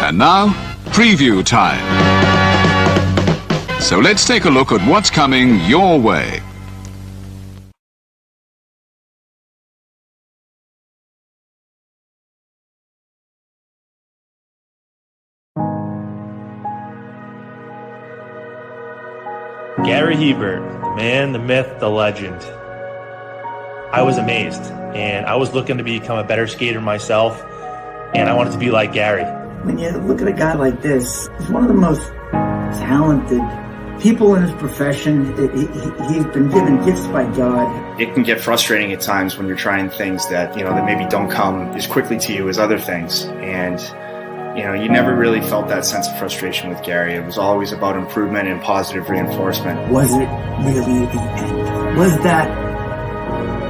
And now, preview time. So let's take a look at what's coming your way. Gary Hebert, the man, the myth, the legend. I was amazed, and I was looking to become a better skater myself, and I wanted to be like Gary. When you look at a guy like this, he's one of the most talented people in his profession. He's been given gifts by God. It can get frustrating at times when you're trying things that, that maybe don't come as quickly to you as other things. And, you never really felt that sense of frustration with Gary. It was always about improvement and positive reinforcement. Was it really the end? Was that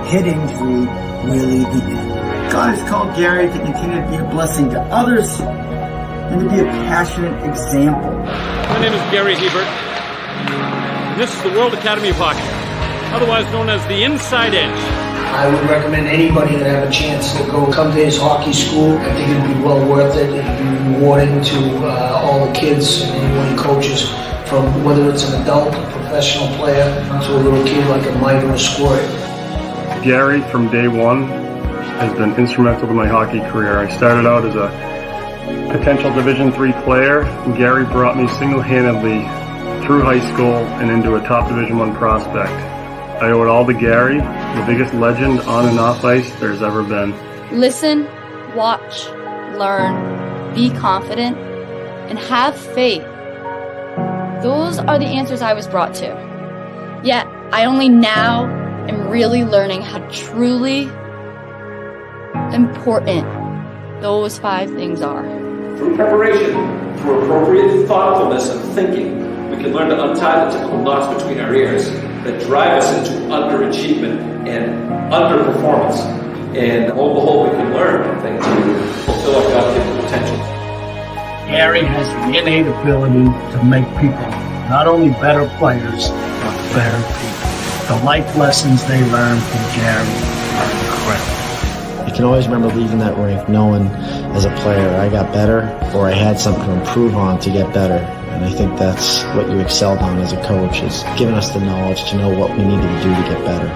head injury really the end? God has called Gary to continue to be a blessing to others and to be a passionate example. My name is Gary Hebert, and this is the World Academy of Hockey, otherwise known as the Inside Edge. I would recommend anybody that have a chance to come to his hockey school. I think it'd be well worth it. It'd be rewarding to all the kids and anyone coaches, from whether it's an adult, a professional player, to a little kid like a Mike or a Squirt. Gary, from day one, has been instrumental to my hockey career. I started out as a potential Division III player, and Gary brought me single-handedly through high school and into a top Division I prospect. I owe it all to Gary, the biggest legend on and off ice there's ever been. Listen, watch, learn, be confident, and have faith. Those are the answers I was brought to. Yet, I only now am really learning how truly important those 5 things are. Through preparation, through appropriate thoughtfulness and thinking, we can learn to untie the typical knots between our ears that drive us into underachievement and underperformance. And on the whole, we can learn things to fulfill our God-given potential. Gary has the innate ability to make people not only better players, but better people. The life lessons they learn from Gary are incredible. I can always remember leaving that rink knowing as a player I got better, or I had something to improve on to get better. And I think that's what you excelled on as a coach, is giving us the knowledge to know what we needed to do to get better.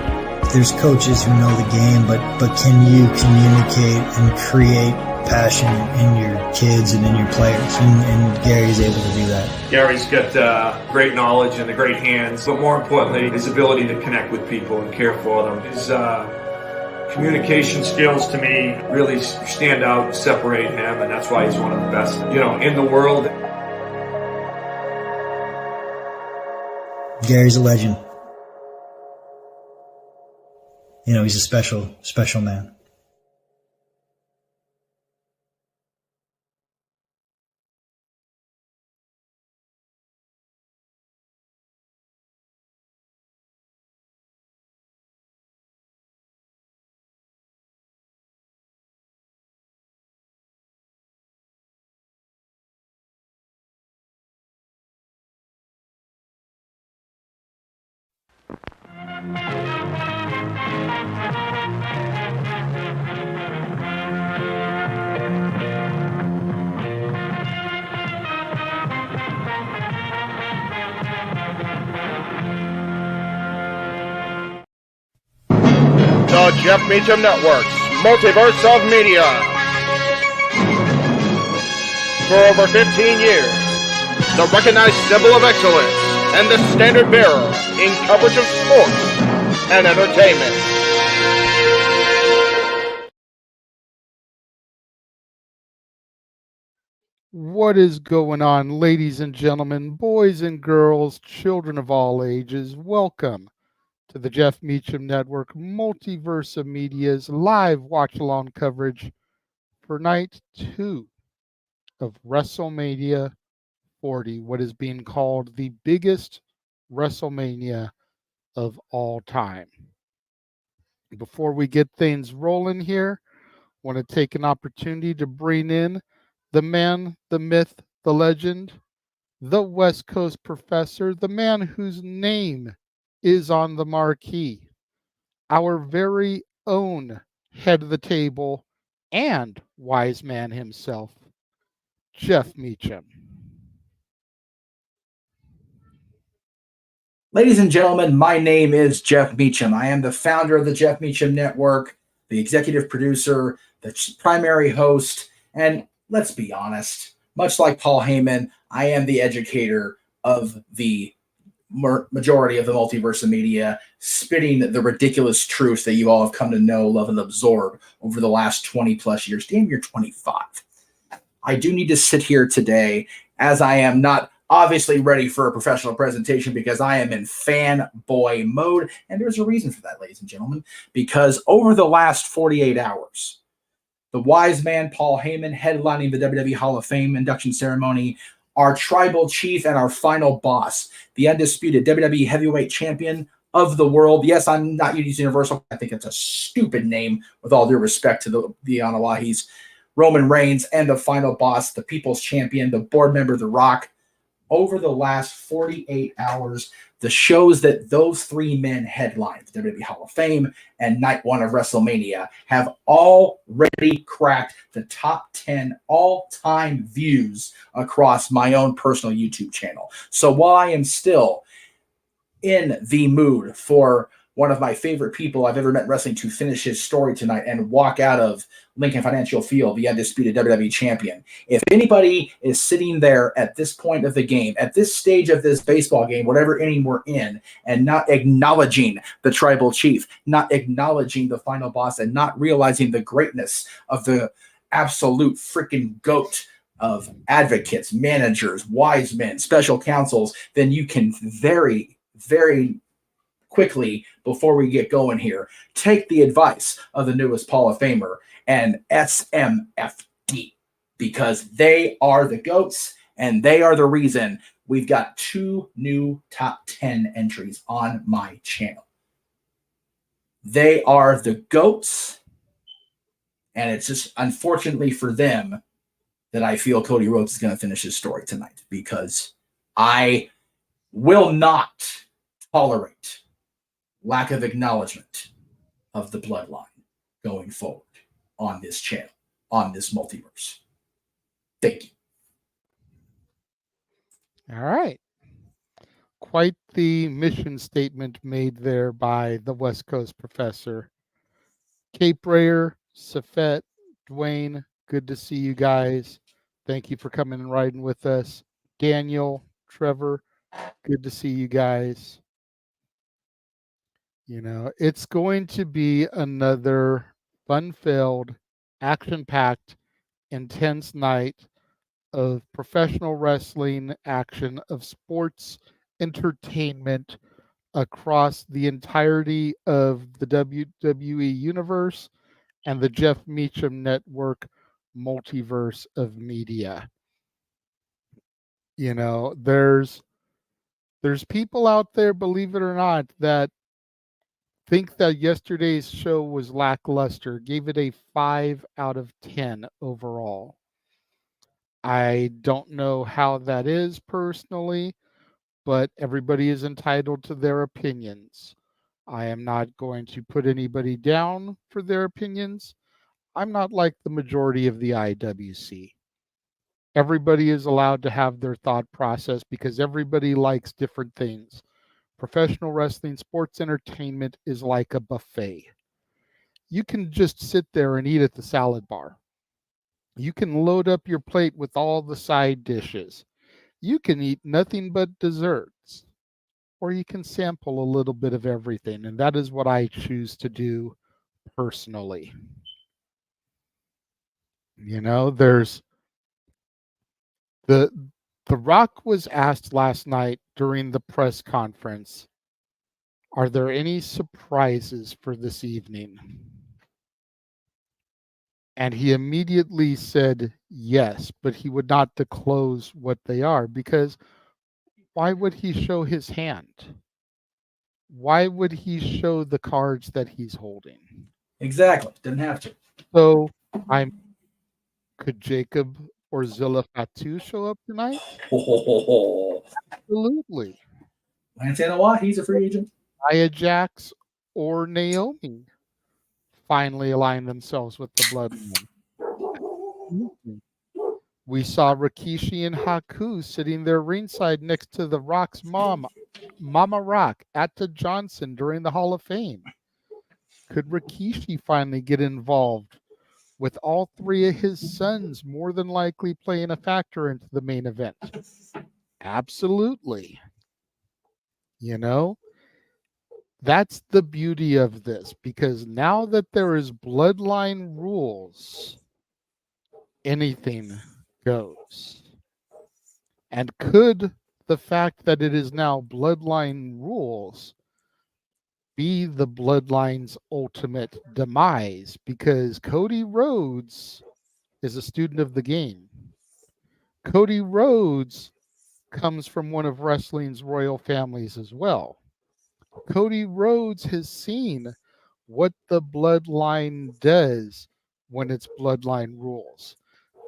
There's coaches who know the game, but can you communicate and create passion in your kids and in your players? And Gary's able to do that. Gary's got great knowledge and the great hands, but more importantly, his ability to connect with people and care for them. His communication skills, to me, really stand out and separate him, and that's why he's one of the best, in the world. Gary's a legend. He's a special, special man. The Jeff Meacham Network's Multiverse of Media. For over 15 years, the recognized symbol of excellence and the standard bearer in coverage of sports and entertainment. What is going on, ladies and gentlemen, boys and girls, children of all ages? Welcome to the Jeff Meacham Network Multiverse of Media's live watch-along coverage for night 2 of WrestleMania 40, what is being called the biggest WrestleMania of all time. Before we get things rolling here, I want to take an opportunity to bring in the man, the myth, the legend, the West Coast professor, the man whose name is on the marquee, our very own head of the table and wise man himself, Jeff Meacham. Ladies and gentlemen, my name is Jeff Meacham. I am the founder of the Jeff Meacham Network, the executive producer, the primary host, and let's be honest, much like Paul Heyman, I am the educator of the majority of the multiverse of media, spitting the ridiculous truth that you all have come to know, love, and absorb over the last 20 plus years, damn near 25. I do need to sit here today as I am not obviously ready for a professional presentation because I am in fanboy mode. And there's a reason for that, ladies and gentlemen, because over the last 48 hours, the wise man, Paul Heyman, headlining the WWE Hall of Fame induction ceremony, our tribal chief and our final boss, the undisputed WWE heavyweight champion of the world. Yes, I'm not using Universal. I think it's a stupid name with all due respect to the Anawahis. Roman Reigns and the final boss, the people's champion, the board member, The Rock. Over the last 48 hours, the shows that those three men headlined, the WWE Hall of Fame and Night 1 of WrestleMania, have already cracked the top 10 all-time views across my own personal YouTube channel. So while I am still in the mood for one of my favorite people I've ever met in wrestling to finish his story tonight and walk out of Lincoln Financial Field, the undisputed WWE champion. If anybody is sitting there at this point of the game, at this stage of this baseball game, whatever inning we're in, and not acknowledging the tribal chief, not acknowledging the final boss, and not realizing the greatness of the absolute freaking GOAT of advocates, managers, wise men, special counsels, then you can very, very quickly, before we get going here, take the advice of the newest Hall of Famer and SMFD, because they are the GOATs and they are the reason we've got 2 new top 10 entries on my channel. They are the GOATs, and it's just unfortunately for them that I feel Cody Rhodes is going to finish his story tonight, because I will not tolerate lack of acknowledgement of the bloodline going forward on this channel, on this multiverse. Thank you. All right. Quite the mission statement made there by the West Coast professor. Cape Rayer, Safet, Dwayne, good to see you guys. Thank you for coming and riding with us. Daniel, Trevor, good to see you guys. You know, it's going to be another fun-filled, action-packed, intense night of professional wrestling action, of sports entertainment across the entirety of the WWE universe and the Jeff Meacham Network multiverse of media. You know, there's people out there, believe it or not, that think that yesterday's show was lackluster, gave it a 5 out of 10 overall. I don't know how that is personally, but everybody is entitled to their opinions. I am not going to put anybody down for their opinions. I'm not like the majority of the IWC. Everybody is allowed to have their thought process because everybody likes different things. Professional wrestling, sports entertainment is like a buffet. You can just sit there and eat at the salad bar. You can load up your plate with all the side dishes. You can eat nothing but desserts. or you can sample a little bit of everything. And that is what I choose to do personally. You know, there's the Rock was asked last night during the press conference, are there any surprises for this evening? And he immediately said yes, but he would not disclose what they are, because why would he show his hand? Why would he show the cards that he's holding? Exactly. Didn't have to. So could Jacob or Zilla Fatu show up tonight? Absolutely. Lance Anoa'i, he's a free agent. Nia Jax or Naomi finally align themselves with the Bloodline. We saw Rikishi and Haku sitting there ringside next to the Rock's mom, Mama Rock, Atta Johnson during the Hall of Fame. Could Rikishi finally get involved with all three of his sons more than likely playing a factor into the main event? Absolutely. You know, that's the beauty of this, because now that there is Bloodline rules, anything goes. And could the fact that it is now Bloodline rules be the Bloodline's ultimate demise? Because Cody Rhodes is a student of the game. Cody Rhodes comes from one of wrestling's royal families as well. Cody Rhodes has seen what the Bloodline does when it's Bloodline rules.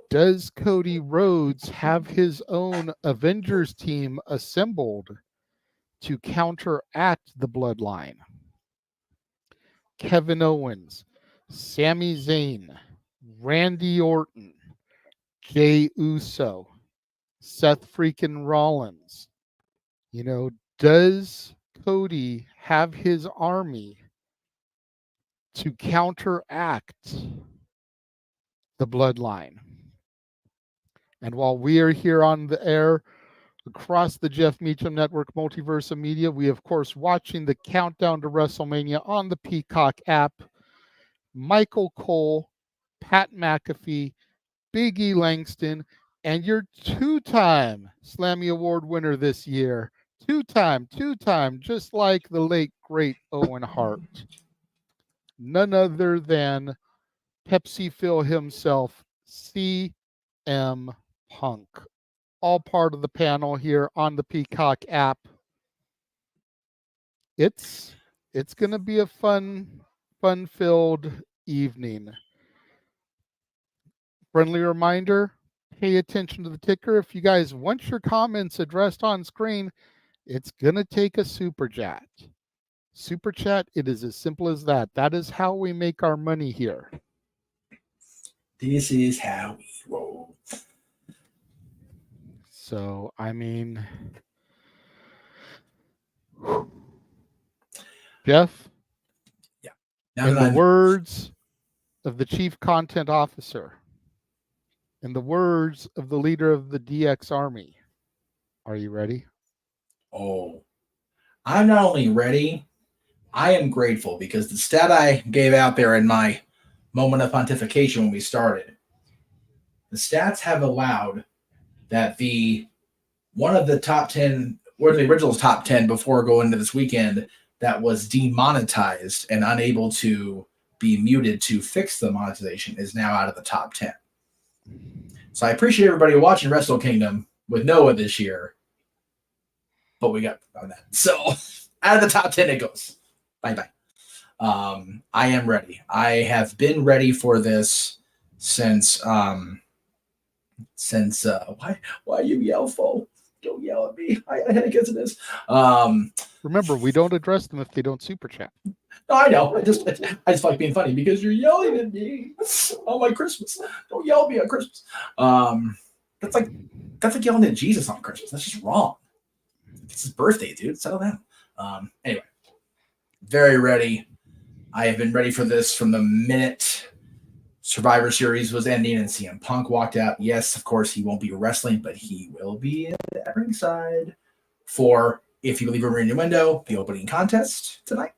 Does Cody Rhodes have his own Avengers team assembled to counteract the Bloodline? Kevin Owens, Sami Zayn, Randy Orton, Jey Uso, Seth freaking Rollins. You know, does Cody have his army to counteract the Bloodline? And while we are here on the air across the Jeff Meacham Network Multiverse of Media, we of course watching the countdown to WrestleMania on the Peacock app. Michael Cole, Pat McAfee, Big E Langston, and your two-time Slammy Award winner this year. Two-time, just like the late, great Owen Hart. None other than Pepsi Phil himself, CM Punk. All part of the panel here on the Peacock app. It's going to be a fun-filled evening. Friendly reminder, pay attention to the ticker. If you guys want your comments addressed on screen, it's going to take a super chat. Super chat, it is as simple as that. That is how we make our money here. This is how we roll. So, I mean, Jeff? Yeah. In the words of the chief content officer, in the words of the leader of the DX Army, are you ready? Oh, I'm not only ready, I am grateful, because the stat I gave out there in my moment of pontification when we started, the stats have allowed that one of the top 10, or the original top 10 before going into this weekend, that was demonetized and unable to be muted to fix the monetization, is now out of the top 10. So I appreciate everybody watching Wrestle Kingdom with Noah this year, but we got on that. So out of the top 10 it goes. Bye-bye. I am ready. I have been ready for this since why you yell, Fo? Don't yell at me. I had to get to this. Remember, we don't address them if they don't super chat. No, I know. I just like being funny because you're yelling at me on my Christmas. Don't yell at me on Christmas. That's like yelling at Jesus on Christmas. That's just wrong. It's his birthday, dude. Settle down. Anyway, very ready. I have been ready for this from the minute Survivor Series was ending and CM Punk walked out. Yes, of course, he won't be wrestling, but he will be at ringside for if you leave a room in your window, the opening contest tonight.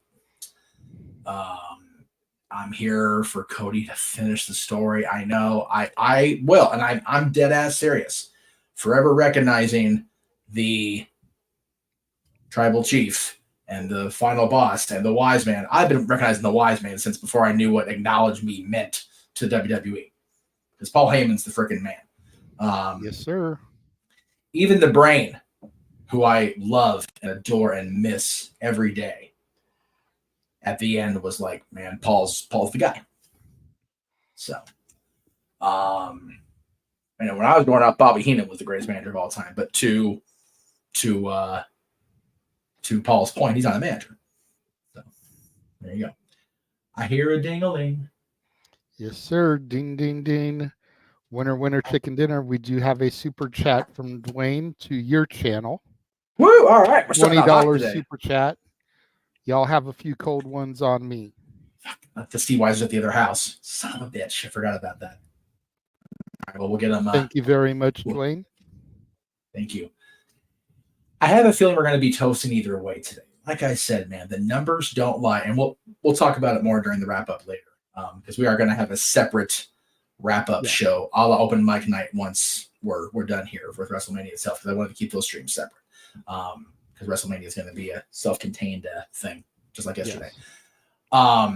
I'm here for Cody to finish the story. I know I will, and I'm dead ass serious. Forever recognizing the tribal chief and the final boss and the wise man. I've been recognizing the wise man since before I knew what acknowledge me meant to WWE. Because Paul Heyman's the freaking man. Yes, sir. Even the brain, who I love and adore and miss every day, at the end was like, man, Paul's the guy. So, when I was growing up, Bobby Heenan was the greatest manager of all time. But to Paul's point, he's not a manager. So there you go. I hear a ding-a-ling. Yes, sir. Ding, ding, ding. Winner, winner, chicken dinner. We do have a super chat from Dwayne to your channel. Woo! All right, we're $20 super chat. Y'all have a few cold ones on me. To Steve Weiser's at the other house. Son of a bitch. I forgot about that. All right, well, we'll get them. Thank you very much, Dwayne. Thank you. I have a feeling we're going to be toasting either way today. Like I said, man, the numbers don't lie. And we'll talk about it more during the wrap-up later. Because we are going to have a separate wrap-up show. I'll open mic night once we're done here with WrestleMania itself. Because I wanted to keep those streams separate. Because WrestleMania is going to be a self-contained thing, just like yesterday. Yes.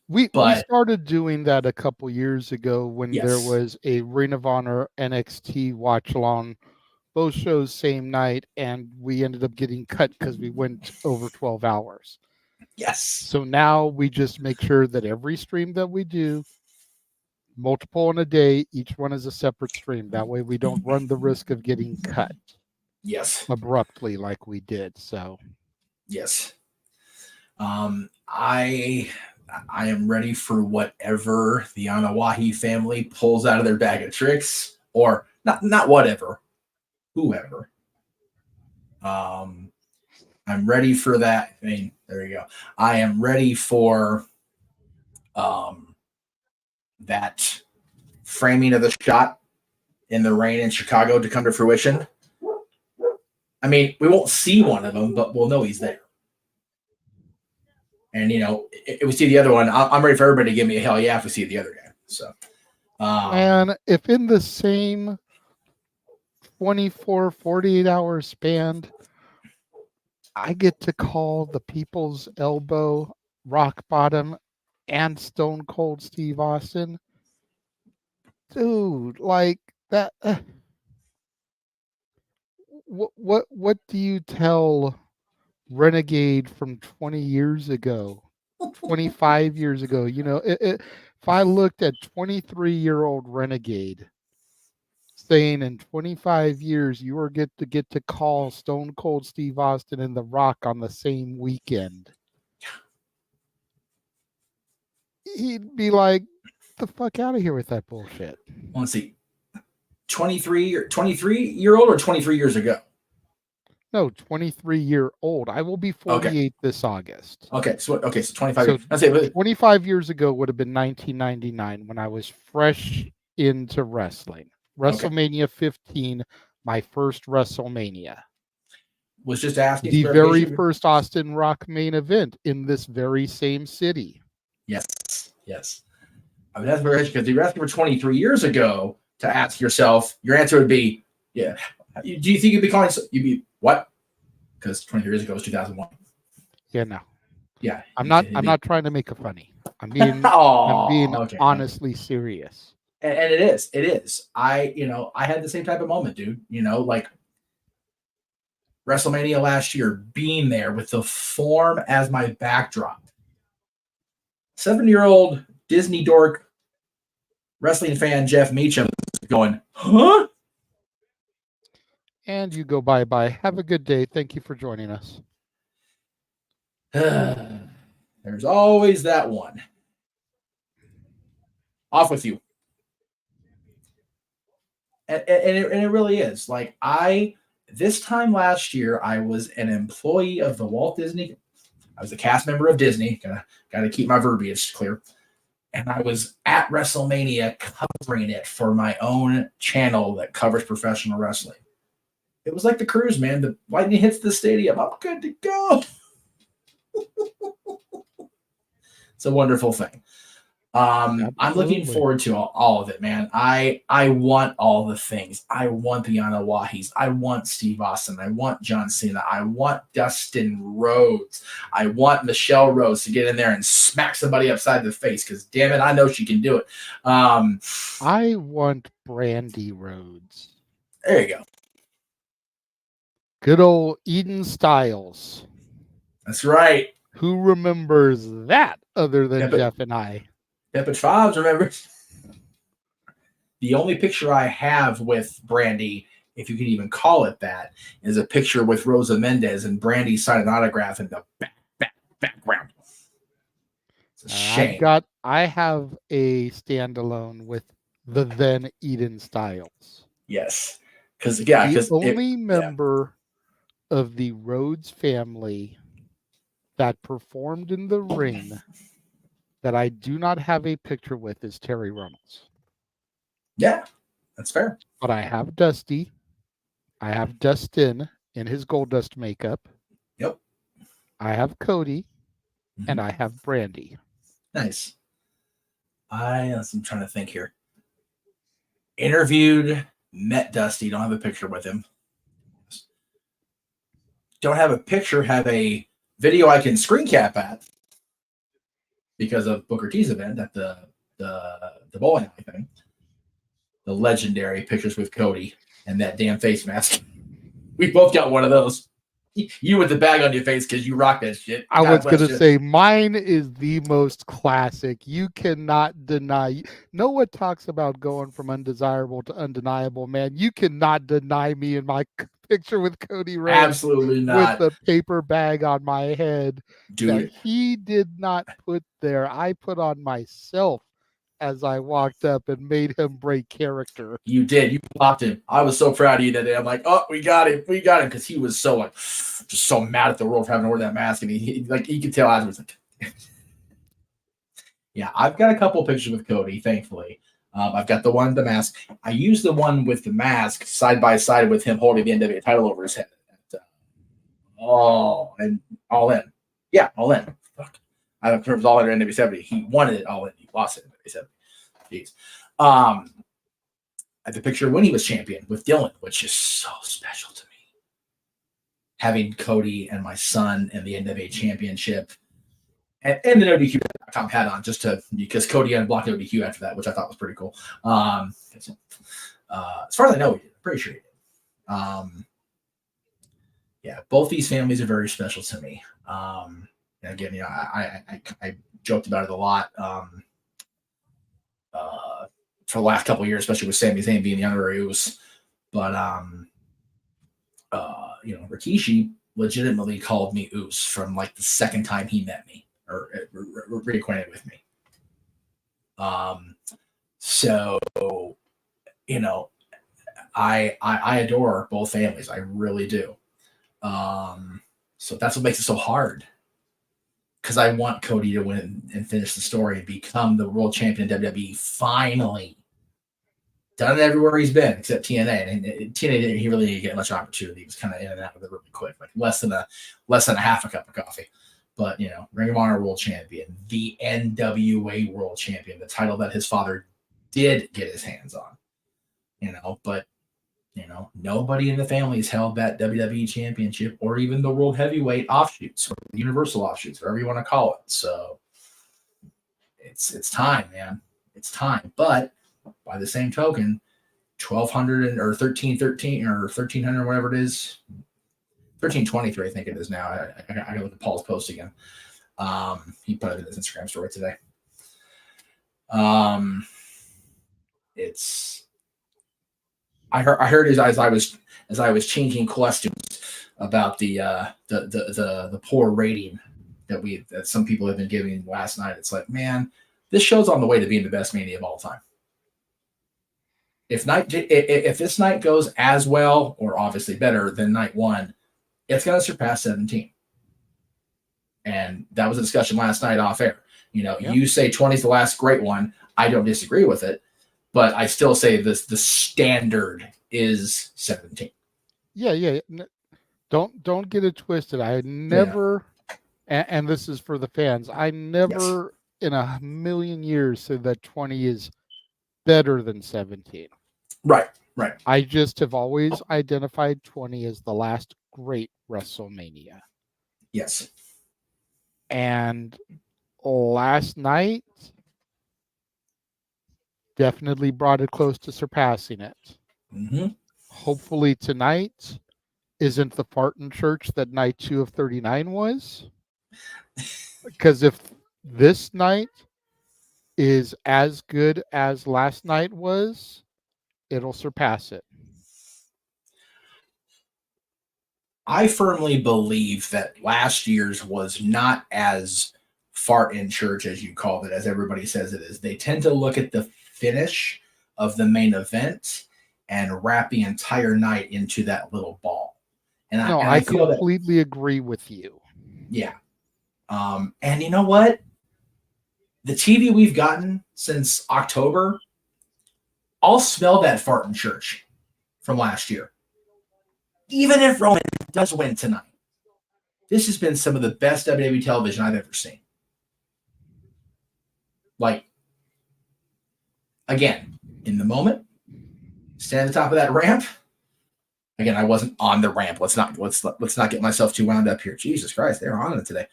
We started doing that a couple years ago when there was a Ring of Honor NXT watch along, both shows same night, and we ended up getting cut because we went over 12 hours. Yes. So now we just make sure that every stream that we do, multiple in a day, each one is a separate stream. That way we don't run the risk of getting cut. Yes. Abruptly like we did. So yes. I am ready for whatever the Anawahi family pulls out of their bag of tricks, or not whatever, whoever. I'm ready for that. I mean, there you go. I am ready for that framing of the shot in the rain in Chicago to come to fruition. I mean, we won't see one of them, but we'll know he's there. And, if we see the other one, I'm ready for everybody to give me a hell yeah if we see the other guy. So, and if in the same 24, 48-hour span, I get to call the People's Elbow, Rock Bottom, and Stone Cold Steve Austin, dude, like that. What do you tell Renegade from 20 years ago, 25 years ago? If I looked at 23-year-old Renegade saying in 25 years you are get to call Stone Cold Steve Austin and The Rock on the same weekend, he'd be like, the fuck out of here with that bullshit. Let's see. 23-year-old or 23 years ago? No, 23-year-old. I will be 48 this August. Okay, so 25 so years. 25 years ago would have been 1999 when I was fresh into wrestling. WrestleMania 15, my first WrestleMania. Was just asking. The very first Austin Rock main event in this very same city. Yes. I mean, that's very because you're asking for 23 years ago to ask yourself, your answer would be, yeah. Do you think you'd be calling? You'd be what? Because 23 years ago was 2001. Yeah, no. Yeah, I'm not trying to make it funny. I'm being honestly serious. And it is. I had the same type of moment, dude. Like WrestleMania last year, being there with the form as my backdrop. 7-year-old Disney dork wrestling fan Jeff Meacham going, huh? And you go bye-bye. Have a good day. Thank you for joining us. There's always that one. Off with you. And it really is. Like this time last year, I was an employee of the Walt Disney. I was a cast member of Disney. Gotta keep my verbiage clear. And I was at WrestleMania covering it for my own channel that covers professional wrestling. It was like the cruise, man. The lightning hits the stadium. I'm good to go. It's a wonderful thing. I'm looking forward to all of it, man. I want all the things. I want the Anawahis. I want Steve Austin. I want John Cena. I want Dustin Rhodes. I want Michelle Rhodes to get in there and smack somebody upside the face because, damn it, I know she can do it. I want Brandy Rhodes. There you go. Good old Eden Styles. That's right. Who remembers that other than Peppa, Jeff and I? Peppa Trobs remembers. The only picture I have with Brandy, if you could even call it that, is a picture with Rosa Mendez and Brandy signing an autograph in the background. It's a shame. I have a standalone with the then Eden Styles. Yes. The only member of the Rhodes family that performed in the ring that I do not have a picture with is Terry Runnels. Yeah, that's fair. But I have Dusty. I have Dustin in his Gold Dust makeup. Yep. I have Cody, and I have Brandy. Nice. I'm trying to think here. Interviewed, met Dusty. Don't have a picture with him. Don't have a picture. Have a video I can screen cap at because of Booker T's event at the bowling alley thing. The legendary pictures with Cody and that damn face mask. We both got one of those. You with the bag on your face because you rock that shit. I was going to say mine is the most classic. You cannot deny. Noah talks about going from undesirable to undeniable, man. You cannot deny me in my picture with Cody Rhodes. Absolutely not. With the paper bag on my head. Dude. That he did not put there. I put on myself as I walked up and made him break character. You did. You popped him. I was so proud of you that day. I'm like, oh, we got him. We got him. Because he was so just so mad at the world for having to wear that mask. And he could tell afterwards. Yeah, I've got a couple pictures with Cody, thankfully. I've got the one with the mask. I used the one with the mask side by side with him holding the NWA title over his head. And All In. Yeah, All In. Fuck. I don't know if it was All In or NWA 70. He wanted it All In. He lost it in NWA 70. Jeez. I have the picture when he was champion with Dylan, which is so special to me. Having Cody and my son in the NWA championship and the ODQ.com hat on because Cody unblocked ODQ after that, which I thought was pretty cool. As far as I know, he did. I'm pretty sure he did. Yeah, both these families are very special to me. And again, I joked about it a lot. For the last couple of years, especially with Sami Zayn being the honorary Uso. But Rikishi legitimately called me Uso from like the second time he met me or reacquainted with me. So I adore both families. I really do. So that's what makes it so hard. Because I want Cody to win and finish the story and become the world champion in WWE finally. Done it everywhere he's been except TNA. And TNA he really didn't get much opportunity. He was kind of in and out of it really quick, like less than a half a cup of coffee. But Ring of Honor world champion, the NWA world champion, the title that his father did get his hands on. But nobody in the family has held that WWE championship or even the world heavyweight offshoots or the universal offshoots, whatever you want to call it. So it's time, man. It's time. But by the same token, 1,200 or 1,313 or 1,300, whatever it is, 1,323, I think it is now. I gotta look at Paul's post again. He put it in his Instagram story today. I heard as I was changing costumes about the poor rating that some people have been giving last night. It's like, man, this show's on the way to being the best Mania of all time. If this night goes as well or obviously better than night one, it's going to surpass 17. And that was a discussion last night off air. You say 20 is the last great one. I don't disagree with it. But I still say the standard is 17. Yeah. Don't get it twisted. I never, and this is for the fans. I never in a million years said that 20 is better than 17. Right. I just have always identified 20 as the last great WrestleMania. Yes. And last night definitely brought it close to surpassing it. Mm-hmm. Hopefully tonight isn't the fart in church that night 2 of 39 was. Because if this night is as good as last night was, it'll surpass it. I firmly believe that last year's was not as fart in church as you called it, as everybody says it is. They tend to look at the finish of the main event and wrap the entire night into that little ball. And I feel completely agree with you. Yeah. And you know what? The TV we've gotten since October, I'll smell that fart in church from last year. Even if Roman does win tonight, this has been some of the best WWE television I've ever seen. Like, again, in the moment, stand at the top of that ramp. Again, I wasn't on the ramp. Let's not get myself too wound up here. Jesus Christ, they're on it today.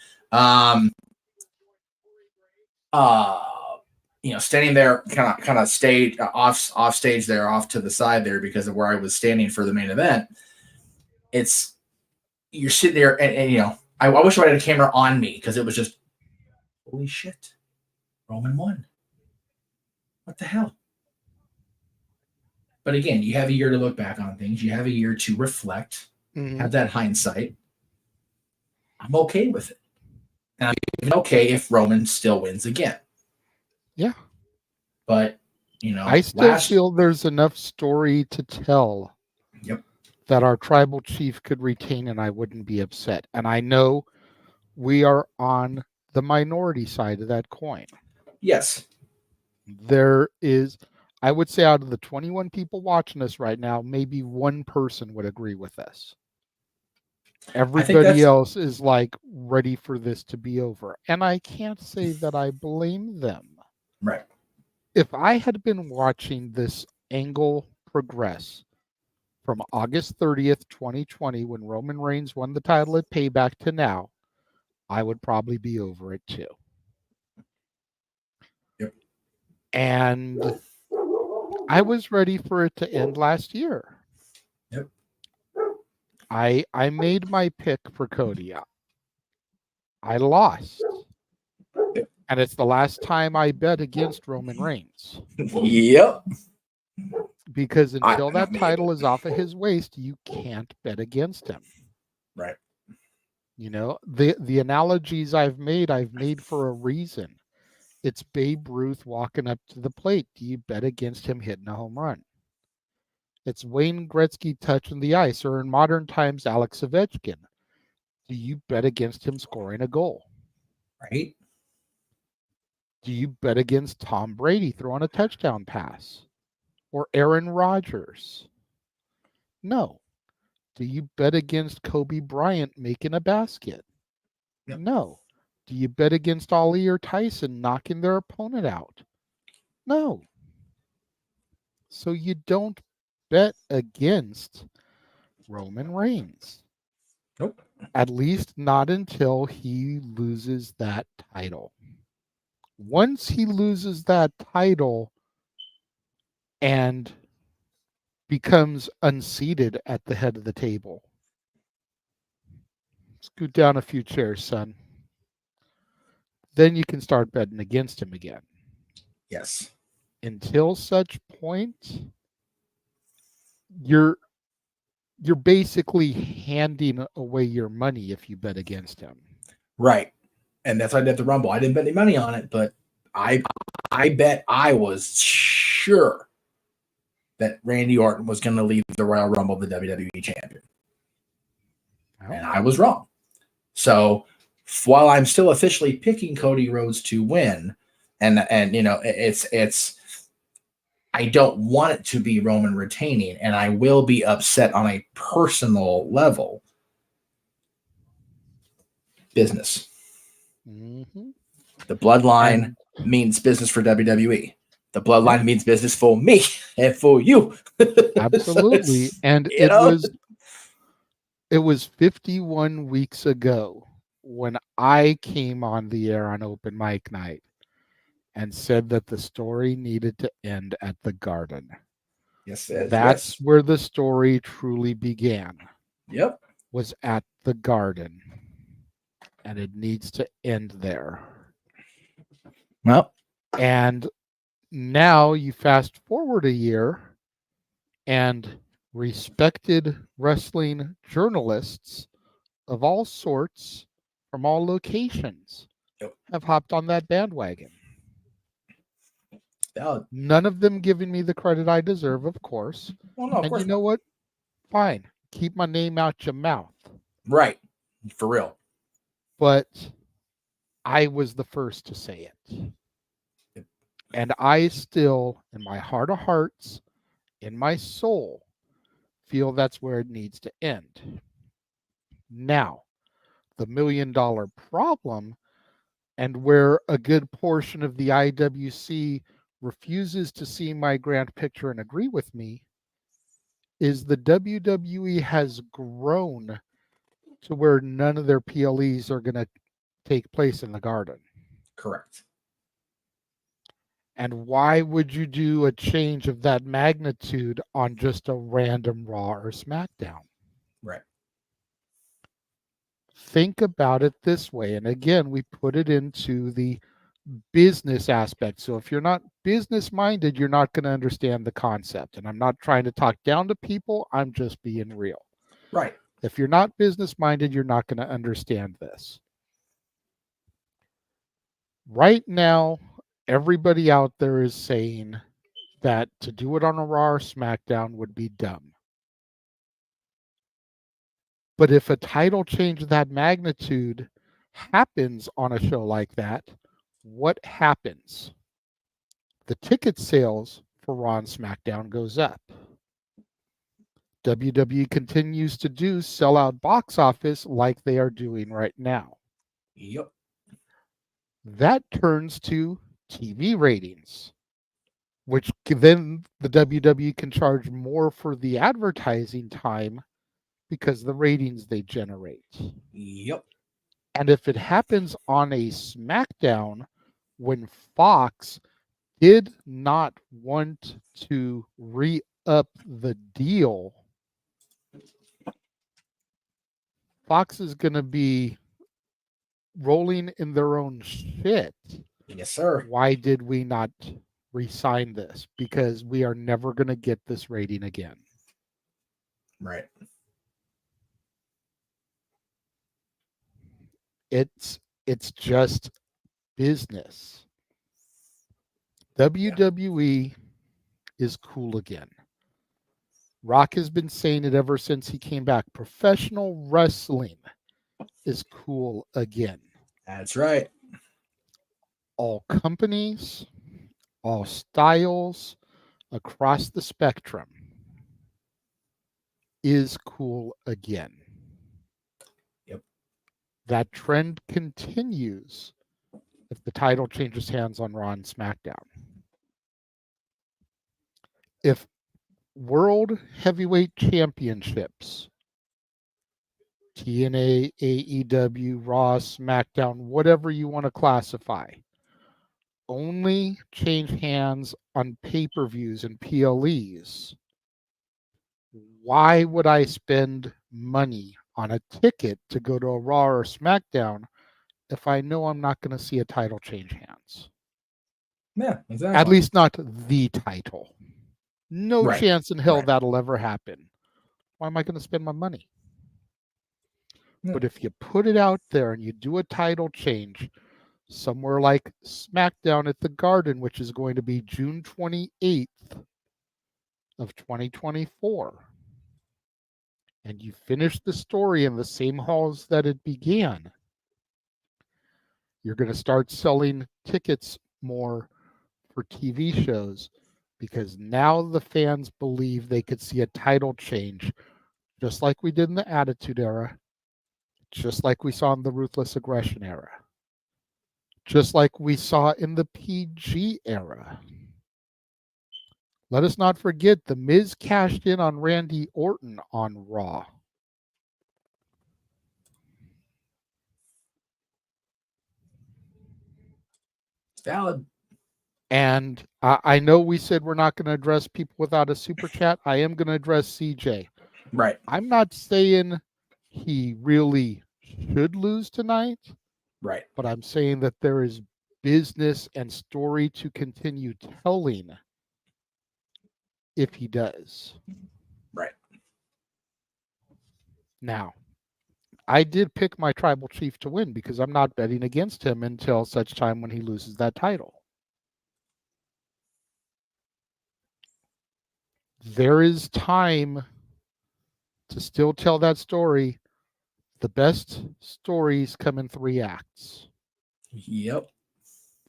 Standing there kind of stage off stage there, off to the side there because of where I was standing for the main event. You're sitting there and I wish I had a camera on me because it was just, holy shit, Roman won. What the hell? But again, you have a year to look back on things. You have a year to reflect, have that hindsight. I'm okay with it. And I'm even okay if Roman still wins again. Yeah. But, I still feel there's enough story to tell that our tribal chief could retain and I wouldn't be upset. And I know we are on the minority side of that coin. Yes. There is, I would say out of the 21 people watching us right now, maybe one person would agree with us. Everybody else is like ready for this to be over. And I can't say that I blame them. Right. If I had been watching this angle progress from August 30th, 2020, when Roman Reigns won the title at Payback to now, I would probably be over it too. Yep. And I was ready for it to end last year. Yep. I made my pick for Cody. I lost. And it's the last time I bet against Roman Reigns. Yep. Because until that title is off of his waist, you can't bet against him. Right. The analogies I've made for a reason. It's Babe Ruth walking up to the plate. Do you bet against him hitting a home run? It's Wayne Gretzky touching the ice, or in modern times, Alex Ovechkin. Do you bet against him scoring a goal? Right. Do you bet against Tom Brady throwing a touchdown pass? Or Aaron Rodgers? No. Do you bet against Kobe Bryant making a basket? Yep. No. Do you bet against Ali or Tyson knocking their opponent out? No. So you don't bet against Roman Reigns. Nope. At least not until he loses that title. Once he loses that title and becomes unseated at the head of the table. Scoot down a few chairs, son. Then you can start betting against him again. Yes. Until such point, you're basically handing away your money if you bet against him. Right. And that's why I did the Rumble. I didn't bet any money on it, but I bet I was sure that Randy Orton was going to leave the Royal Rumble the WWE champion. Oh. And I was wrong. So while I'm still officially picking Cody Rhodes to win, and it's I don't want it to be Roman retaining, and I will be upset on a personal level. Business. Mm-hmm. The Bloodline means business for WWE. The Bloodline means business for me and for you. Absolutely. So and it was 51 weeks ago when I came on the air on Open Mic Night and said that the story needed to end at the Garden. Yes, That's where the story truly began. Yep. Was at the Garden. And it needs to end there. Well, and now you fast forward a year and respected wrestling journalists of all sorts from all locations have hopped on that bandwagon. None of them giving me the credit I deserve, of course. Well, no, of and course you know what? Fine. Keep my name out your mouth. Right. For real. But I was the first to say it. And I still, in my heart of hearts, in my soul, feel that's where it needs to end. Now, the $1 million problem, and where a good portion of the IWC refuses to see my grand picture and agree with me, is the WWE has grown to where none of their PLEs are going to take place in the Garden. Correct. And why would you do a change of that magnitude on just a random Raw or SmackDown? Right. Think about it this way. And again, we put it into the business aspect. So if you're not business minded, you're not going to understand the concept. And I'm not trying to talk down to people. I'm just being real. Right. If you're not business minded, you're not going to understand this. Right now, everybody out there is saying that to do it on a Raw or SmackDown would be dumb. But if a title change of that magnitude happens on a show like that, what happens? The ticket sales for Raw and SmackDown goes up. WWE continues to do sellout box office like they are doing right now. Yep. That turns to TV ratings, which then the WWE can charge more for the advertising time because of the ratings they generate. Yep. And if it happens on a SmackDown when Fox did not want to re-up the deal, Fox is going to be rolling in their own shit. Yes, sir. Why did we not re-sign this? Because we are never going to get this rating again. Right. It's just business. WWE is cool again. Rock has been saying it ever since he came back. Professional wrestling is cool again. That's right. All companies, all styles, across the spectrum is cool again. Yep. That trend continues if the title changes hands on Raw and SmackDown. If World Heavyweight Championships, TNA, AEW, Raw, SmackDown, whatever you want to classify, only change hands on pay-per-views and PLEs, why would I spend money on a ticket to go to a Raw or SmackDown if I know I'm not going to see a title change hands? Yeah, exactly. At least not the title. No Right. chance in hell that'll ever happen. Why am I going to spend my money? Yeah. But if you put it out there and you do a title change somewhere like SmackDown at the Garden, which is going to be June 28th of 2024, and you finish the story in the same halls that it began, you're going to start selling tickets more for TV shows because now the fans believe they could see a title change, just like we did in the Attitude Era, just like we saw in the Ruthless Aggression Era, just like we saw in the PG Era. Let us not forget The Miz cashed in on Randy Orton on Raw. Valid. And I know we said we're not going to address people without a super chat. I am going to address CJ. Right. I'm not saying he really should lose tonight. Right. But I'm saying that there is business and story to continue telling if he does. Right. Now, I did pick my tribal chief to win because I'm not betting against him until such time when he loses that title. There is time to still tell that story. The best stories come in 3 acts. Yep.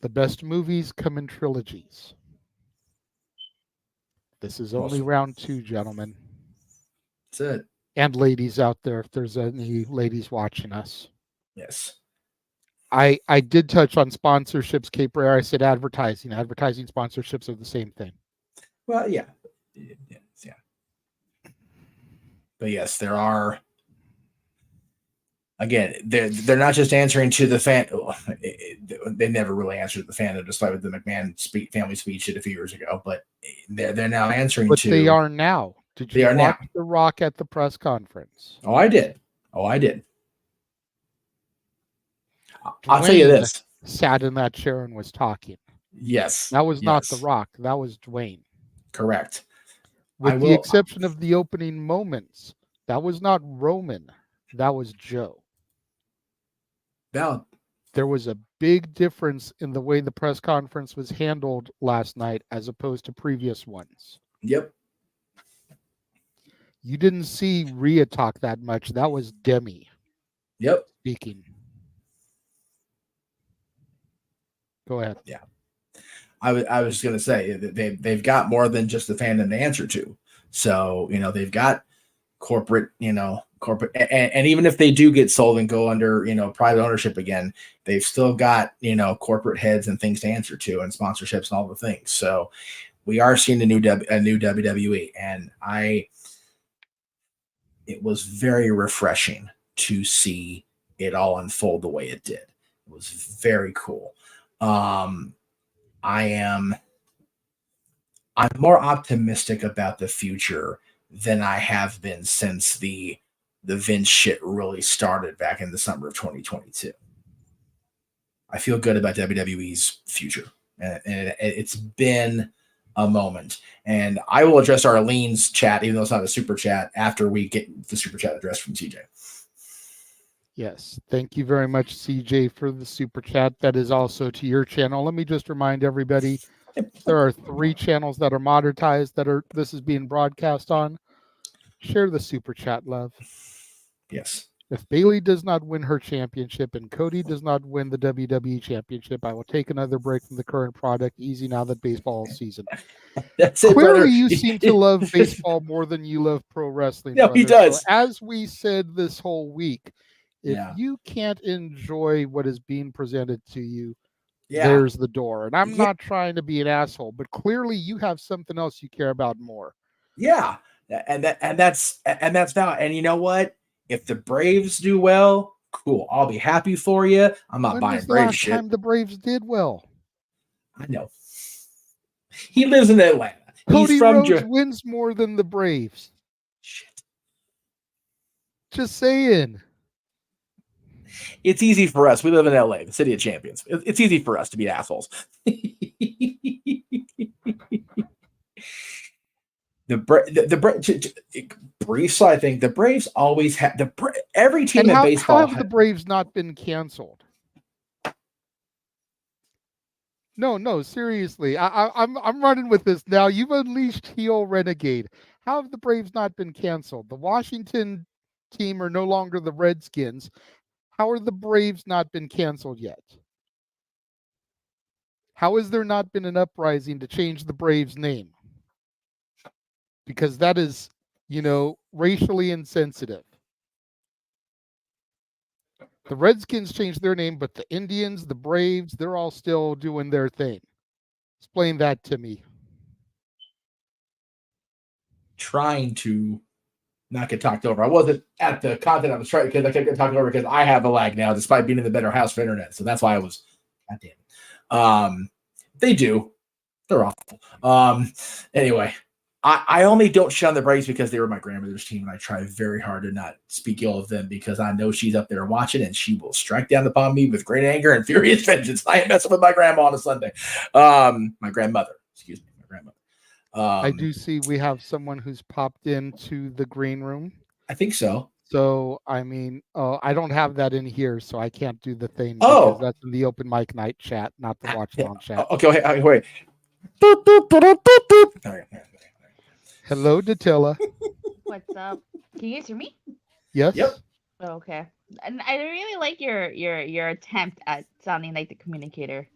The best movies come in trilogies. This is only round 2, gentlemen. That's it. And ladies out there, if there's any ladies watching us. Yes. I did touch on sponsorships, Cape Rare. I said advertising. Advertising sponsorships are the same thing. Well, yeah. Yeah. But yes, there are. Again, they're not just answering to the fan. They never really answered the fan, despite with the McMahon family speech a few years ago. But they're now answering but to. They are now. Did you watch The Rock at the press conference? Oh, I did. I'll tell you this. Sat in that chair and was talking. Yes. That was not The Rock. That was Dwayne. Correct. With the exception of the opening moments, that was not Roman. That was Joe. Valid. There was a big difference in the way the press conference was handled last night as opposed to previous ones. Yep. You didn't see Rhea talk that much. That was Demi. Yep. Speaking. Go ahead. Yeah. I was going to say they've got more than just the fandom to answer to. So, they've got corporate, and even if they do get sold and go under, private ownership again, they've still got, corporate heads and things to answer to and sponsorships and all the things. So we are seeing a new WWE, and it was very refreshing to see it all unfold the way it did. It was very cool. I'm more optimistic about the future than I have been since the Vince shit really started back in the summer of 2022. I feel good about WWE's future, and it's been a moment. And I will address Arlene's chat, even though it's not a super chat, after we get the super chat address from CJ. Yes. Thank you very much, CJ, for the super chat. That is also to your channel. Let me just remind everybody, there are 3 channels that are monetized this is being broadcast on. Share the super chat, love. Yes. If Bayley does not win her championship and Cody does not win the WWE championship, I will take another break from the current product. Easy now that baseball season. That's it, Clearly, brother. you seem to love baseball more than you love pro wrestling. No, brother. he does. So as we said this whole week, if Yeah. you can't enjoy what is being presented to you, Yeah. there's the door. And I'm not trying to be an asshole, but clearly you have something else you care about more. Yeah. And that's valid. And you know what? If the Braves do well, cool. I'll be happy for you. I'm not buying Braves shit. Last time the Braves did well? I know. He lives in Atlanta. Cody Rhodes wins more than the Braves. Shit. Just saying. It's easy for us. We live in LA, the city of champions. It's easy for us to be assholes. Briefs, I think the Braves always have every team in baseball. How have the Braves not been canceled? No, seriously. I'm running with this now. You've unleashed heel renegade. How have the Braves not been canceled? The Washington team are no longer the Redskins. How are the Braves not been canceled yet? How has there not been an uprising to change the Braves' name? because that is, racially insensitive. The Redskins changed their name, but the Indians, the Braves, they're all still doing their thing. Explain that to me. Trying to not get talked over. I wasn't at the content I was trying because I kept getting talked over because I have a lag now, despite being in the better house for internet. So that's why I was. God damn it. They do. They're awful. Anyway, I only don't shit on the Braves because they were my grandmother's team, and I try very hard to not speak ill of them because I know she's up there watching, and she will strike down upon me with great anger and furious vengeance. I ain't messing with my grandma on a Sunday. My grandmother, excuse me, my grandmother. I do see we have someone who's popped into the green room. I think so. So, I mean, I don't have that in here, so I can't do the thing because that's in the open mic night chat, not the watch long chat. Okay, wait. Hello, Datilla. What's up? Can you guys hear me? Yes. Yep. Oh, okay. And I really like your attempt at sounding like the communicator.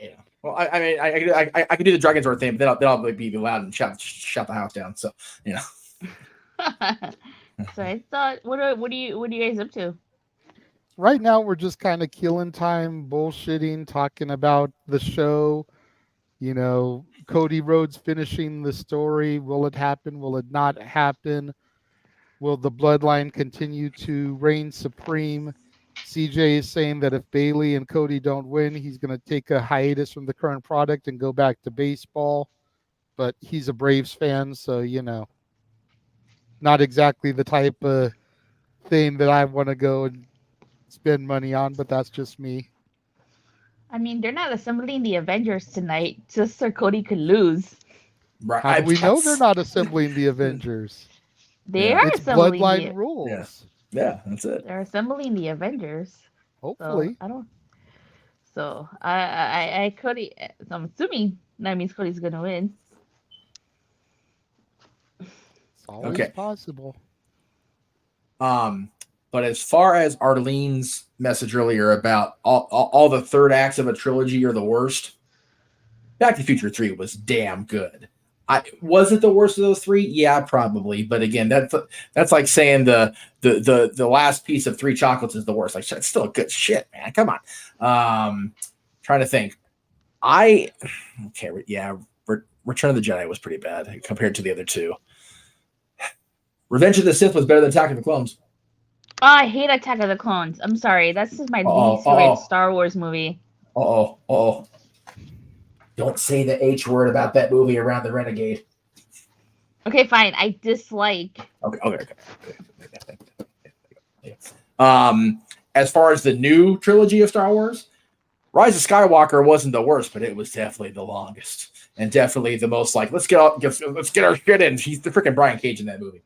Yeah. Well, I mean, I can do the Dragon's Roar thing, but then I'll be loud and shout the house down. So, So I thought, what are you guys up to? Right now, we're just kind of killing time, bullshitting, talking about the show. Cody Rhodes finishing the story. Will it happen? Will it not happen? Will the Bloodline continue to reign supreme? CJ is saying that if Bailey and Cody don't win, he's going to take a hiatus from the current product and go back to baseball. But he's a Braves fan, so, not exactly the type of thing that I want to go and spend money on, but that's just me. I mean, they're not assembling the Avengers tonight just so Cody could lose. Right. How do we know they're not assembling the Avengers? They are it's assembling Bloodline rules. Yeah, that's it. They're assembling the Avengers. Hopefully. So, I don't. So I Cody. So I'm assuming that means Cody's gonna win. It's always possible. But as far as Arlene's message earlier about all the third acts of a trilogy are the worst, Back to the Future 3 was damn good. Was it the worst of those three? Yeah, probably. But again, that's like saying the last piece of Three Chocolates is the worst. Like, it's still good shit, man. Come on. Trying to think. Return of the Jedi was pretty bad compared to the other two. Revenge of the Sith was better than Attack of the Clones. Oh, I hate Attack of the Clones. I'm sorry. That's just my least favorite Star Wars movie. Don't say the H word about that movie around the Renegade. Okay, fine. I dislike. Okay. As far as the new trilogy of Star Wars, Rise of Skywalker wasn't the worst, but it was definitely the longest and definitely the most like let's get our shit in. He's the freaking Brian Cage in that movie.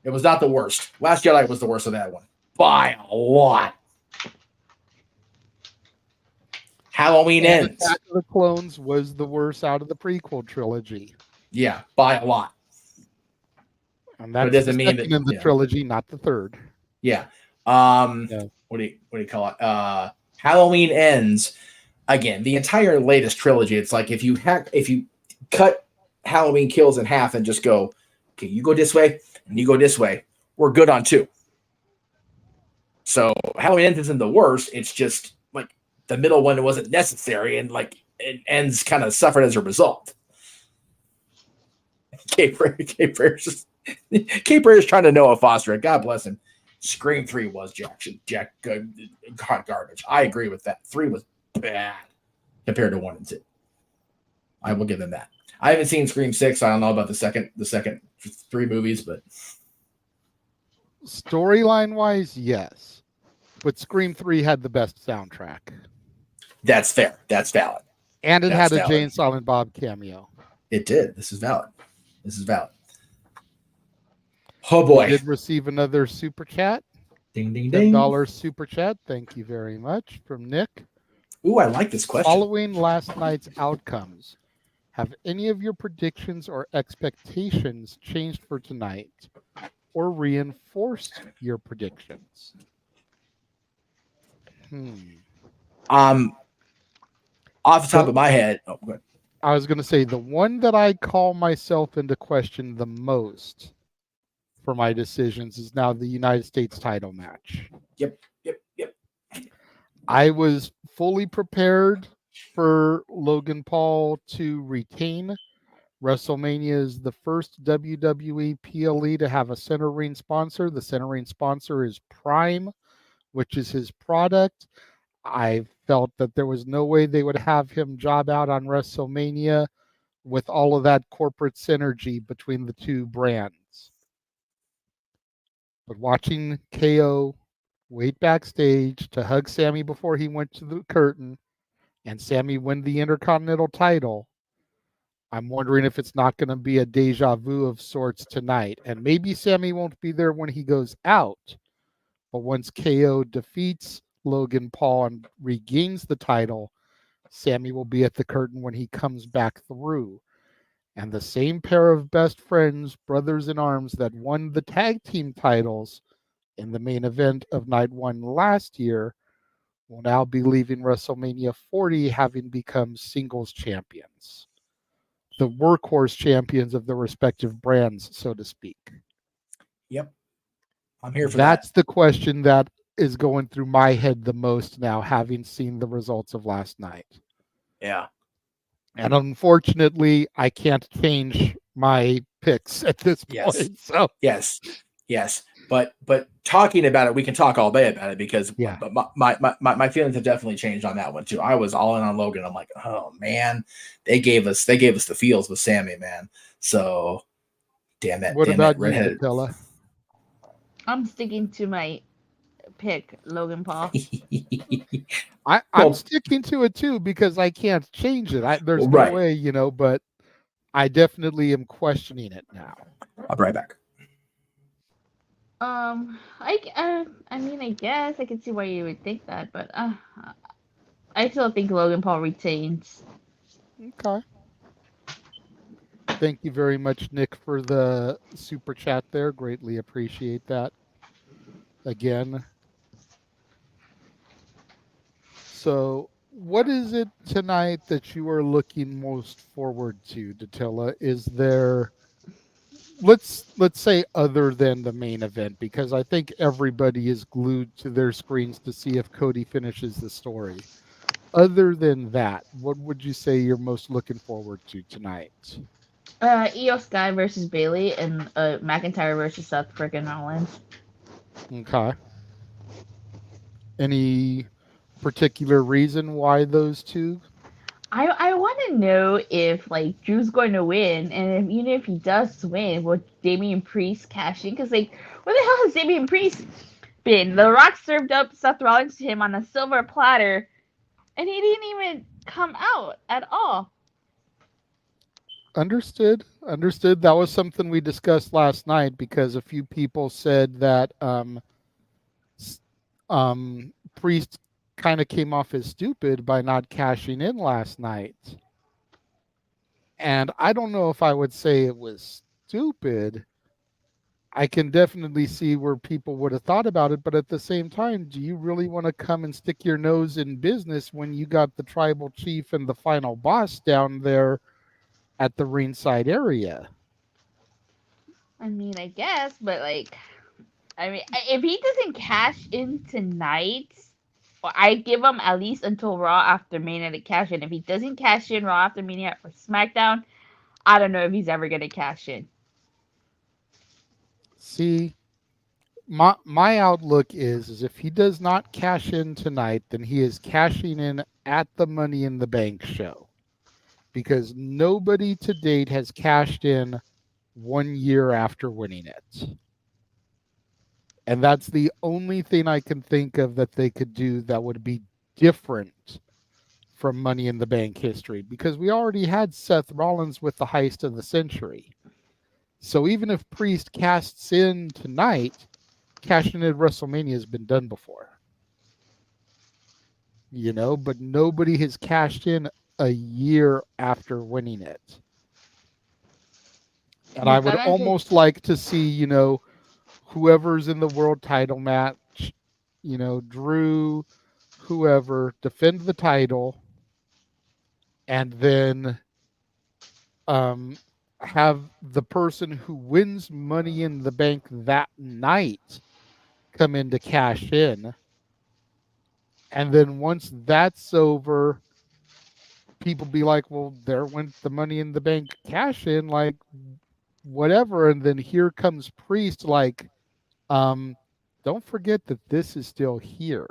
It was not the worst. Last Jedi was the worst of that one by a lot. Halloween Ends. Attack of the Clones was the worst out of the prequel trilogy. Yeah, by a lot. And that doesn't mean that in the trilogy, not the third. Yeah. What do you call it? Halloween Ends. Again, the entire latest trilogy. It's like if you cut Halloween Kills in half and just go, okay, you go this way and you go this way, we're good on 2. So Halloween Ends isn't the worst. It's just like the middle one wasn't necessary, and like it ends kind of suffered as a result. Caper is trying to Noah Foster it. God bless him. Scream 3 was garbage. I agree with that. 3 was bad compared to 1 and 2. I will give them that. I haven't seen Scream 6. I don't know about the second 3 movies, but storyline wise, yes. But Scream 3 had the best soundtrack. That's fair. That's valid. And it had a Jay and Silent Bob cameo. It did. This is valid. Oh boy. We did receive another super chat. Ding ding ding. $10 super chat. Thank you very much from Nick. Ooh, I like this question. Following last night's outcomes, have any of your predictions or expectations changed for tonight or reinforced your predictions? Off the top of my head, I was going to say the one that I call myself into question the most for my decisions is now the United States title match. Yep. I was fully prepared for Logan Paul to retain. WrestleMania is the first WWE PLE to have a center ring sponsor. The center ring sponsor is Prime, which is his product. I felt that there was no way they would have him job out on WrestleMania with all of that corporate synergy between the two brands. But watching KO wait backstage to hug Sammy before he went to the curtain and Sammy win the Intercontinental title, I'm wondering if it's not going to be a deja vu of sorts tonight. And maybe Sammy won't be there when he goes out. But once KO defeats Logan Paul and regains the title, Sammy will be at the curtain when he comes back through. And the same pair of best friends, brothers in arms, that won the tag team titles in the main event of night one last year will now be leaving WrestleMania 40 having become singles champions. The workhorse champions of the respective brands, so to speak. Yep. I'm here for That's the question that is going through my head the most now, having seen the results of last night. Yeah. And unfortunately, I can't change my picks at this point. So yes. But talking about it, we can talk all day about it because my feelings have definitely changed on that one too. I was all in on Logan. I'm like, oh man, they gave us the feels with Sammy, man. So damn it. What damn about it, redheaded. Nutella? I'm sticking to my pick, Logan Paul. I'm sticking to it too because I can't change it. There's no way, but I definitely am questioning it now. I'll be right back. I mean, I guess I can see why you would think that, but I still think Logan Paul retains. Okay. Thank you very much, Nick, for the super chat there. Greatly appreciate that. Again. So, what is it tonight that you are looking most forward to, Datilla? Is there, let's say, other than the main event, because I think everybody is glued to their screens to see if Cody finishes the story. Other than that, what would you say you're most looking forward to tonight? Io Sky versus Bayley and McIntyre versus Seth freaking Rollins. Okay. Any particular reason why those two? I want to know if Drew's going to win, and even if he does win, will Damian Priest cash in? Because where the hell has Damian Priest been? The Rock served up Seth Rollins to him on a silver platter, and he didn't even come out at all. Understood. That was something we discussed last night because a few people said that Priest kind of came off as stupid by not cashing in last night. And I don't know if I would say it was stupid. I can definitely see where people would have thought about it, but at the same time, do you really want to come and stick your nose in business when you got the tribal chief and the final boss down there at the ringside area? I mean, I guess, but if he doesn't cash in tonight, I give him at least until Raw after Mania to cash in. If he doesn't cash in Raw after Mania for SmackDown, I don't know if he's ever gonna cash in. See, my outlook is if he does not cash in tonight, then he is cashing in at the Money in the Bank show. Because nobody to date has cashed in 1 year after winning it. And that's the only thing I can think of that they could do that would be different from Money in the Bank history. Because we already had Seth Rollins with the heist of the century. So even if Priest casts in tonight, cashing in at WrestleMania has been done before. But nobody has cashed in a year after winning it. And I would almost like to see, whoever's in the world title match, Drew, whoever, defend the title, and then have the person who wins Money in the Bank that night come in to cash in. And then once that's over, people be like, well, there went the Money in the Bank cash in, like whatever. And then here comes Priest, like, don't forget that this is still here.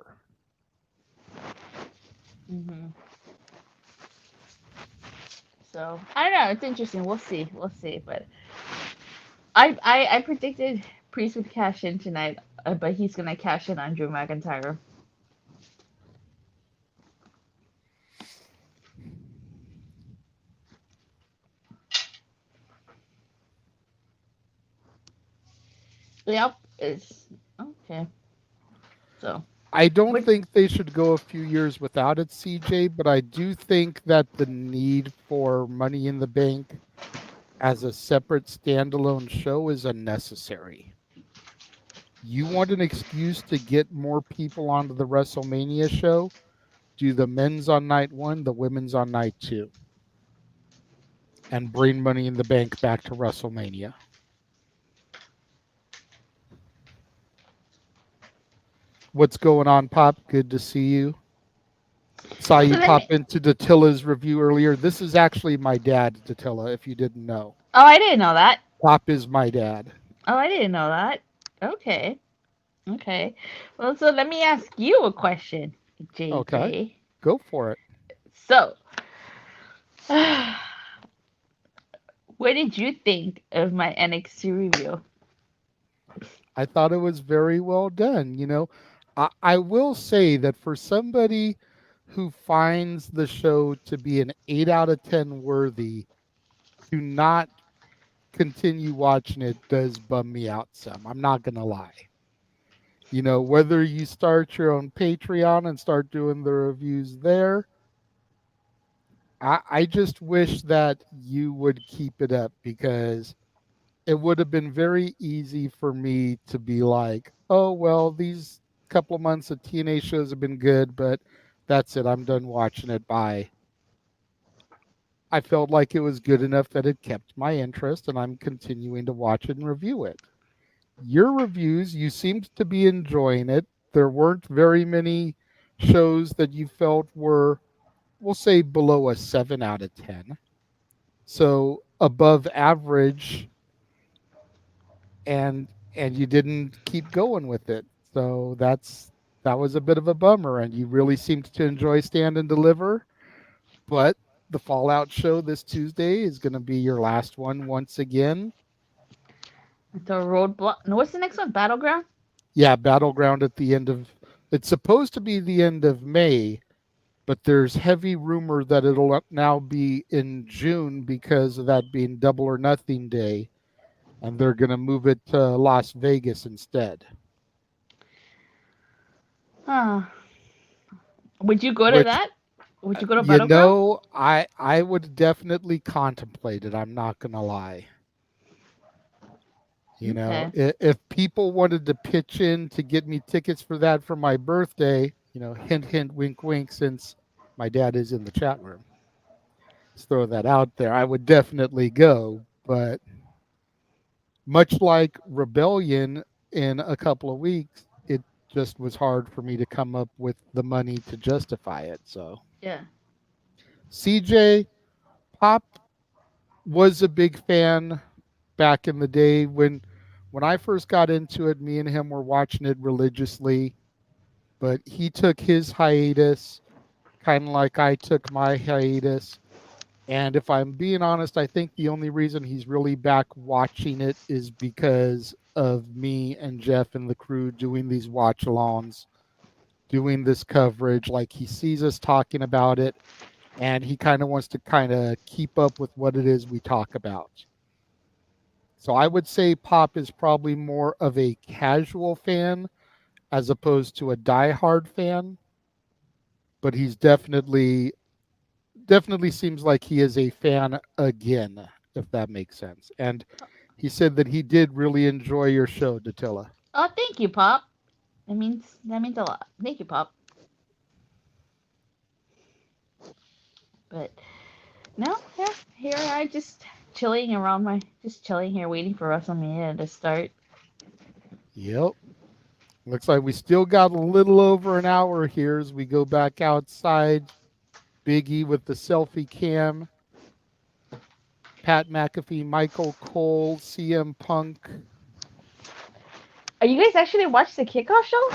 Mm-hmm. So I don't know. It's interesting. We'll see. We'll see. But I predicted Priest would cash in tonight, but he's gonna cash in on Drew McIntyre. Yep. It's okay. So I don't think they should go a few years without it, CJ, but I do think that the need for Money in the Bank as a separate standalone show is unnecessary. You want an excuse to get more people onto the WrestleMania show? Do the men's on night 1, the women's on night 2, and bring Money in the Bank back to WrestleMania. What's going on, Pop? Good to see you. Saw you pop into Datilla's review earlier. This is actually my dad, Datilla, if you didn't know. Oh, I didn't know that. Pop is my dad. Oh, I didn't know that. Okay. Okay. Well, so let me ask you a question, JJ. Okay. Go for it. So, what did you think of my NXT review? I thought it was very well done. You know, I will say that for somebody who finds the show to be an 8 out of 10 worthy, to not continue watching it does bum me out some. I'm not going to lie. You know, whether you start your own Patreon and start doing the reviews there, I just wish that you would keep it up, because it would have been very easy for me to be like, oh, well, these couple of months of TNA shows have been good, but that's it. I'm done watching it. Bye. I felt like it was good enough that it kept my interest, and I'm continuing to watch it and review it. Your reviews, you seemed to be enjoying it. There weren't very many shows that you felt were, we'll say, below a 7 out of 10. So above average, and you didn't keep going with it. So that was a bit of a bummer, and you really seemed to enjoy Stand and Deliver. But the Fallout show this Tuesday is going to be your last one once again. The Roadblock. No, what's the next one? Battleground? Yeah, Battleground at the end of, it's supposed to be the end of May, but there's heavy rumor that it'll now be in June because of that being Double or Nothing Day, and they're going to move it to Las Vegas instead. Huh. Would you go to that? Would you go to Battleground? You know, I would definitely contemplate it. I'm not going to lie. You know, if people wanted to pitch in to get me tickets for that for my birthday, you know, hint, hint, wink, wink, since my dad is in the chat room. Let's throw that out there. I would definitely go, but much like Rebellion in a couple of weeks, it just was hard for me to come up with the money to justify it. So yeah. CJ, Pop was a big fan back in the day when I first got into it. Me and him were watching it religiously, but he took his hiatus, kind of like I took my hiatus. And if I'm being honest, I think the only reason he's really back watching it is because of me and Jeff and the crew doing these watch-alongs, doing this coverage. Like, he sees us talking about it, and he kind of wants to kind of keep up with what it is we talk about. So I would say Pop is probably more of a casual fan as opposed to a diehard fan, but he's definitely seems like he is a fan again, if that makes sense. And he said that he did really enjoy your show, Datilla. Oh, thank you, Pop. That means a lot. Thank you, Pop. But no, yeah, here I just chilling here waiting for WrestleMania to start. Yep. Looks like we still got a little over an hour here as we go back outside. Big E with the selfie cam. Pat McAfee, Michael Cole, CM Punk. Are you guys actually watch the kickoff show?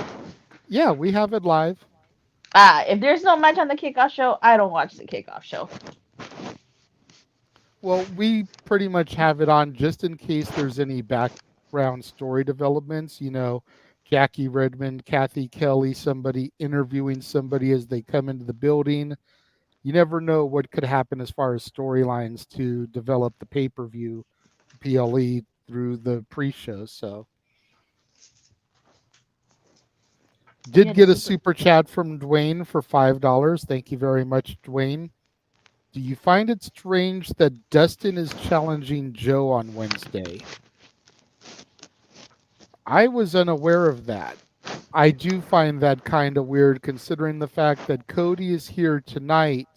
Yeah, we have it live. If there's no match on the kickoff show, I don't watch the kickoff show. Well, we pretty much have it on just in case there's any background story developments. Jackie Redmond, Kathy Kelly, somebody interviewing somebody as they come into the building. You never know what could happen as far as storylines to develop the pay-per-view, PLE, through the pre-show. So, did get a super chat from Dwayne for $5. Thank you very much, Dwayne. Do you find it strange that Dustin is challenging Joe on Wednesday? I was unaware of that. I do find that kind of weird considering the fact that Cody is here tonight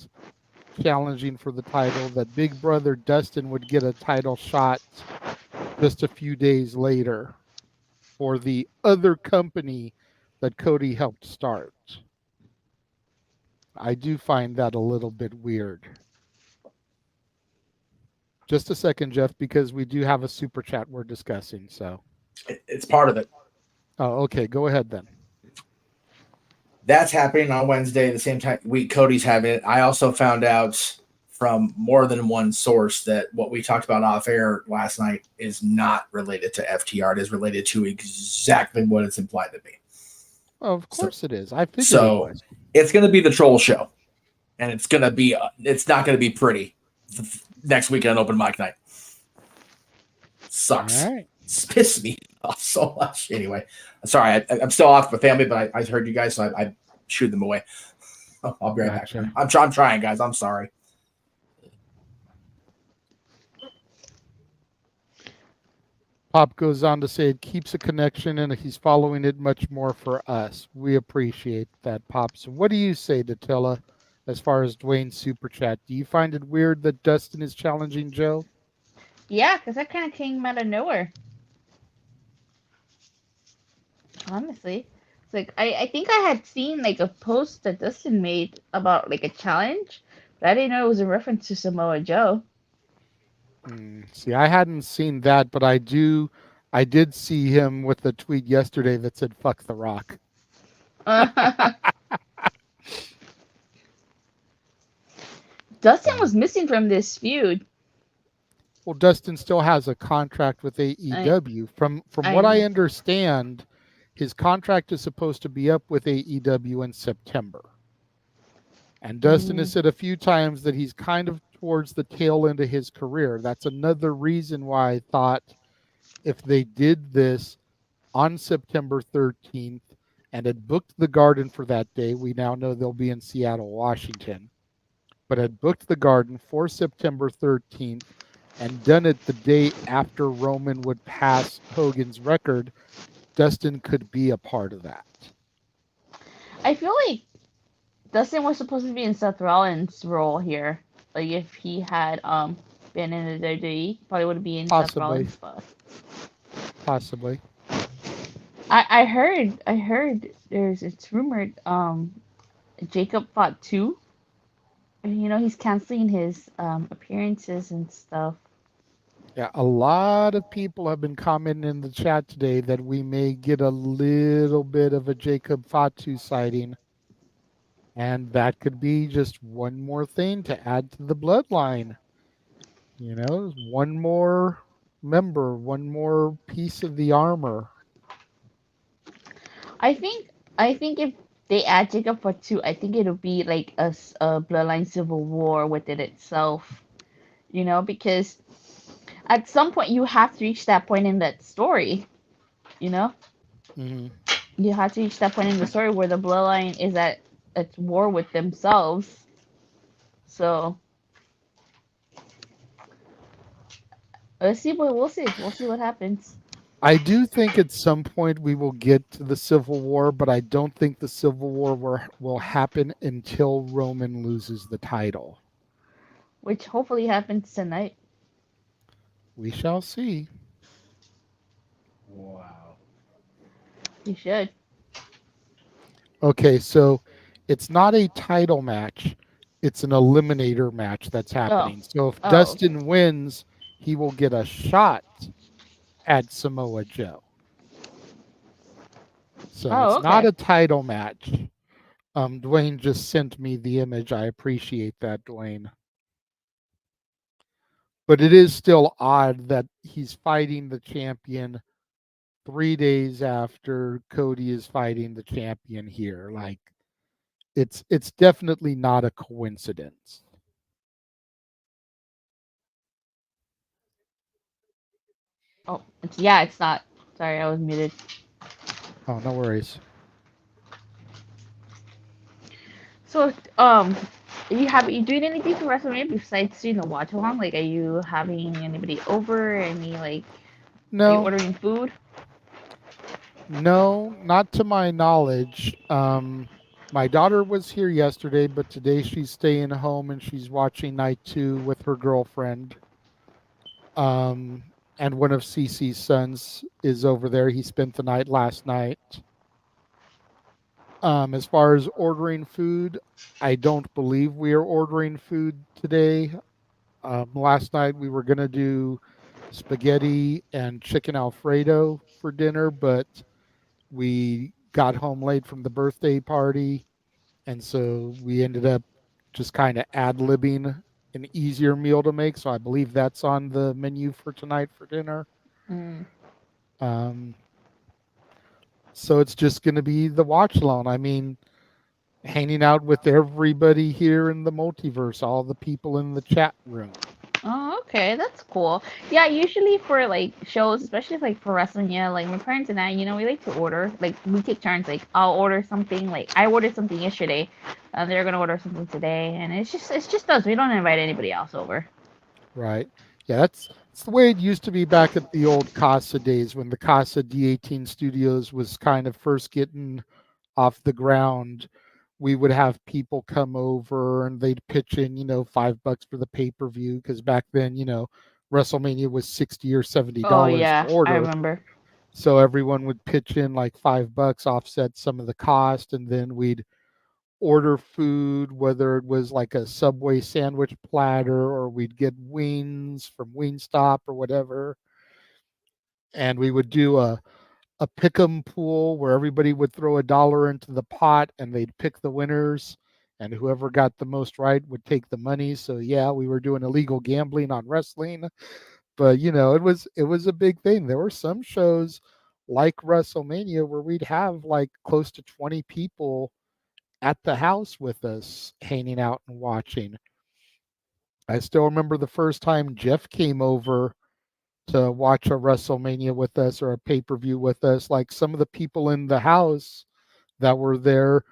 challenging for the title, that Big Brother Dustin would get a title shot just a few days later for the other company that Cody helped start. I do find that a little bit weird. Just a second, Jeff, because we do have a super chat we're discussing. So it's part of it. Oh, okay. Go ahead then. That's happening on Wednesday, the same time week Cody's having it. I also found out from more than one source that what we talked about off air last night is not related to FTR. It is related to exactly what it's implied to be. Oh, of course it is. I figured so. It was. It's going to be the troll show, and it's not going to be pretty next week on open mic night. Sucks. All right. It's pissed me off so much. Anyway, sorry, I'm still off with family, but I heard you guys, so I shooed them away. I'll be right back. I'm trying, guys. I'm sorry. Pop goes on to say it keeps a connection and he's following it much more for us. We appreciate that, Pop. So what do you say, Datilla, as far as Dwayne's super chat? Do you find it weird that Dustin is challenging Joe? Yeah, because that kind of came out of nowhere. Honestly. It's like, I think I had seen like a post that Dustin made about like a challenge, but I didn't know it was a reference to Samoa Joe. See, I hadn't seen that, but I did see him with a tweet yesterday that said, "Fuck The Rock." Dustin was missing from this feud. Well, Dustin still has a contract with AEW. From what I understand, his contract is supposed to be up with AEW in September. And Dustin has said a few times that he's kind of towards the tail end of his career. That's another reason why I thought if they did this on September 13th and had booked the Garden for that day, we now know they'll be in Seattle, Washington, but had booked the Garden for September 13th and done it the day after Roman would pass Hogan's record, Dustin could be a part of that. I feel like Dustin was supposed to be in Seth Rollins' role here. Like if he had been in the WWE, probably would be in Seth Rollins' spot. Possibly. I heard it's rumored Jacob fought too. He's canceling his appearances and stuff. Yeah, a lot of people have been commenting in the chat today that we may get a little bit of a Jacob Fatu sighting. And that could be just one more thing to add to the bloodline. One more member, one more piece of the armor. I think if they add Jacob Fatu, I think it'll be like a bloodline civil war within itself. Because at some point you have to reach that point in that story. Mm-hmm. You have to reach that point in the story where the bloodline is at war with themselves. So let's see we'll see what happens. I do think at some point we will get to the Civil War, but I don't think the Civil War will happen until Roman loses the title. which hopefully happens tonight. We shall see. Wow. You should. Okay, so it's not a title match. It's an eliminator match that's happening. So if Okay. Dustin wins, he will get a shot at Samoa Joe. So it's not Okay. a title match. Dwayne just sent me the image. I appreciate that, Dwayne. But it is still odd that he's fighting the champion 3 days after Cody is fighting the champion here. Like, it's definitely not a coincidence. Oh, it's not. Sorry, I was muted. Oh, no worries. So, you doing anything for WrestleMania besides doing the watch along? Like, are you having anybody over? Any like, are you No, ordering food? no, not to my knowledge. My daughter was here yesterday, but today she's staying home and she's watching night 2 with her girlfriend. And one of Cece's sons is over there. He spent the night last night. As far as ordering food, I don't believe we are ordering food today. Last night we were going to do spaghetti and chicken Alfredo for dinner, but we got home late from the birthday party. And so we ended up just kind of ad-libbing an easier meal to make. So I believe that's on the menu for tonight for dinner. Mm. So it's just going to be the watch along. I mean, hanging out with everybody here in the multiverse, all the people in the chat room. Oh, okay, that's cool. Yeah, usually for like shows, especially like for WrestleMania, like my parents and I, we like to order. Like we take turns. Like I'll order something. Like I ordered something yesterday, they're gonna order something today, and it's just us. We don't invite anybody else over. Right. Yeah, it's the way it used to be back at the old Casa days when the Casa D18 Studios was kind of first getting off the ground. We would have people come over and they'd pitch in, $5 for the pay-per-view because back then, WrestleMania was $60 or Oh $70 to yeah, I order. remember. So everyone would pitch in like $5, offset some of the cost, and then we'd order food, whether it was like a Subway sandwich platter or we'd get wings from Wingstop or whatever. And we would do a pick'em pool where everybody would throw $1 into the pot and they'd pick the winners, and whoever got the most right would take the money. So yeah, we were doing illegal gambling on wrestling, but it was a big thing. There were some shows like WrestleMania where we'd have like close to 20 people at the house with us hanging out and watching. I still remember the first time Jeff came over to watch a WrestleMania with us or a pay-per-view with us. Like some of the people in the house that were there,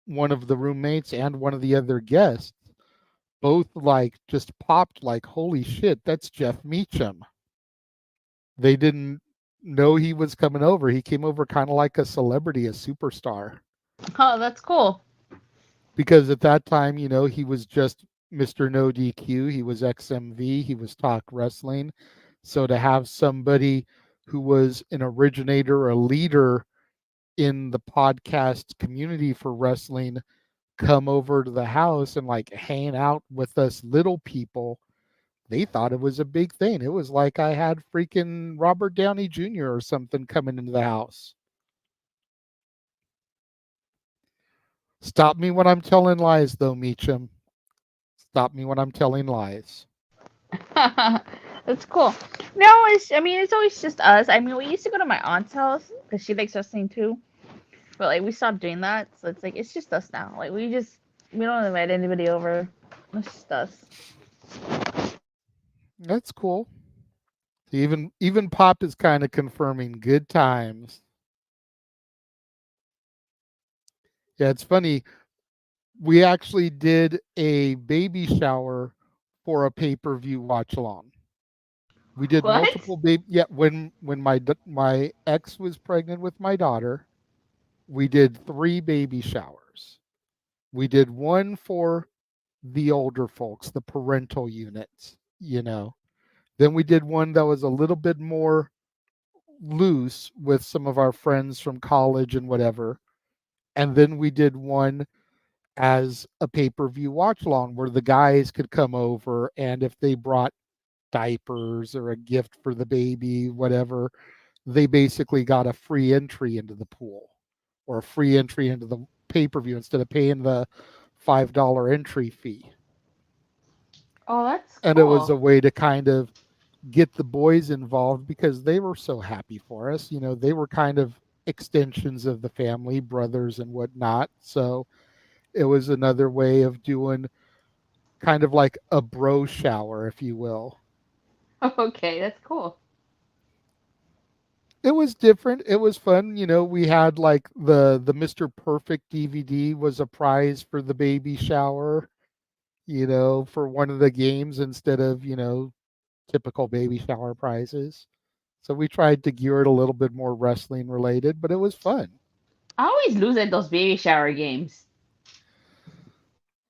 one of the roommates and one of the other guests, both like just popped like, holy shit, that's Jeff Meacham. They didn't know he was coming over. He came over kind of like a celebrity, a superstar. Oh, that's cool. Because at that time, he was just Mr. No DQ. He was XMV. He was Talk Wrestling. So to have somebody who was an originator, a leader in the podcast community for wrestling come over to the house and like hang out with us little people, they thought it was a big thing. It was like I had freaking Robert Downey Jr. or something coming into the house. Stop me when I'm telling lies, though, Meacham. Stop me when I'm telling lies. That's cool. No, it's always just us. I mean, we used to go to my aunt's house because she likes wrestling too, but like we stopped doing that. So it's like it's just us now. Like we don't invite anybody over. It's just us. That's cool. Even Pop is kind of confirming good times. Yeah, it's funny. We actually did a baby shower for a pay-per-view watch along. We did What? multiple baby. Yeah, when my ex was pregnant with my daughter, we did 3 baby showers. We did one for the older folks, the parental units, Then we did one that was a little bit more loose with some of our friends from college and whatever. And then we did one as a pay-per-view watch along where the guys could come over, and if they brought diapers or a gift for the baby, whatever, they basically got a free entry into the pool or a free entry into the pay-per-view instead of paying the $5 entry fee. Oh, that's And it was a cool. way to kind of get the boys involved because they were so happy for us. They were kind of extensions of the family, brothers and whatnot. So it was another way of doing kind of like a bro shower, if you will. Okay, that's cool. It was different. It was fun. We had like the Mr. Perfect DVD was a prize for the baby shower, for one of the games instead of, typical baby shower prizes. So we tried to gear it a little bit more wrestling related, but it was fun. I always lose at those baby shower games.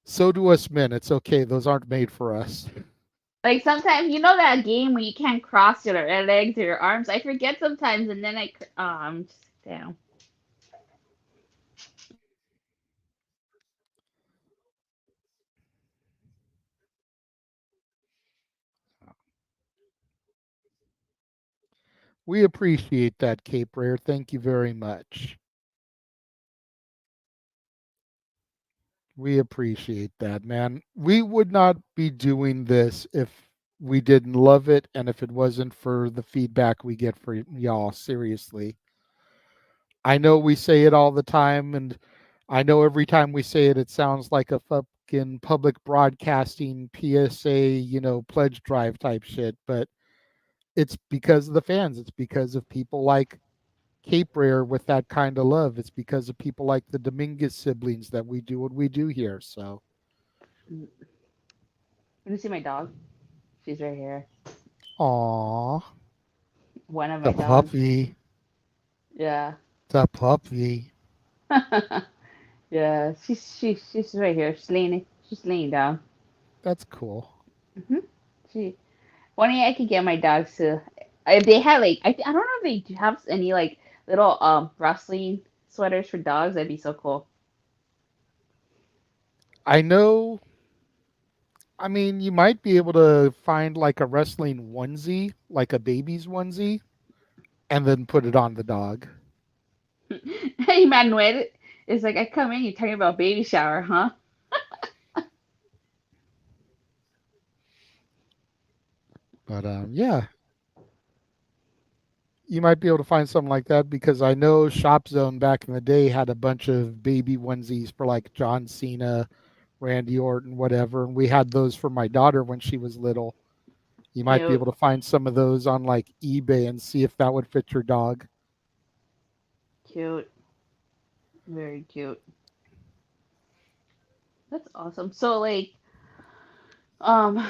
So do us men. It's okay. Those aren't made for us. Like sometimes, you know that game where you can't cross your legs or your arms. I forget sometimes, and then I'm just down. We appreciate that, Cape Rare. Thank you very much. We appreciate that, man. We would not be doing this if we didn't love it and if it wasn't for the feedback we get from y'all, seriously. I know we say it all the time, and I know every time we say it, it sounds like a fucking public broadcasting PSA, pledge drive type shit, but it's because of the fans. It's because of people like Cape Rare with that kind of love. It's because of people like the Dominguez siblings that we do what we do here. So, Let me see my dog. She's right here. aw, One of the my dogs. puppy, Yeah. the puppy. Yeah. She's right here. She's laying down. That's cool. She. One day I could get my dogs to. If they had like, I don't know if they have any like little wrestling sweaters for dogs. That'd be so cool. I know. I mean, you might be able to find like a wrestling onesie, like a baby's onesie, and then put it on the dog. Hey, Manuel. It's like I come in, you're talking about baby shower, huh? But yeah, you might be able to find something like that because I know Shop Zone back in the day had a bunch of baby onesies for like John Cena, Randy Orton, whatever, and we had those for my daughter when she was little. You might be Cute. able to find some of those on like eBay and see if that would fit your dog. Cute. Very cute. That's awesome. So like, um,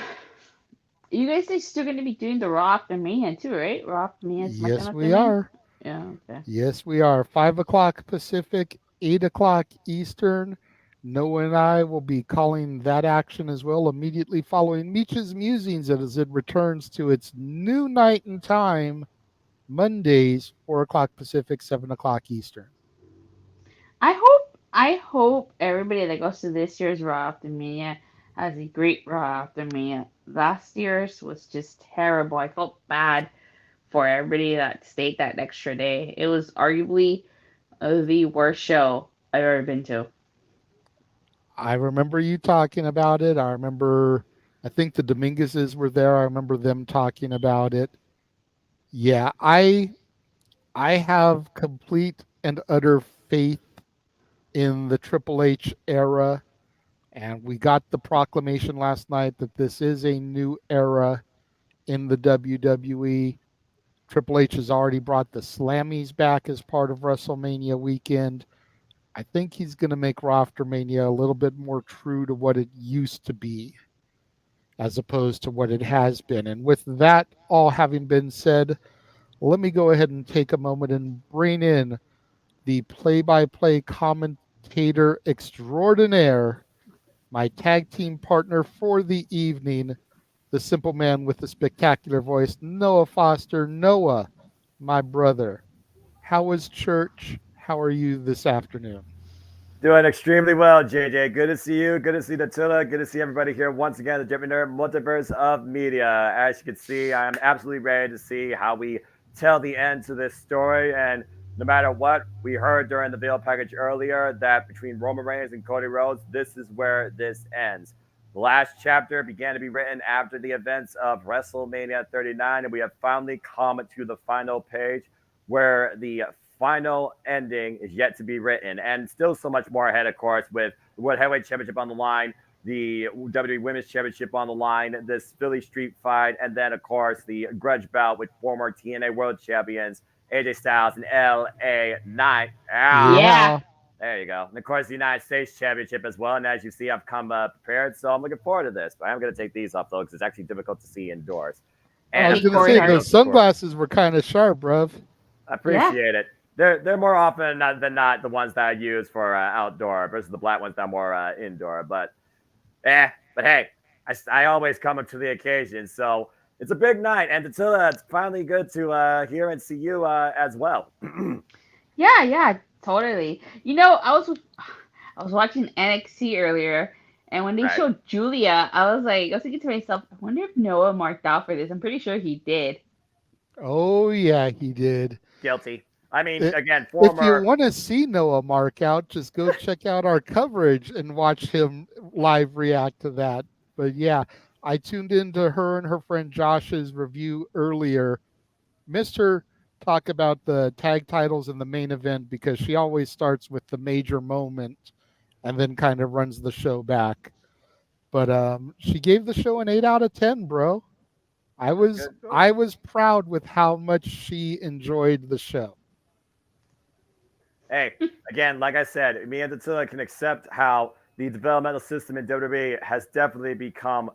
you guys are still gonna be doing the Raw After Mayhem too, right? Raw After Mayhem, SmackDown Yes, After we Mayhem. are. Yeah. Okay. Yes, we are. 5 o'clock Pacific, 8 o'clock Eastern. Noah and I will be calling that action as well immediately following Meech's Musings as it returns to its new night and time, Mondays, 4 o'clock Pacific, 7 o'clock Eastern. I hope everybody that goes to this year's Raw After Mania has a great Raw After Mania. Last year's was just terrible. I felt bad for everybody that stayed that extra day. It was arguably the worst show I've ever been to. I remember you talking about it. I think the Dominguezes were there. I remember them talking about it. Yeah, I have complete and utter faith in the Triple H era. And we got the proclamation last night that this is a new era in the WWE. Triple H has already brought the Slammies back as part of WrestleMania weekend. I think he's going to make Raw After Mania a little bit more true to what it used to be as opposed to what it has been. And with that all having been said, let me go ahead and take a moment and bring in the play-by-play commentator extraordinaire, my tag team partner for the evening, the simple man with the spectacular voice, Noah Foster. Noah, my brother, how was church? How are you this afternoon? Doing extremely well, JJ. Good to see you. Good to see Natilla. Good to see everybody here once again, the JMN Multiverse of Media. As you can see, I am absolutely ready to see how we tell the end to this story. And no matter what, we heard during the video package earlier that between Roman Reigns and Cody Rhodes, this is where this ends. The last chapter began to be written after the events of WrestleMania 39, and we have finally come to the final page where the final ending is yet to be written, and still so much more ahead, of course, with the World Heavyweight Championship on the line, the WWE Women's Championship on the line, this Philly Street fight, and then, of course, the grudge bout with former TNA World Champions AJ Styles and LA Knight. Yeah. There you go. And, of course, the United States Championship as well. And as you see, I've come prepared, so I'm looking forward to this. But I'm going to take these off, though, because it's actually difficult to see indoors. And I was going to say, those sunglasses were kind of sharp, bruv. I appreciate it. They're more often than not the ones that I use for outdoor versus the black ones that are more indoor. But hey, I always come up to the occasion. So it's a big night. And Attila, it's finally good to hear and see you as well. Yeah, totally. You know, I was watching NXT earlier, and when they showed Julia, I was thinking to myself, I wonder if Noah marked out for this. I'm pretty sure he did. Oh yeah, he did. Guilty. I mean, again, if you want to see Noah mark out, just go check out our coverage and watch him live react to that. But yeah, I tuned into her and her friend Josh's review earlier. Missed her talk about the tag titles in the main event because she always starts with the major moment and then kind of runs the show back. But she gave the show an 8 out of 10, bro. I was proud with how much she enjoyed the show. Hey, again, like I said, me and Attila can accept how the developmental system in WWE has definitely become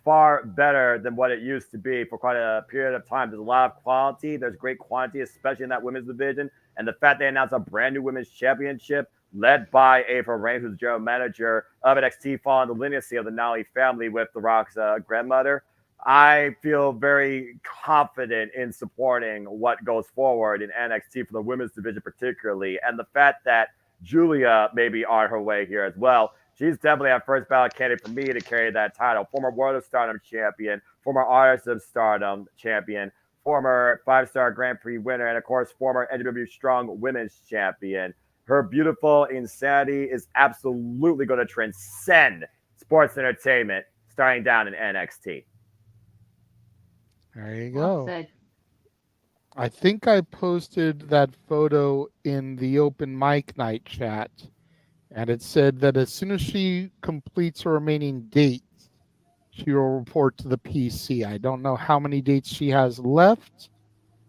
far better than what it used to be for quite a period of time. There's a lot of quality. There's great quantity, especially in that women's division. And the fact they announced a brand new women's championship led by Ava Raine, who's the general manager of NXT, following the lineage of the Nally family with The Rock's grandmother. I feel very confident in supporting what goes forward in NXT for the women's division particularly. And the fact that Julia may be on her way here as well. She's definitely a first ballot candidate for me to carry that title. Former World of Stardom champion, former Artist of Stardom champion, former 5-star Grand Prix winner, and of course, former NWA Strong Women's champion. Her beautiful insanity is absolutely going to transcend sports entertainment starting down in NXT. There you go. I think I posted that photo in the open mic night chat, and it said that as soon as she completes her remaining dates, she will report to the PC. I don't know how many dates she has left,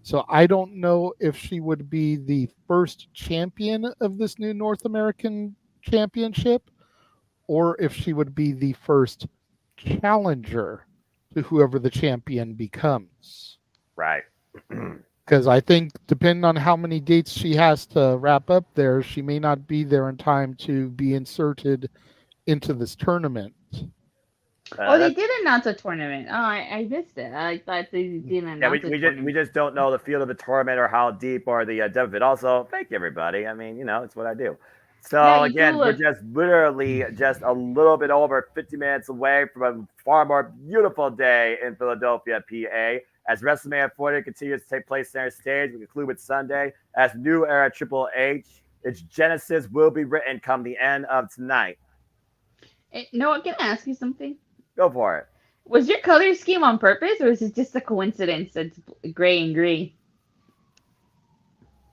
so I don't know if she would be the first champion of this new North American Championship, or if she would be the first challenger to whoever the champion becomes. Right. Because I think depending on how many dates she has to wrap up there, she may not be there in time to be inserted into this tournament. They did announce a tournament. Oh, I missed it. I thought they didn't announce it. We just don't know the field of the tournament or how deep or the depth of it. Also, thank you, everybody. I mean, it's what I do. So, again, we're just literally just a little bit over 50 minutes away from a far more beautiful day in Philadelphia, PA, as WrestleMania 40 continues to take place center stage. We conclude with Sunday as New Era Triple H. Its genesis will be written come the end of tonight. Noah, can I ask you something? Go for it. Was your color scheme on purpose, or is it just a coincidence that's gray and green?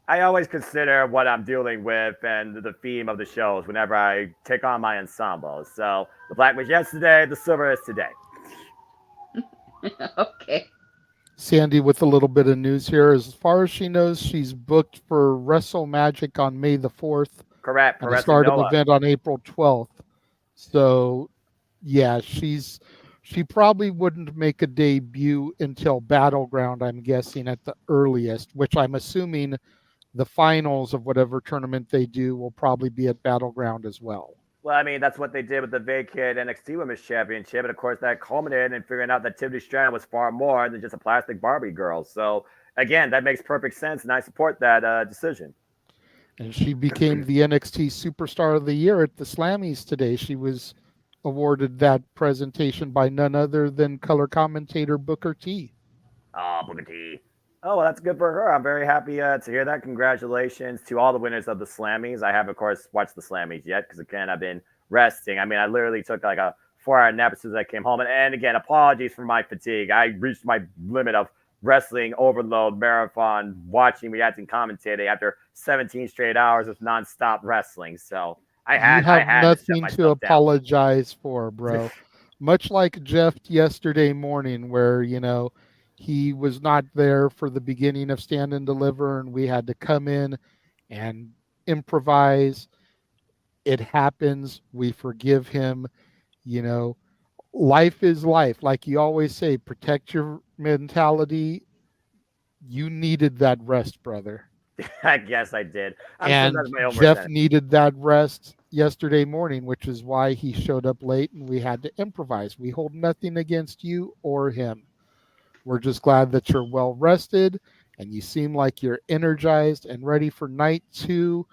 I always consider what I'm dealing with and the theme of the shows whenever I take on my ensemble. So the black was yesterday, the silver is today. Okay. Sandy with a little bit of news here. As far as she knows, she's booked for WrestleMagic on May the 4th. Correct. And the start-up event on April 12th. So, yeah, she probably wouldn't make a debut until Battleground, I'm guessing, at the earliest, which I'm assuming the finals of whatever tournament they do will probably be at Battleground as well. Well, I mean, that's what they did with the vacated NXT Women's Championship. And, of course, that culminated in figuring out that Tiffany Stratton was far more than just a plastic Barbie girl. So, again, that makes perfect sense, and I support that decision. And she became the NXT Superstar of the Year at the Slammies today. She was awarded that presentation by none other than color commentator Booker T. Oh, Booker T. Oh, well, that's good for her. I'm very happy to hear that. Congratulations to all the winners of the Slammies. I haven't, of course, watched the Slammies yet because, again, I've been resting. I mean, I literally took like a 4-hour nap as soon as I came home. And again, apologies for my fatigue. I reached my limit of wrestling overload marathon, watching, reacting, commentating after 17 straight hours of nonstop wrestling. So I had nothing to apologize for, bro. Much like Jeff yesterday morning, where, you know, he was not there for the beginning of Stand and Deliver, and we had to come in and improvise. It happens. We forgive him. You know, life is life. Like you always say, protect your mentality. You needed that rest, brother. I guess I did. And Jeff needed that rest yesterday morning, which is why he showed up late and we had to improvise. We hold nothing against you or him. We're just glad that you're well rested and you seem like you're energized and ready for night 2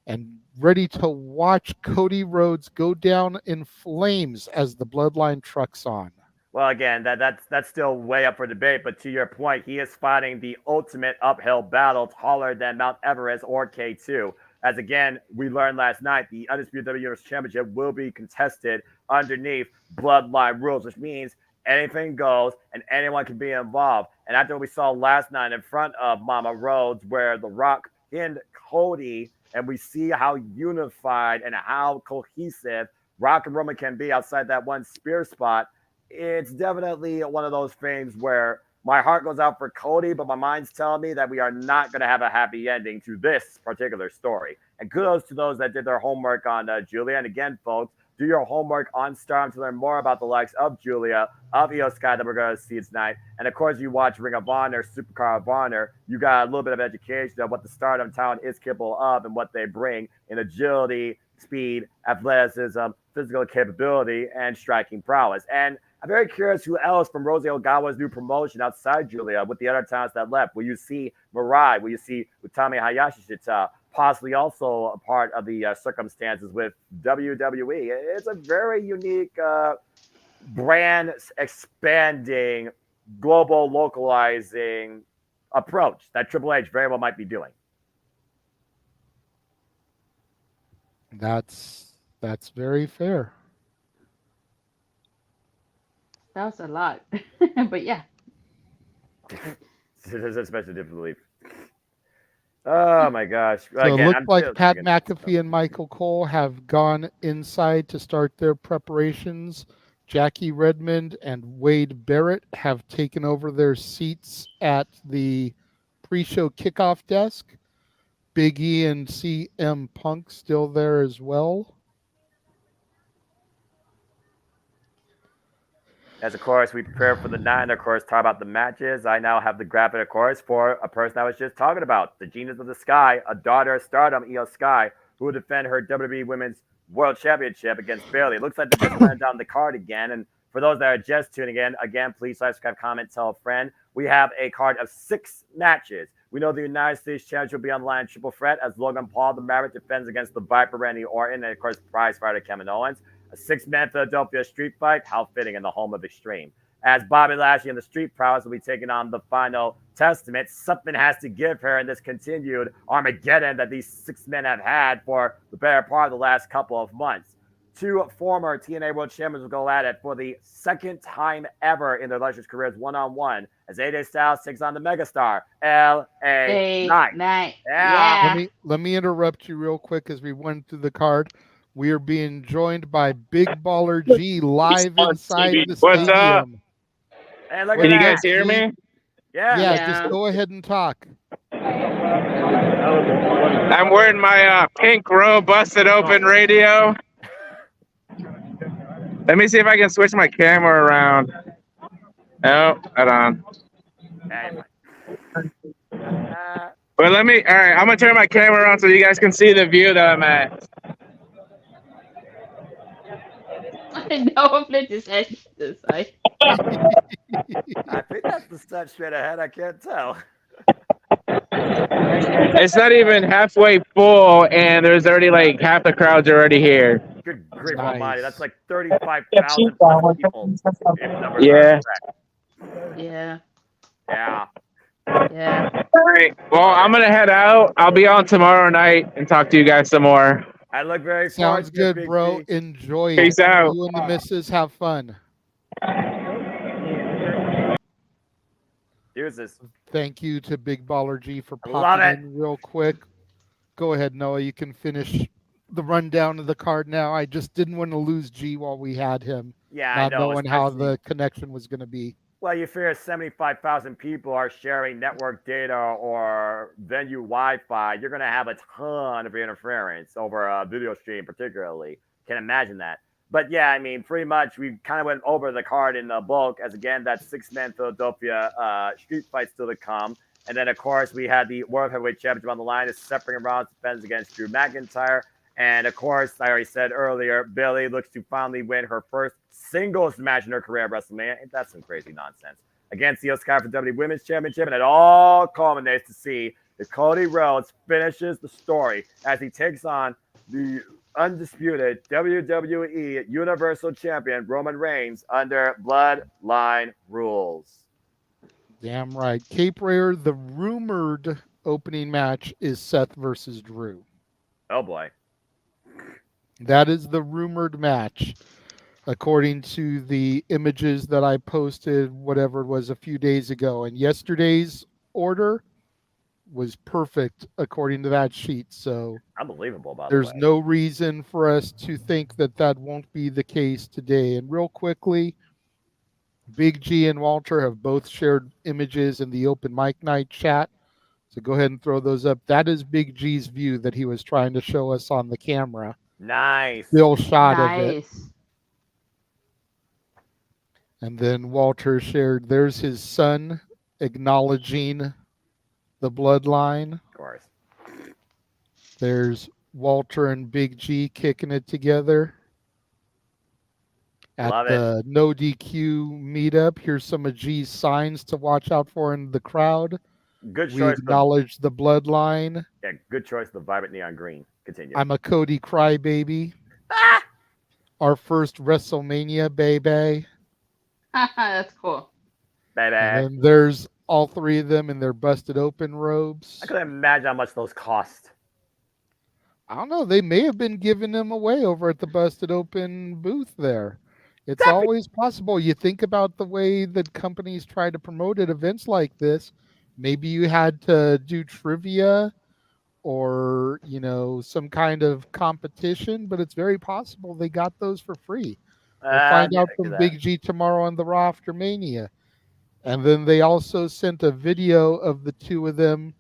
and ready to watch Cody Rhodes go down in flames as the Bloodline trucks on. Well, again, that's still way up for debate. But to your point, he is fighting the ultimate uphill battle, taller than Mount Everest or K2. As again, we learned last night, the Undisputed WWE Universal Championship will be contested underneath Bloodline rules, which means anything goes and anyone can be involved. And after what we saw last night in front of Mama Rhodes, where The Rock pinned Cody, and we see how unified and how cohesive Rock and Roman can be outside that one spear spot, it's definitely one of those things where my heart goes out for Cody, but my mind's telling me that we are not going to have a happy ending to this particular story. And kudos to those that did their homework on Julia. And again, folks, do your homework on Stardom to learn more about the likes of Julia, of Io Sky that we're going to see tonight. And of course, you watch Ring of Honor, Supercar of Honor, you got a little bit of education of what the Stardom talent is capable of and what they bring in agility, speed, athleticism, physical capability, and striking prowess. And I'm very curious who else from Rosie Ogawa's new promotion outside Julia with the other talents that left. Will you see Mirai? Will you see Utami Hayashishita? Possibly also a part of the circumstances with WWE. It's a very unique brand expanding, global localizing approach that Triple H very well might be doing. That's very fair. That was a lot, but yeah. There's a special different belief. Oh my gosh! So again, it looks like Pat McAfee and Michael Cole have gone inside to start their preparations. Jackie Redmond and Wade Barrett have taken over their seats at the pre-show kickoff desk. Big E and CM Punk still there as well. As, of course, we prepare for the night, of course, talk about the matches. I now have the graphic, of course, for a person I was just talking about, the Genius of the Sky, a daughter of Stardom, Io Sky, who will defend her WWE Women's World Championship against Bayley. It looks like they just ran down the card again. And for those that are just tuning in, again, please subscribe, comment, tell a friend. We have a card of 6 matches. We know the United States Championship will be on the line triple threat as Logan Paul, the Maverick, defends against the Viper, Randy Orton, and, of course, prize fighter Kevin Owens. A 6-man Philadelphia street fight, how fitting in the home of Extreme. As Bobby Lashley and the Street Prowess will be taking on the Final Testament, something has to give her in this continued Armageddon that these 6 men have had for the better part of the last couple of months. 2 former TNA World Champions will go at it for the 2nd time ever in their illustrious careers one-on-one as AJ Styles takes on the megastar, L.A. Knight. Yeah. Let me interrupt you real quick as we went through the card. We are being joined by Big Baller G live inside the stadium. What's up? Hey, look Can you at guys that. hear me? Yeah, just go ahead and talk. I'm wearing my pink robe busted open radio. Let me see if I can switch my camera around. No, hold on. But all right, I'm gonna turn my camera on so you guys can see the view that I'm at. Noah flipped his head to the side. I think that's the set straight ahead. I can't tell. It's not even halfway full, and there's already like half the crowd's already here. Good grief Nice. almighty. That's like 35,000 plus people. If numbers Yeah. are correct. Yeah. Yeah. Yeah. All right. Well, I'm gonna head out. I'll be on tomorrow night and talk to you guys some more. I look very Sounds forward to it, good, bro. Big G. Enjoy Peace it. out. You and the missus have fun. Here's this. Thank you to Big Baller G for I love popping it. in real quick. Go ahead, Noah. You can finish the rundown of the card now. I just didn't want to lose G while we had him. Yeah, I not know, knowing how especially- the connection was going to be. Well, you figure 75,000 people are sharing network data or venue Wi-Fi. You're going to have a ton of interference over a video stream, particularly. Can imagine that. But yeah, I mean, pretty much we kind of went over the card in the bulk, as again, that 6-man Philadelphia street fight still to come. And then, of course, we had the World Heavyweight Championship on the line. It's separating rounds defense against Drew McIntyre. And, of course, I already said earlier, Billy looks to finally win her first singles match in her career at WrestleMania. Ain't that some crazy nonsense? Against Io Sky for WWE Women's Championship. And it all culminates to see if Cody Rhodes finishes the story as he takes on the undisputed WWE Universal Champion Roman Reigns under Bloodline rules. Damn right. Cape Rare, the rumored opening match is Seth versus Drew. Oh, boy. That is the rumored match, according to the images that I posted, whatever it was, a few days ago. And yesterday's order was perfect according to that sheet. So unbelievable, by the there's way. no reason for us to think that that won't be the case today. And real quickly, Big G and Walter have both shared images in the open mic night chat. So go ahead and throw those up. That is Big G's view that he was trying to show us on the camera. Nice. Still shot of it. Nice. And then Walter shared, there's his son acknowledging the bloodline. Of course. There's Walter and Big G kicking it together at Love the No DQ meetup. Here's some of G's signs to watch out for in the crowd. Good We choice. acknowledge the bloodline. Yeah, good choice. The vibrant neon green. Continue. I'm a Cody crybaby. Our first WrestleMania, baby. That's cool. Baby. And then there's all three of them in their busted open robes. I couldn't imagine how much those cost. I don't know. They may have been giving them away over at the busted open booth there. It's always possible. You think about the way that companies try to promote at events like this. Maybe you had to do trivia or, you know, some kind of competition, but it's very possible they got those for free. We'll find out from Big G tomorrow on the Raw After Mania. And then they also sent a video of the two of them.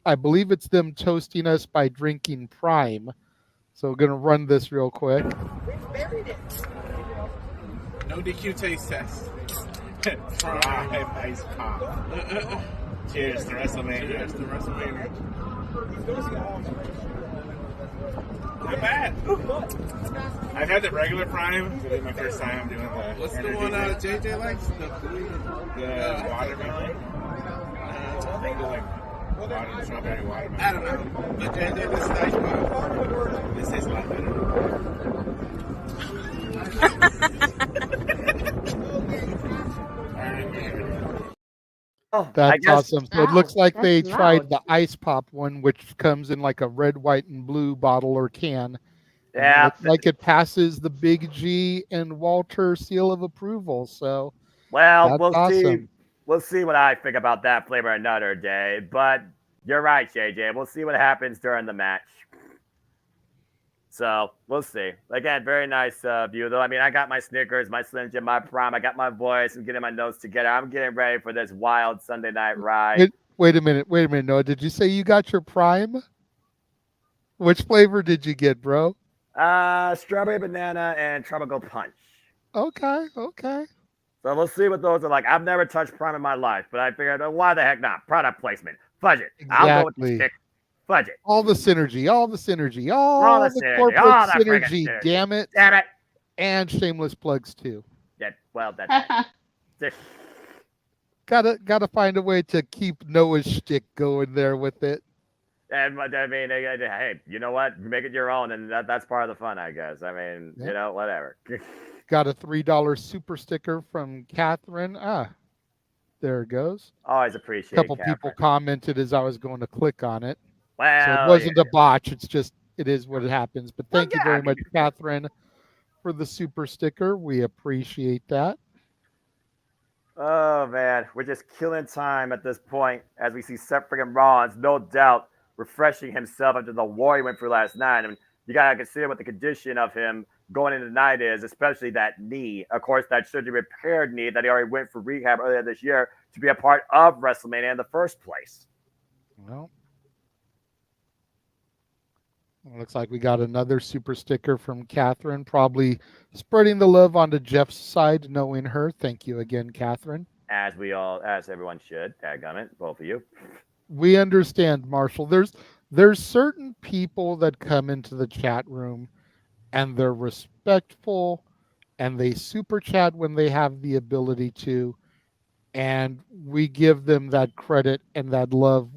I believe it's them toasting us by drinking Prime. So we're going to run this real quick. No DQ taste test. Prime ice pop. Cheers to WrestleMania. Cheers to WrestleMania. Not bad. I've had the regular Prime. This is my first time doing the. What's the one JJ likes? The watermelon. I think they're like strawberry watermelon. I don't know. But this is ice pop. This tastes a lot better. That's awesome. So it looks like they That's tried loud. the ice pop one, which comes in like a red, white, and blue bottle or can. And Yeah. it looks like it passes the Big G and Walter seal of approval. So Well, that's we'll awesome. see. We'll see what I think about that flavor another day. But you're right, JJ. We'll see what happens during the match. So we'll see. Again, very nice view, though. I mean, I got my Snickers, my Slim Jim, my Prime. I got my voice. I'm getting my notes together. I'm getting ready for this wild Sunday night ride. Wait a minute, Noah. Did you say you got your Prime? Which flavor did you get, bro? Strawberry banana and tropical punch. Okay. So we'll see what those are like. I've never touched Prime in my life, but I figured, why the heck not? Product placement. Fudge it. I'll go with the Exactly. stick. Fudge it. All the synergy, all the All the corporate all the friggin' synergy. synergy. Damn it. Damn it. And shameless plugs too. Yeah, well, that's Gotta find a way to keep Noah's shtick going there with it. And I mean, hey, you know what? Make it your own, and that's part of the fun, I guess. I mean, Yep. you know, whatever. Got a $3 super sticker from Catherine. There it goes. Always A appreciate couple Catherine. people commented as I was going to click on it. Well, so it wasn't a botch. It's just, it is what it happens. But thank you very much, Catherine, for the super sticker. We appreciate that. Oh man, we're just killing time at this point as we see Seth freaking Rollins, no doubt, refreshing himself after the war he went through last night. I mean, you gotta consider what the condition of him going into tonight is, especially that knee. Of course, that surgery repaired knee that he already went for rehab earlier this year to be a part of WrestleMania in the first place. Well, looks like we got another super sticker from Catherine, probably spreading the love onto Jeff's side, knowing her. Thank you again, Catherine. As everyone should. Dadgummit, both of you. We understand, Marshall. There's certain people that come into the chat room and they're respectful and they super chat when they have the ability to, and we give them that credit and that love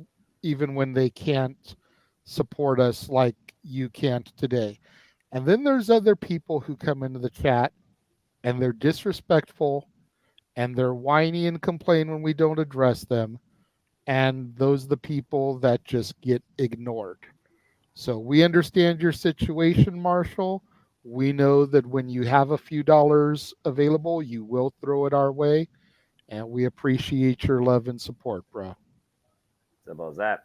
even when they can't support us like you can't today. And then there's other people who come into the chat and they're disrespectful and they're whiny and complain when we don't address them. And those are the people that just get ignored. So we understand your situation, Marshall. We know that when you have a few dollars available, you will throw it our way. And we appreciate your love and support, bro. Simple as that.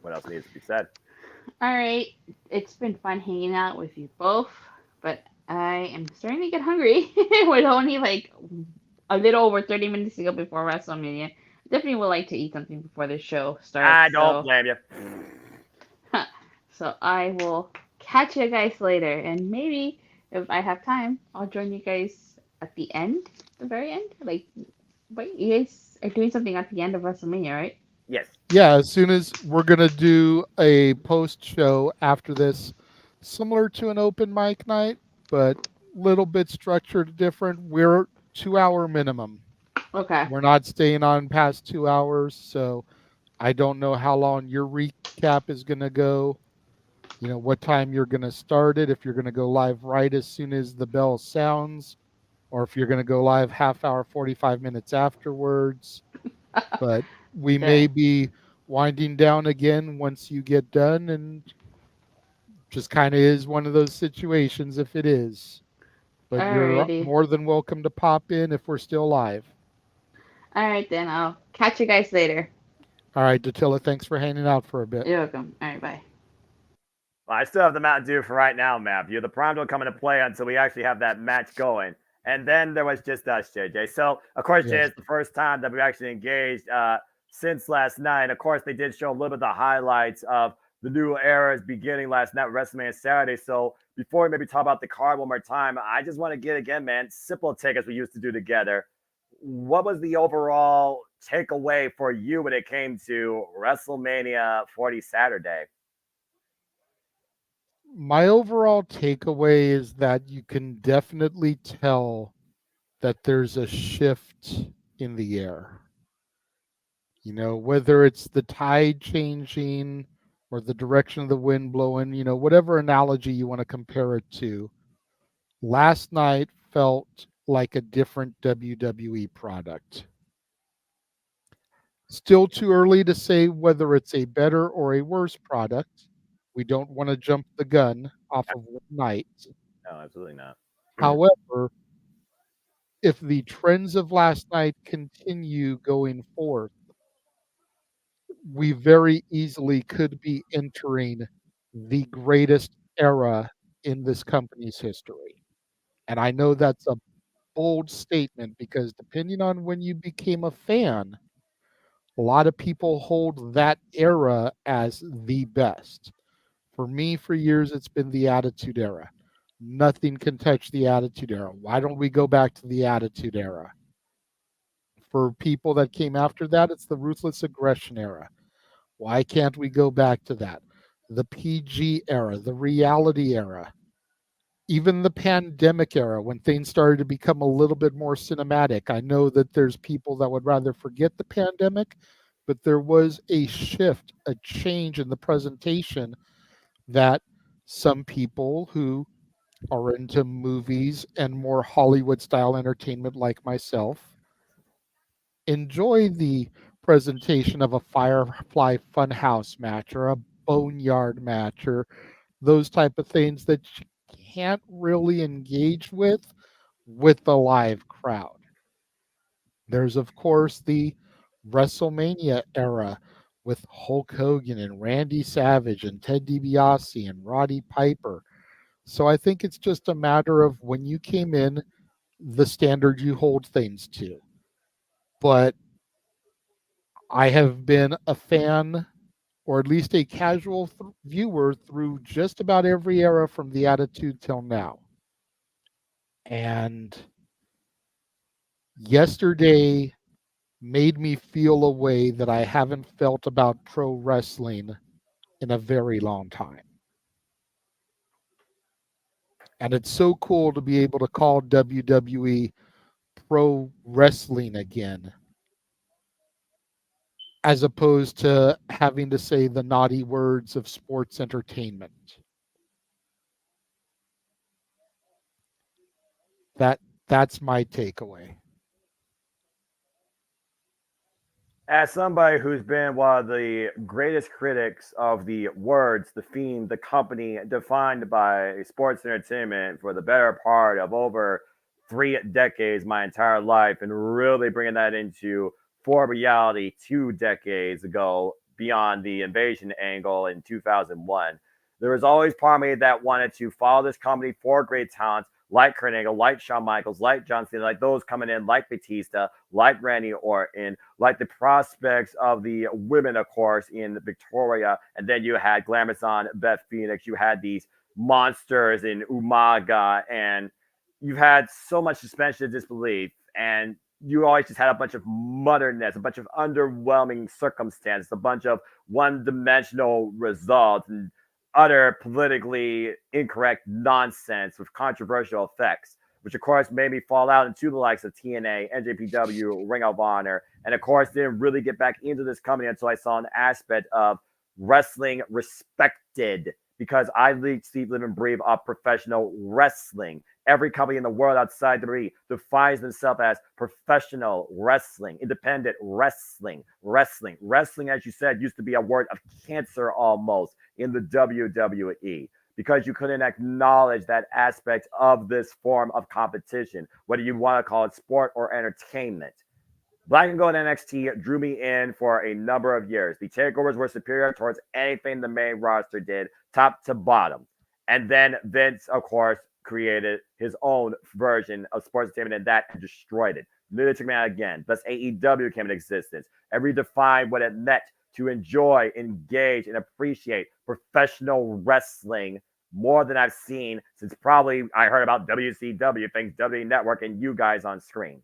What else needs to be said? All right. It's been fun hanging out with you both, but I am starting to get hungry. With only like a little over 30 minutes to go before WrestleMania. Definitely would like to eat something before the show starts. I don't blame you. So I will catch you guys later, and maybe if I have time, I'll join you guys at the end, the very end. Like, wait, you guys are doing something at the end of WrestleMania, right? Yes. Yeah, as soon as we're going to do a post show after this, similar to an open mic night, but little bit structured different. We're 2-hour minimum. Okay. We're not staying on past 2 hours, so I don't know how long your recap is going to go. You know, what time you're going to start it, if you're going to go live right as soon as the bell sounds, or if you're going to go live half hour, 45 minutes afterwards. But we may be winding down again once you get done, and just kind of is one of those situations if it is. But Alrighty. You're more than welcome to pop in if we're still live. All right, then I'll catch you guys later. All right, Datilla, thanks for hanging out for a bit. You're welcome. All right, bye. Well, I still have the Mountain Dew for right now, Mav. The Prime don't come into play until we actually have that match going. And then there was just us, JJ. So, of course, Yes. it's the first time that we actually engaged since last night. Of course, they did show a little bit of the highlights of the new eras beginning last night, WrestleMania Saturday. So, before we maybe talk about the card one more time, I just want to get again, man, simple take as we used to do together. What was the overall takeaway for you when it came to WrestleMania 40 Saturday? My overall takeaway is that you can definitely tell that there's a shift in the air. You know, whether it's the tide changing or the direction of the wind blowing, you know, whatever analogy you want to compare it to. Last night felt like a different WWE product. Still too early to say whether it's a better or a worse product. We don't want to jump the gun off of one night. No, absolutely not. However, if the trends of last night continue going forth, we very easily could be entering the greatest era in this company's history. And I know that's a bold statement because depending on when you became a fan, a lot of people hold that era as the best. For me, for years, it's been the Attitude Era. Nothing can touch the Attitude Era. Why don't we go back to the Attitude Era? For people that came after that, it's the Ruthless Aggression Era. Why can't we go back to that? The PG era, the reality era. even the pandemic era, when things started to become a little bit more cinematic. I know that there's people that would rather forget the pandemic, but there was a shift, a change in the presentation that some people who are into movies and more Hollywood style entertainment, like myself, enjoy the presentation of a Firefly Funhouse match or a Boneyard match or those type of things that you can't really engage with the live crowd. There's of course the WrestleMania era with Hulk Hogan and Randy Savage and Ted DiBiase and Roddy Piper. So I think it's just a matter of when you came in, the standard you hold things to. But I have been a fan, or at least a casual viewer, through just about every era from the Attitude till now. And yesterday made me feel a way that I haven't felt about pro wrestling in a very long time. And it's so cool to be able to call WWE pro wrestling again, as opposed to having to say the naughty words of sports entertainment. That's my takeaway. As somebody who's been one of the greatest critics of the words, the theme, the company defined by sports entertainment for the better part of over 3 decades, my entire life, and really bringing that into for reality 2 decades ago beyond the invasion angle in 2001. There was always part of me that wanted to follow this company for great talent like Kurt Angle, like Shawn Michaels, like John Cena, like those coming in, like Batista, like Randy Orton, like the prospects of the women, of course, in Victoria. And then you had Glamazon, Beth Phoenix. You had these monsters in Umaga. And you had so much suspension of disbelief. And you always just had a bunch of mutterness, a bunch of underwhelming circumstances, a bunch of one-dimensional results, and utter politically incorrect nonsense with controversial effects, which of course made me fall out into the likes of TNA, NJPW, Ring of Honor, and of course didn't really get back into this company until I saw an aspect of wrestling respected, because I sleep, live, and breathe off professional wrestling. Every company in the world outside WWE defines themselves as professional wrestling, independent wrestling. Wrestling, as you said, used to be a word of cancer almost in the WWE, because you couldn't acknowledge that aspect of this form of competition, whether you want to call it sport or entertainment. Black and Gold NXT drew me in for a number of years. The takeovers were superior towards anything the main roster did, top to bottom. And then Vince, of course, created his own version of sports entertainment, and that destroyed it. Literally took me out again. Thus, AEW came into existence and redefined what it meant to enjoy, engage, and appreciate professional wrestling more than I've seen since probably I heard about WCW, thanks WWE Network, and you guys on screen.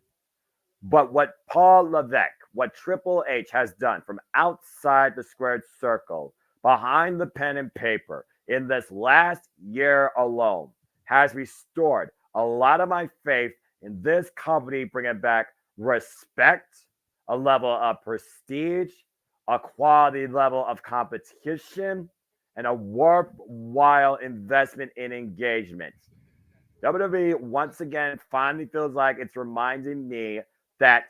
But what Paul Levesque, what Triple H has done from outside the squared circle, behind the pen and paper, in this last year alone, has restored a lot of my faith in this company, bringing back respect, a level of prestige, a quality level of competition, and a worthwhile investment in engagement. WWE, once again, finally feels like it's reminding me that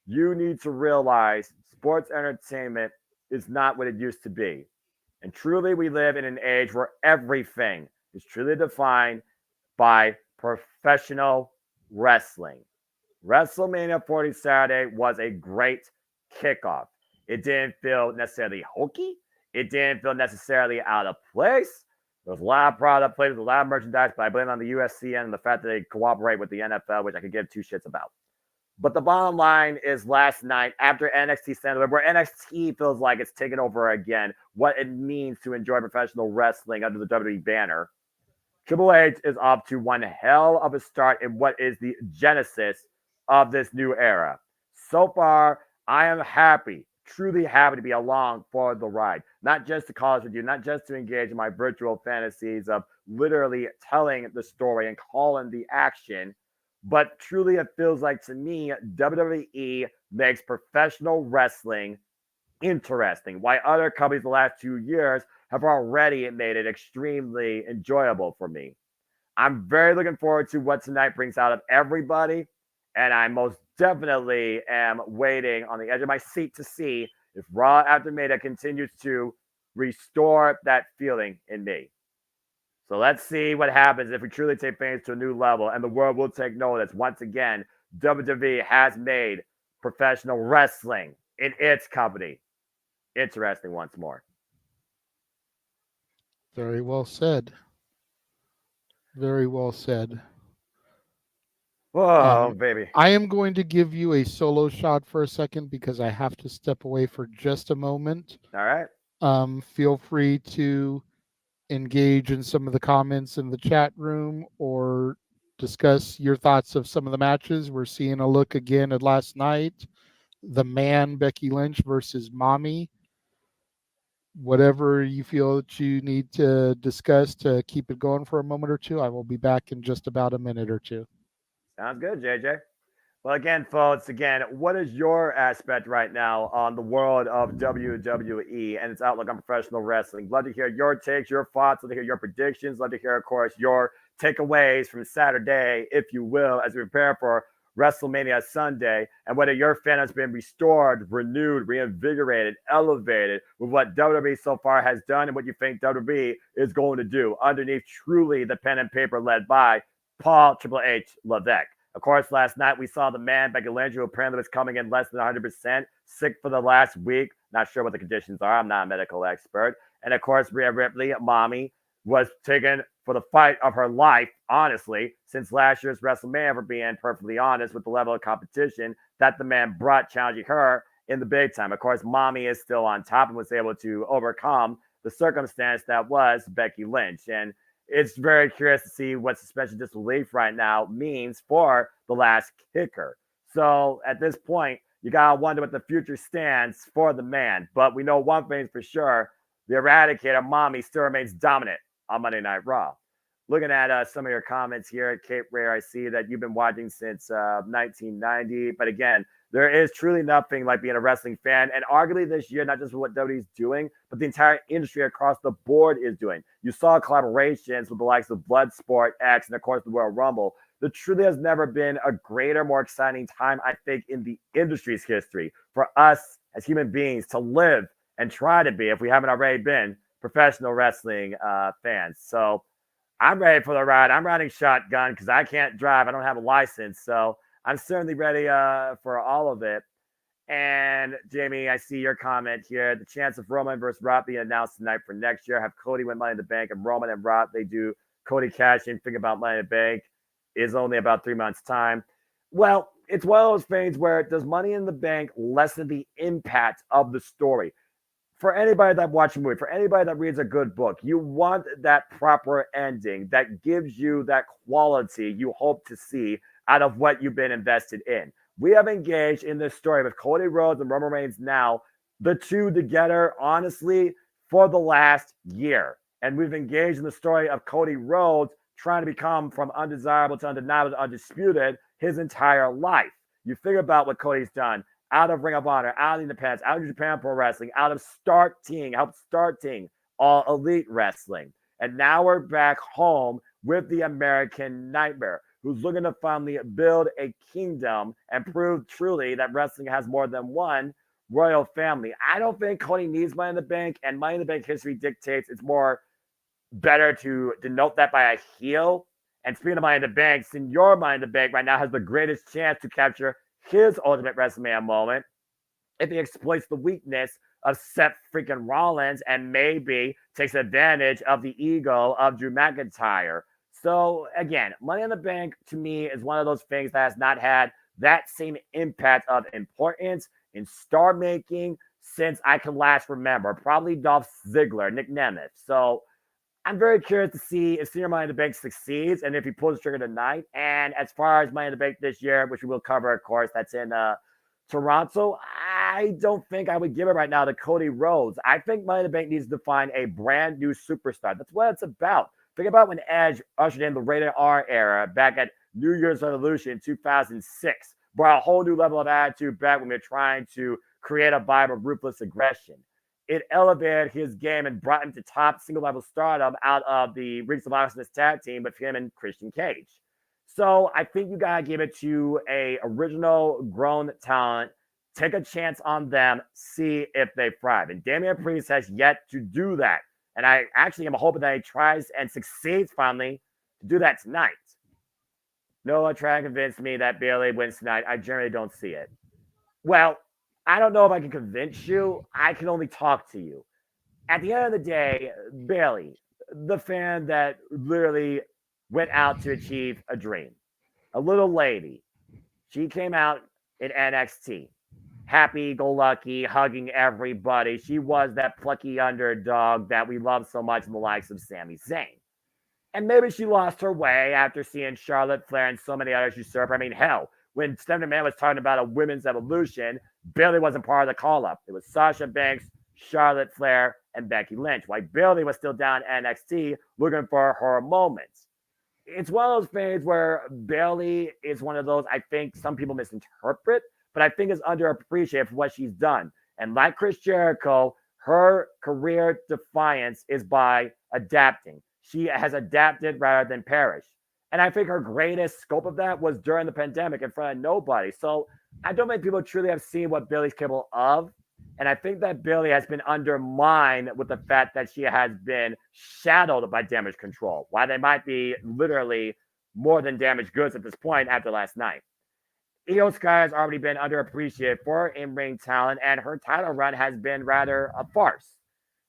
you need to realize sports entertainment is not what it used to be. And truly, we live in an age where everything is truly defined by professional wrestling. WrestleMania 40 Saturday was a great kickoff. It didn't feel necessarily hokey. It didn't feel necessarily out of place. There was a lot of product played with a lot of merchandise, but I blame it on the USC and the fact that they cooperate with the NFL, which I could give two shits about. But the bottom line is last night, after NXT stand-up, where NXT feels like it's taken over again, what it means to enjoy professional wrestling under the WWE banner, Triple H is off to one hell of a start in what is the genesis of this new era. So far, I am happy truly happy to be along for the ride. Not just to cause with you, not just to engage in my virtual fantasies of literally telling the story and calling the action, but truly it feels like to me, WWE makes professional wrestling interesting. Why other companies the last 2 years have already made it extremely enjoyable for me. I'm very looking forward to what tonight brings out of everybody. And I most definitely am waiting on the edge of my seat to see if Raw after Mania continues to restore that feeling in me. So let's see what happens if we truly take things to a new level and the world will take notice. Once again, WWE has made professional wrestling in its company interesting once more. Very well said. Very well said. Whoa, baby. I am going to give you a solo shot for a second because I have to step away for just a moment. All right. Feel free to engage in some of the comments in the chat room or discuss your thoughts of some of the matches. We're seeing a look again at last night. The Man, Becky Lynch versus Mommy. Whatever you feel that you need to discuss to keep it going for a moment or two, I will be back in just about a minute or two. Sounds good, JJ. Well, again, folks, what is your aspect right now on the world of WWE and its outlook on professional wrestling? Love to hear your takes, your thoughts. Love to hear your predictions. Love to hear, of course, your takeaways from Saturday, if you will, as we prepare for WrestleMania Sunday, and whether your fan has been restored, renewed, reinvigorated, elevated with what WWE so far has done and what you think WWE is going to do underneath truly the pen and paper led by Paul Triple H Levesque. Of course, last night we saw the Man, Becky Lynch, who apparently was coming in less than 100%, sick for the last week. Not sure what the conditions are. I'm not a medical expert. And of course, Rhea Ripley, Mommy, was taken for the fight of her life, honestly, since last year's WrestleMania, for being perfectly honest with the level of competition that the man brought challenging her in the big time. Of course, Mommy is still on top and was able to overcome the circumstance that was Becky Lynch. And it's very curious to see what suspension disbelief right now means for the last kicker. So at this point, you got to wonder what the future stands for the man. But we know one thing for sure. The Eradicator, Mommy, still remains dominant on Monday Night Raw. Looking at some of your comments here at Cape Rare, I see that you've been watching since 1990. But again, there is truly nothing like being a wrestling fan. And arguably this year, not just what WWE's doing, but the entire industry across the board is doing. You saw collaborations with the likes of Bloodsport, X, and of course the Royal Rumble. There truly has never been a greater, more exciting time, I think, in the industry's history for us as human beings to live and try to be, if we haven't already been, professional wrestling fans. So I'm ready for the ride. I'm riding shotgun because I can't drive. I don't have a license. So I'm certainly ready for all of it. And Jamie, I see your comment here. The chance of Roman versus Rock being announced tonight for next year. Have Cody win Money in the Bank and Roman and Rock, they do Cody cash in. Think about Money in the Bank is only about 3 months' time. Well, it's one of those things where does Money in the Bank lessen the impact of the story? For anybody that watches a movie, for anybody that reads a good book, you want that proper ending that gives you that quality you hope to see out of what you've been invested in. We have engaged in this story with Cody Rhodes and Roman Reigns now, the two together, honestly, for the last year. And we've engaged in the story of Cody Rhodes trying to become from undesirable to undeniable to undisputed his entire life. You think about what Cody's done out of Ring of Honor, out of Independence, out of Japan Pro Wrestling, out of helped starting All Elite Wrestling. And now we're back home with the American Nightmare, who's looking to finally build a kingdom and prove truly that wrestling has more than one royal family. I don't think Cody needs Money in the Bank, and Money in the Bank history dictates it's more better to denote that by a heel. And speaking of Money in the Bank, Senor Money in the Bank right now has the greatest chance to capture his ultimate WrestleMania moment if he exploits the weakness of Seth freaking Rollins and maybe takes advantage of the ego of Drew McIntyre. So again, Money in the Bank to me is one of those things that has not had that same impact of importance in star making since I can last remember. Probably Dolph Ziggler, Nick Nemeth. So I'm very curious to see if Senior Money in the Bank succeeds and if he pulls the trigger tonight. And as far as Money in the Bank this year, which we will cover, of course, that's in Toronto, I don't think I would give it right now to Cody Rhodes. I think Money in the Bank needs to find a brand new superstar. That's what it's about. Think about when Edge ushered in the rated R era back at New Year's Revolution in 2006. Brought a whole new level of attitude back when we were trying to create a vibe of ruthless aggression. It elevated his game and brought him to top single level stardom out of the Rings of Awesomeness tag team with him and Christian Cage. So I think you gotta give it to a original grown talent. Take a chance on them, see if they thrive. And Damian Priest has yet to do that. And I actually am hoping that he tries and succeeds finally to do that tonight. Noah trying to convince me that Bayley wins tonight. I generally don't see it. Well, I don't know if I can convince you. I can only talk to you. At the end of the day, Bayley, the fan that literally went out to achieve a dream, a little lady, she came out in NXT. Happy-go-lucky, hugging everybody. She was that plucky underdog that we love so much in the likes of Sami Zayn. And maybe she lost her way after seeing Charlotte Flair and so many others usurp. I mean, hell, when Stephanie McMahon was talking about a women's evolution, Bayley wasn't part of the call-up. It was Sasha Banks, Charlotte Flair, and Becky Lynch. While Bayley was still down in NXT looking for her moments. It's one of those things where Bayley is one of those I think some people misinterpret, but I think is underappreciated for what she's done. And like Chris Jericho, her career defiance is by adapting. She has adapted rather than perished. And I think her greatest scope of that was during the pandemic in front of nobody. So I don't think people truly have seen what Bayley's capable of. And I think that Bayley has been undermined with the fact that she has been shadowed by Damage Control. While they might be literally more than damaged goods at this point after last night. Io Sky has already been underappreciated for her in-ring talent, and her title run has been rather a farce.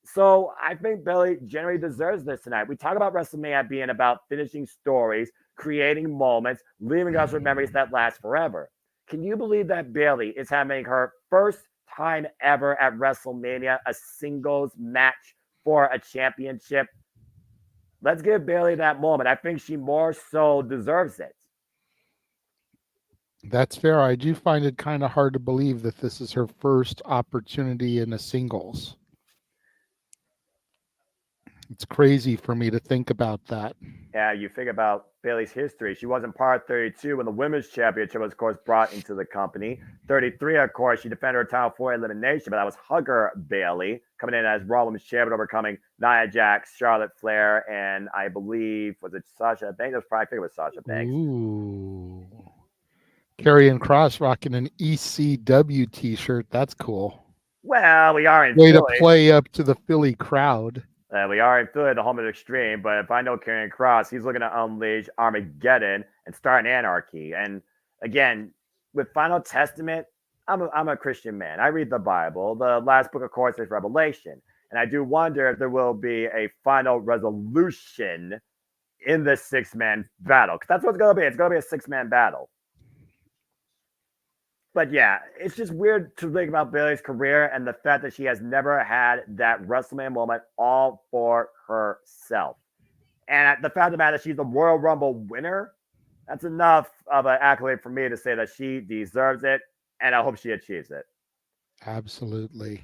So I think Bayley generally deserves this tonight. We talk about WrestleMania being about finishing stories, creating moments, leaving us with memories that last forever. Can you believe that Bayley is having her first time ever at WrestleMania, a singles match for a championship? Let's give Bayley that moment. I think she more so deserves it. That's fair. I do find it kind of hard to believe that this is her first opportunity in a singles. It's crazy for me to think about that. Yeah, you think about Bayley's history. She wasn't part 32 when the women's championship was, of course, brought into the company. 33, of course, she defended her title for elimination, but that was Hugger Bayley coming in as Raw Women's Champion, overcoming Nia Jax, Charlotte Flair, and I believe, was it Sasha Banks? I think it was Sasha Banks. Ooh. Karrion Kross rocking an ECW t-shirt. That's cool. Well, we are in Way Philly. to play up to the Philly crowd. We are in Philly, the home of the extreme, but if I know Karrion Kross, he's looking to unleash Armageddon and start an anarchy. And again, with Final Testament, I'm a Christian man. I read the Bible. The last book, of course, is Revelation. And I do wonder if there will be a final resolution in this six-man battle, because that's what it's going to be. It's going to be a six-man battle. But yeah, it's just weird to think about Bayley's career and the fact that she has never had that WrestleMania moment all for herself. And the fact of the matter that she's the Royal Rumble winner, that's enough of an accolade for me to say that she deserves it, and I hope she achieves it. Absolutely.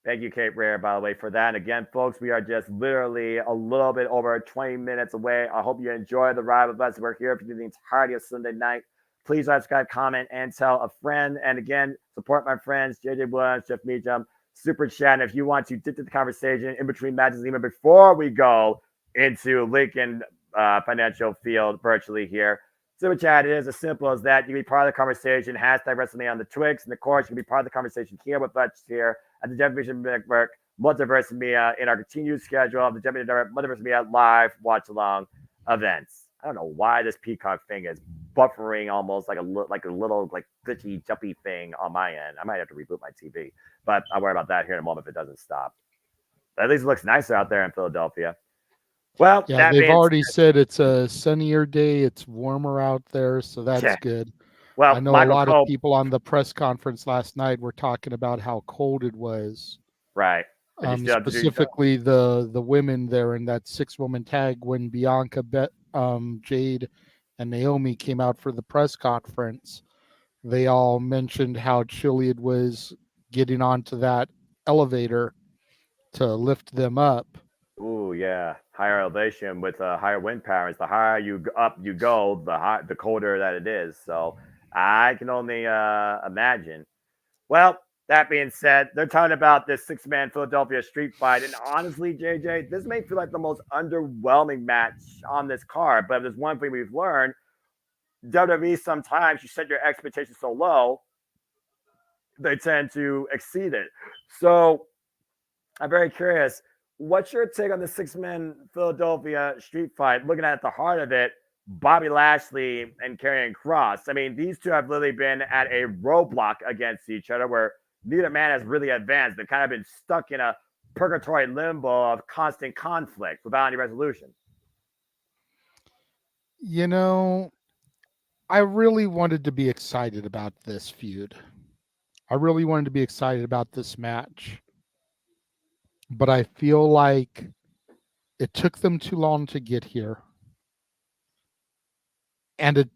Thank you, Kate Rare, by the way, for that. And again, folks, we are just literally a little bit over 20 minutes away. I hope you enjoy the ride with us. We're here for the entirety of Sunday night. Please subscribe, comment, and tell a friend. And again, support my friends, JJ Williams, Jeff Meacham, Super Chat. And if you want to dip to the conversation in between matches, even before we go into Lincoln Financial Field virtually here, Super Chat, it is as simple as that. You can be part of the conversation, hashtag WrestleMania on the Twix. And of course, you can be part of the conversation here with us here at the Jeff Meacham Network, Multiverse of Media, in our continued schedule of the Jeff Meacham Network, Multiverse of Media live watch-along events. I don't know why this Peacock thing is buffering almost like a little glitchy, jumpy thing on my end. I might have to reboot my TV, but I'll worry about that here in a moment if it doesn't stop. But at least it looks nicer out there in Philadelphia. Well, yeah, they've already said it's a sunnier day. It's warmer out there, so that's good. Well, I know a lot of people on the press conference last night were talking about how cold it was. Right. Specifically, the women there in that 6-woman tag when Bianca, Jade, and Naomi came out for the press conference. they all mentioned how Chiliad was getting onto that elevator to lift them up. Ooh, yeah, higher elevation with higher wind patterns. The higher up you go, the colder that it is. So I can only imagine. Well, that being said, they're talking about this six-man Philadelphia street fight, and honestly, JJ, this may feel like the most underwhelming match on this card. But if there's one thing we've learned, WWE sometimes you set your expectations so low, they tend to exceed it. So I'm very curious. What's your take on the six-man Philadelphia street fight? Looking at the heart of it, Bobby Lashley and Karrion Kross. I mean, these two have literally been at a roadblock against each other where neither man has really advanced. They've kind of been stuck in a purgatory limbo of constant conflict without any resolution. You know, I really wanted to be excited about this feud. I really wanted to be excited about this match. But I feel like it took them too long to get here. And it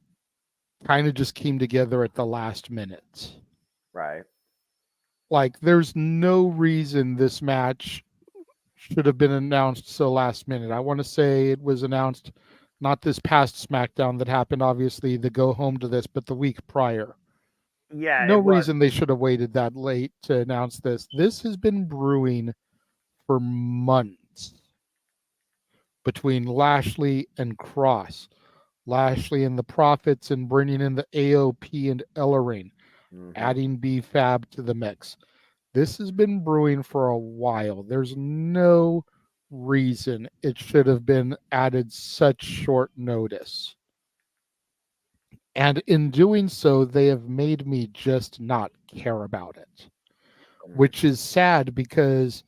kind of just came together at the last minute. Right. Like, there's no reason this match should have been announced so last minute. I want to say it was announced not this past SmackDown that happened, obviously, the go home to this, but the week prior. Yeah. No reason they should have waited that late to announce this. This has been brewing for months between Lashley and Kross. Lashley and the Profits, and bringing in the AOP and Ellering, adding B-Fab to the mix. This has been brewing for a while. There's no reason it should have been added such short notice. And in doing so, they have made me just not care about it, which is sad because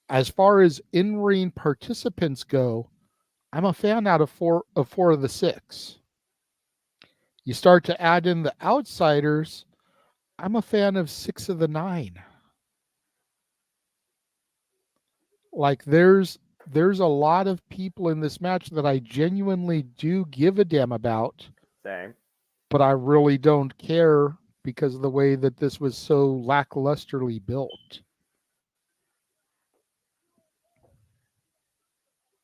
as far as in-ring participants go, I'm a fan out of four of the 6. You start to add in the outsiders, I'm a fan of 6 of the 9. Like there's a lot of people in this match that I genuinely do give a damn about. Same. But I really don't care because of the way that this was so lacklusterly built.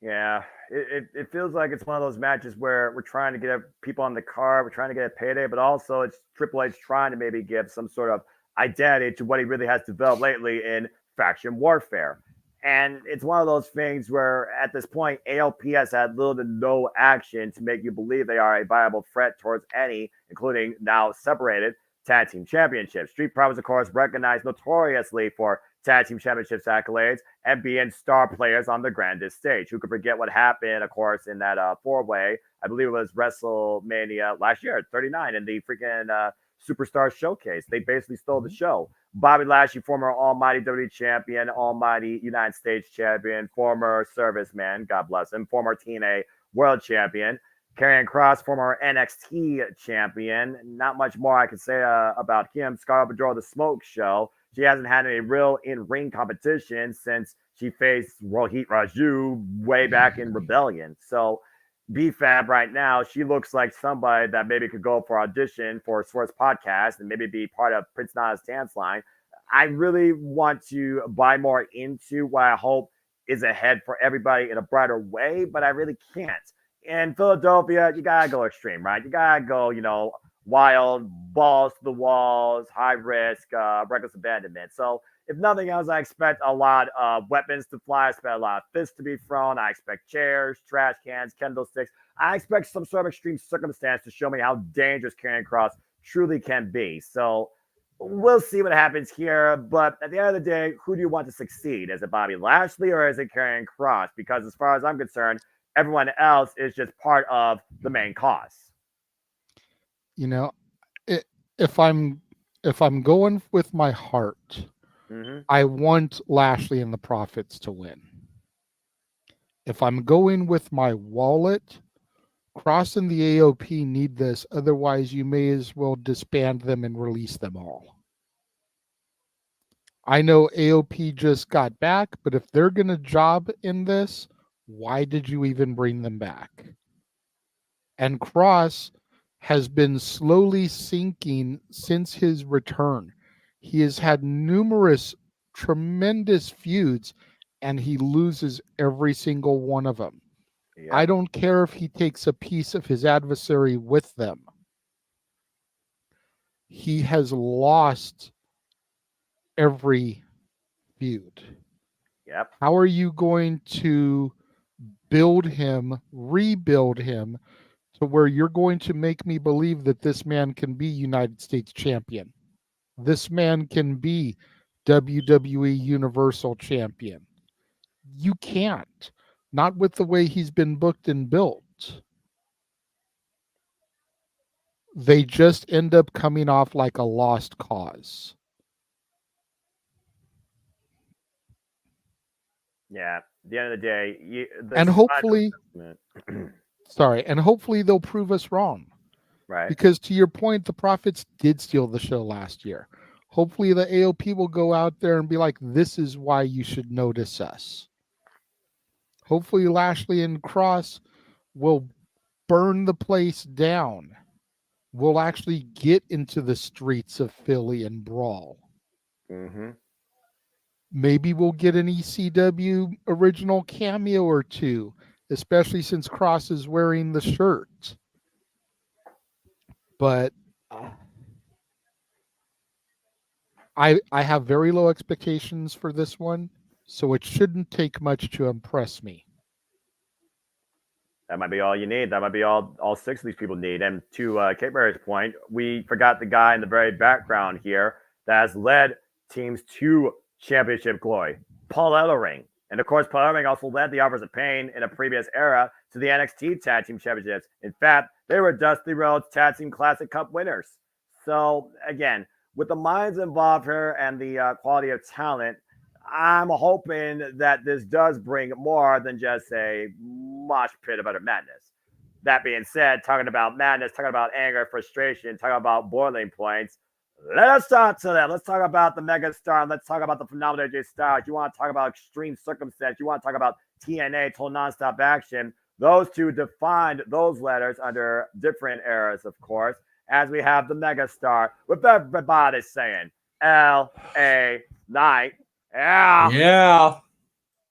Yeah, it feels like it's one of those matches where we're trying to get people on the card, we're trying to get a payday, but also it's Triple H trying to maybe give some sort of identity to what he really has developed lately in faction warfare. And it's one of those things where at this point, ALP has had little to no action to make you believe they are a viable threat towards any, including now separated, tag team championships. Street Profits, of course, recognized notoriously for tag team championships accolades and being star players on the grandest stage. Who could forget what happened, of course, in that four-way? I believe it was WrestleMania last year, 39, in the freaking Superstar Showcase. They basically stole the show. Bobby Lashley, former Almighty WWE champion, Almighty United States champion, former serviceman, God bless him, former TNA world champion. Karrion Kross, former NXT champion. Not much more I can say about him. Scarlett Bordeaux, the Smoke Show. She hasn't had any real in-ring competition since she faced Rohit Raju way back in Rebellion. So B-Fab right now, she looks like somebody that maybe could go for audition for Swerve's podcast and maybe be part of Prince Nana's dance line. I really want to buy more into what I hope is ahead for everybody in a brighter way, but I really can't. In Philadelphia, you got to go extreme, right? You got to go, wild, balls to the walls, high risk, reckless abandonment. So if nothing else, I expect a lot of weapons to fly. I expect a lot of fists to be thrown. I expect chairs, trash cans, kendo sticks. I expect some sort of extreme circumstance to show me how dangerous Karrion Kross truly can be. So we'll see what happens here. But at the end of the day, who do you want to succeed? Is it Bobby Lashley or is it Karrion Kross? Because as far as I'm concerned, everyone else is just part of the main cause. If I'm going with my heart, I want Lashley and the Profits to win. If I'm going with my wallet, Kross and the AOP need this. Otherwise, you may as well disband them and release them all. I know AOP just got back, but if they're going to job in this, why did you even bring them back? And Kross has been slowly sinking since his return. He has had numerous tremendous feuds, and he loses every single one of them. Yep. I don't care if he takes a piece of his adversary with them. He has lost every feud. Yep. How are you going to build him, rebuild him, to where you're going to make me believe that this man can be United States champion? This man can be WWE Universal Champion. You can't. Not with the way he's been booked and built. They just end up coming off like a lost cause. Yeah. At the end of the day, And hopefully, and hopefully they'll prove us wrong. Right. Because to your point, the Profits did steal the show last year. Hopefully the AOP will go out there and be like, this is why you should notice us. Hopefully Lashley and Cross will burn the place down. We'll actually get into the streets of Philly and brawl. Mm-hmm. Maybe we'll get an ECW original cameo or two, especially since Cross is wearing the shirt. But I have very low expectations for this one, so it shouldn't take much to impress me. That might be all you need. That might be all six of these people need. And to Kate Berry's point, we forgot the guy in the very background here that has led teams to championship glory, Paul Ellering. And of course, Paul Ellering also led the Authors of Pain in a previous era to the NXT Tag Team Championships. In fact, they were Dusty Rhodes Tag Team Classic Cup winners. So again, with the minds involved here and the quality of talent, I'm hoping that this does bring more than just a mosh pit of utter madness. That being said, talking about madness, talking about anger, frustration, talking about boiling points, let's talk to them. Let's talk about the megastar. Let's talk about the phenomenal AJ Styles. You want to talk about extreme circumstance. You want to talk about TNA, total nonstop action. Those two defined those letters under different eras, of course, as we have the megastar with everybody saying L.A. Knight. Yeah. Yeah.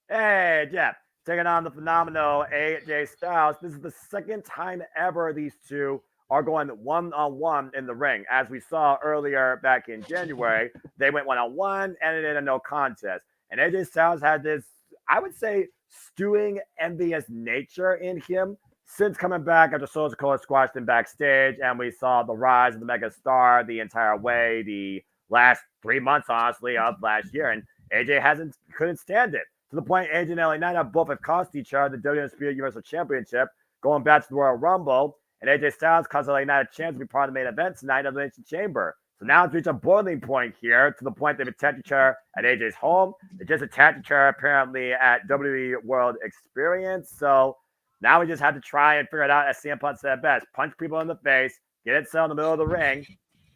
Hey, Jeff, taking on the phenomenal AJ Styles. This is the second time ever these two are going one-on-one in the ring. As we saw earlier back in January, they went one-on-one, ended in a no contest. And AJ Styles had this, I would say, stewing, envious nature in him since coming back after Soldier Cole squashed him backstage, and we saw the rise of the mega star the entire way, the last 3 months, honestly, of last year. And AJ couldn't stand it. To the point, AJ and LA Knight both have cost each other the WWE Universal Championship, going back to the Royal Rumble. And AJ Styles cost LA Knight a chance to be part of the main event tonight of the Elimination Chamber. So now it's reached a boiling point here, to the point they've attacked each other at AJ's home. They just attacked each other apparently at WWE World Experience. So now we just have to try and figure it out, as CM Punk said best. Punch people in the face, get it set in the middle of the ring.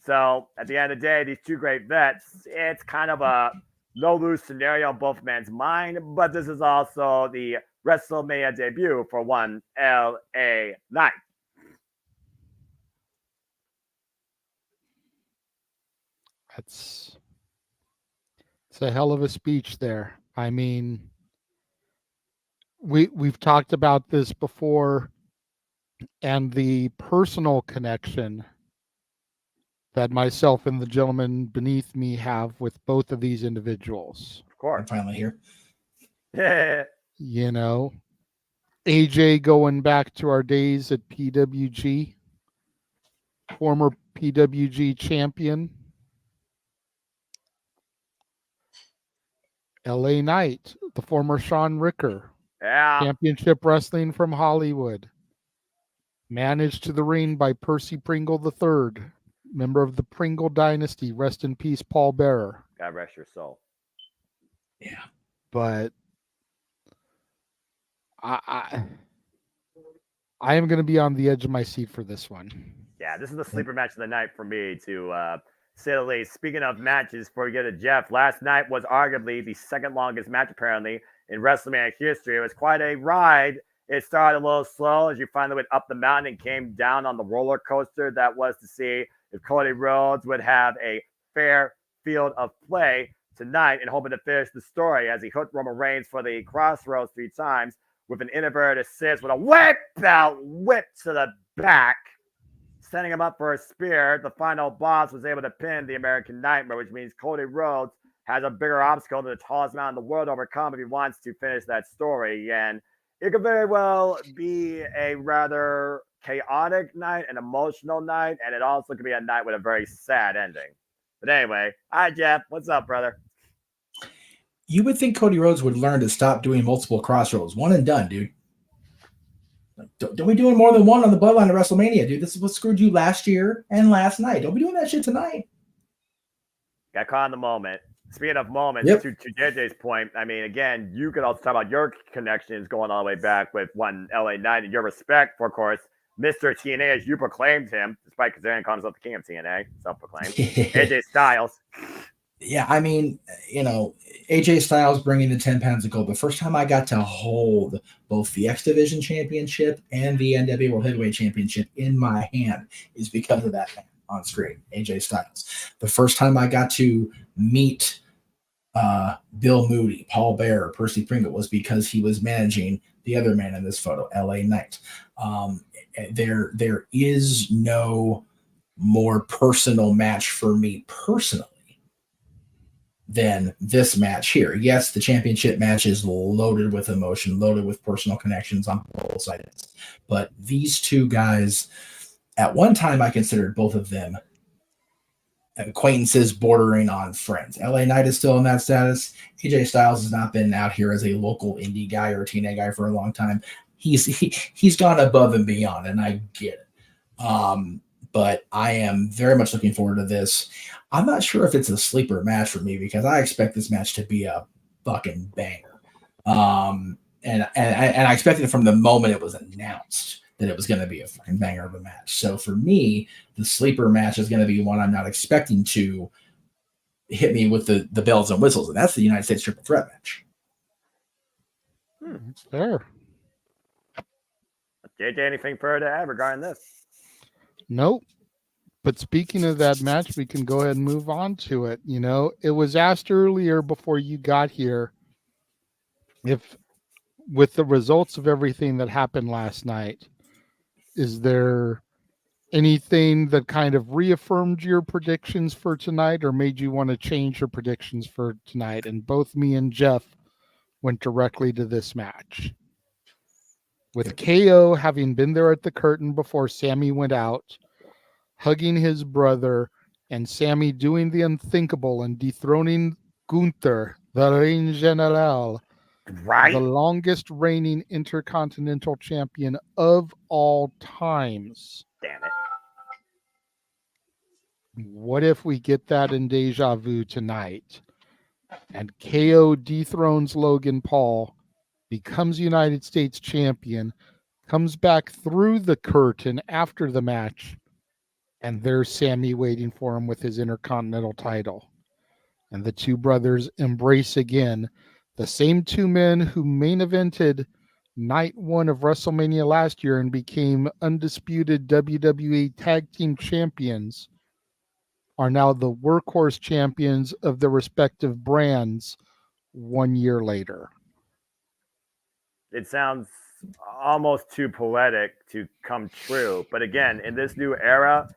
So at the end of the day, these two great vets, it's kind of a no-lose scenario on both men's mind, but this is also the WrestleMania debut for one LA Knight. It's a hell of a speech there. I mean, we've talked about this before, and the personal connection that myself and the gentleman beneath me have with both of these individuals. Of course. I'm finally here. Yeah. You know, AJ going back to our days at PWG, former PWG champion. LA Knight, the former Shawn Ricker, championship wrestling from Hollywood, managed to the ring by Percy Pringle III, member of the Pringle dynasty. Rest in peace, Paul Bearer. God rest your soul. Yeah. But I am going to be on the edge of my seat for this one. Yeah, this is the sleeper match of the night for me, to say the least. Speaking of matches, before we get to Jeff, last night was arguably the second longest match, apparently, in WrestleMania history. It was quite a ride, It started a little slow as you finally went up the mountain and came down on the roller coaster that was to see if Cody Rhodes would have a fair field of play tonight, and hoping to finish the story as he hooked Roman Reigns for the crossroads 3 times with an inverted assist with a whip to the back, setting him up for a spear. The final boss was able to pin the American Nightmare, which means Cody Rhodes has a bigger obstacle than the tallest mountain in the world to overcome if he wants to finish that story. And it could very well be a rather chaotic night, an emotional night, and it also could be a night with a very sad ending. But anyway, hi, Jeff. What's up, brother? You would think Cody Rhodes would learn to stop doing multiple crossroads. One and done, dude. Like, don't be doing more than one on the Bloodline of WrestleMania, dude. This is what screwed you last year and last night. Don't be doing that shit tonight. Got caught in the moment. Speaking of moments, to JJ's point, I mean, again, you could also talk about your connections going all the way back with one LA Knight and your respect for, of course, Mr. TNA, as you proclaimed him, despite Kazarian calling himself the king of TNA, self-proclaimed. AJ Styles. Yeah, I mean, AJ Styles bringing the 10 pounds of gold. The first time I got to hold both the X Division Championship and the NWA World Heavyweight Championship in my hand is because of that man on screen, AJ Styles. The first time I got to meet Bill Moody, Paul Bearer, Percy Pringle was because he was managing the other man in this photo, LA Knight. There is no more personal match for me personally than this match here. Yes, the championship match is loaded with emotion, loaded with personal connections on both sides. But these two guys, at one time, I considered both of them acquaintances bordering on friends. LA Knight is still in that status. AJ Styles has not been out here as a local indie guy or a TNA guy for a long time. He's gone above and beyond, and I get it. But I am very much looking forward to this. I'm not sure if it's a sleeper match for me because I expect this match to be a fucking banger. And I expected it from the moment it was announced that it was going to be a fucking banger of a match. So for me, the sleeper match is going to be one I'm not expecting to hit me with the bells and whistles, and that's the United States Triple Threat match. It's fair. JJ, anything further to add regarding this? Nope. But speaking of that match, we can go ahead and move on to it. It was asked earlier before you got here if, with the results of everything that happened last night, is there anything that kind of reaffirmed your predictions for tonight or made you want to change your predictions for tonight? And both me and Jeff went directly to this match. With KO having been there at the curtain before Sammy went out, hugging his brother, and Sammy doing the unthinkable and dethroning Gunther, the Reign General, the longest reigning Intercontinental Champion of all times. Damn it. What if we get that in Deja Vu tonight? And KO dethrones Logan Paul, becomes United States Champion, comes back through the curtain after the match, and there's Sammy waiting for him with his Intercontinental title. And the two brothers embrace again, the same two men who main evented night one of WrestleMania last year and became undisputed WWE Tag Team Champions, are now the workhorse champions of their respective brands 1 year later. It sounds almost too poetic to come true. But again, in this new era,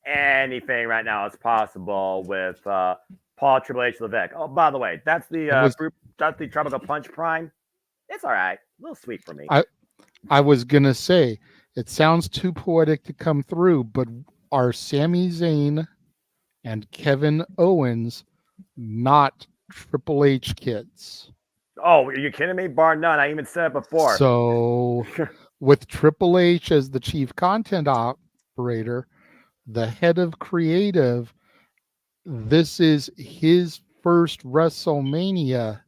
anything right now is possible with Paul, Triple H, Levesque. Oh, by the way, that's the Tropical Punch Prime. It's all right. A little sweet for me. I was going to say, it sounds too poetic to come through, but are Sami Zayn and Kevin Owens not Triple H kids? Oh, are you kidding me? Bar none. I even said it before. So with Triple H as the chief content operator, the head of creative, this is his first WrestleMania.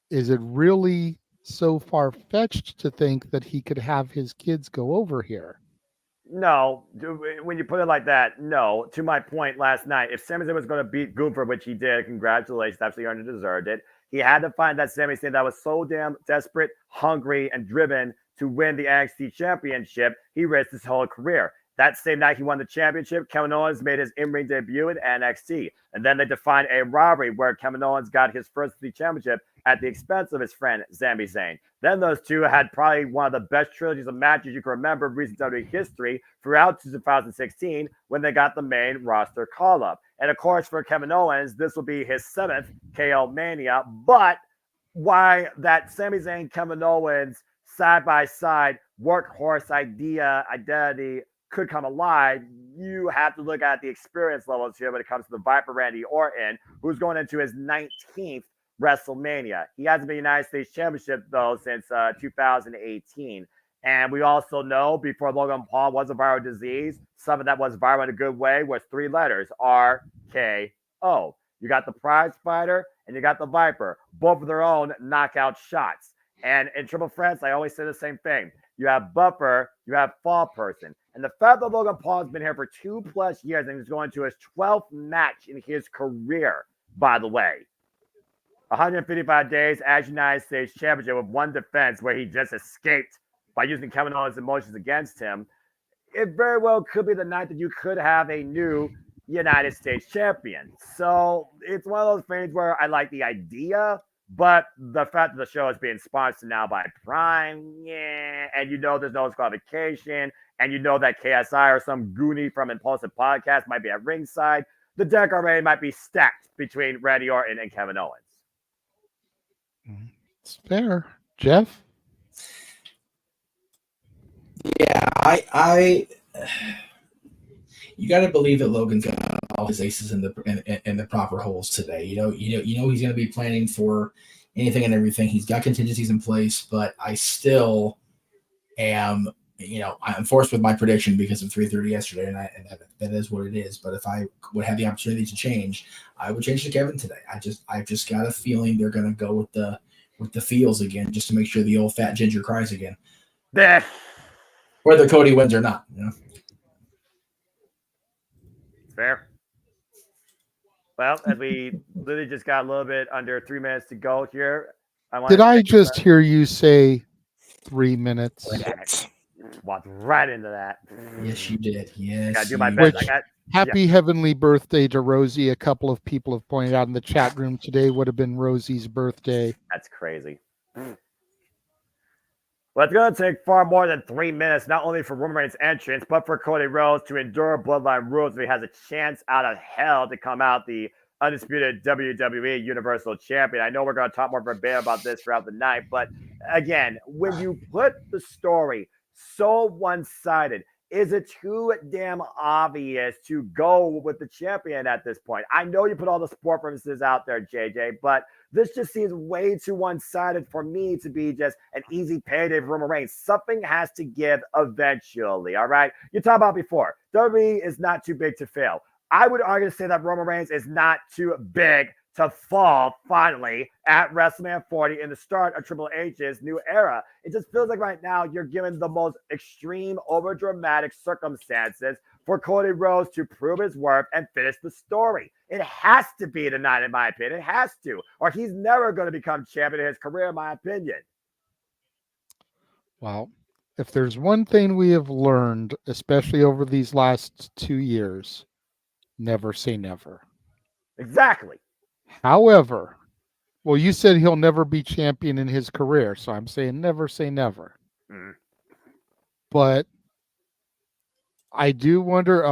Is it really so far-fetched to think that he could have his kids go over here? No, when you put it like that, no. To my point last night, if Sami Zayn was going to beat Gunther, which he did, congratulations, absolutely earned and deserved it. He had to find that Sami Zayn that was so damn desperate, hungry, and driven to win the NXT championship. He risked his whole career. That same night he won the championship, Kevin Owens made his in-ring debut in NXT. And then they defined a rivalry where Kevin Owens got his first championship at the expense of his friend Sami Zayn. Then those two had probably one of the best trilogies of matches you can remember in recent WWE history throughout 2016 when they got the main roster call-up. And of course, for Kevin Owens, this will be his 7th KO Mania. But why that Sami Zayn, Kevin Owens side-by-side workhorse identity could come alive, you have to look at the experience levels here when it comes to the Viper Randy Orton, who's going into his 19th WrestleMania. He hasn't been United States Championship, though, since 2018. And we also know before Logan Paul was a viral disease, something that was viral in a good way was 3 letters, RKO. You got the prize fighter and you got the Viper, both of their own knockout shots. And in Triple Threats, I always say the same thing. You have Buffer, you have Fall Person. And the fact that Logan Paul has been here for 2+ years and he's going to his 12th match in his career, by the way. 155 days as United States Championship with 1 defense where he just escaped by using Kevin Owens' emotions against him. It very well could be the night that you could have a new United States champion. So it's one of those things where I like the idea, but the fact that the show is being sponsored now by Prime, and you know there's no disqualification, and you know that KSI or some goonie from Impulsive Podcast might be at ringside, the deck already might be stacked between Randy Orton and Kevin Owens. It's fair. Jeff? Yeah, I you got to believe that Logan's got all his aces in the proper holes today. You know he's going to be planning for anything and everything. He's got contingencies in place, but I still am, I'm forced with my prediction because of 3:30 yesterday, and that is what it is. But if I would have the opportunity to change, I would change to Kevin today. I've just got a feeling they're going to go with the feels again, just to make sure the old fat ginger cries again. Whether Cody wins or not, Fair. Well, as we literally just got a little bit under 3 minutes to go here. Did I just hear you say 3 minutes? Yes. Walked right into that. Yes, you did. Yes. Gotta do my best. Happy heavenly birthday to Rosie. A couple of people have pointed out in the chat room today would have been Rosie's birthday. That's crazy. Well, it's going to take far more than 3 minutes, not only for Roman Reigns' entrance, but for Cody Rhodes to endure Bloodline rules so he has a chance out of hell to come out the undisputed WWE Universal Champion. I know we're going to talk more verbatim about this throughout the night, but again, when you put the story so one-sided, is it too damn obvious to go with the champion at this point? I know you put all the sport references out there, JJ, but this just seems way too one-sided for me to be just an easy payday for Roman Reigns. Something has to give eventually, all right? You talked about before, WWE is not too big to fail. I would argue to say that Roman Reigns is not too big to fall finally at WrestleMania 40 in the start of Triple H's new era. It just feels like right now you're given the most extreme, overdramatic circumstances for Cody Rhodes to prove his worth and finish the story. It has to be tonight, in my opinion. It has to, or he's never going to become champion in his career, in my opinion. Well, if there's one thing we have learned, especially over these last 2 years, never say never. Exactly. However, well, you said he'll never be champion in his career, so I'm saying never say never. Mm. But I do wonder,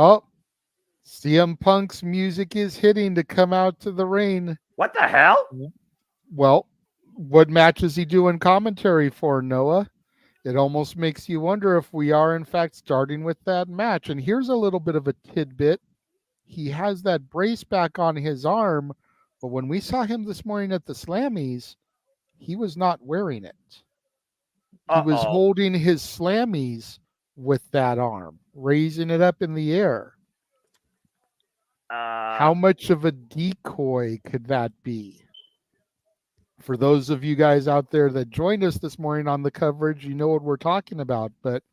CM Punk's music is hitting to come out to the ring. What the hell? Well, what match is he doing commentary for, Noah? It almost makes you wonder if we are, in fact, starting with that match. And here's a little bit of a tidbit. He has that brace back on his arm, but when we saw him this morning at the Slammies, he was not wearing it. He was holding his Slammies with that arm, raising it up in the air. How much of a decoy could that be? For those of you guys out there that joined us this morning on the coverage, you know what we're talking about, but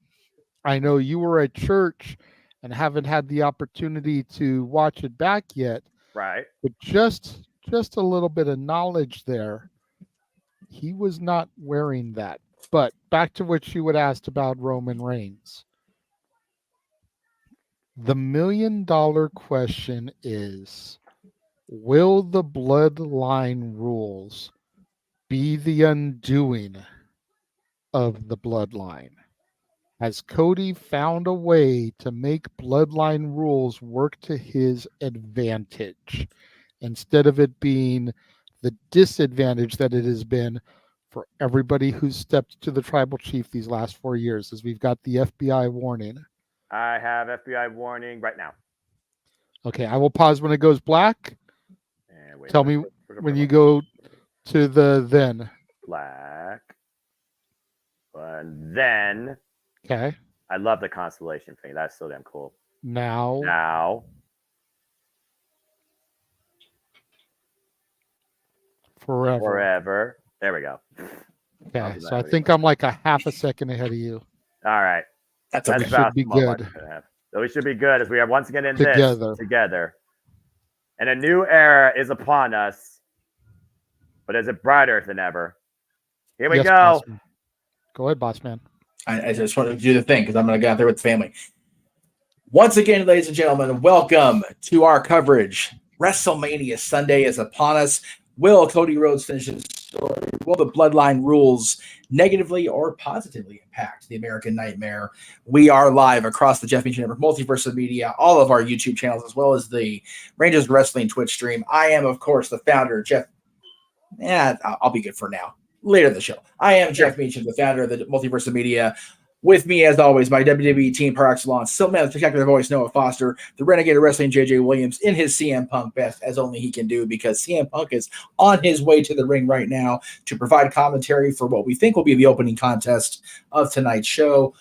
I know you were at church and haven't had the opportunity to watch it back yet. Right. But just a little bit of knowledge there. He was not wearing that. But back to what you had asked about Roman Reigns. The $1 million question is, will the Bloodline rules be the undoing of the Bloodline? Has Cody found a way to make Bloodline rules work to his advantage instead of it being the disadvantage that it has been for everybody who's stepped to the tribal chief these last 4 years, as we've got the FBI warning? I have FBI warning right now. Okay, I will pause when it goes black. And Tell me when you go to the then. Black. And then. Okay. I love the constellation thing. That's so damn cool. Now. Forever. There we go. Okay, so I think I'm like a half a second ahead of you. All right. That's should be good. So we should be good as we are once again in Together. this together. And a new era is upon us. But is it brighter than ever? Here we go. Go ahead, boss man. I just want to do the thing because I'm going to get out there with the family. Once again, ladies and gentlemen, welcome to our coverage. WrestleMania Sunday is upon us. Will Cody Rhodes finish his story? Will the Bloodline rules negatively or positively impact the American Nightmare? We are live across the Jeff Meacham Network Multiverse of Media, all of our YouTube channels, as well as the Rangers Wrestling Twitch stream. I am, of course, the founder, Jeff. I'll be good for now. Later in the show. I am Jeff Meacham, the founder of the Multiverse of Media. With me, as always, my WWE team par excellence, Silman, the spectacular voice, Noah Foster, the Renegade of Wrestling, JJ Williams, in his CM Punk best, as only he can do, because CM Punk is on his way to the ring right now to provide commentary for what we think will be the opening contest of tonight's show.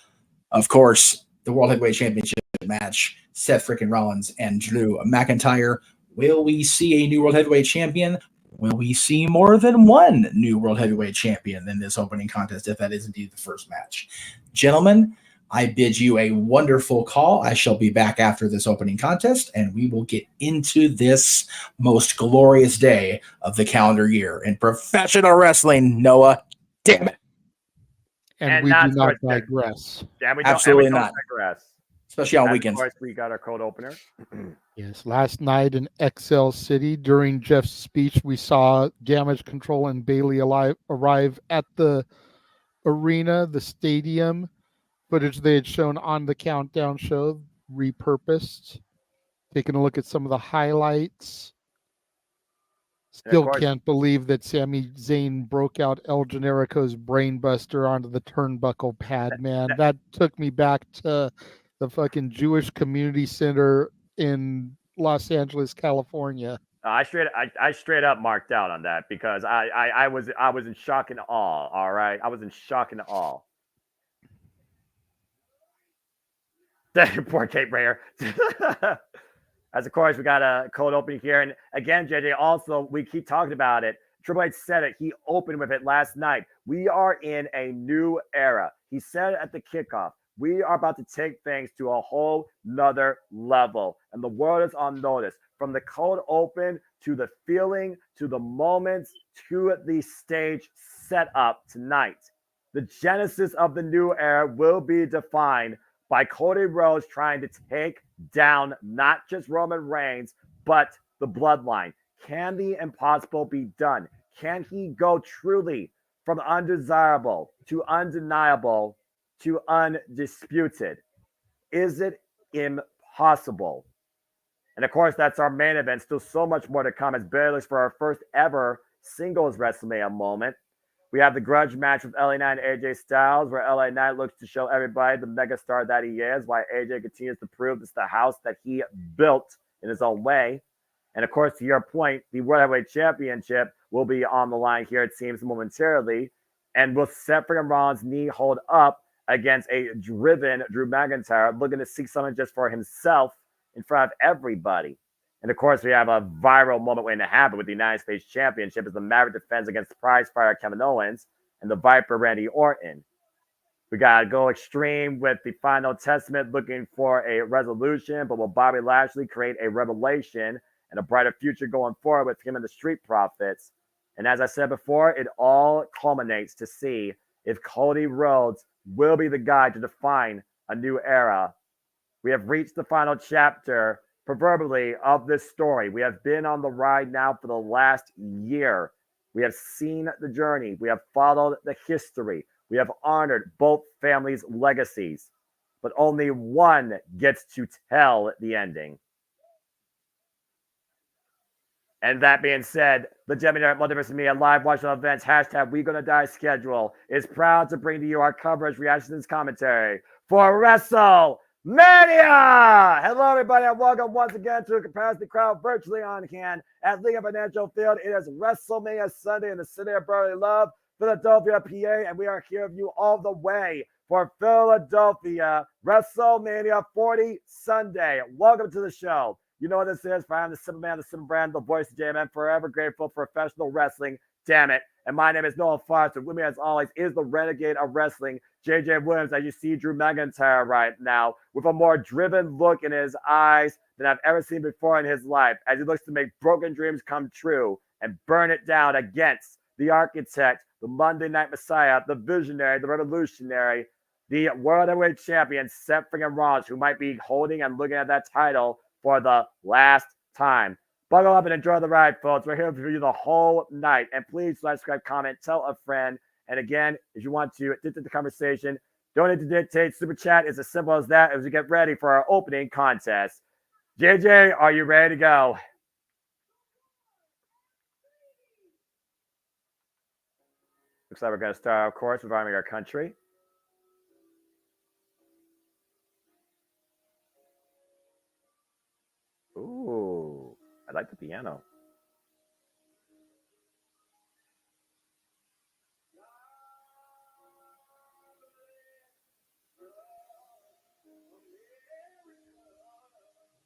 Of course, the World Heavyweight Championship match, Seth freaking Rollins and Drew McIntyre. Will we see a new World Heavyweight Champion? Will we see more than one new World Heavyweight Champion in this opening contest, if that is indeed the first match? Gentlemen, I bid you a wonderful call. I shall be back after this opening contest, and we will get into this most glorious day of the calendar year in professional wrestling. Noah, damn it. And we do not digress. Yeah, we Absolutely don't not. digress. Especially on weekends. Of course, we got our cold opener. Yes, last night in XL City, during Jeff's speech, we saw Damage Control and Bailey arrive at the arena, the stadium. Footage they had shown on the Countdown show, repurposed. Taking a look at some of the highlights. Still can't believe that Sami Zayn broke out El Generico's Brainbuster onto the turnbuckle pad, man. That took me back to the fucking Jewish Community Center in Los Angeles, California. I straight up marked out on that because I was in shock and awe. All right, I was in shock and awe. Poor Kate Rayer. As of course we got a cold opening here, and again, JJ. Also, we keep talking about it. Triple H said it. He opened with it last night. We are in a new era. He said it at the kickoff. We are about to take things to a whole nother level. And the world is on notice. From the cold open to the feeling to the moments to the stage set up tonight. The genesis of the new era will be defined by Cody Rhodes trying to take down not just Roman Reigns, but the Bloodline. Can the impossible be done? Can he go truly from undesirable to undeniable to undisputed? Is it impossible? And of course, that's our main event. Still so much more to come as Bayley looks for our first ever singles WrestleMania moment. We have the grudge match with LA Knight and AJ Styles, where LA Knight looks to show everybody the megastar that he is, while AJ continues to prove it's the house that he built in his own way. And of course, to your point, the World Heavyweight Championship will be on the line here, it seems, momentarily. And will Seth freaking Rollins' knee hold up against a driven Drew McIntyre, looking to seek something just for himself in front of everybody. And of course, we have a viral moment waiting to happen with the United States Championship as the Maverick defends against prize fighter Kevin Owens and the Viper Randy Orton. We got to go extreme with the Final Testament looking for a resolution, but will Bobby Lashley create a revelation and a brighter future going forward with him and the Street Profits? And as I said before, it all culminates to see if Cody Rhodes will be the guy to define a new era. We have reached the final chapter, proverbially, of this story. We have been on the ride now for the last year. We have seen the journey. We have followed the history. We have honored both families' legacies. But only one gets to tell the ending. And that being said, the JMN Multiverse of Media live watching events, hashtag We Gonna Die schedule is proud to bring to you our coverage, reactions, commentary for WrestleMania. Hello, everybody, and welcome once again to a capacity crowd virtually on hand at Lincoln Financial Field. It is WrestleMania Sunday in the city of brotherly love, Philadelphia, PA, and we are here with you all the way for Philadelphia WrestleMania 40 Sunday. Welcome to the show. You know what this is. I'm the simple man, the simple brand, the voice of JMN, forever grateful for professional wrestling. Damn it. And my name is Noah Foster. With me, as always, is the renegade of wrestling, JJ Williams, as you see Drew McIntyre right now, with a more driven look in his eyes than I've ever seen before in his life, as he looks to make broken dreams come true and burn it down against the architect, the Monday Night Messiah, the visionary, the revolutionary, the World Heavyweight Champion, Seth freaking Rollins, who might be holding and looking at that title for the last time. Buckle up and enjoy the ride, folks. We're here for you the whole night. And please subscribe, comment, tell a friend. And again, if you want to dictate the conversation, don't need to dictate. Super chat is as simple as that as we get ready for our opening contest. JJ, are you ready to go? Looks like we're going to start, of course, with Arming Our Country. Ooh, I like the piano.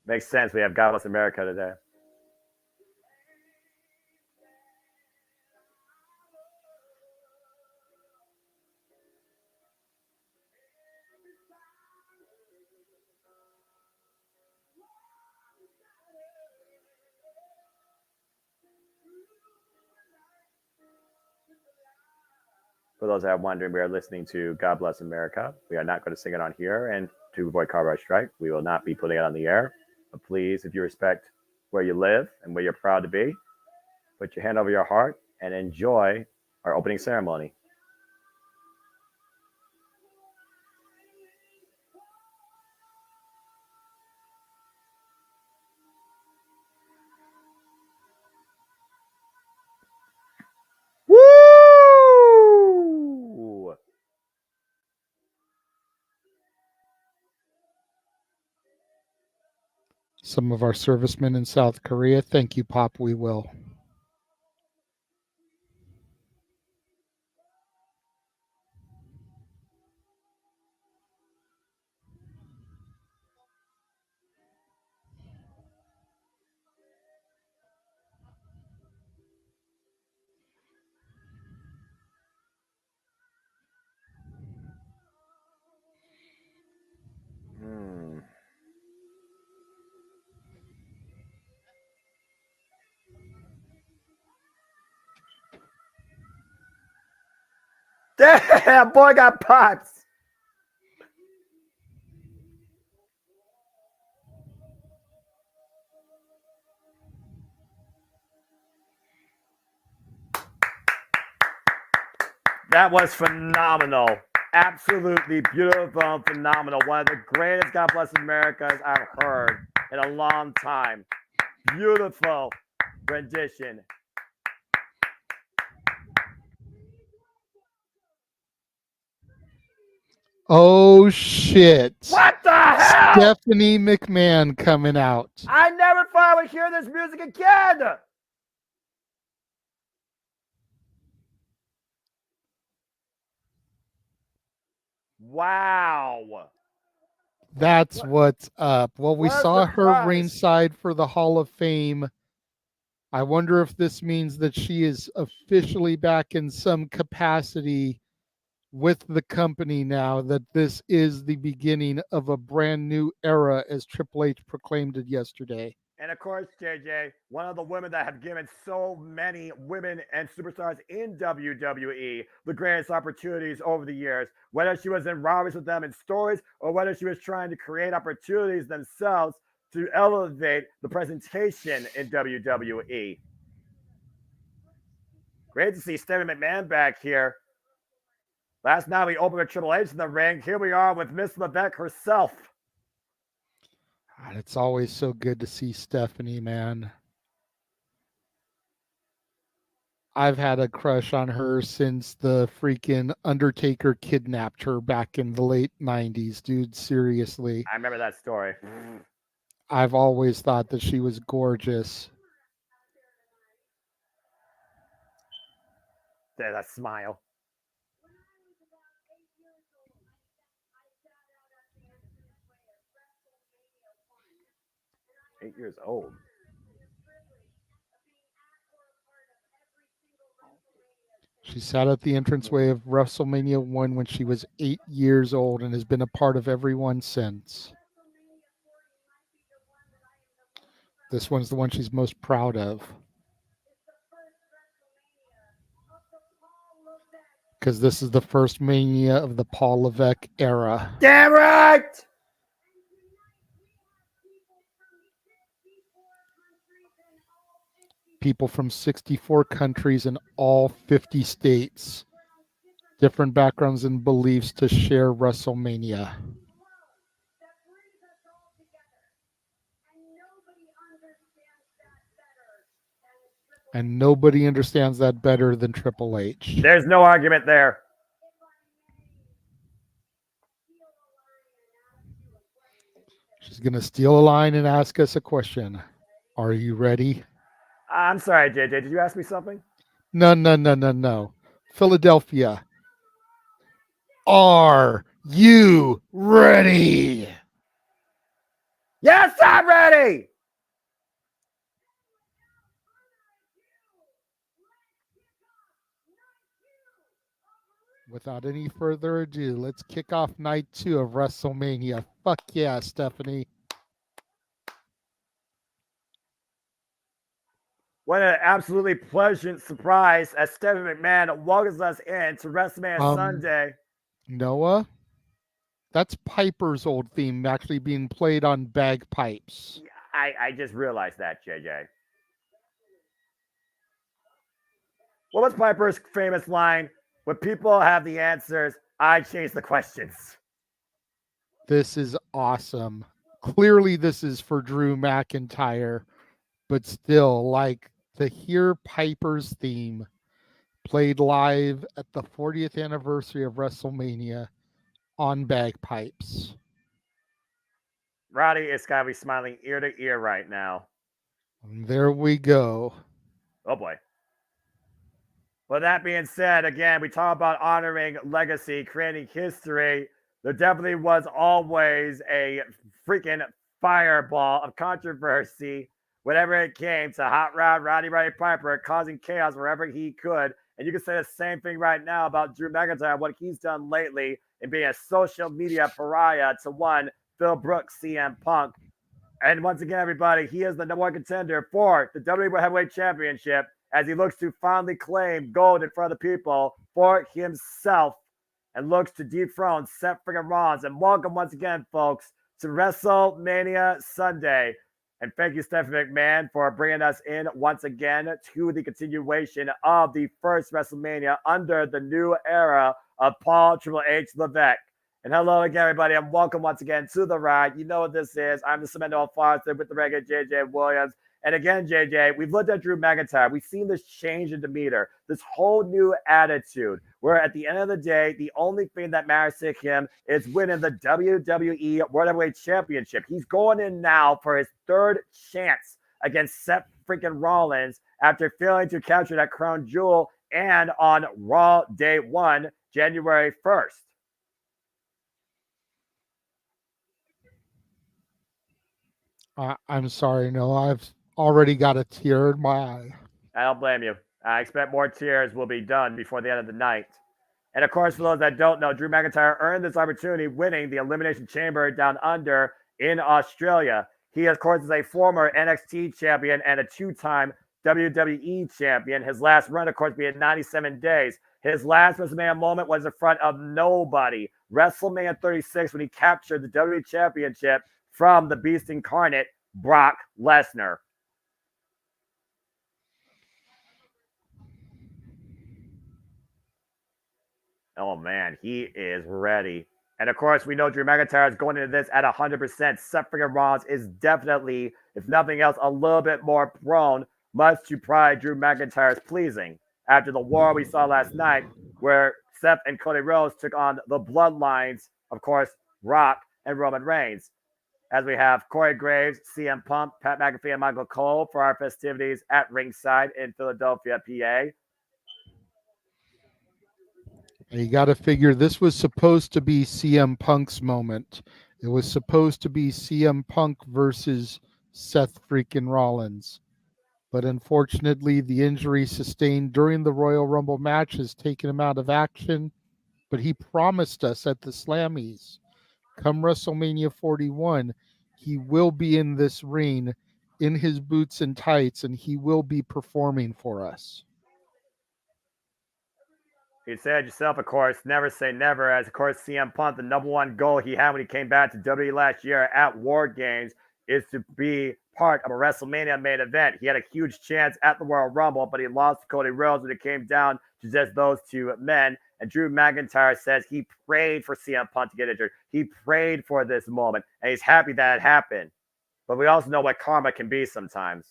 Makes sense. We have God Bless America today. For those that are wondering, we are listening to God Bless America. We are not going to sing it on here, and to avoid copyright strike, we will not be putting it on the air. But please, if you respect where you live and where you're proud to be, put your hand over your heart and enjoy our opening ceremony. Woo! Some of our servicemen in South Korea. Thank you, Pop. We will. Damn, boy got pots. That was phenomenal. Absolutely beautiful and phenomenal. One of the greatest God Bless Americas I've heard in a long time. Beautiful rendition. Oh, shit. What the hell? Stephanie McMahon coming out. I never thought I would hear this music again. Wow. That's what's up. Well, we What a saw her surprise. ringside for the Hall of Fame. I wonder if this means that she is officially back in some capacity with the company now, that this is the beginning of a brand new era, as Triple H proclaimed it yesterday. And of course, JJ, one of the women that have given so many women and superstars in WWE the greatest opportunities over the years, whether she was in rivalries with them in stories or whether she was trying to create opportunities themselves to elevate the presentation in WWE. Great to see Stephanie McMahon back here. Last night we opened with Triple H in the ring. Here we are with Miss Levesque herself. God, it's always so good to see Stephanie, man. I've had a crush on her since the freaking Undertaker kidnapped her back in the late 90s, dude. Seriously. I remember that story. I've always thought that she was gorgeous. There's that smile. "8 years old. She sat at the entranceway of WrestleMania 1 when she was 8 years old and has been a part of every one since. This one's the one she's most proud of. Because this is the first Mania of the Paul Levesque era. Damn right! People from 64 countries and all 50 states. Different backgrounds and beliefs to share WrestleMania. And nobody understands that better than Triple H. There's no argument there. She's going to steal a line and ask us a question. Are you ready? I'm sorry, JJ. Did you ask me something? No. Philadelphia. Are you ready? Yes, I'm ready! Without any further ado, let's kick off night 2 of WrestleMania. Fuck yeah, Stephanie. What an absolutely pleasant surprise as Stephanie McMahon welcomes us in to WrestleMania Sunday. Noah, that's Piper's old theme actually being played on bagpipes. I just realized that, JJ. What was Piper's famous line? When people have the answers, I chase the questions. This is awesome. Clearly, this is for Drew McIntyre, but still, like, to hear Piper's theme played live at the 40th anniversary of WrestleMania on bagpipes. Roddy is got to be smiling ear to ear right now. And there we go. Oh, boy. With that being said, again, we talk about honoring legacy, creating history. There definitely was always a freaking fireball of controversy whenever it came to Hot Rod Roddy Piper causing chaos wherever he could. And you can say the same thing right now about Drew McIntyre, what he's done lately in being a social media pariah to one Phil Brooks, CM Punk. And once again, everybody, he is the number one contender for the WWE Heavyweight Championship as he looks to finally claim gold in front of the people for himself and looks to dethrone Seth freaking Rollins. And welcome once again, folks, to WrestleMania Sunday. And thank you, Stephanie McMahon, for bringing us in once again to the continuation of the first WrestleMania under the new era of Paul Triple H Levesque. And hello again, everybody, and welcome once again to the ride. You know what this is. I'm the Cemento Foster with the regular JJ Williams. And again, JJ, we've looked at Drew McIntyre. We've seen this change in demeanor, this whole new attitude, where at the end of the day, the only thing that matters to him is winning the WWE World Heavyweight Championship. He's going in now for his third chance against Seth freaking Rollins after failing to capture that crown jewel and on Raw Day 1, January 1st. I'm sorry, no, I've already got a tear in my eye. I don't blame you. I expect more tears will be done before the end of the night. And of course, for those that don't know, Drew McIntyre earned this opportunity winning the Elimination Chamber Down Under in Australia. He, of course, is a former NXT champion and a two-time WWE champion. His last run, of course, being 97 days. His last WrestleMania moment was in front of nobody. WrestleMania 36, when he captured the WWE Championship from the Beast Incarnate, Brock Lesnar. Oh, man, he is ready. And, of course, we know Drew McIntyre is going into this at 100%. Seth freaking Rollins is definitely, if nothing else, a little bit more prone, much to pride Drew McIntyre's pleasing. After the war we saw last night, where Seth and Cody Rhodes took on the Bloodlines, of course, Rock and Roman Reigns. As we have Corey Graves, CM Punk, Pat McAfee, and Michael Cole for our festivities at ringside in Philadelphia, PA. You got to figure this was supposed to be CM Punk's moment. It was supposed to be CM Punk versus Seth freaking Rollins. But unfortunately, the injury sustained during the Royal Rumble match has taken him out of action. But he promised us at the Slammies, come WrestleMania 41, he will be in this ring in his boots and tights, and he will be performing for us. You said yourself, of course, never say never, as, of course, CM Punk, the number one goal he had when he came back to WWE last year at War Games is to be part of a WrestleMania main event. He had a huge chance at the Royal Rumble, but he lost to Cody Rhodes when it came down to just those two men. And Drew McIntyre says he prayed for CM Punk to get injured. He prayed for this moment, and he's happy that it happened. But we also know what karma can be sometimes.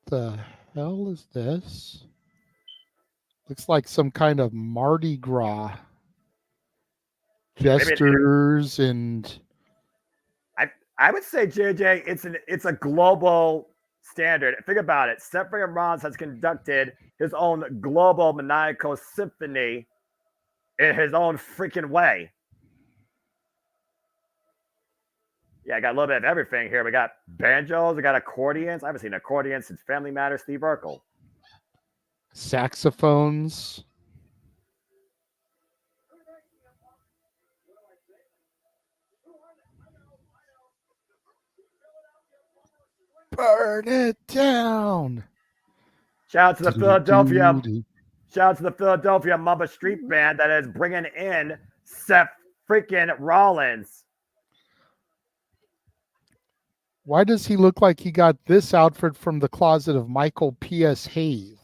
The hell is this? Looks like some kind of Mardi Gras gestures and I would say, JJ, it's a global standard. Think about it. Seth Rollins has conducted his own global maniacal symphony in his own freaking way. Yeah, I got a little bit of everything here. We got banjos, we got accordions. I haven't seen accordions since Family Matters, Steve Urkel. Saxophones. Burn it down. Shout out to the Philadelphia. Shout out to the Philadelphia Mamba Street Band that is bringing in Seth freaking Rollins. Why does he look like he got this outfit from the closet of Michael P.S. Hayes?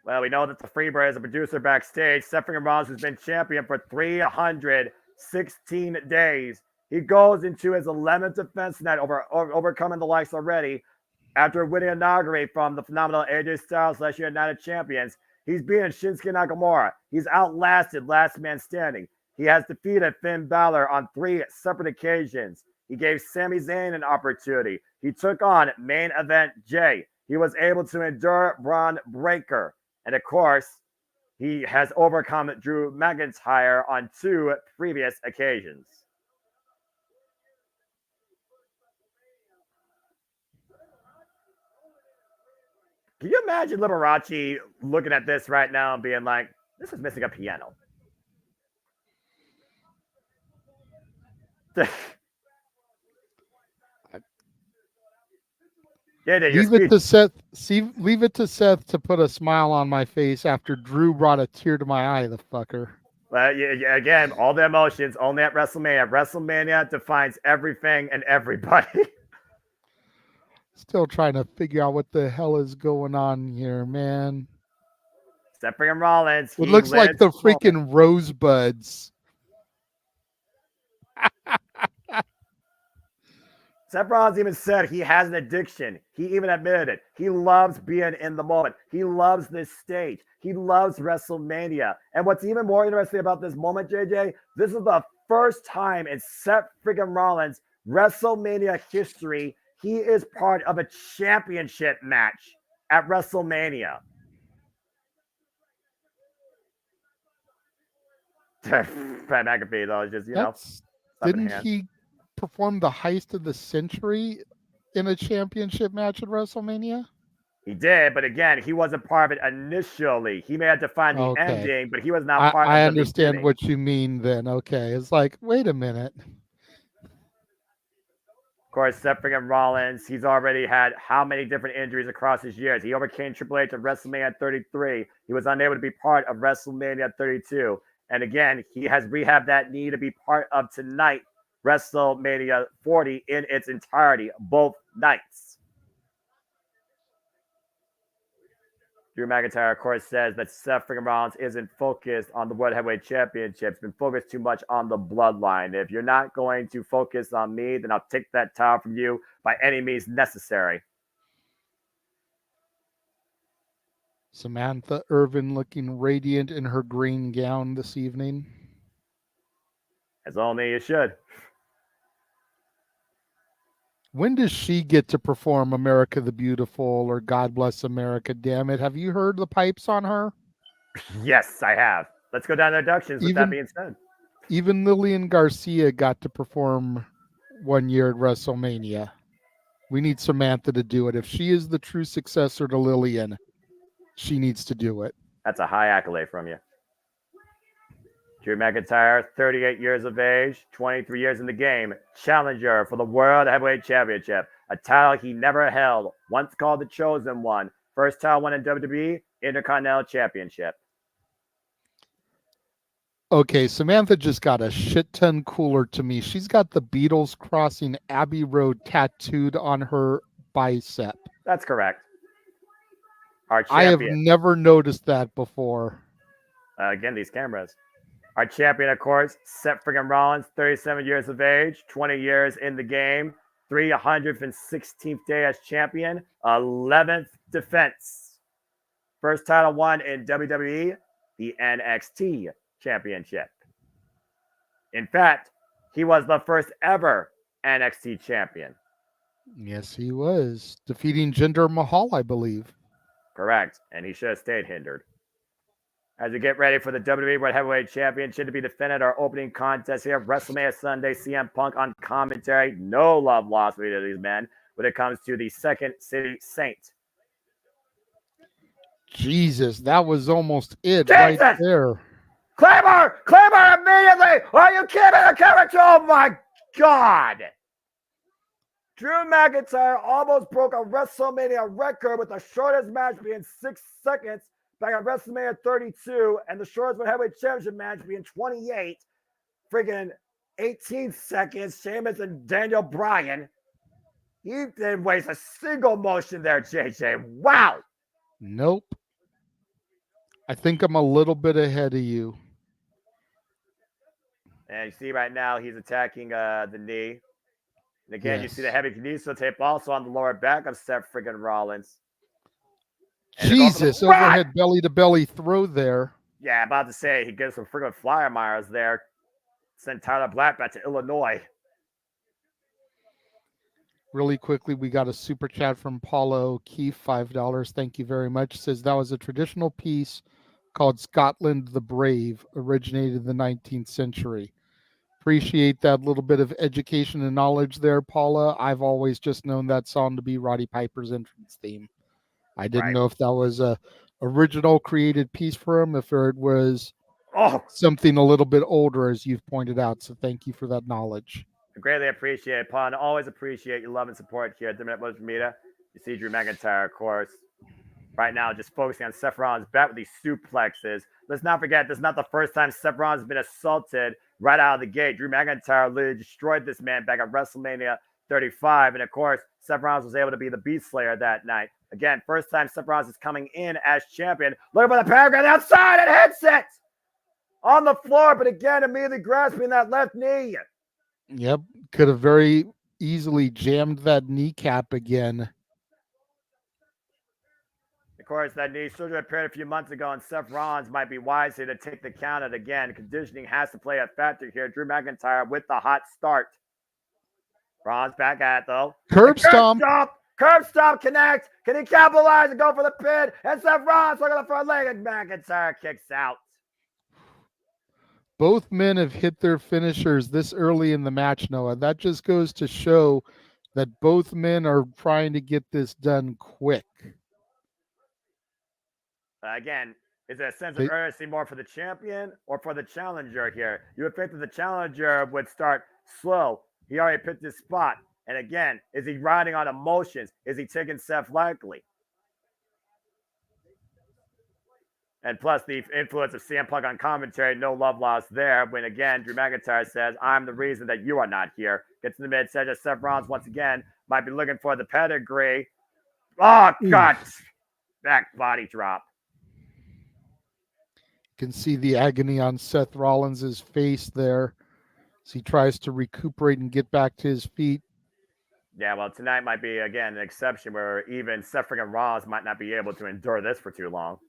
Well, we know that the Freebird is a producer backstage. Seth freaking Rollins has been champion for 316 days. He goes into his 11th defense tonight, overcoming the likes already. After winning inauguration from the phenomenal AJ Styles last year at Night of Champions, he's beaten Shinsuke Nakamura. He's outlasted Last Man Standing. He has defeated Finn Balor on 3 separate occasions. He gave Sami Zayn an opportunity. He took on Main Event Jay. He was able to endure Braun Breaker. And of course, he has overcome Drew McIntyre on 2 previous occasions. Can you imagine Liberace looking at this right now and being like, this is missing a piano? Leave it to Seth. Leave it to Seth to put a smile on my face after Drew brought a tear to my eye. The fucker. Well, again, all the emotions only at WrestleMania. WrestleMania defines everything and everybody. Still trying to figure out what the hell is going on here, man. Seth freaking Rollins. It looks like the freaking rosebuds. Seth Rollins even said he has an addiction. He even admitted it. He loves being in the moment. He loves this stage. He loves WrestleMania. And what's even more interesting about this moment, JJ, this is the first time in Seth freaking Rollins' WrestleMania history he is part of a championship match at WrestleMania. Pat McAfee, though, is just, didn't he perform the heist of the century in a championship match at WrestleMania? He did, but again, he wasn't part of it initially. He may have defined the ending, but he was not part of it. I understand what you mean then. Okay. It's like, wait a minute. Of course, Seth freaking Rollins, he's already had how many different injuries across his years? He overcame Triple H at WrestleMania 33. He was unable to be part of WrestleMania 32. And again, he has rehabbed that knee to be part of tonight, WrestleMania 40 in its entirety, both nights. Drew McIntyre, of course, says that Seth freaking Rollins isn't focused on the World Heavyweight Championship. He's been focused too much on the bloodline. If you're not going to focus on me, then I'll take that title from you by any means necessary. Samantha Irvin looking radiant in her green gown this evening. As only you should. When does she get to perform America the Beautiful or God Bless America, damn it? Have you heard the pipes on her? Yes, I have. Let's go down to inductions with that being said. Even Lillian Garcia got to perform one year at WrestleMania. We need Samantha to do it. If she is the true successor to Lillian, she needs to do it. That's a high accolade from you. Drew McIntyre, 38 years of age, 23 years in the game, challenger for the World Heavyweight Championship, a title he never held, once called the Chosen One, first title won in WWE, Intercontinental Championship. Okay, Samantha just got a shit ton cooler to me. She's got the Beatles crossing Abbey Road tattooed on her bicep. That's correct. Our I have champion. never noticed that before. Again, these cameras. Our champion, of course, Seth freaking Rollins, 37 years of age, 20 years in the game, 316th day as champion, 11th defense. First title won in WWE, the NXT Championship. In fact, he was the first ever NXT champion. Yes, he was. Defeating Jinder Mahal, I believe. Correct. And he should have stayed hindered. As we get ready for the WWE World Heavyweight Championship to be defended, our opening contest here, WrestleMania Sunday, CM Punk on commentary. No love lost with these men when it comes to the Second City Saint. Jesus, that was almost it right there. Claymore! Claymore immediately! Are you kidding? The character? Oh my God! Drew McIntyre almost broke a WrestleMania record with the shortest match being 6 seconds back at WrestleMania 32, and the shortest World Heavyweight Championship match being 28, friggin' 18 seconds. Sheamus and Daniel Bryan. He didn't waste a single motion there, JJ. Wow. Nope. I think I'm a little bit ahead of you. And you see right now he's attacking the knee. And again, Yes. You see the heavy kineso tape also on the lower back of Seth friggin' Rollins. Jesus, overhead belly-to-belly throw there. Yeah, about to say, he gets some friggin' flyer Myers there. Sent Tyler Black back to Illinois. Really quickly, we got a super chat from Paula O'Keefe, $5. Thank you very much. Says that was a traditional piece called Scotland the Brave, originated in the 19th century. Appreciate that little bit of education and knowledge there, Paula. I've always just known that song to be Roddy Piper's entrance theme. I didn't know if that was a original created piece for him, if it was something a little bit older, as you've pointed out. So thank you for that knowledge. I greatly appreciate it, Paul, and always appreciate your love and support here at WrestleMania Multiverse of Media. You see Drew McIntyre, of course, right now just focusing on Seth Rollins' back with these suplexes. Let's not forget, this is not the first time Seth Rollins has been assaulted right out of the gate. Drew McIntyre literally destroyed this man back at WrestleMania 35, and of course, Seth Rollins was able to be the Beast Slayer that night. Again, first time Seth Rollins is coming in as champion. Look at the paragraph outside and hits it on the floor, but again, immediately grasping that left knee. Yep, could have very easily jammed that kneecap again. Of course, that knee surgery appeared a few months ago, and Seth Rollins might be wise here to take the count out again. Conditioning has to play a factor here. Drew McIntyre with the hot start. Rollins back at it, though. Curb stomp. Curb stomp, connect. Can he capitalize and go for the pin? And Seth Rollins looking at the front leg, and McIntyre kicks out. Both men have hit their finishers this early in the match, Noah. That just goes to show that both men are trying to get this done quick. Again, is there a sense of urgency more for the champion or for the challenger here? You would think that the challenger would start slow. He already picked his spot. And again, is he riding on emotions? Is he taking Seth lightly? And plus the influence of CM Punk on commentary, no love lost there. When again, Drew McIntyre says, I'm the reason that you are not here. Gets in the mid, says that Seth Rollins once again might be looking for the pedigree. Oh, God. Back body drop. You can see the agony on Seth Rollins' face there as he tries to recuperate and get back to his feet. Yeah, well, tonight might be, again, an exception where even Seth freaking Rollins might not be able to endure this for too long.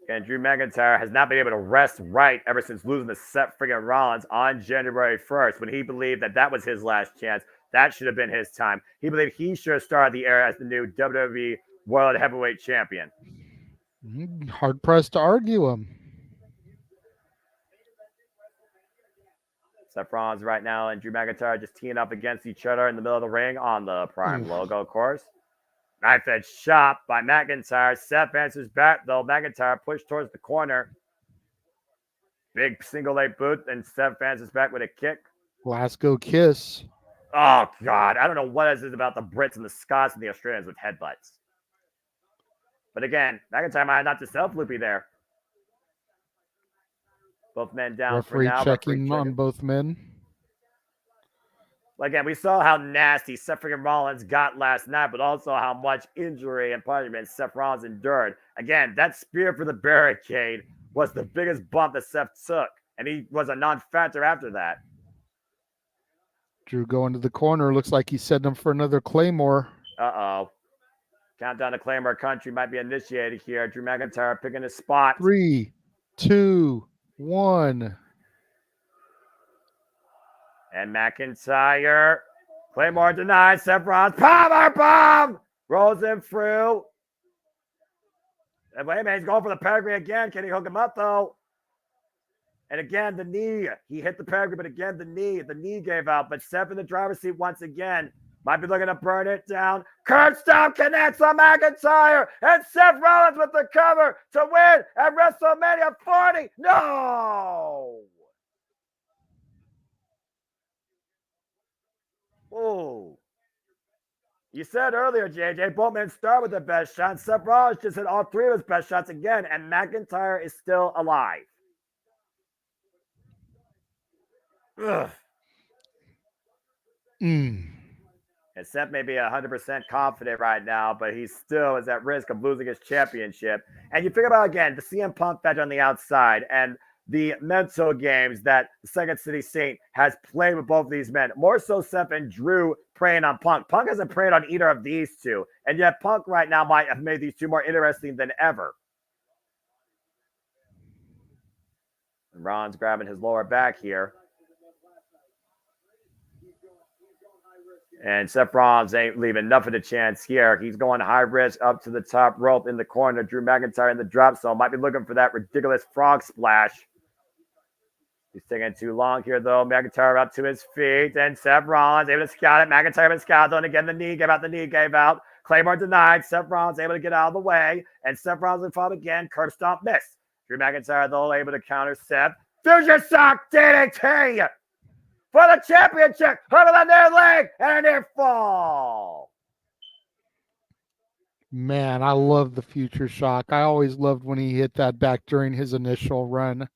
And Drew McIntyre has not been able to rest right ever since losing to Seth freaking Rollins on January 1st when he believed that that was his last chance. That should have been his time. He believed he should have started the era as the new WWE World Heavyweight Champion. Hard pressed to argue him. Seth Rollins right now and Drew McIntyre just teeing up against each other in the middle of the ring on the Prime logo, of course. Knife edge shot by McIntyre. Seth answers back, though. McIntyre pushed towards the corner. Big single leg boot, and Seth answers back with a kick. Glasgow kiss. Oh, God. I don't know what it is about the Brits and the Scots and the Australians with headbutts. But again, McIntyre might not just self-loopy there. Both men down Referee for now. checking on both men. Again, we saw how nasty Seth freaking Rollins got last night, but also how much injury and punishment Seth Rollins endured. Again, that spear for the barricade was the biggest bump that Seth took, and he was a non-factor after that. Drew going to the corner. Looks like he's setting him for another Claymore. Uh-oh. Countdown to Claymore country might be initiated here. Drew McIntyre picking his spot. 3, 2, 1. And McIntyre. Claymore denied. Seth Rollins. Power bomb! Rolls him through. And wait a minute, he's going for the pedigree again. Can he hook him up, though? And again, the knee. He hit the pedigree, but again, the knee. The knee gave out. But Seth in the driver's seat once again. Might be looking to burn it down. Curb stomp connects on McIntyre. And Seth Rollins with the cover to win at WrestleMania 40. No! Oh. You said earlier, JJ, both men start with the best shot. Seth Rollins just hit all three of his best shots again, and McIntyre is still alive. Ugh. And Seth may be 100% confident right now, but he still is at risk of losing his championship. And you figure about, again, the CM Punk factor on the outside and the mental games that the Second City Saint has played with both of these men. More so Seth and Drew preying on Punk. Punk hasn't preyed on either of these two. And yet Punk right now might have made these two more interesting than ever. And Ron's grabbing his lower back here. And Seth Rollins ain't leaving nothing to chance here. He's going high risk up to the top rope in the corner. Drew McIntyre in the drop zone. Might be looking for that ridiculous frog splash. He's taking too long here, though. McIntyre up to his feet. And Seth Rollins able to scout it. McIntyre in scout zone. Again, the knee gave out. The knee gave out. Claymore denied. Seth Rollins able to get out of the way. And Seth Rollins in front again. Curb stomp miss. Drew McIntyre, though, able to counter Seth. Fusion sock DDT for the championship. Over the near leg and a near fall. Man, I love the Future Shock. I always loved when he hit that back during his initial run.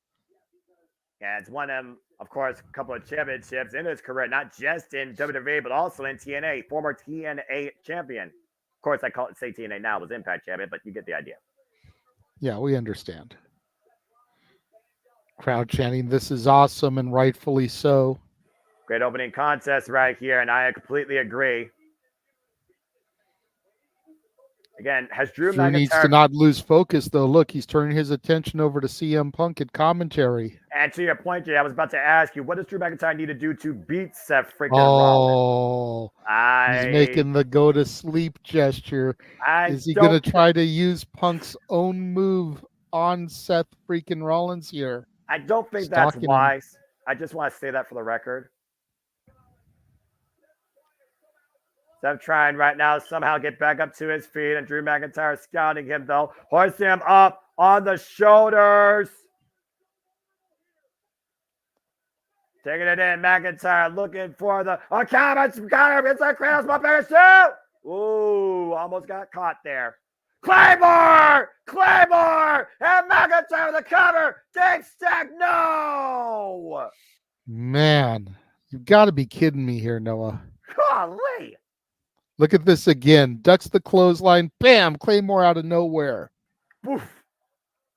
Yeah, it's won him, of course, a couple of championships in his career, not just in WWE, but also in TNA, former TNA champion. Of course, I say TNA now was Impact champion, but you get the idea. Yeah, we understand. Crowd chanting, "This is awesome," and rightfully so. Great opening contest right here, and I completely agree. Again, has Drew McIntyre needs to not lose focus, though. Look, he's turning his attention over to CM Punk at commentary. And to your point, Jay, I was about to ask you, what does Drew McIntyre need to do to beat Seth freaking Rollins? He's making the go to sleep gesture. Is he going to try to use Punk's own move on Seth freaking Rollins here? I don't think that's wise. I just want to say that for the record. Seth trying right now to somehow get back up to his feet, and Drew McIntyre scouting him, though. Hoisting him up on the shoulders. Taking it in, McIntyre looking for the counter inside Kratos, my better shoot. Ooh, almost got caught there. Claymore, and McIntyre the cover. Dig stack, no. Man, you've got to be kidding me here, Noah. Golly. Look at this again. Ducks the clothesline. Bam! Claymore out of nowhere. Oof.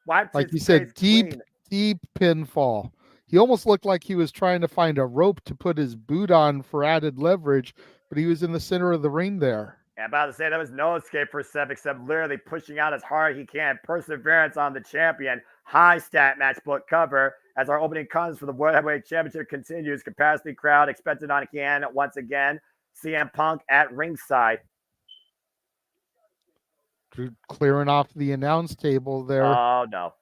Wiped Like you his said, face deep pinfall. He almost looked like he was trying to find a rope to put his boot on for added leverage, but he was in the center of the ring there. Yeah, about to say that was no escape for Seth except literally pushing out as hard as he can. Perseverance on the champion. High stat match book cover as our opening comes for the World Heavyweight Championship continues. Capacity crowd expected on hand once again. CM Punk at ringside. Drew clearing off the announce table there. Oh, no.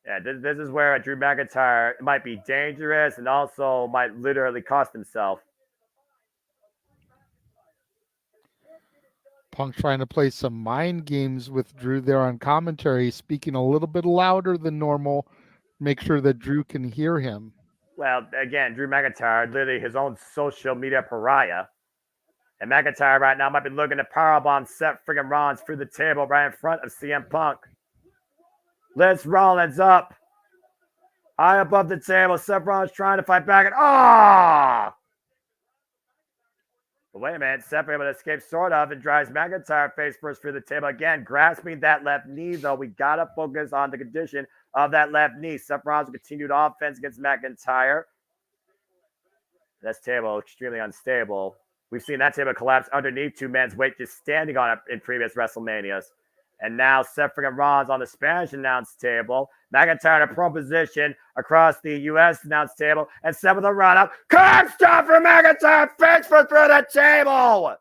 Yeah, this is where Drew McIntyre might be dangerous and also might literally cost himself. Punk trying to play some mind games with Drew there on commentary, speaking a little bit louder than normal, make sure that Drew can hear him. Well, again, Drew McIntyre, literally his own social media pariah. And McIntyre right now might be looking to powerbomb Seth friggin' Rollins through the table right in front of CM Punk. Liz Rollins up. High above the table. Seth Rollins trying to fight back. And But wait a minute. Seth able to escape sort of and drives McIntyre face first through the table again. Grasping that left knee, though. We got to focus on the condition of that left knee. Seth Rollins continued offense against McIntyre. This table extremely unstable. We've seen that table collapse underneath two men's weight just standing on it in previous WrestleManias. And now Seth friggin' Rollins on the Spanish announce table. McIntyre in a pro position across the U.S. announce table. And Seth with a run up. Curb stop for McIntyre. Face for through the table.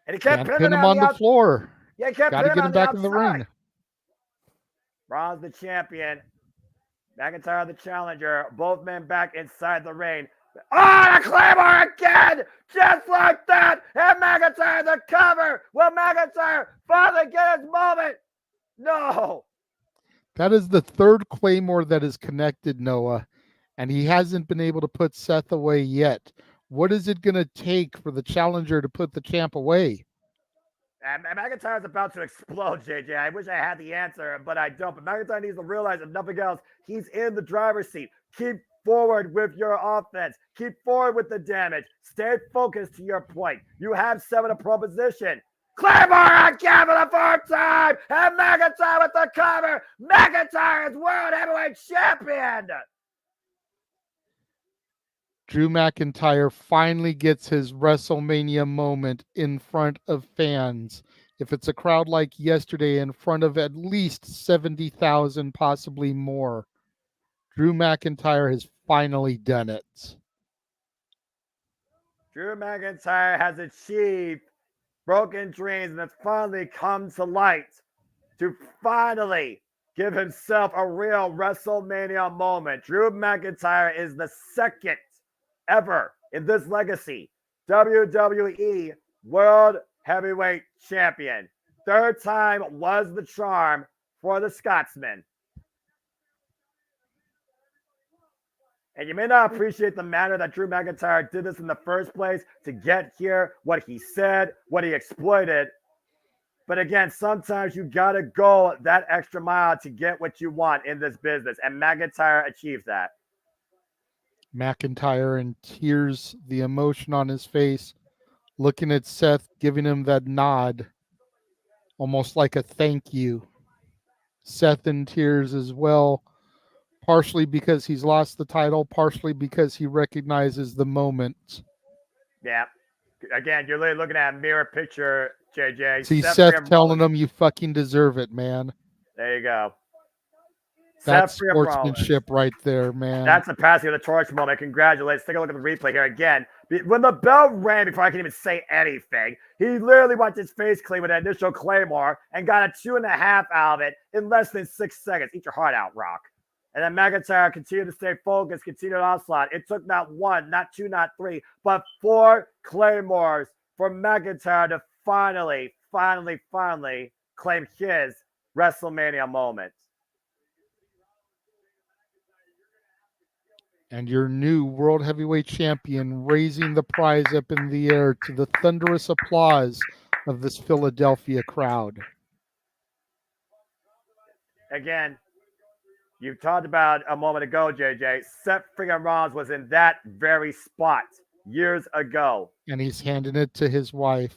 And he kept Can't pin him on the floor. Yeah, he kept got to get him back in the outside. ring. Rollins the champion. McIntyre the challenger. Both men back inside the ring. Oh, the Claymore again! Just like that! And McIntyre the cover! Will McIntyre finally get his moment? No! That is the third Claymore that is connected, Noah, and he hasn't been able to put Seth away yet. What is it going to take for the challenger to put the champ away? And McIntyre's about to explode, JJ. I wish I had the answer, but I don't. But McIntyre needs to realize, if nothing else, he's in the driver's seat. Keep forward with your offense. Keep forward with the damage. Stay focused to your point. You have 7 in pro position. Claymore again for the 4th time. And McIntyre with the cover. McIntyre is World Heavyweight Champion. Drew McIntyre finally gets his WrestleMania moment in front of fans. If it's a crowd like yesterday, in front of at least 70,000, possibly more. Drew McIntyre has finally done it. Drew McIntyre has achieved broken dreams and has finally come to light to finally give himself a real WrestleMania moment. Drew McIntyre is the 2nd ever in this legacy WWE World Heavyweight Champion. 3rd time was the charm for the Scotsman. And you may not appreciate the manner that Drew McIntyre did this in the first place to get here, what he said, what he exploited. But again, sometimes you got to go that extra mile to get what you want in this business. And McIntyre achieved that. McIntyre in tears, the emotion on his face, looking at Seth, giving him that nod, almost like a thank you. Seth in tears as well. Partially because he's lost the title, partially because he recognizes the moment. Yeah. Again, you're really looking at a mirror picture, JJ. See Seth telling him you fucking deserve it, man. There you go. That's sportsmanship right there, man. That's the passing of the torch moment. Congratulations. Take a look at the replay here again. When the bell rang, before I can even say anything, he literally wiped his face clean with that initial Claymore and got a 2.5 out of it in less than 6 seconds. Eat your heart out, Rock. And then McIntyre continued to stay focused, continued onslaught. It took not 1, not 2, not 3, but 4 Claymores for McIntyre to finally claim his WrestleMania moment. And your new World Heavyweight Champion raising the prize up in the air to the thunderous applause of this Philadelphia crowd. Again, you talked about a moment ago, JJ. Seth freaking Rollins was in that very spot years ago. And he's handing it to his wife.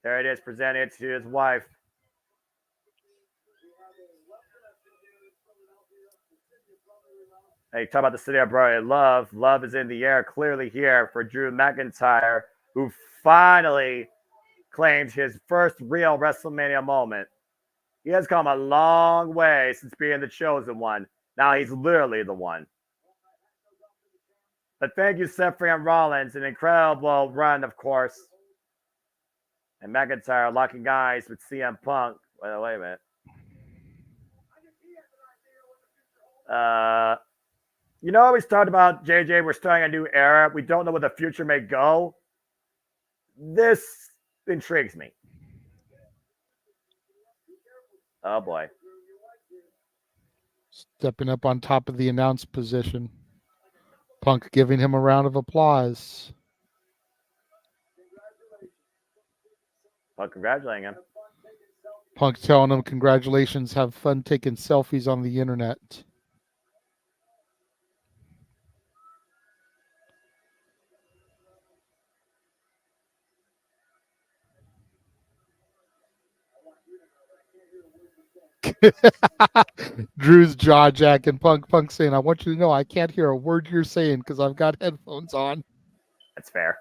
There it is, presenting it to his wife. Hey, talk about the city of brotherly love. Love is in the air clearly here for Drew McIntyre, who finally claimed his first real WrestleMania moment. He has come a long way since being the chosen one. Now he's literally the one. But thank you, Seth freaking Rollins. An incredible run, of course. And McIntyre locking eyes with CM Punk. Wait a minute. You know, we talked about JJ. We're starting a new era. We don't know where the future may go. This intrigues me. Oh boy. Stepping up on top of the announce position. Punk giving him a round of applause. Punk congratulating him. Punk telling him congratulations, have fun taking selfies on the internet. Drew's jaw jacking Punk saying, I want you to know I can't hear a word you're saying because I've got headphones on. That's fair.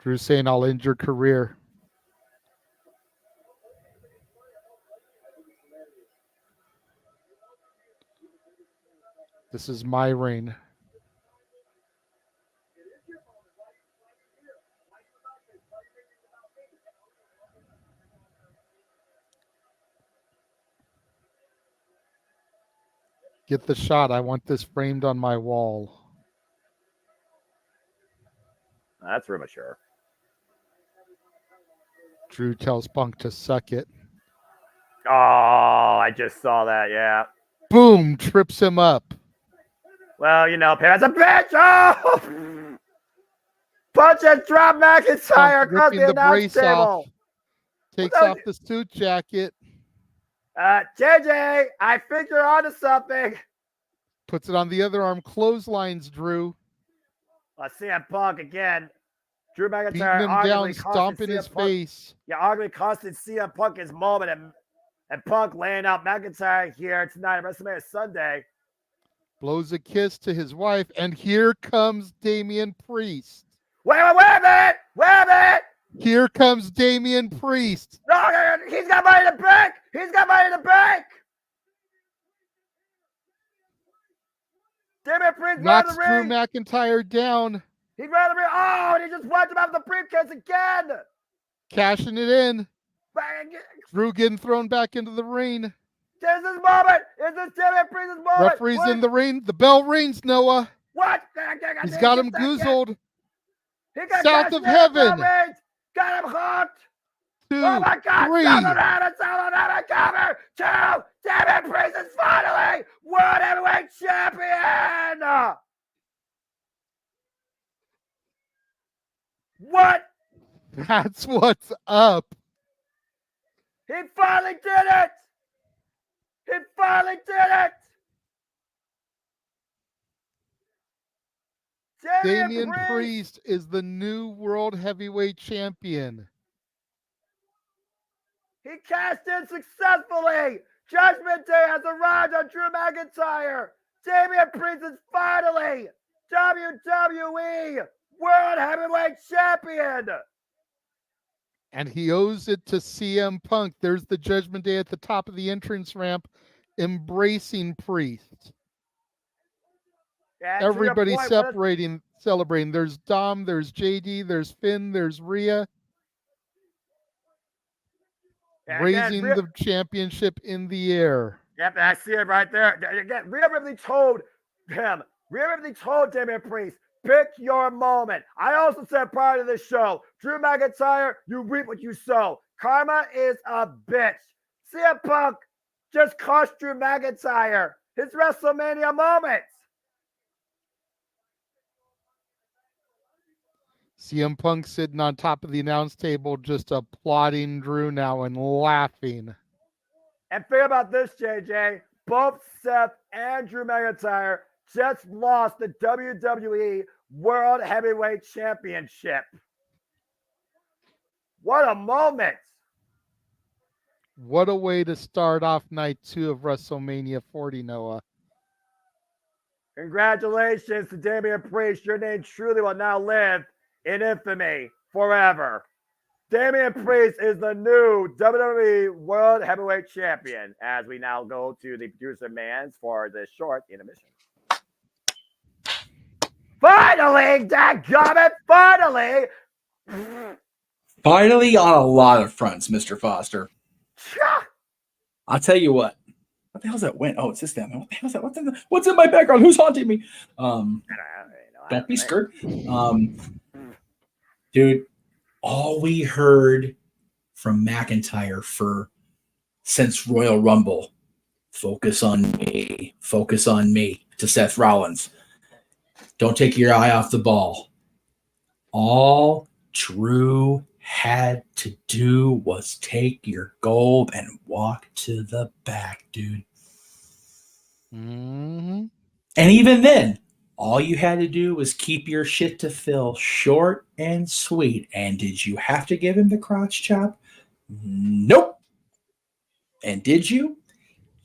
Drew's saying, I'll end your career. This is my reign. Get the shot. I want this framed on my wall. That's real mature. Drew tells Punk to suck it. Oh, I just saw that, yeah. Boom, trips him up. Well, you know, Perry's a bitch. Oh! Punch and drop McIntyre across the announce table. Off. Takes off the suit jacket. JJ, I think you're onto something. Puts it on the other arm. Clotheslines Drew. CM Punk again. Drew McIntyre beating him down, stomping his face. Yeah, arguably costing CM Punk his moment, and Punk laying out McIntyre here tonight at WrestleMania Sunday. Blows a kiss to his wife, and here comes Damian Priest. Wait a minute! Wait a minute! Here comes Damian Priest. No, he's got money to break! He's got money to break! Damian Priest knocks the Drew ring. McIntyre down. He ran the ring. Oh, and he just wiped him out of the briefcase again. Cashing it in. Drew getting thrown back into the ring. This is moment. Is this Damian Priest's moment? Referee's in the ring. The bell rings, Noah. What? He's got him goozled. He got South of heaven. Got him hooked. 2, oh my God. 3. Cover. 2. Damian Priest is finally World Heavyweight Champion. What? That's what's up. He finally did it. He finally did it. Damian Priest is the new World Heavyweight Champion. He cashed in successfully. Judgment Day has arrived on Drew McIntyre. Damian Priest is finally WWE World Heavyweight Champion. And he owes it to CM Punk. There's the Judgment Day at the top of the entrance ramp, embracing Priest. Yeah, everybody celebrating. There's Dom, there's JD, there's Finn, there's Rhea. Yeah, raising the championship in the air. Yep, I see it right there. Again, Rhea Ripley told him, Rhea Ripley told Damian Priest, pick your moment. I also said prior to this show, Drew McIntyre, you reap what you sow. Karma is a bitch. CM Punk just cost Drew McIntyre his WrestleMania moment. CM Punk sitting on top of the announce table, just applauding Drew now and laughing. And think about this, JJ. Both Seth and Drew McIntyre just lost the WWE World Heavyweight Championship. What a moment. What a way to start off night 2 of WrestleMania 40, Noah. Congratulations to Damian Priest. Your name truly will now live in infamy forever. Damian Priest is the new WWE World Heavyweight Champion as we now go to the producer mans for this short intermission. Finally, dadgummit, finally! Finally on a lot of fronts, Mr. Foster. I'll tell you what. What the hell's that wind? Oh, it's this damn. What the hell's that? What's in my background? Who's haunting me? Don't be scared. Dude, all we heard from McIntyre since Royal Rumble, focus on me, to Seth Rollins. Don't take your eye off the ball. All Drew had to do was take your gold and walk to the back, dude. Mm-hmm. And even then, all you had to do was keep your shit to Phil short and sweet. And did you have to give him the crotch chop? Nope. And did you?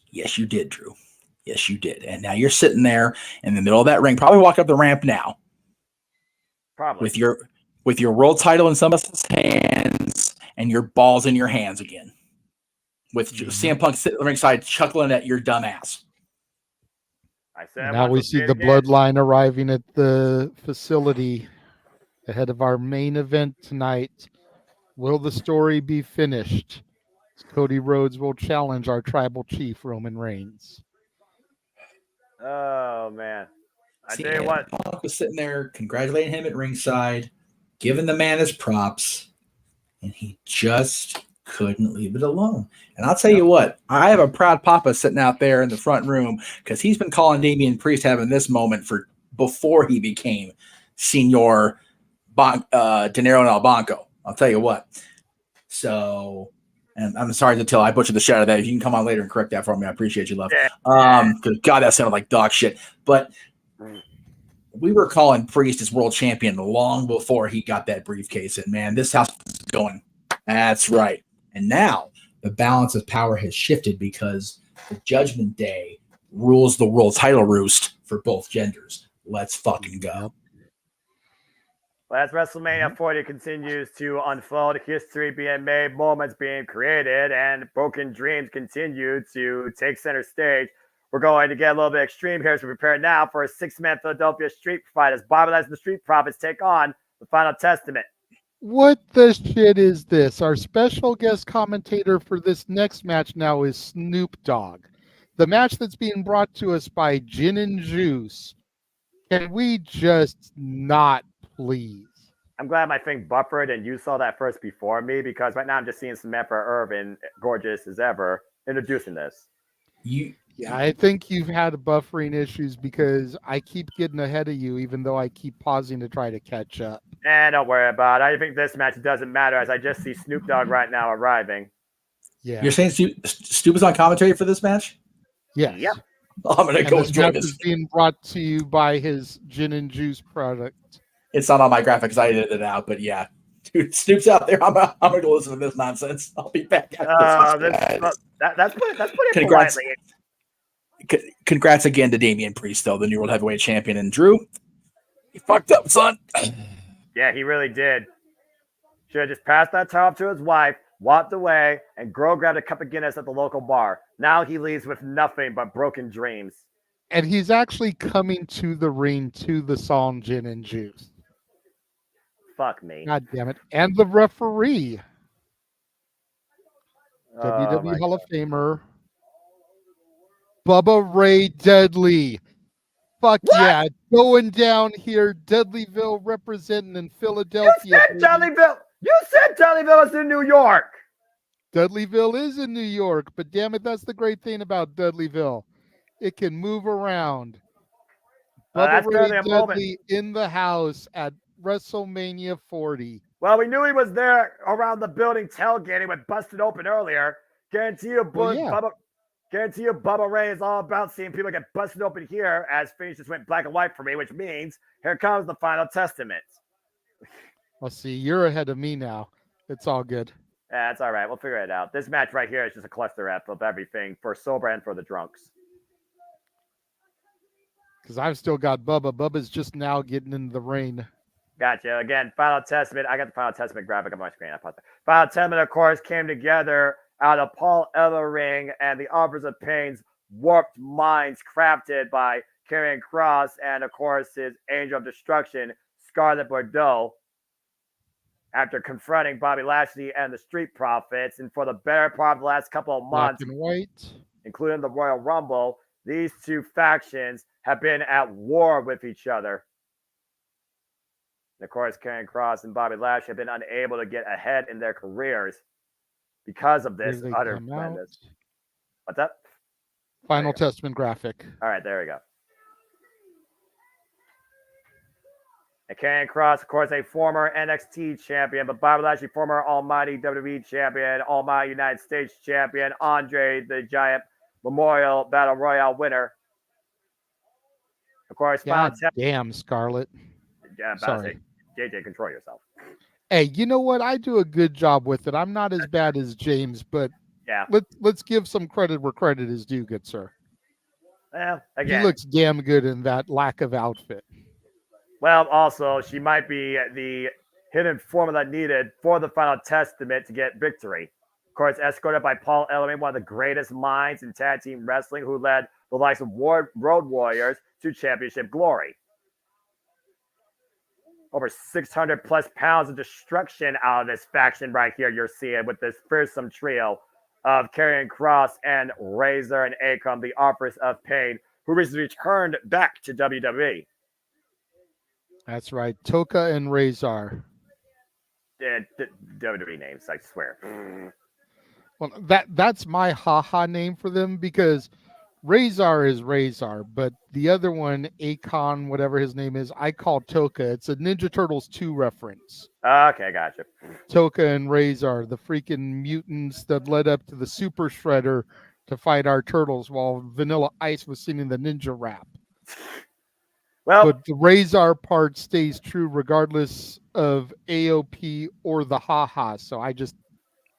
Yes, you did, Drew. Yes, you did. And now you're sitting there in the middle of that ring, probably walking up the ramp now. Probably. With your world title in somebody's hands and your balls in your hands again. With CM Punk sitting at the ringside chuckling at your dumb ass. Now we see the Bloodline arriving at the facility ahead of our main event tonight. Will the story be finished? Cody Rhodes will challenge our tribal chief, Roman Reigns. Oh, man. I tell you what. Punk was sitting there congratulating him at ringside, giving the man his props, and he just couldn't leave it alone. And I'll tell you what, I have a proud papa sitting out there in the front room because he's been calling Damian Priest having this moment for before he became Senor Dinero and Albanco. I'll tell you what. So, and I'm sorry to tell I butchered the shit out of that. If you can come on later and correct that for me, I appreciate you, love. Because God, that sounded like dog shit. But we were calling Priest as world champion long before he got that briefcase. And man, this house is going. That's right. And now the balance of power has shifted because the Judgment Day rules the world title roost for both genders. Let's fucking go. Well, as WrestleMania 40 continues to unfold, history being made, moments being created, and broken dreams continue to take center stage, we're going to get a little bit extreme here as we prepare now for a 6-man Philadelphia Street Fight as Bobby Lashley and the Street Profits take on the Final Testament. What the shit is this? Our special guest commentator for this next match now is Snoop Dogg. The match that's being brought to us by Gin and Juice. Can we just not, please? I'm glad my thing buffered and you saw that first before me because right now I'm just seeing Samantha Irvin, gorgeous as ever, introducing this. Yeah, I think you've had buffering issues because I keep getting ahead of you even though I keep pausing to try to catch up. Don't worry about it. I think this match doesn't matter as I just see Snoop Dogg right now arriving. Yeah. You're saying Snoop is on commentary for this match? Yes. Yep. I'm going to go this join match this. is being brought to you by his Gin and Juice product. It's not on my graphic because I edited it out, but yeah. Dude, Snoop's out there. I'm going to go listen to this nonsense. I'll be back after this. That's pretty Congrats. politely. Congrats again to Damian Priest, though, the new World Heavyweight Champion. And Drew, you fucked up, son. Yeah, he really did. Should have just passed that title to his wife, walked away, and grabbed a cup of Guinness at the local bar. Now he leaves with nothing but broken dreams. And he's actually coming to the ring to the song Gin and Juice. Fuck me. God damn it. And the referee. Oh, WWE Hall of Famer Bubba Ray Dudley. Fuck yeah. Going down here. Dudleyville representing in Philadelphia. You said Dudleyville is in New York. Dudleyville is in New York, but damn it, that's the great thing about Dudleyville. It can move around. Bubba That's Ray barely a moment. Dudley in the house at WrestleMania 40. Well, we knew he was there around the building tailgating when busted open earlier. Guarantee you, Bubba Ray is all about seeing people get busted open here, as finish just went black and white for me, which means here comes the final testament. Well, see, you're ahead of me now. It's all good. Yeah, it's all right. We'll figure it out. This match right here is just a cluster F of everything for sober and for the drunks. Because I've still got Bubba. Bubba's just now getting into the ring. Gotcha. Again, Final Testament. I got the Final Testament graphic on my screen. Final Testament, of course, came together out of Paul Ellering and the Offers of Pain's warped minds crafted by Karrion Kross and, of course, his Angel of Destruction, Scarlett Bordeaux, after confronting Bobby Lashley and the Street Profits. And for the better part of the last couple of months, Black and white, including the Royal Rumble, these two factions have been at war with each other. And of course, Karrion Kross and Bobby Lashley have been unable to get ahead in their careers because of this utter madness. What's that? Final Testament graphic. All right, there we go. And Karrion Kross, of course, a former NXT champion, but Bobby Lashley, former Almighty WWE champion, Almighty United States champion, Andre the Giant Memorial Battle Royale winner. Of course, damn, Scarlett. Yeah, sorry. JJ, control yourself. Hey, you know what? I do a good job with it. I'm not as bad as James, but yeah, let's give some credit where credit is due, good sir. Well, again, he looks damn good in that lack of outfit. Well, also, she might be the hidden formula needed for the Final Testament to get victory. Of course, escorted by Paul Ellering, one of the greatest minds in tag team wrestling, who led the likes of Road Warriors to championship glory. Over 600 plus pounds of destruction out of this faction right here you're seeing with this fearsome trio of Karrion Kross and Razor and Akam, the Offers of Pain, who recently returned back to WWE. That's right. Toka and Razor. WWE names, I swear. Well, that's my haha name for them, because Razor is Razor, but the other one, Akon, whatever his name is, I call Toka. It's a Ninja Turtles 2 reference. Okay, gotcha. Toka and Razor, the freaking mutants that led up to the Super Shredder to fight our turtles while Vanilla Ice was singing the ninja rap. Well, but the Razor part stays true regardless of AOP or the haha, so I just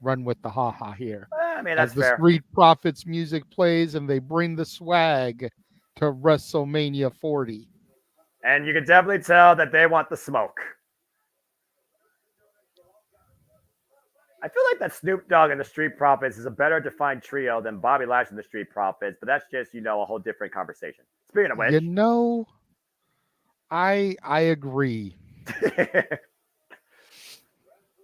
run with the haha here. I mean, that's as the fair. Street Profits music plays and they bring the swag to WrestleMania 40. And you can definitely tell that they want the smoke. I feel like that Snoop Dogg and the Street Profits is a better defined trio than Bobby Lashley and the Street Profits, but that's just, a whole different conversation. Speaking of which, I agree.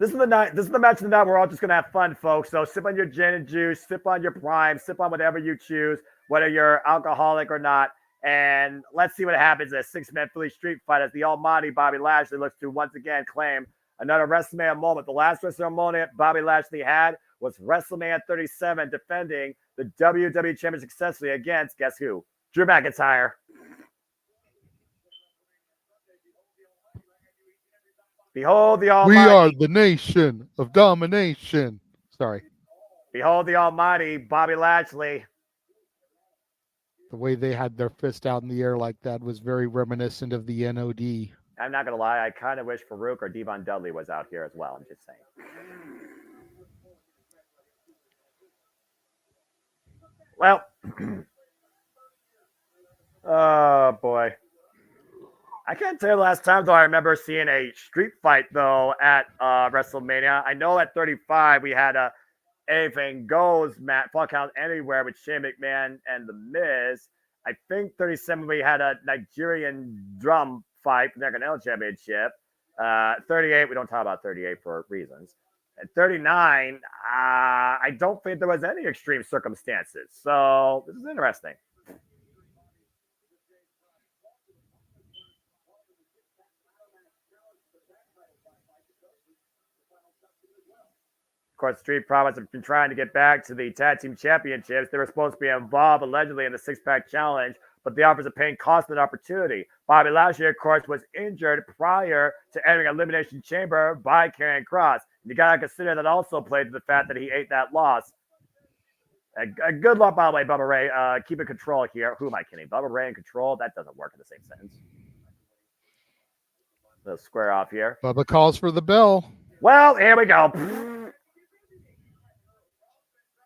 This is the night. This is the match of the night. We're all just gonna have fun, folks. So sip on your gin and juice, sip on your prime, sip on whatever you choose, whether you're alcoholic or not. And let's see what happens in a 6-man Philly street fight as the almighty Bobby Lashley looks to once again claim another WrestleMania moment. The last WrestleMania Bobby Lashley had was WrestleMania 37, defending the WWE Championship successfully against, guess who? Drew McIntyre. Behold the almighty. We are the nation of domination. Sorry. Behold the almighty Bobby Lashley. The way they had their fist out in the air like that was very reminiscent of the NOD. I'm not going to lie. I kind of wish Farouk or Devon Dudley was out here as well. I'm just saying. Well. Oh, boy. I can't tell you the last time, though, I remember seeing a street fight, though, at WrestleMania. I know at 35 we had a Anything Goes match, Fall Count Anywhere with Shane McMahon and The Miz. I think 37 we had a Nigerian drum fight for the Intercontinental Championship. 38, we don't talk about 38 for reasons. At 39, I don't think there was any extreme circumstances. So this is interesting. course, Street Profits have been trying to get back to the Tag Team Championships. They were supposed to be involved allegedly in the six-pack challenge, but the offers of pain cost them an opportunity. Bobby Lashley, of course, was injured prior to entering Elimination Chamber by Karrion Kross. You got to consider that also played to the fact that he ate that loss. A good luck, by the way, Bubba Ray. Keep in control here. Who am I kidding? Bubba Ray in control? That doesn't work in the same sentence. Let's square off here. Bubba calls for the bell. Well, here we go.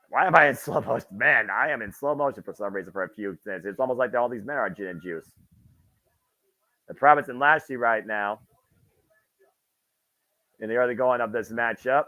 Why am I in slow motion? Man, I am in slow motion for some reason for a few things. It's almost like all these men are gin and juice. The Profits and Lashley right now in the early going of this matchup.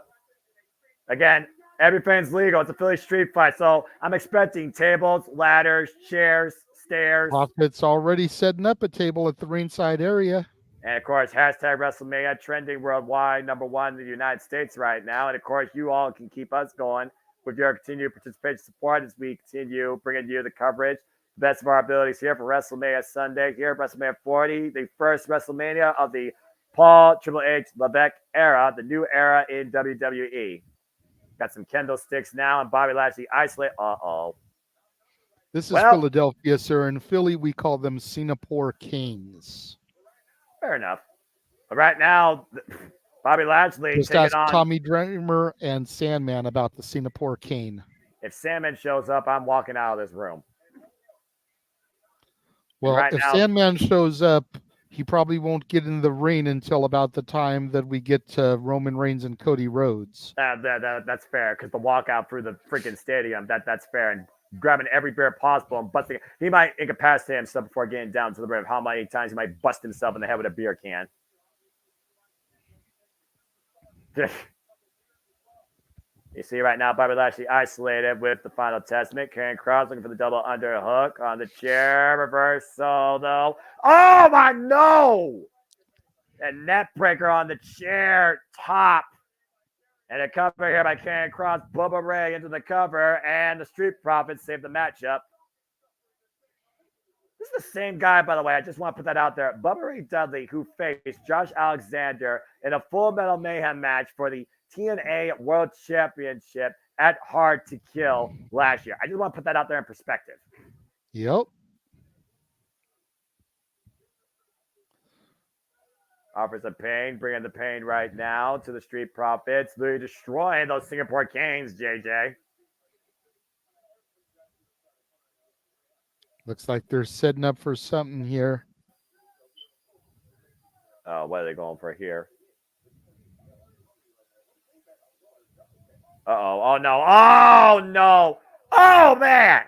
Again, everything's legal. It's a Philly street fight, so I'm expecting tables, ladders, chairs, stairs. Profits already setting up a table at the ringside area. And, of course, hashtag WrestleMania trending worldwide, #1 in the United States right now. And, of course, you all can keep us going with your continued participation support as we continue bringing you the coverage, the best of our abilities here for WrestleMania Sunday here at WrestleMania 40, the first WrestleMania of the Paul Triple H Levesque era, the new era in WWE. Got some kendo sticks now, and Bobby Lashley isolate. This is Philadelphia, sir. In Philly, we call them Singapore Kings. Fair enough. But right now, Bobby Lashley just taking ask on Tommy Dreamer and Sandman about the Singapore Cane. If Sandman shows up, I'm walking out of this room. Well, right if now, Sandman shows up, he probably won't get in the ring until about the time that we get to Roman Reigns and Cody Rhodes. That's fair, because the walkout through the freaking stadium, that's fair. And grabbing every beer possible and busting. He might incapacitate himself before getting down to the rim. How many times he might bust himself in the head with a beer can. You see right now, Bobby Lashley isolated with the Final Testament. Karrion Kross looking for the double underhook on the chair. Reversal, though. Oh, my, no! And net breaker on the chair top. And a cover here by Karrion Kross. Bubba Ray into the cover. And the Street Profits save the matchup. This is the same guy, by the way. I just want to put that out there. Bubba Ray Dudley, who faced Josh Alexander in a Full Metal Mayhem match for the TNA World Championship at Hard to Kill last year. I just want to put that out there in perspective. Yep. Offers of pain, bringing the pain right now to the Street Profits. They're destroying those Singapore Canes, JJ. Looks like they're setting up for something here. Oh, what are they going for here? Uh-oh. Oh, no. Oh, no. Oh, man.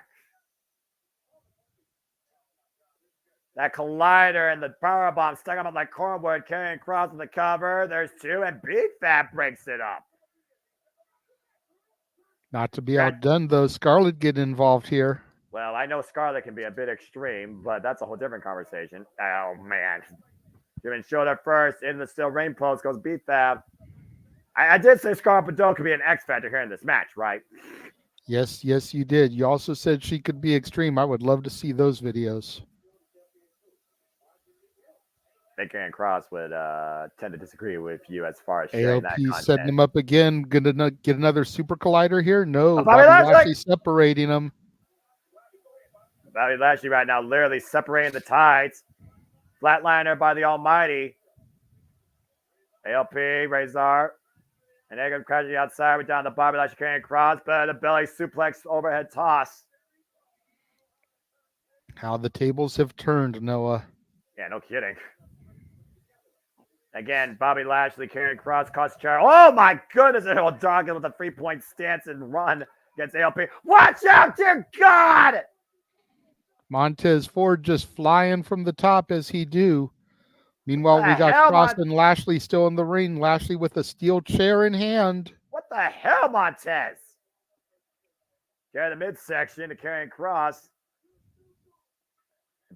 That collider and the powerbomb stuck him up like cornwood. Karrion Kross on the cover. There's two, and Big Fat breaks it up. Not to be outdone, though. Scarlett getting involved here. Well, I know Scarlett can be a bit extreme, but that's a whole different conversation. Oh, man. Giving shoulder first. In the still rain post goes B-Fab. I did say Scarlett Bordeaux could be an X factor here in this match, right? Yes, you did. You also said she could be extreme. I would love to see those videos. I think Karrion Kross would tend to disagree with you as far as sharing that AOP content. setting him up again. Gonna get another super collider here? No, Bobby Lashley separating them. Bobby Lashley right now literally separating the tides. Flatliner by the Almighty. AOP, Razor. And they're going to crash the outside. We're down to Bobby Lashley, Karrion Kross, but the belly suplex overhead toss. How the tables have turned, Noah. Yeah, no kidding. Again, Bobby Lashley, Karrion Kross, cost chair. Oh my goodness! It'll dog with a 3-point stance and run against AOP. Watch out, dear God! Montez Ford just flying from the top as he do. Meanwhile, we got Kross and Lashley still in the ring. Lashley with a steel chair in hand. What the hell, Montez? Carry the midsection to Karrion Kross.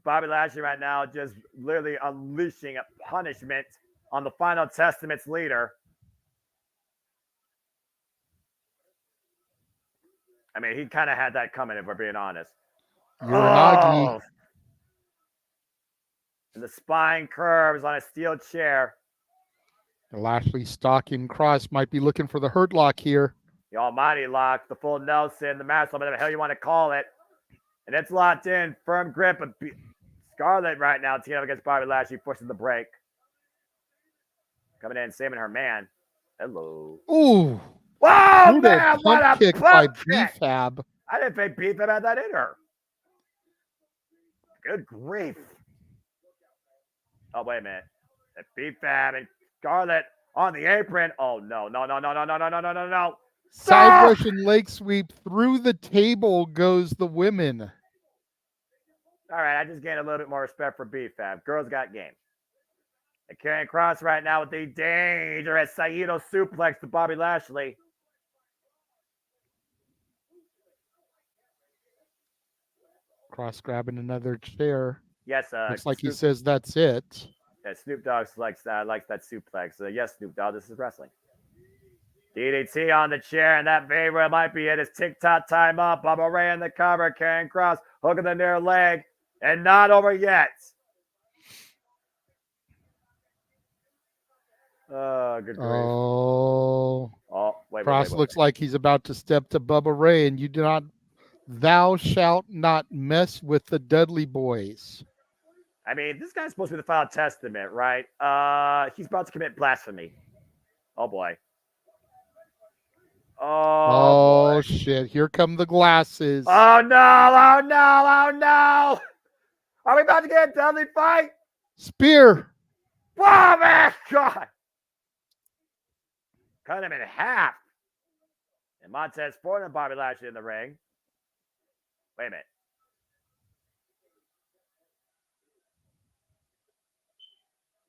Bobby Lashley right now just literally unleashing a punishment on the Final Testament's leader. I mean, he kind of had that coming, if we're being honest. Uranagi. And the spine curves on a steel chair. Lashley stalking Kross. Might be looking for the hurt lock here. The almighty lock, the full Nelson, the master, whatever the hell you want to call it. And it's locked in. Firm grip of Scarlett right now. Team up against Bobby Lashley, forcing the break. Coming in, saving her man. Hello. Ooh. Whoa, Brutal man, what pump a kick by pump kick. B-Fab. I didn't think B-Fab had that in her. Good grief. Oh, wait a minute. B-Fab and Scarlett on the apron. Oh, no. Side Russian leg sweep through the table goes the women. All right, I just gained a little bit more respect for B-Fab. Girls got game. And Karrion Kross right now with the dangerous Saito suplex to Bobby Lashley. Cross grabbing another chair. Yes, looks like he says that's it. Yeah, Snoop Dogg likes that suplex. Yes, Snoop Dogg, this is wrestling. DDT on the chair, and that very well might be it. It's TikTok time up. Bubba Ray in the cover. Karrion Kross hooking the near leg, and not over yet. Oh, good grief. Oh, wait. Cross looks like he's about to step to Bubba Ray, and thou shalt not mess with the Dudley boys. I mean, this guy's supposed to be the Final Testament, right? He's about to commit blasphemy. Oh, boy. Oh boy. Shit. Here come the glasses. Oh, no. Are we about to get a Dudley fight? Spear. Oh, man. God. Cut him in half. And Montez Ford and Bobby Lashley in the ring. Wait a minute.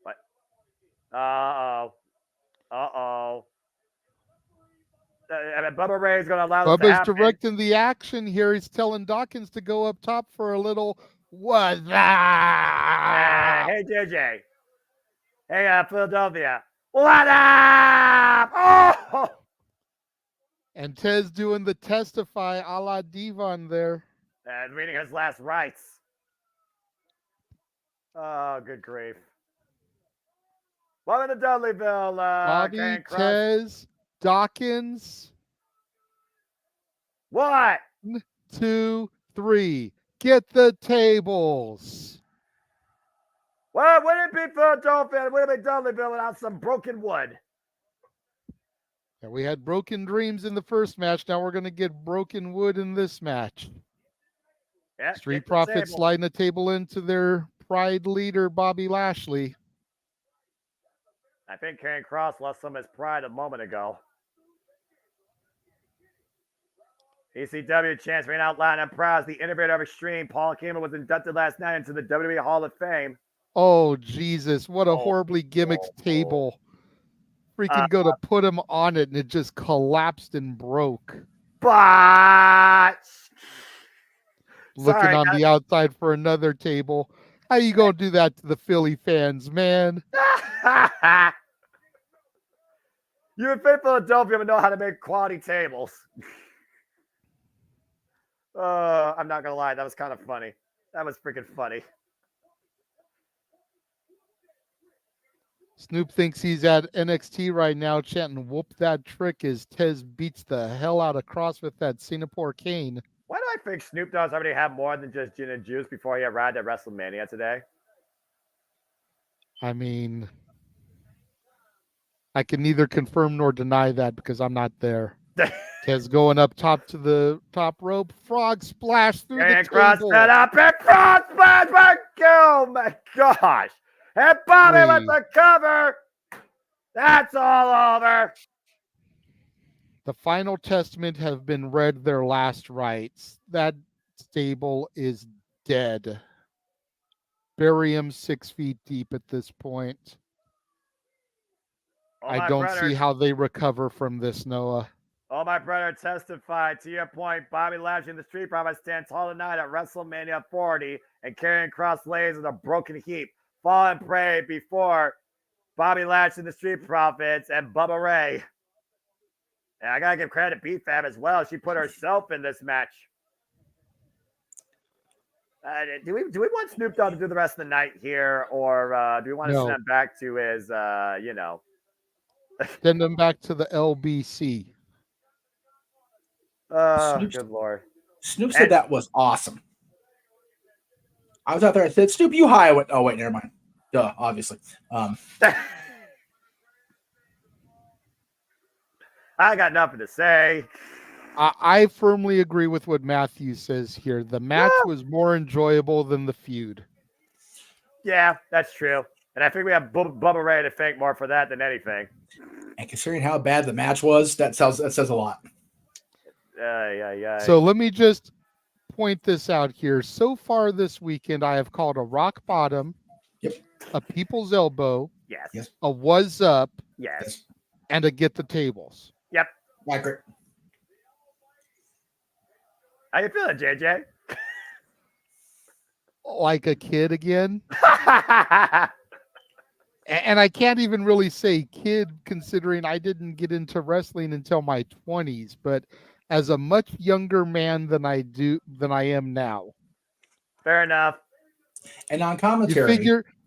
What? Uh-oh. Bubba Ray is going to allow this to happen. Bubba's directing the action here. He's telling Dawkins to go up top for a little what that? Hey, JJ. Hey, Philadelphia. What up? Oh! And Tez doing the testify a la Devon there. And reading his last rites. Oh, good grief. Welcome to Dudleyville. Bobby, Tez, Dawkins. 1, 2, 3. Get the tables. Well, wouldn't it be Philadelphia? It would have been Dudleyville without some broken wood. Yeah, we had broken dreams in the first match. Now we're going to get broken wood in this match. Yeah, Street Profits sliding a table into their pride leader, Bobby Lashley. I think Karrion Kross lost some of his pride a moment ago. ECW champs being outlined and proud as the innovator of Extreme. Paul Heyman was inducted last night into the WWE Hall of Fame. Oh, Jesus. What a horribly gimmicked table. Freaking go to put him on it, and it just collapsed and broke. But looking on the outside for another table. How you gonna do that to the Philly fans, man? You in Philadelphia would know how to make quality tables. I'm not gonna lie, that was kind of funny. That was freaking funny. Snoop thinks he's at NXT right now, chanting "Whoop that trick" as Tez beats the hell out of Cross with that Singapore cane. Why do I think Snoop Dogg's already had more than just gin and juice before he arrived at WrestleMania today? I mean, I can neither confirm nor deny that because I'm not there. Tez going up top to the top rope. Frog splash through the table. Cross set up and frog splash back. Oh my gosh. And Bobby with the cover. That's all over. The Final Testament have been read their last rites. That stable is dead. Bury him 6 feet deep at this point. I don't see how they recover from this, Noah. Oh, my brother testified. To your point, Bobby Lashley and the Street Profits stand tall tonight at WrestleMania 40, and Karrion Kross lays in a broken heap, falling prey before Bobby Lashley and the Street Profits and Bubba Ray. And I gotta give credit to B-Fab as well. She put herself in this match. Do we want Snoop Dogg to do the rest of the night here, or do we want to send him back to his, Send him back to the LBC. Good Lord. Snoop said that was awesome. I was out there. I said, Snoop, you high. I went, oh, wait, never mind. Duh, obviously. I got nothing to say. I firmly agree with what Matthew says here. The match was more enjoyable than the feud. Yeah, that's true. And I think we have Bubba Ray to thank more for that than anything. And considering how bad the match was, that says a lot. Yeah. So let me just point this out here. So far this weekend, I have called a rock bottom, a people's elbow, yes, a was up, yes, and a get the tables. Yep. Accurate. How you feeling, JJ? Like a kid again. And I can't even really say kid, considering I didn't get into wrestling until my 20s, but as a much younger man than I am now. Fair enough. And on commentary,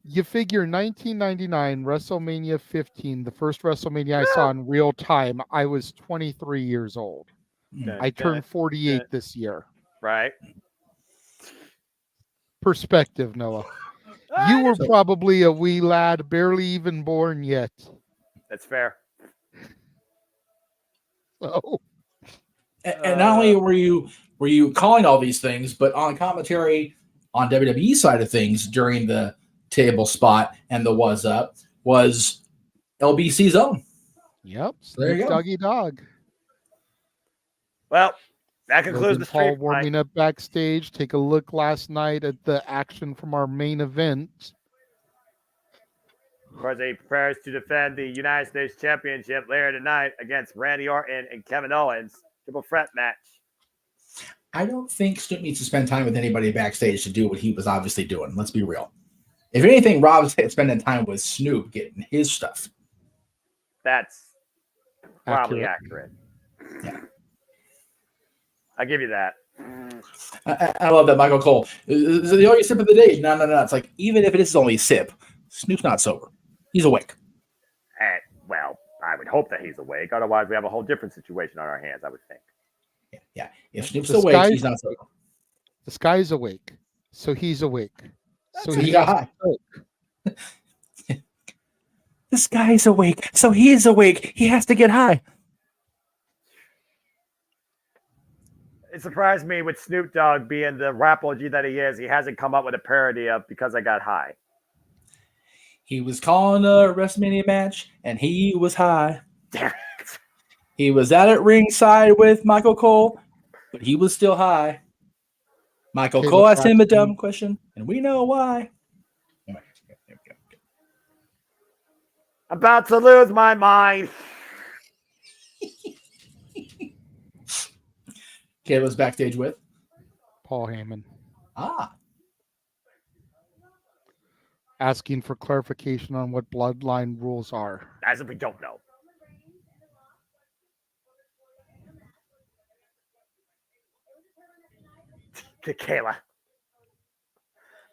you figure 1999 WrestleMania 15, the first WrestleMania I saw in real time, I was 23 years old. I turned 48 this year. Right. Perspective, Noah. You were probably a wee lad, barely even born yet. That's fair. So, and not only were you calling all these things, but on commentary on WWE side of things during the table spot and the was up was LBC's own. Yep. There you go. Doggy dog. Well, that concludes the Paul stream. warming up backstage. Take a look last night at the action from our main event. Of course, he prepares to defend the United States Championship later tonight against Randy Orton and Kevin Owens. Triple threat match. I don't think Snoop needs to spend time with anybody backstage to do what he was obviously doing. Let's be real. If anything, Rob's spending time with Snoop getting his stuff. That's probably accurate. Yeah. I'll give you that. I love that, Michael Cole. Is it the only sip of the day? No. It's like, even if it is only a sip, Snoop's not sober. He's awake. Well, I would hope that he's awake. Otherwise, we have a whole different situation on our hands, I would think. Yeah. If Snoop's awake, he's not sober. The sky's awake, so he's awake. So he got high. The sky's awake, so he is awake. He has to get high. It surprised me with Snoop Dogg being the rapology that he is. He hasn't come up with a parody of Because I Got High. He was calling a WrestleMania match, and he was high. Damn it. He was at it ringside with Michael Cole, but he was still high. Michael Cole asked him a dumb question, and we know why. About to lose my mind. Kid was backstage with Paul Heyman. Asking for clarification on what Bloodline rules are. As if we don't know. Kayla.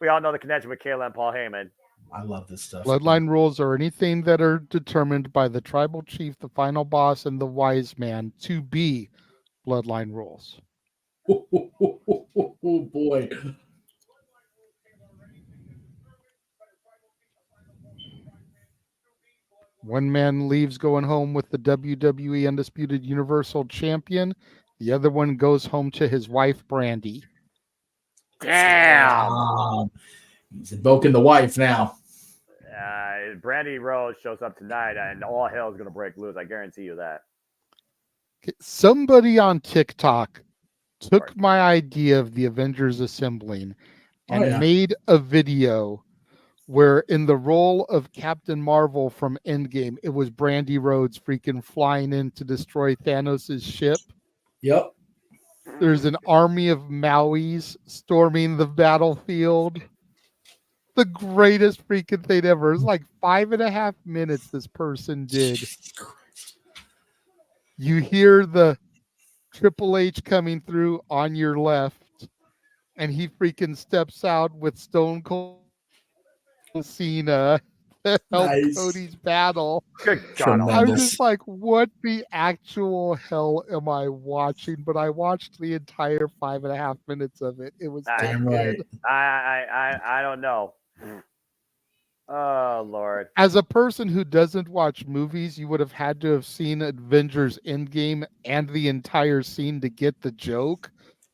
We all know the connection with Kayla and Paul Heyman. I love this stuff. Bloodline rules are anything that are determined by the tribal chief, the final boss, and the wise man to be Bloodline rules. Oh, boy. One man leaves going home with the WWE Undisputed Universal Champion. The other one goes home to his wife, Brandy. Damn. He's invoking the wife now. Brandy Rose shows up tonight, and all hell is going to break loose. I guarantee you that. Somebody on TikTok took my idea of the Avengers assembling and made a video where in the role of Captain Marvel from Endgame, it was Brandy Rhodes freaking flying in to destroy Thanos' ship. Yep. There's an army of Mauis storming the battlefield. The greatest freaking thing ever. It's like 5.5 minutes this person did. You hear the Triple H coming through on your left, and he freaking steps out with Stone Cold Cena. to help Nice. Cody's battle. Good God. I'm Tremendous. just like, what the actual hell am I watching? But I watched the entire 5.5 minutes of it. It was Damn good. right. I don't know. Oh Lord. As a person who doesn't watch movies, you would have had to have seen Avengers Endgame and the entire scene to get the joke.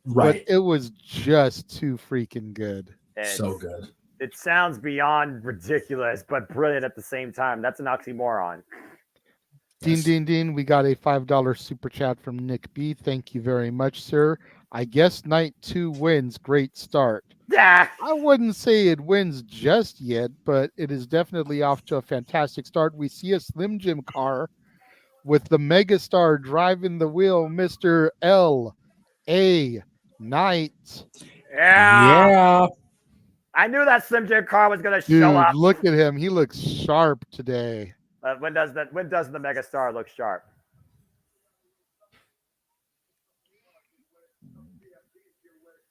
Right. But it was just too freaking good. So good. It sounds beyond ridiculous, but brilliant at the same time. That's an oxymoron. Dean, we got a $5 super chat from Nick B. Thank you very much, sir. I guess night 2 wins. Great start. Yeah. I wouldn't say it wins just yet, but it is definitely off to a fantastic start. We see a Slim Jim car with the megastar driving the wheel, Mr. L.A. Knight. Yeah. I knew that Slim Jim car was going to show Dude, up. look at him. He looks sharp today. When does the megastar look sharp?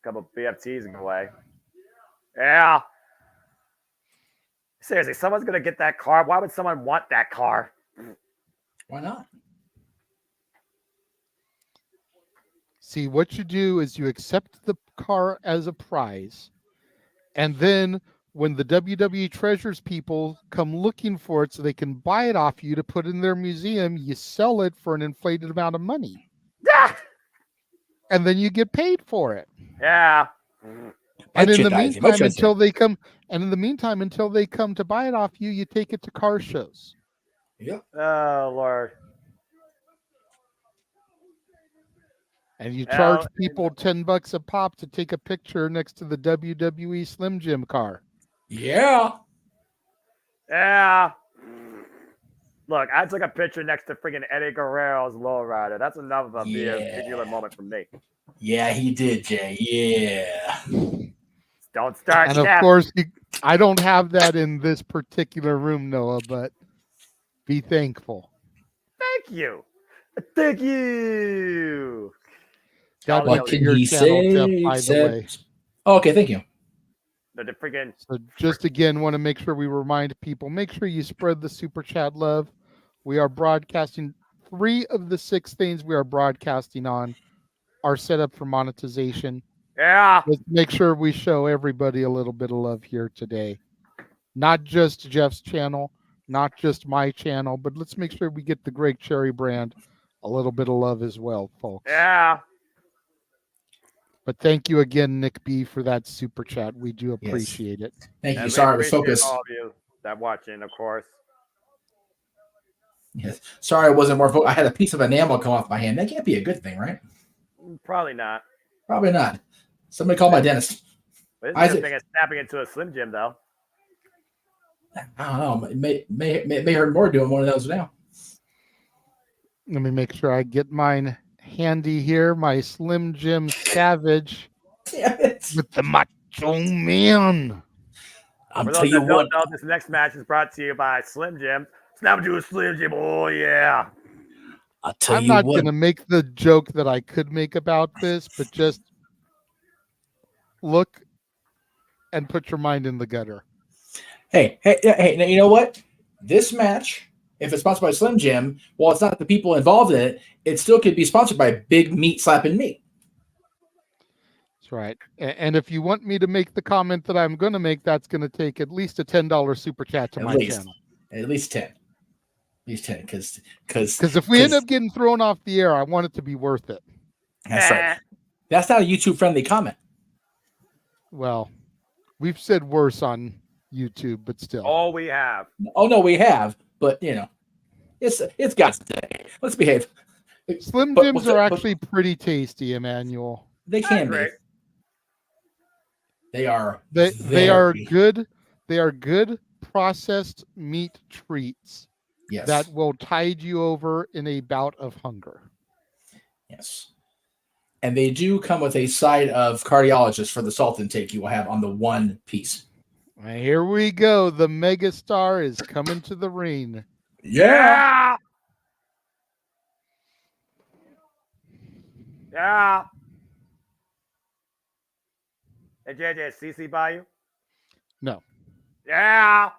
Couple BFTs away. Yeah. Seriously, someone's gonna get that car. Why would someone want that car? Why not? See, what you do is you accept the car as a prize, and then when the WWE Treasures people come looking for it so they can buy it off you to put in their museum, you sell it for an inflated amount of money. And then you get paid for it. Yeah. And in the meantime, until they come to buy it off you, you take it to car shows. Yep. Oh Lord. And you charge people $10 a pop to take a picture next to the WWE Slim Jim car. Yeah. Yeah. Look, I took a picture next to freaking Eddie Guerrero's lowrider. That's enough of a particular moment for me. Yeah, he did, Jay. Yeah. Don't start. And of course, I don't have that in this particular room, Noah, but be thankful. Thank you. Thank you. What can he say? By the way. Oh, okay, thank you. The freaking. So just again, want to make sure we remind people, make sure you spread the super chat love. We are broadcasting 3 of the 6 things we are broadcasting on are set up for monetization. Yeah. Let's make sure we show everybody a little bit of love here today. Not just Jeff's channel, not just my channel, but let's make sure we get the Greg Cherry brand a little bit of love as well, folks. Yeah. But thank you again, Nick B, for that super chat. We do appreciate it. Thank you. Sorry, I was focused. All of you that watching, of course. Yes. Sorry, I wasn't more focused. I had a piece of enamel come off my hand. That can't be a good thing, right? Probably not. Probably not. Somebody call my dentist. But it's a good thing it's snapping into a Slim Jim, though. I don't know. It may hurt more doing one of those now. Let me make sure I get mine handy here. My Slim Jim Savage with the Macho Man. For those that don't know, this next match is brought to you by Slim Jim. Snap into a Slim Jim. Oh, yeah. I'm not going to make the joke that I could make about this, but just look and put your mind in the gutter. Hey, now you know what? This match, if it's sponsored by Slim Jim, while it's not the people involved in it, it still could be sponsored by Big Meat Slapping Meat. That's right. And if you want me to make the comment that I'm going to make, that's going to take at least a $10 super chat to my channel. At least 10. At least 10, because if we end up getting thrown off the air, I want it to be worth it. That's right. That's not a YouTube-friendly comment. Well, we've said worse on YouTube, but still. Oh, we have. Oh no, we have. But you know, it's God's day. Let's behave. Slim Jims are actually pretty tasty, Emmanuel. They can be. They are. They are good. They are good processed meat treats. Yes. That will tide you over in a bout of hunger. Yes. And they do come with a side of cardiologist for the salt intake you will have on the one piece. Here we go. The megastar is coming to the ring. Yeah. Yeah. Hey, JJ, is CC by you? No. Yeah.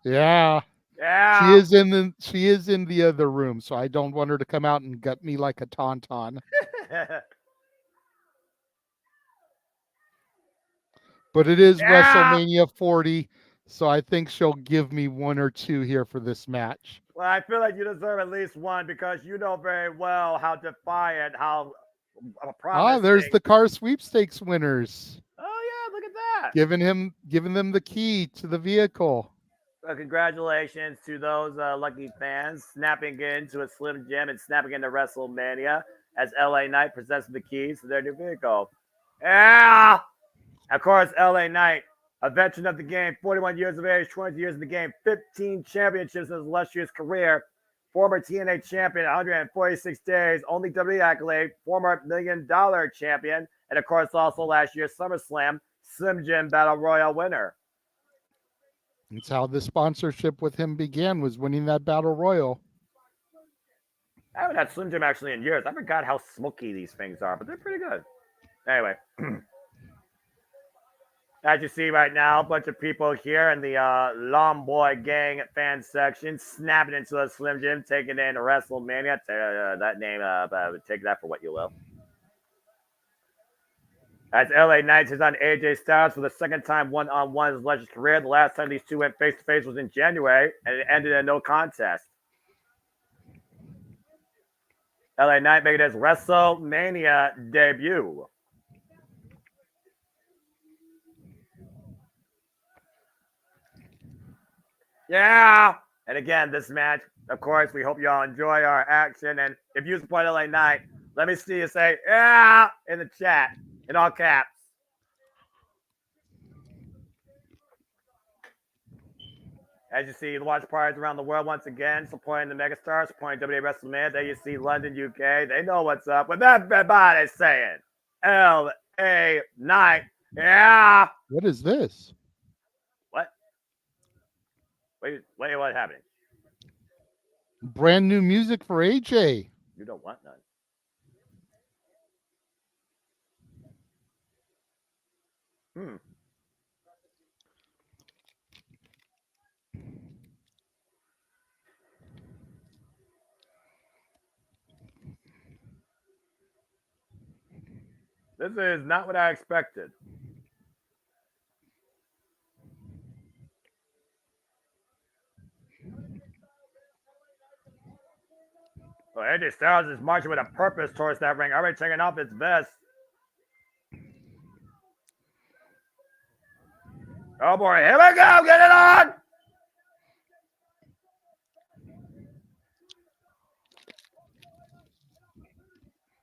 Yeah. Yeah. She is in the other room, so I don't want her to come out and gut me like a tauntaun. But it is WrestleMania 40, so I think she'll give me one or two here for this match. Well, I feel like you deserve at least one because you know very well how defiant, how promising. There's the car sweepstakes winners. Oh yeah, look at that. Giving them the key to the vehicle. Well, congratulations to those lucky fans snapping into a Slim Jim and snapping into WrestleMania as LA Knight presents the keys to their new vehicle. Yeah! Of course, LA Knight, a veteran of the game, 41 years of age, 20 years in the game, 15 championships in his illustrious career, former TNA champion, 146 days, only WWE accolade, former $1 million champion, and of course also last year's SummerSlam Slim Jim Battle Royal winner. It's how the sponsorship with him began, was winning that Battle Royal. I haven't had Slim Jim actually in years. I forgot how smoky these things are, but they're pretty good. Anyway. As you see right now, a bunch of people here in the Long Boy Gang fan section snapping into a Slim Jim, taking in WrestleMania. That name, take that for what you will. As LA Knight is on AJ Styles for the second time one-on-one in his illustrious career. The last time these two went face-to-face was in January, and it ended in no contest. LA Knight making his WrestleMania debut. Yeah. And again, this match, of course, we hope you all enjoy our action. And if you support LA Knight, let me see you say, yeah, in the chat, in all caps. As you see, the watch parties around the world once again, supporting the megastars, supporting WWE WrestleMania. There you see London, UK. They know what's up with everybody saying, LA Knight, yeah. What is this? Wait, what's happening? Brand new music for AJ. You don't want none. This is not what I expected. Well, AJ Styles is marching with a purpose towards that ring, already taking off its vest. Oh boy, here we go, get it on!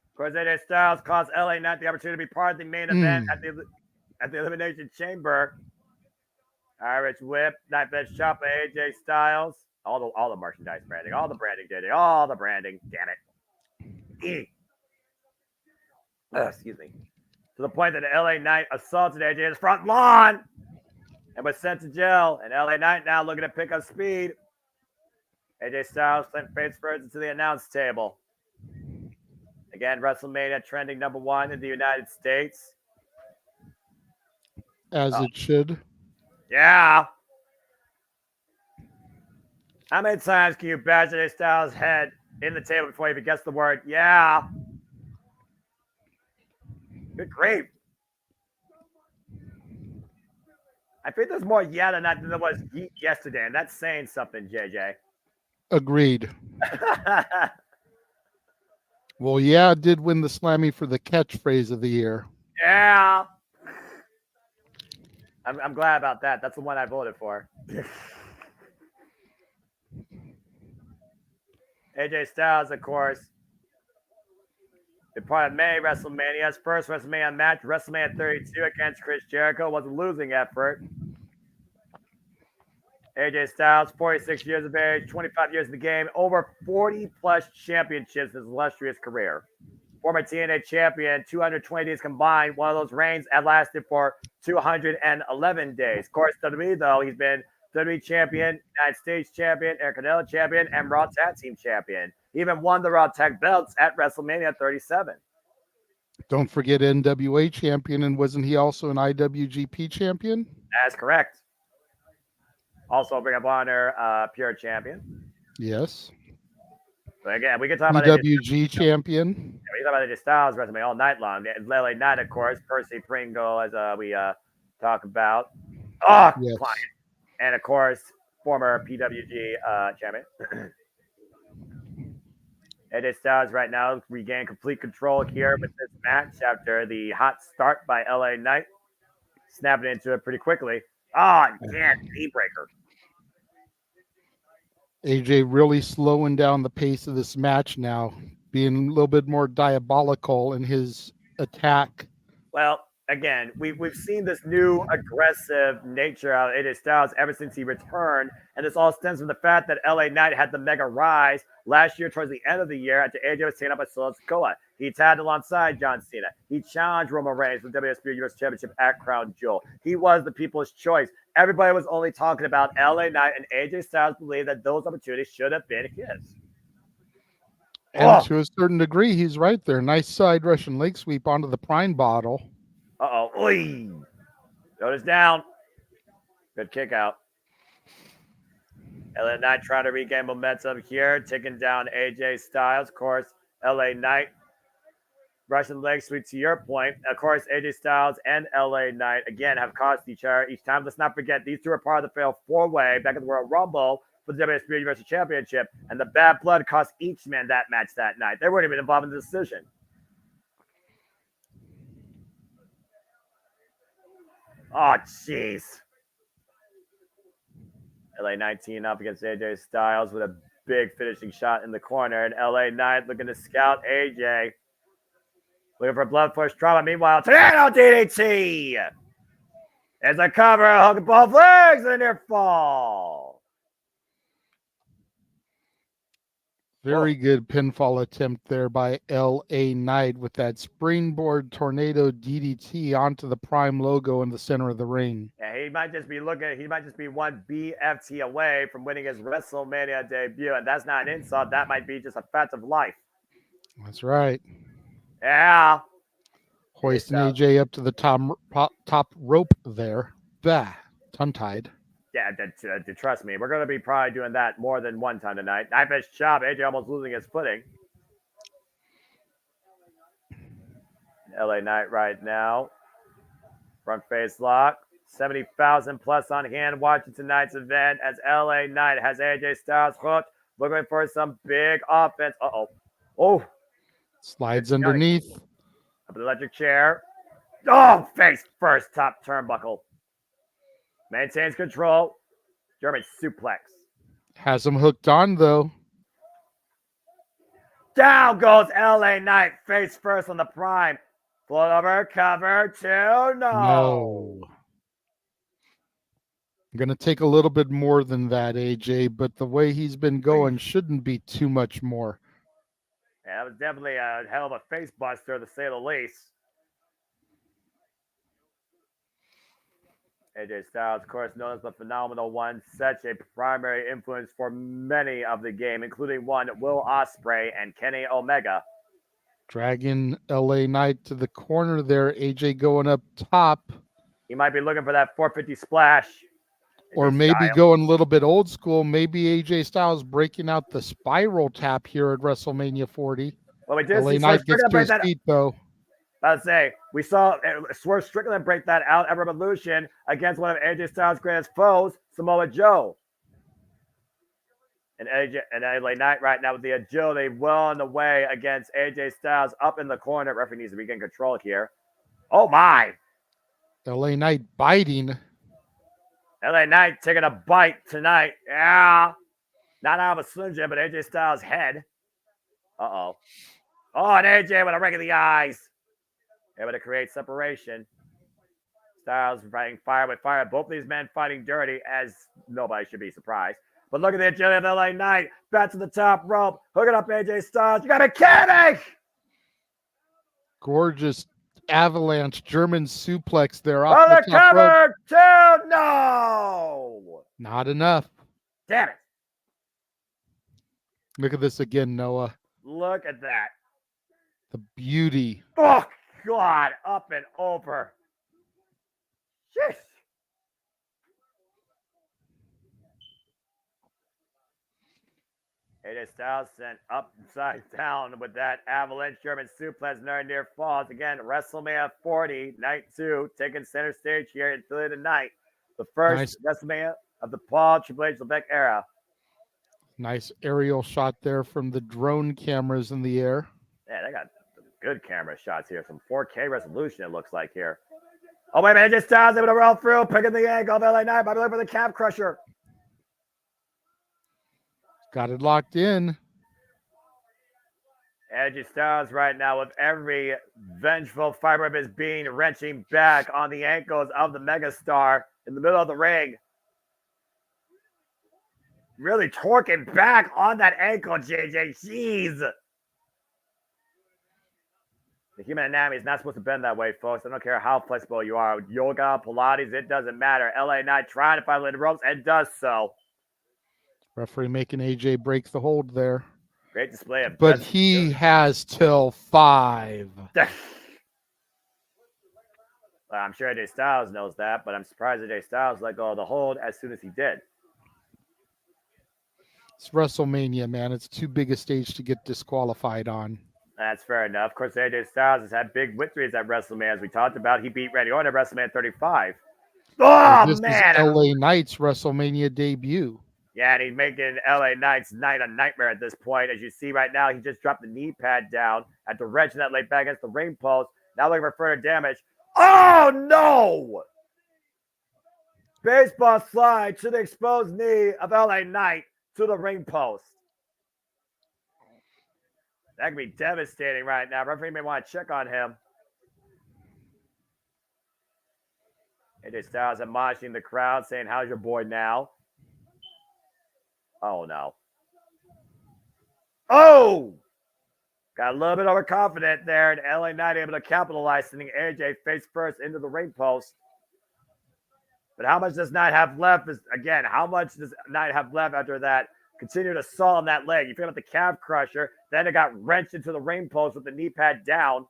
Of course, AJ Styles cost LA Knight the opportunity to be part of the main event at the Elimination Chamber. Irish Whip, Knife Edge Chop by AJ Styles. All the merchandise branding, all the branding, JJ, all the branding. Damn it. Excuse me. To the point that the LA Knight assaulted AJ's front lawn and was sent to jail. And LA Knight now looking to pick up speed. AJ Styles sent face first into the announce table. Again, WrestleMania trending #1 in the United States. As it should. Yeah. How many times can you bash AJ Styles' head in the table before he even gets the word, yeah? Good grief. I think there's more yeah than that than there was yesterday, and that's saying something, JJ. Agreed. Well, yeah, did win the Slammy for the catchphrase of the year. Yeah. I'm glad about that. That's the one I voted for. AJ Styles, of course, been part of many WrestleManias. First WrestleMania match, WrestleMania 32 against Chris Jericho, was a losing effort. AJ Styles, 46 years of age, 25 years in the game, over 40-plus championships in his illustrious career. Former TNA champion, 220 days combined. One of those reigns had lasted for 211 days. Of course, WWE, though, he's been WWE champion, United States champion, Intercontinental champion, and Raw Tag Team champion. He even won the Raw Tag belts at WrestleMania 37. Don't forget NWA champion, and wasn't he also an IWGP champion? That's correct. Also, Ring of Honor Pure Champion. Yes. But again, we can talk about PWG champion. We can talk about AJ Styles' resume all night long. LA Knight, of course, Percy Pringle, as we talk about. Oh, yes. client. And of course, former PWG champion. AJ Styles right now regain complete control here with this match after the hot start by LA Knight, snapping into it pretty quickly. Oh, damn, knee breaker. AJ really slowing down the pace of this match now, being a little bit more diabolical in his attack. Well, again, we've seen this new aggressive nature of AJ Styles ever since he returned, and this all stems from the fact that LA Knight had the mega rise last year towards the end of the year after AJ was taken up by Solo Sikoa. He tagged alongside John Cena. He challenged Roman Reigns for the WSW Universal Championship at Crown Jewel. He was the people's choice. Everybody was only talking about LA Knight, and AJ Styles believed that those opportunities should have been his. And to a certain degree, he's right there. Nice side Russian leg sweep onto the prime bottle. Uh-oh. Oy. Notice down. Good kick out. LA Knight trying to regain momentum here, taking down AJ Styles. Of course, LA Knight. Russian leg sweep to your point. Of course, AJ Styles and LA Knight, again, have cost each other each time. Let's not forget, these two are part of the failed four-way back in the Royal Rumble for the WSW Universal Championship, and the bad blood cost each man that match that night. They weren't even involved in the decision. Oh, jeez. LA 19 up against AJ Styles with a big finishing shot in the corner, and LA Knight looking to scout AJ. Looking for blood push trauma. Meanwhile, Tornado DDT. There's a cover, hook both legs, and a near fall. Very good pinfall attempt there by LA Knight with that springboard tornado DDT onto the Prime logo in the center of the ring. Yeah, he might just be one BFT away from winning his WrestleMania debut, and that's not an insult. That might be just a fact of life. That's right. Yeah. Hoisting AJ up to the top rope there. Bah, tongue-tied. Yeah, trust me, we're going to be probably doing that more than one time tonight. Nice chop. AJ almost losing his footing. LA Knight right now. Front face lock. 70,000 plus on hand watching tonight's event as LA Knight has AJ Styles hooked. Looking for some big offense. Uh-oh. Oh. Slides underneath. Up the electric chair. Oh, face first, top turnbuckle. Maintains control. German suplex. Has him hooked on, though. Down goes LA Knight, face first on the Prime. Float over, cover, two, no. I'm going to take a little bit more than that, AJ, but the way he's been going shouldn't be too much more. Yeah, that was definitely a hell of a face buster, to say the least. AJ Styles, of course, known as the Phenomenal One, such a primary influence for many of the game, including one Will Ospreay and Kenny Omega. Dragging LA Knight to the corner there, AJ going up top. He might be looking for that 450 splash. Or maybe going a little bit old school. Maybe AJ Styles breaking out the spiral tap here at WrestleMania 40. Well, we did LA see Knight gets to his feet, though. I'd say we saw Swerve Strickland break that out at Revolution against one of AJ Styles' greatest foes, Samoa Joe. And LA Knight right now with the agility well on the way against AJ Styles up in the corner. Referee needs to regain control here. Oh my! LA Knight biting. LA Knight taking a bite tonight. Yeah. Not out of a Slim Jim, but AJ Styles' head. Uh-oh. Oh, and AJ with a ring of the eyes. Able to create separation. Styles fighting fire with fire. Both of these men fighting dirty, as nobody should be surprised. But look at the agility of LA Knight. Back to the top rope. Hooking up AJ Styles. You got a kidding! Gorgeous avalanche German suplex there off the the top rope. Cover 2, no! Not enough. Damn it. Look at this again, Noah. Look at that. The beauty. Oh, God. Up and over. Jeez. AJ Styles sent upside down with that avalanche German suplex, near falls. Again, WrestleMania 40, night 2, taking center stage here in Philly tonight. The first WrestleMania of the Paul Triple H Levesque era. Nice aerial shot there from the drone cameras in the air. Yeah, they got some good camera shots here. Some 4K resolution, it looks like here. Oh, wait a minute. AJ Styles able to roll through, picking the ankle of LA Knight. By the way, for the calf crusher. Got it locked in. AJ Styles right now with every vengeful fiber of his being wrenching back on the ankles of the megastar in the middle of the ring. Really torquing back on that ankle, JJ. Jeez. The human anatomy is not supposed to bend that way, folks. I don't care how flexible you are. Yoga, Pilates, it doesn't matter. LA Knight trying to violate the ropes and does so. Referee making AJ break the hold there. Great display of but he has till 5. I'm sure AJ Styles knows that, but I'm surprised AJ Styles let go of the hold as soon as he did. It's WrestleMania, man. It's too big a stage to get disqualified on. That's fair enough. Of course, AJ Styles has had big victories at WrestleMania, as we talked about. He beat Randy Orton at WrestleMania 35. Oh, this man. Is LA Knight's WrestleMania debut. Yeah, and he's making LA Knight's night a nightmare at this point. As you see right now, he just dropped the knee pad down at the wrench that laid back against the ring post. Now looking for further damage. Oh, no! Baseball slide to the exposed knee of LA Knight to the ring post. That could be devastating right now. Referee may want to check on him. AJ Styles admonishing the crowd, saying, "How's your boy now?" Oh, no. Oh! Got a little bit overconfident there, and LA Knight able to capitalize, sending AJ face first into the ring post. But how much does Knight have left? Again, how much does Knight have left after that continued assault on that leg? You forget about the calf crusher. Then it got wrenched into the ring post with the knee pad down.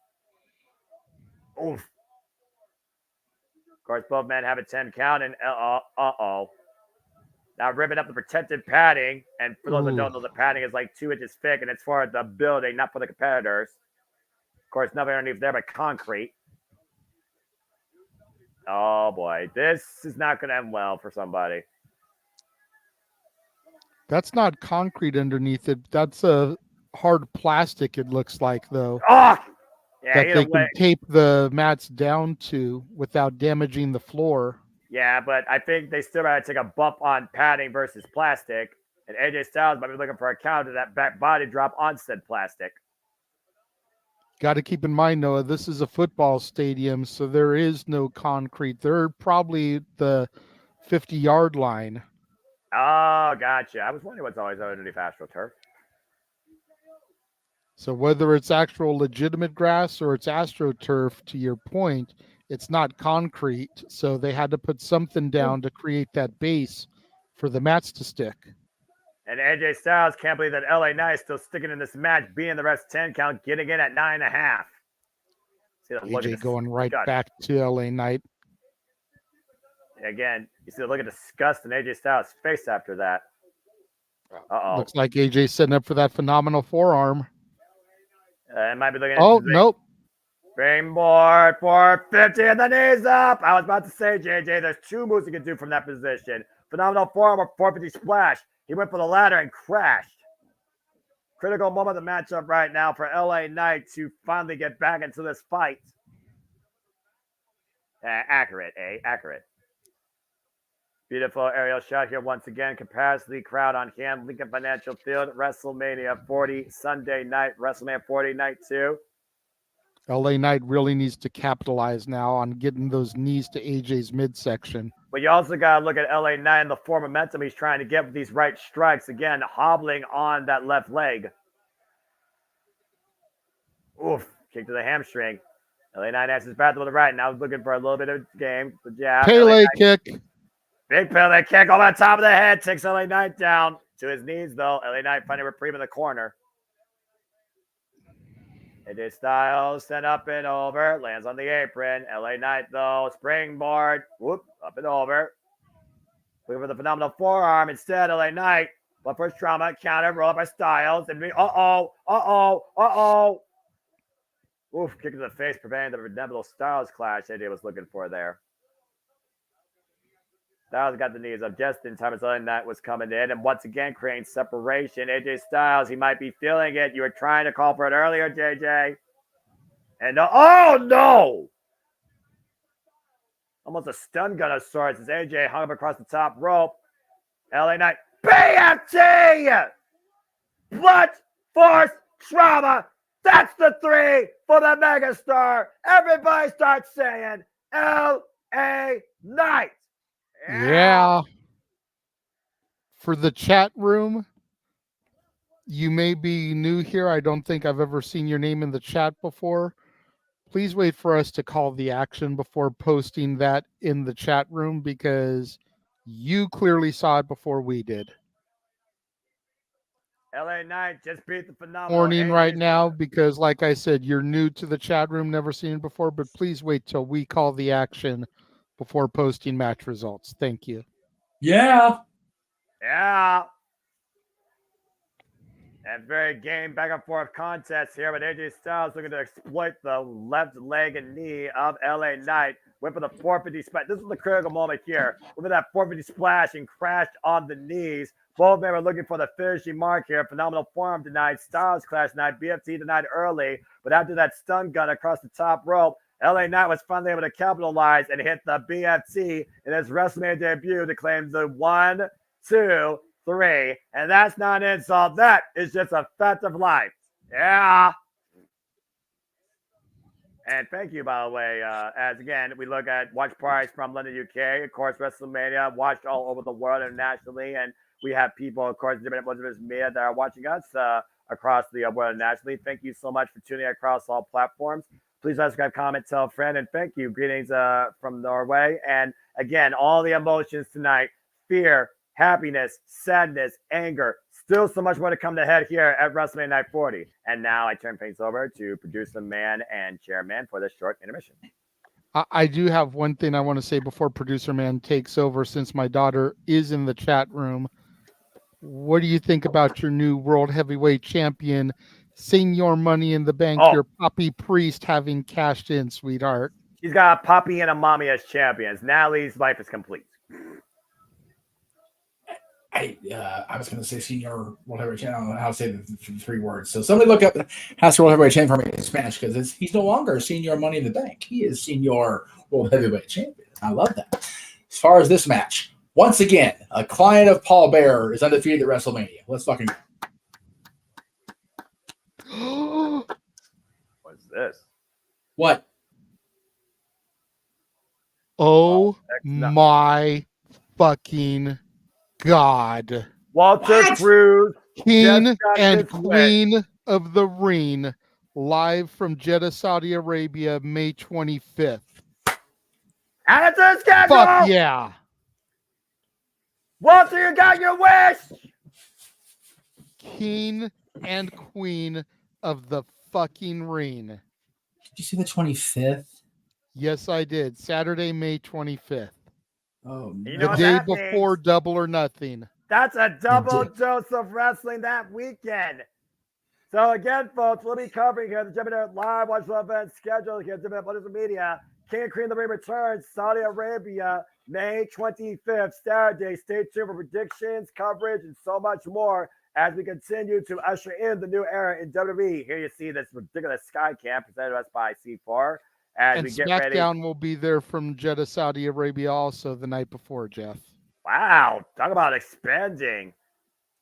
Oof. Of course, both men have a 10 count, and uh-oh. Now ripping up the protective padding. And for those that don't know, the padding is like 2 inches thick, and it's for the building, not for the competitors. Of course, nothing underneath there but concrete. Oh, boy. This is not going to end well for somebody. That's not concrete underneath it. That's a hard plastic, it looks like, though. Oh! Yeah, that they can tape the mats down to without damaging the floor. Yeah, but I think they still got to take a bump on padding versus plastic. And AJ Styles might be looking for a counter to that back body drop on said plastic. Got to keep in mind, Noah, this is a football stadium, so there is no concrete. They're probably the 50-yard line. Oh, gotcha. I was wondering what's always underneath AstroTurf. So whether it's actual legitimate grass or it's AstroTurf, to your point, it's not concrete. So they had to put something down to create that base for the mats to stick. And AJ Styles can't believe that LA Knight is still sticking in this match, being the rest 10 count, getting in at 9.5. AJ going right back to LA Knight. Again, you see the look of disgust in AJ Styles' face after that. Uh-oh. Looks like AJ setting up for that phenomenal forearm. It might be looking. Oh, nope. Springboard 450 and the knees up. I was about to say, JJ, there's 2 moves you can do from that position. Phenomenal forearm or 450 splash. He went for the ladder and crashed. Critical moment of the matchup right now for LA Knight to finally get back into this fight. Accurate, Accurate. Beautiful aerial shot here once again. Capacity crowd on hand. Lincoln Financial Field. WrestleMania 40 Sunday night. WrestleMania 40 night 2. LA Knight really needs to capitalize now on getting those knees to AJ's midsection. But you also got to look at LA Knight and the form of momentum he's trying to get with these right strikes. Again, hobbling on that left leg. Oof. Kick to the hamstring. LA Knight has his back with the right. Now he's looking for a little bit of game. The jab. Pele kick. Big Pele kick over the top of the head. Takes LA Knight down to his knees, though. LA Knight finding reprieve in the corner. AJ Styles sent up and over. Lands on the apron. LA Knight, though. Springboard. Whoop. Up and over. Looking for the phenomenal forearm. Instead, LA Knight But first trauma, counter, roll up by Styles. And Oof, kick to the face, preventing the inevitable Styles clash AJ was looking for there. Styles got the knees up just in time as LA Knight was coming in. And once again, creating separation. AJ Styles, he might be feeling it. You were trying to call for it earlier, JJ. And no! Almost a stun gun of sorts as AJ hung up across the top rope. LA Knight, BFT! Blood Force Trauma. That's the 3 for the megastar. Everybody starts saying LA Knight. Yeah. For the chat room, you may be new here. I don't think I've ever seen your name in the chat before. Please wait for us to call the action before posting that in the chat room because you clearly saw it before we did. LA Knight just beat the phenomenal. Warning right now because, like I said, you're new to the chat room, never seen it before, but please wait till we call the action before posting match results. Thank you. Yeah. And very game back and forth contest here with AJ Styles looking to exploit the left leg and knee of LA Knight. Went for the 450 splash. This is the critical moment here. Went for that 450 splash and crashed on the knees. Both men were looking for the finishing mark here. Phenomenal form tonight. Styles clash tonight. BFT denied early. But after that stun gun across the top rope, LA Knight was finally able to capitalize and hit the BFT in his WrestleMania debut to claim the 1, 2, 3. And that's not an insult. That is just a fact of life. Yeah. And thank you, by the way, as again, we look at watch parties from London, UK, of course, WrestleMania, watched all over the world internationally. And we have people, of course, JMN Multiverse of Media that are watching us across the world internationally. Thank you so much for tuning in across all platforms. Please subscribe, comment, tell a friend, and thank you. Greetings from Norway. And again, all the emotions tonight, fear, happiness, sadness, anger, still so much more to come to head here at WrestleMania Night 40. And now I turn things over to producer man and chairman for this short intermission. I do have one thing I want to say before producer man takes over, since my daughter is in the chat room. What do you think about your new world heavyweight champion, Senior Money in the Bank, your Poppy Priest having cashed in, sweetheart? She's got a Poppy and a Mommy as champions. Natalie's life is complete. I was going to say senior world heavyweight champion. I don't know how to say the 3 words. So somebody look up House World Heavyweight Champion for me in Spanish because he's no longer Senior Money in the Bank. He is Senior World Heavyweight Champion. I love that. As far as this match, once again, a client of Paul Bearer is undefeated at WrestleMania. Let's fucking go. What's this? What? Oh my fucking God. Walter Cruz, King and Queen of the Ring, live from Jeddah, Saudi Arabia, May 25th. And it's a schedule! Fuck yeah. Walter, you got your wish! King and Queen of the fucking Ring. Did you see the 25th? Yes, I did. Saturday, May 25th. Oh, you know the day before Double or Nothing. That's a double dose of wrestling that weekend. So again, folks, we'll be covering here the JMN Live Watch event schedule here at JMN Multiverse of Media. King and Queen of the Ring returns, Saudi Arabia, May 25th, Saturday. Stay tuned for predictions, coverage, and so much more as we continue to usher in the new era in WWE. Here you see this ridiculous sky cam presented to us by C4. As and we get SmackDown ready. will be there from Jeddah, Saudi Arabia also the night before, Jeff. Wow, talk about expanding.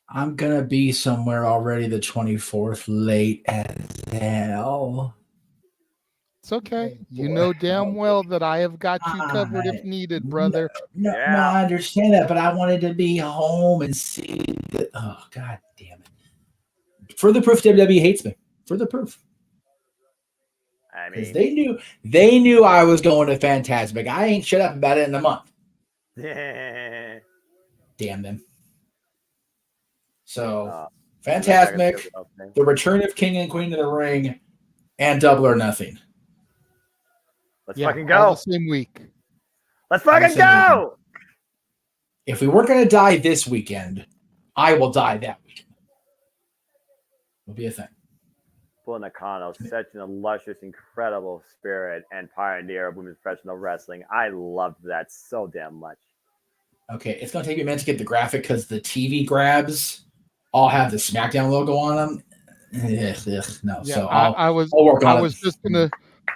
I'm going to be somewhere already the 24th, late as hell. It's okay. You know damn well that I have got you covered if needed, brother. No, I understand that, but I wanted to be home and see the, oh, God damn it. Further proof WWE hates me. Further proof. I mean, they knew I was going to Fantasmic. I ain't shut up about it in a month. Damn them. So, Fantasmic, the return of King and Queen of the Ring, and Double or Nothing. Let's fucking go. The same week. Let's fucking go. If we weren't going to die this weekend, I will die that week. Will be a thing. Bull Nakano, such an illustrious, incredible spirit and pioneer of women's professional wrestling. I loved that so damn much. Okay, it's going to take me a minute to get the graphic because the TV grabs all have the SmackDown logo on them. No, Yeah, so I'll work on it.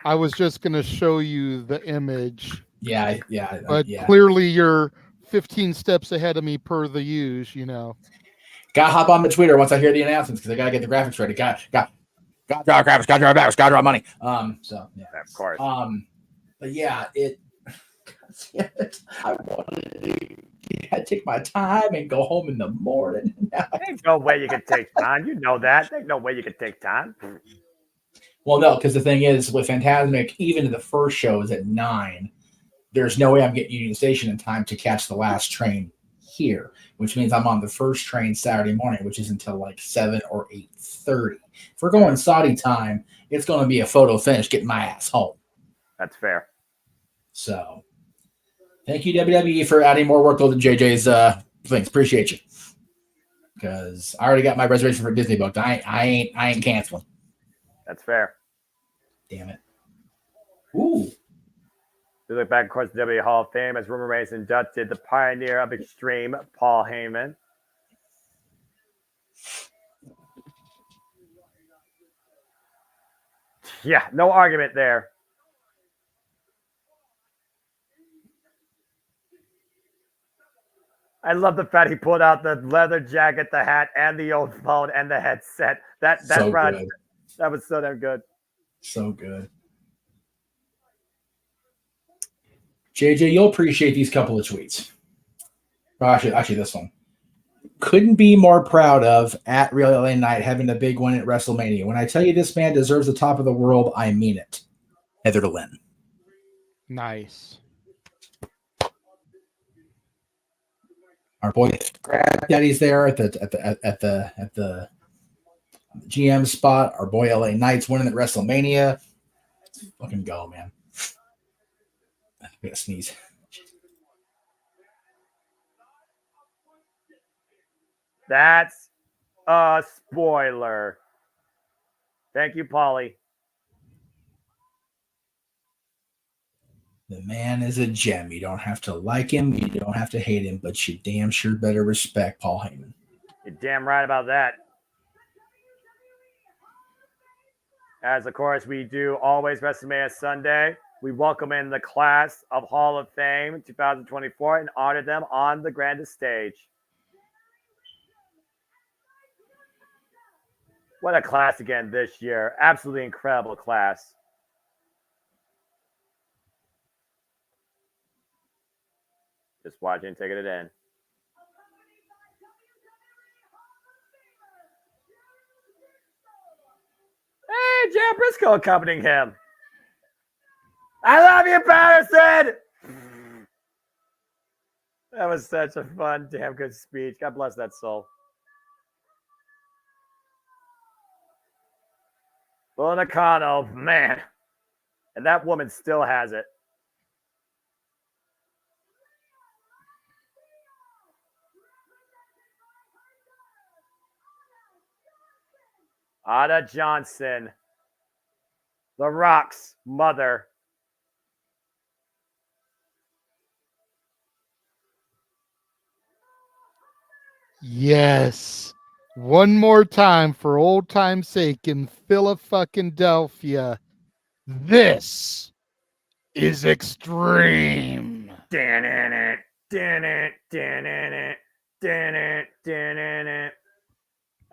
I was just gonna show you the image. Yeah. But clearly you're 15 steps ahead of me per the use, Got to hop on the Twitter once I hear the announcements because I got to get the graphics ready. Got draw graphics, got draw graphics, got draw money. So yeah, of course. But yeah, I wanted to take my time and go home in the morning. There's no way you can take time. You know that. There's no way you can take time. Well, no, because the thing is, with Phantasmic, even the first show is at 9. There's no way I'm getting Union Station in time to catch the last train here, which means I'm on the first train Saturday morning, which is until like 7 or 8:30. If we're going Saudi time, it's going to be a photo finish getting my ass home. That's fair. So, thank you, WWE, for adding more workload to JJ's things. Appreciate you. Because I already got my reservation for Disney booked. I ain't canceling. That's fair. Damn it. Ooh. We look back, of course, the WWE Hall of Fame as rumor has inducted the pioneer of Extreme, Paul Heyman. Yeah, no argument there. I love the fact he pulled out the leather jacket, the hat, and the old phone and the headset. That was so damn good. So good. JJ, you'll appreciate these couple of tweets. Actually, this one. Couldn't be more proud of at Real LA Knight having a big win at WrestleMania. When I tell you this man deserves the top of the world, I mean it. Heather to Lynn. Nice. Our boy Daddy's there at the GM spot. Our boy LA Knight's winning at WrestleMania. Let's fucking go, man. I'm gonna sneeze. That's a spoiler. Thank you, Paulie. The man is a gem. You don't have to like him. You don't have to hate him, but you damn sure better respect Paul Heyman. You're damn right about that. As, of course, we do always WrestleMania Sunday, we welcome in the class of Hall of Fame 2024 and honor them on the grandest stage. What a class again this year. Absolutely incredible class. Just watching, taking it in. Hey, Jeff Briscoe accompanying him. I love you, Patterson! That was such a fun, damn good speech. God bless that soul. Bull Nakano, man. And that woman still has it. Ada Johnson, The Rock's mother. Yes. One more time for old time's sake in Philadelphia. This is extreme. I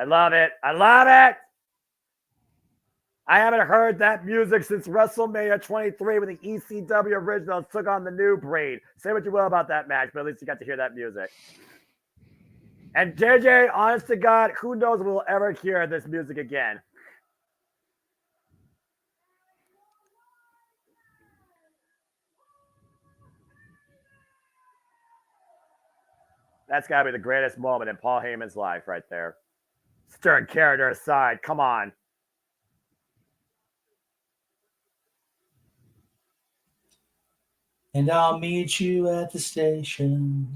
love it. I love it. I haven't heard that music since WrestleMania 23 when the ECW originals took on the new breed. Say what you will about that match, but at least you got to hear that music. And JJ, honest to God, who knows if we'll ever hear this music again. That's got to be the greatest moment in Paul Heyman's life right there. Stern character aside, come on. And I'll meet you at the station.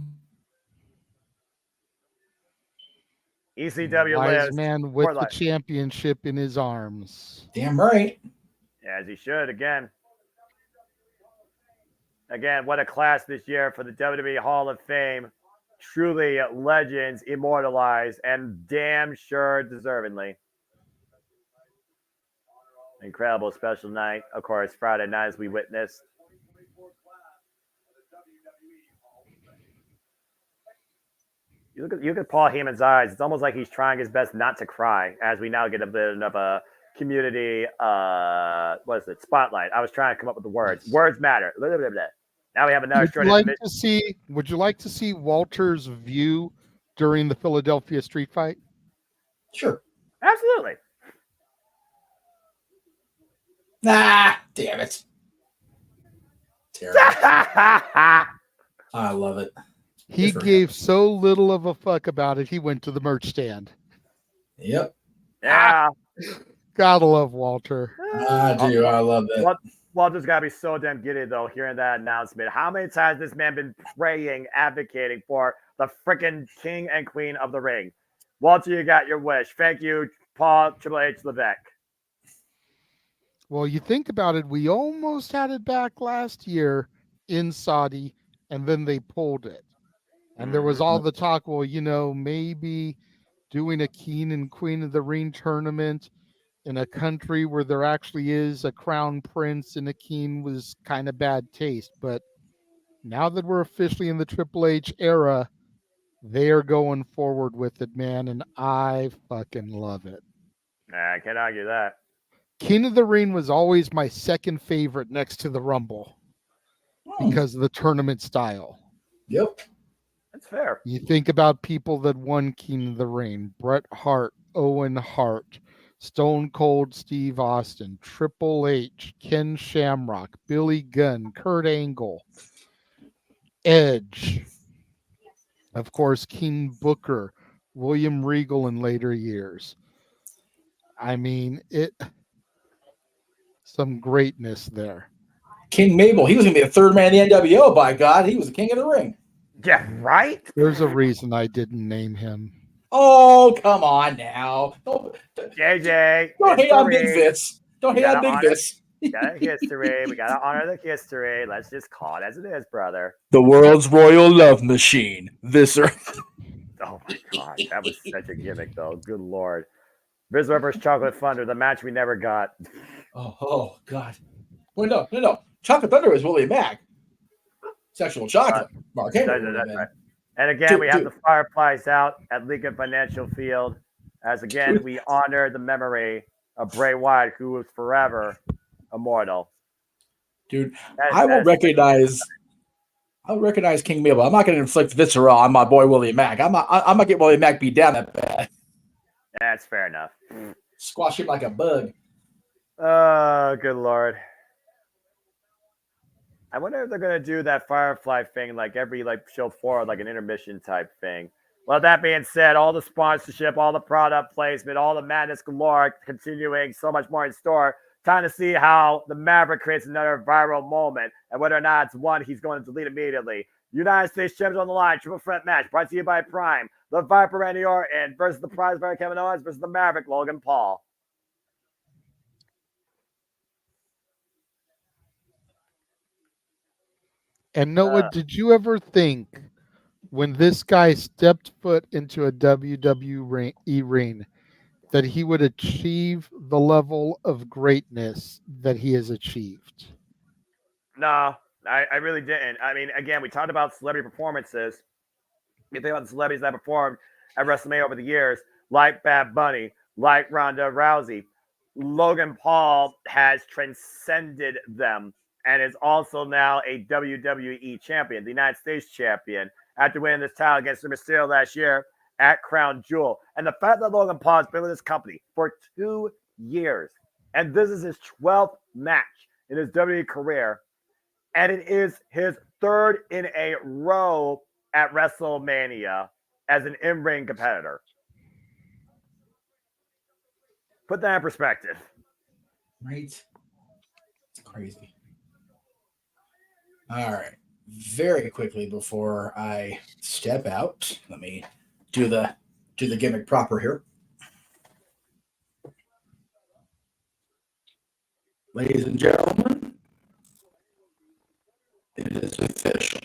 ECW Wise lives man with for the life. championship in his arms. Damn right. As he should, again. Again, what a class this year for the WWE Hall of Fame. Truly legends immortalized and damn sure deservingly. Incredible special night, of course, Friday night as we witnessed. You look at Paul Heyman's eyes. It's almost like he's trying his best not to cry as we now get a bit of a community, what is it, spotlight. I was trying to come up with the words. Words matter. Blah, blah, blah, blah. Now we have another short intermission. Would you like to see Walter's view during the Philadelphia street fight? Sure. Absolutely. Ah, damn it. Terrible. I love it. He gave so little of a fuck about it, he went to the merch stand. Yep. Yeah. Gotta love Walter. I do. I love that. Walter's got to be so damn giddy, though, hearing that announcement. How many times has this man been praying, advocating for the freaking king and queen of the ring? Walter, you got your wish. Thank you, Paul Triple H Levesque. Well, you think about it, we almost had it back last year in Saudi, and then they pulled it. And there was all the talk, well, maybe doing a king and queen of the ring tournament in a country where there actually is a crown prince and a king was kind of bad taste. But now that we're officially in the Triple H era, they are going forward with it, man, and I fucking love it. Nah, I can't argue that. King of the Ring was always my second favorite next to the Rumble because of the tournament style. Yep. That's fair. You think about people that won King of the Ring: Bret Hart, Owen Hart, Stone Cold Steve Austin, Triple H, Ken Shamrock, Billy Gunn, Kurt Angle, Edge, of course, King Booker, William Regal in later years. I mean, some greatness there. King Mabel, he was going to be the third man in the NWO, by God. He was the king of the ring. Yeah, right? There's a reason I didn't name him. Oh, come on now. JJ. Don't hate on Big Vince. Don't hate on Big Vince. Got a history. We got to honor the history. Let's just call it as it is, brother. The world's royal love machine. Viscera. Oh, my God. That was such a gimmick, though. Good Lord. Viscera versus Chocolate Thunder, the match we never got. Oh, God. Well, no. Chocolate Thunder is Willie Mack. Sexual chocolate. Mark Henry. That's right. And again, we have the Fireflies out at Lincoln Financial Field as, again, we honor the memory of Bray Wyatt, who was forever immortal. Dude, I will recognize King Mabel. I'm not going to inflict viscera on my boy Willie Mack. I'm not going to get Willie Mack beat down that bad. That's fair enough. Squash him like a bug. Oh, good Lord. I wonder if they're going to do that Firefly thing like every show forward, like an intermission type thing. Well, that being said, all the sponsorship, all the product placement, all the madness galore continuing, so much more in store. Time to see how the Maverick creates another viral moment and whether or not it's one he's going to delete immediately. United States Champions on the line, triple threat match brought to you by Prime. The Viper Randy Orton versus the prize fighter Kevin Owens versus the Maverick Logan Paul. And Noah, did you ever think when this guy stepped foot into a WWE ring that he would achieve the level of greatness that he has achieved? No, I really didn't. I mean, again, we talked about celebrity performances. You think about the celebrities that performed at WrestleMania over the years, like Bad Bunny, like Ronda Rousey. Logan Paul has transcended them and is also now a WWE champion, the United States champion, after winning this title against Rey Mysterio last year at Crown Jewel. And the fact that Logan Paul has been with this company for 2 years, and this is his 12th match in his WWE career, and it is his third in a row at WrestleMania as an in-ring competitor. Put that in perspective. Right? It's crazy. All right. Very quickly before I step out, let me do the do the gimmick proper here. Ladies and gentlemen, it is official.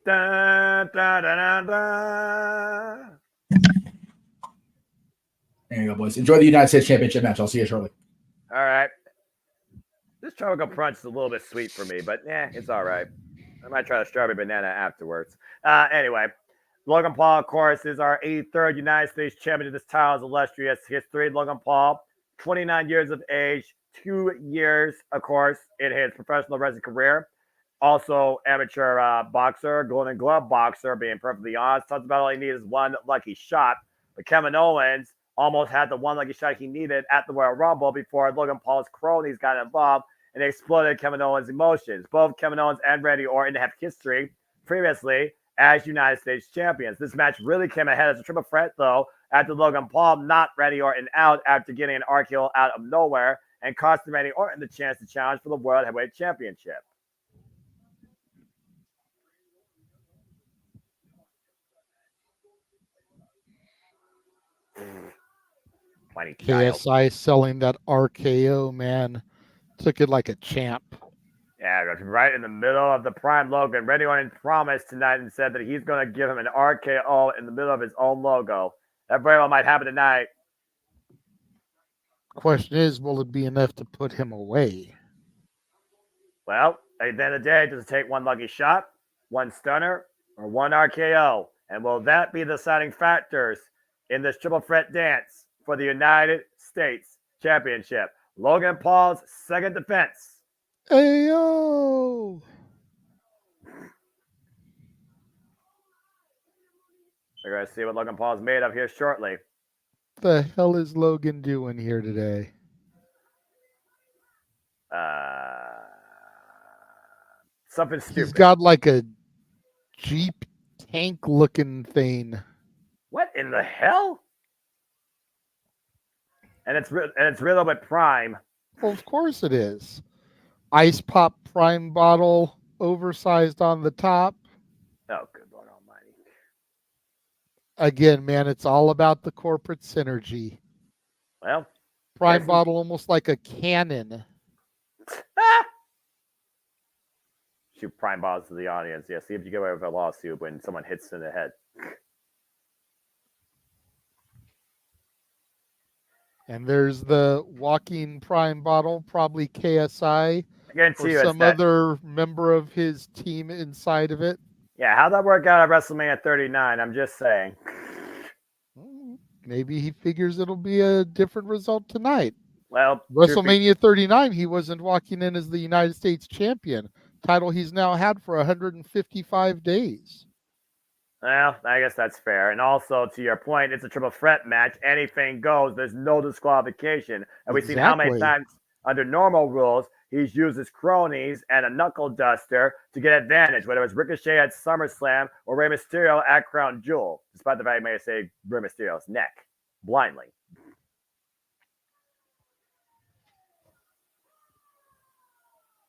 Da, da, da, da, da. There you go, boys. Enjoy the United States Championship match. I'll see you shortly. All right. This tropical punch is a little bit sweet for me, but it's all right. I might try the strawberry banana afterwards. Anyway, Logan Paul, of course, is our 83rd United States champion of this title's illustrious history. Logan Paul, 29 years of age, 2 years, of course, in his professional wrestling career. Also, amateur boxer, Golden Glove boxer, being perfectly honest. Talks about all he needs is one lucky shot. But Kevin Owens almost had the one lucky shot he needed at the Royal Rumble before Logan Paul's cronies got involved and exploded Kevin Owens' emotions. Both Kevin Owens and Randy Orton have history previously as United States champions. This match really came ahead as a triple threat, though, after Logan Paul knocked Randy Orton out after getting an RKO out of nowhere and costing Randy Orton the chance to challenge for the World Heavyweight Championship. KSI selling that RKO, man. Took it like a champ. Yeah, right in the middle of the prime Logan. Randy Orton promised tonight and said that he's going to give him an RKO in the middle of his own logo. That very well might happen tonight. Question is, will it be enough to put him away? Well, at the end of the day, does it take one lucky shot, one stunner, or one RKO? And will that be the deciding factors in this triple threat dance for the United States Championship? Logan Paul's second defense. Ayo! We're going to see what Logan Paul's made of here shortly. The hell is Logan doing here today? Something stupid. He's got like a Jeep tank looking thing. What in the hell? And it's riddled with Prime. Well, of course it is. Ice pop Prime bottle, oversized on the top. Oh, good Lord Almighty! Again, man, it's all about the corporate synergy. Well, Prime bottle, almost like a cannon. Shoot Prime bottles to the audience. Yeah, see if you get away with a lawsuit when someone hits in the head. And there's the walking Prime bottle, probably KSI or some other member of his team inside of it. Yeah, how'd that work out at WrestleMania 39? I'm just saying. Maybe he figures it'll be a different result tonight. Well, WrestleMania 39, he wasn't walking in as the United States champion. Title he's now had for 155 days. Well, I guess that's fair. And also, to your point, it's a triple threat match. Anything goes. There's no disqualification. And we've seen how many times under normal rules he's used his cronies and a knuckle duster to get advantage, whether it's Ricochet at SummerSlam or Rey Mysterio at Crown Jewel, despite the fact he may say Rey Mysterio's neck blindly.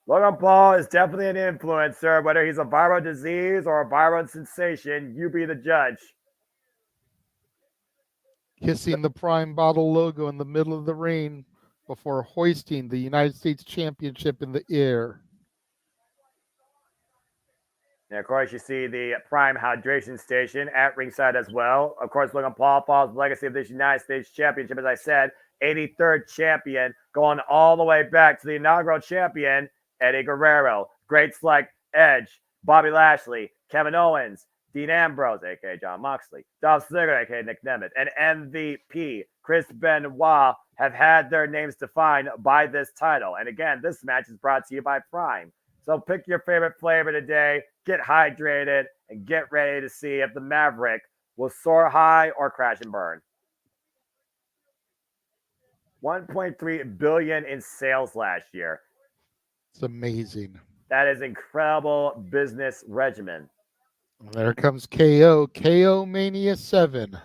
Logan Paul is definitely an influencer. Whether he's a viral disease or a viral sensation, you be the judge. Kissing the Prime bottle logo in the middle of the ring before hoisting the United States Championship in the air. And of course, you see the Prime Hydration Station at ringside as well. Of course, Logan Paul follows the legacy of this United States Championship, as I said, 83rd champion, going all the way back to the inaugural champion, Eddie Guerrero. Greats like Edge, Bobby Lashley, Kevin Owens, Dean Ambrose, a.k.a. John Moxley, Dolph Ziggler, a.k.a. Nick Nemeth, and MVP Chris Benoit have had their names defined by this title. And again, this match is brought to you by Prime. So pick your favorite flavor today, get hydrated, and get ready to see if the Maverick will soar high or crash and burn. $1.3 billion in sales last year. It's amazing. That is incredible business regimen. There comes KO. KO Mania 7.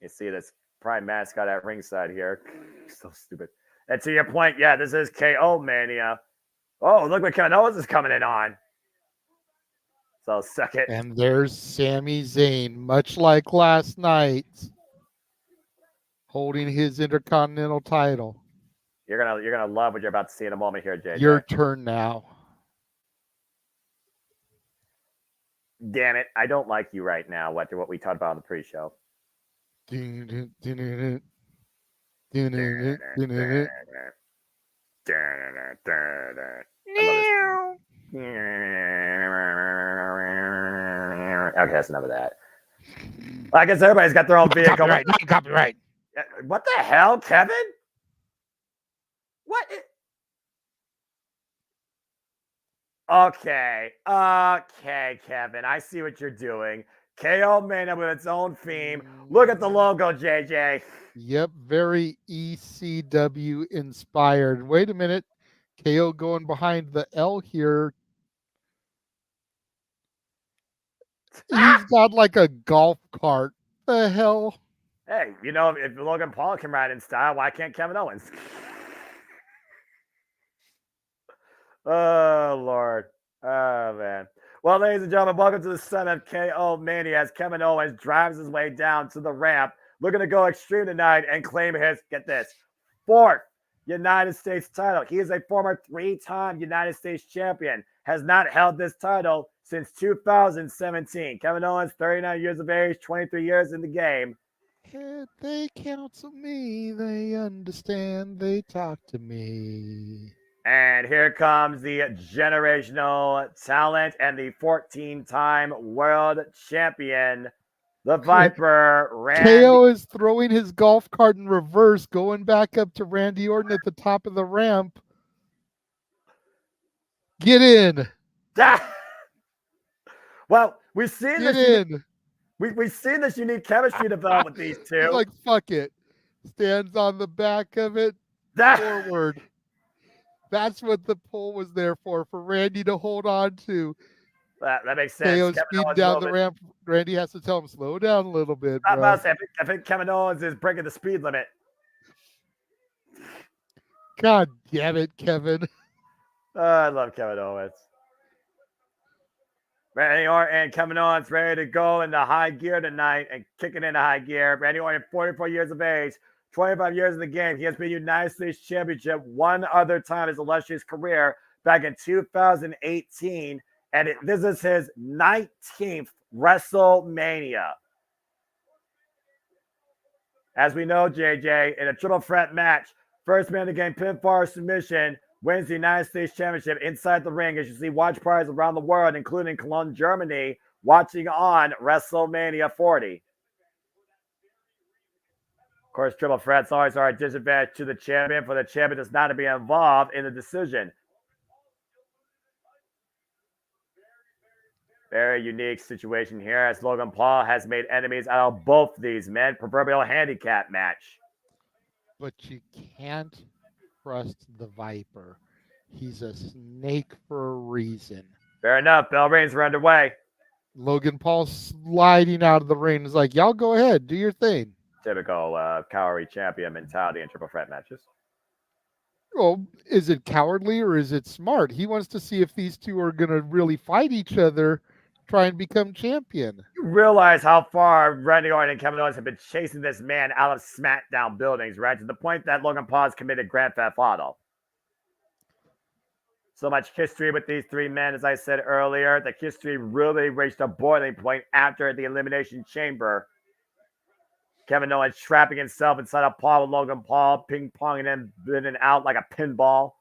You see this Prime mascot at ringside here. So stupid. And to your point, yeah, this is KO Mania. Oh, look what Kevin Owens is coming in on. So second. And there's Sami Zayn, much like last night, holding his Intercontinental title. You're gonna love what you're about to see in a moment here, JJ. Your turn now. Damn it, I don't like you right now after what we talked about on the pre-show. Okay, that's enough of that. I guess everybody's got their own vehicle. Copyright. What the hell, Kevin? What? Okay, Kevin. I see what you're doing. KO Mania with its own theme. Look at the logo, JJ. Yep, very ECW inspired. Wait a minute. KO going behind the L here. He's got like a golf cart. The hell? Hey, you know, if Logan Paul can ride in style, why can't Kevin Owens? Oh, Lord. Oh, man. Well, ladies and gentlemen, welcome to the Son of KO Mania as Kevin Owens drives his way down to the ramp, looking to go extreme tonight and claim his, get this, 4th United States title. He is a former 3-time United States champion, has not held this title since 2017. Kevin Owens, 39 years of age, 23 years in the game. They counsel me, they understand, they talk to me. And here comes the generational talent and the 14-time world champion, the Viper, Randy. KO is throwing his golf cart in reverse, going back up to Randy Orton at the top of the ramp. Get in. Well, we've seen Get this. in. We've seen this unique chemistry develop with these two. He's like, fuck it. Stands on the back of it. Forward. That's what the pole was there for Randy to hold on to. That makes sense. KO speed down the ramp. Randy has to tell him, slow down a little bit, bro. I think Kevin Owens is breaking the speed limit. God damn it, Kevin. I love Kevin Owens. Randy Orton and Kevin Owens ready to go into high gear tonight and kicking into high gear. Randy Orton, 44 years of age, 25 years in the game. He has been United States Championship one other time in his illustrious career back in 2018. And this is his 19th WrestleMania. As we know, JJ, in a triple threat match, first man to gain pinfall or submission wins the United States Championship inside the ring. As you see, watch parties around the world, including Cologne, Germany, watching on WrestleMania 40. Of course, triple threats always are a disadvantage to the champion, for the champion does not to be involved in the decision. Very unique situation here, as Logan Paul has made enemies out of both these men. Proverbial handicap match. But you can't trust the Viper. He's a snake for a reason. Fair enough. Bell rings are underway. Logan Paul sliding out of the ring is like, y'all go ahead, do your thing. Typical cowardly champion mentality in triple threat matches. Well, is it cowardly or is it smart? He wants to see if these two are going to really fight each other, try and become champion. You realize how far Randy Orton and Kevin Owens have been chasing this man out of SmackDown buildings, right? To the point that Logan Paul has committed Grand Theft Auto. So much history with these three men, as I said earlier. The history really reached a boiling point after the Elimination Chamber. Kevin Owens trapping himself inside a Paul with Logan Paul, ping-ponging him in and out like a pinball.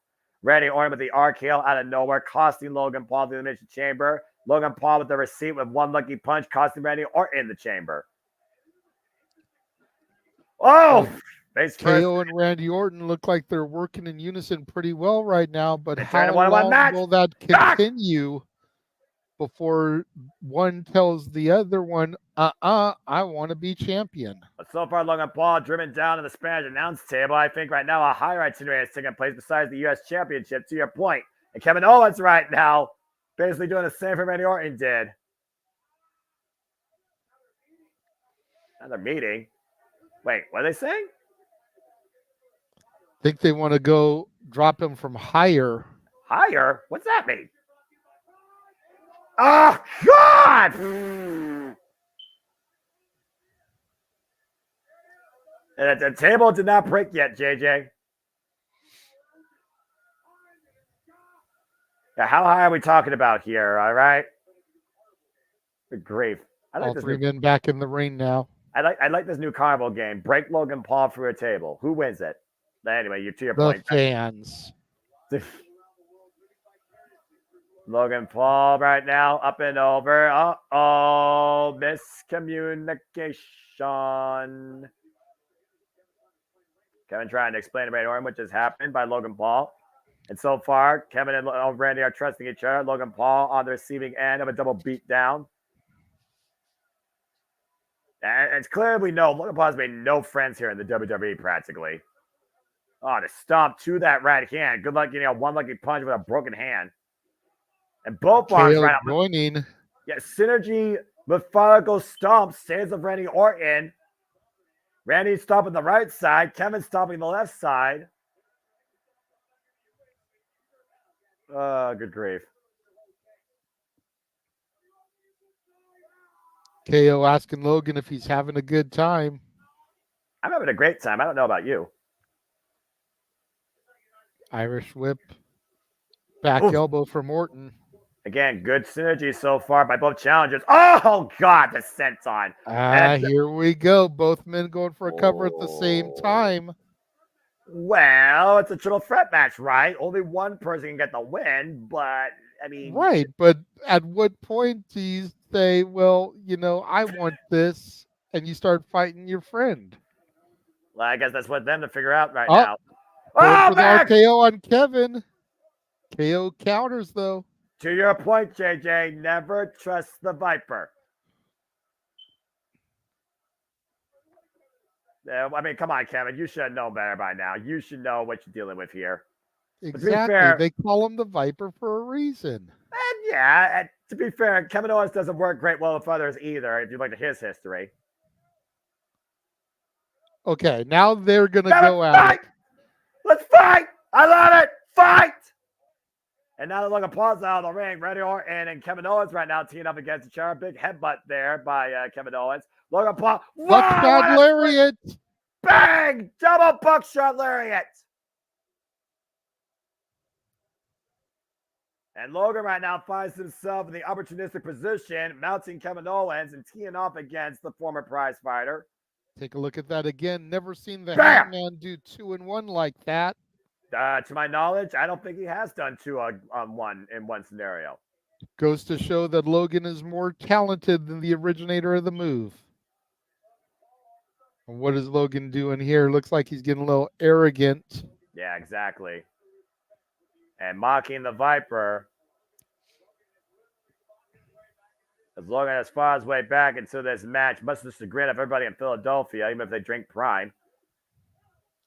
Randy Orton with the RKO out of nowhere, costing Logan Paul the Elimination Chamber. Logan Paul with the receipt with one lucky punch, costing Randy Orton in the chamber. Oh! KO and Randy Orton look like they're working in unison pretty well right now, but how long will that continue before one tells the other one, I want to be champion? But so far, Logan Paul driven down to the Spanish announce table. I think right now a higher itinerary is taking place besides the U.S. Championship, to your point. And Kevin Owens right now basically doing the same for Randy Orton did. Another meeting. Wait, what are they saying? Think they want to go drop him from higher. Higher? What's that mean? Oh, God! And the table did not break yet, JJ. Yeah, how high are we talking about here? All right. Good grief. All three men back in the ring now. I like this new carnival game. Break Logan Paul through a table. Who wins it? Anyway, you're to your The point. fans. Logan Paul right now up and over. Uh-oh, miscommunication. Kevin trying to explain to Randy Orton what just happened by Logan Paul. And so far, Kevin and Randy are trusting each other. Logan Paul on the receiving end of a double beatdown. And it's clear we know Logan Paul has made no friends here in the WWE practically. Oh, to stomp to that right hand. Good luck, one lucky punch with a broken hand. And both arms right now. Joining. Yeah, synergy, methodical stomp, saves of Randy Orton. Randy stomping the right side. Kevin stomping the left side. Good grief. KO asking Logan if he's having a good time. I'm having a great time. I don't know about you. Irish whip. Back elbow from Orton. Again, good synergy so far by both challengers. Oh, God, the senton. Here we go. Both men going for a cover at the same time. Well, it's a triple threat match, right? Only one person can get the win, but, I mean... Right, but at what point do you say, well, I want this, and you start fighting your friend? Well, I guess that's what them to figure out right now. Going for the RKO on Kevin. KO counters, though. To your point, JJ, never trust the Viper. I mean, come on, Kevin. You should know better by now. You should know what you're dealing with here. Exactly. To be fair, they call him the Viper for a reason. And to be fair, Kevin Owens doesn't work great well with others either, if you look at his history. Okay, now they're going to go at it. Let's fight! I love it! Fight! And now that Logan Paul's out of the ring, Randy Orton and Kevin Owens right now teeing up against each other. Big headbutt there by Kevin Owens. Logan Paul. Buckshot lariat. Bang! Double buckshot lariat. And Logan right now finds himself in the opportunistic position, mounting Kevin Owens and teeing off against the former prize fighter. Take a look at that again. Never seen the Hangman do 2-in-1 like that. To my knowledge, I don't think he has done 2-on-1 in one scenario. Goes to show that Logan is more talented than the originator of the move. And what is Logan doing here? Looks like he's getting a little arrogant. Yeah, exactly. And mocking the Viper. As Logan has fought his way back into this match, much to the chagrin of everybody in Philadelphia, even if they drink Prime.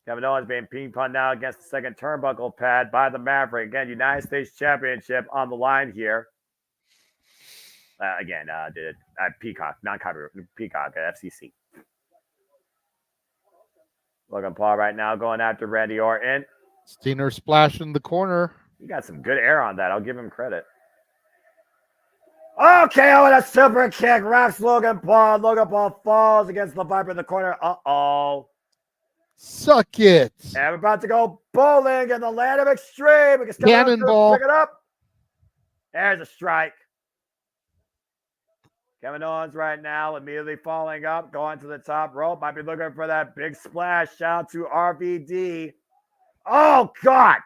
Kevin Owens being ping-ponged now against the second turnbuckle pad by the Maverick. Again, United States Championship on the line here. Peacock, non-copyright, Peacock at FCC. Logan Paul right now going after Randy Orton. Steiner splash in the corner. He got some good air on that. I'll give him credit. Okay, with a super kick. Rocks Logan Paul. Logan Paul falls against the Viper in the corner. Uh-oh. Suck it. And we're about to go bowling in the land of extreme. Cannonball. Pick it up. There's a strike. Kevin Owens right now immediately falling up, going to the top rope. Might be looking for that big splash. Shout out to RVD. Oh, God.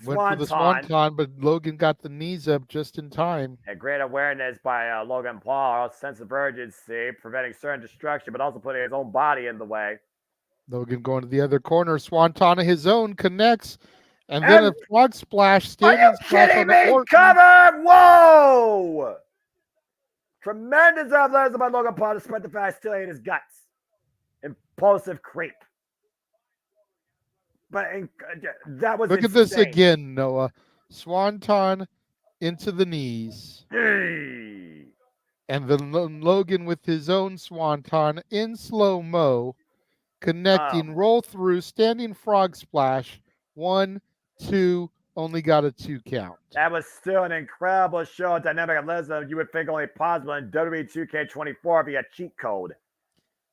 Went for the swanton, but Logan got the knees up just in time. And great awareness by Logan Paul. Sense of urgency, preventing certain destruction, but also putting his own body in the way. Logan going to the other corner. Swanton of his own connects. And then a frog splash. Standing splash on the Orton. Cover! Whoa! Tremendous athleticism by Logan Paul, despite the fact I still hate his guts. Impulsive creep. But that was Look at this again, Noah. Swanton into the knees. Hey. And then Logan with his own swanton in slow-mo. Connecting, roll through, standing frog splash. 1, 2, only got a 2 count. That was still an incredible show, dynamic athleticism you would think only possible in WWE 2K24 via cheat code.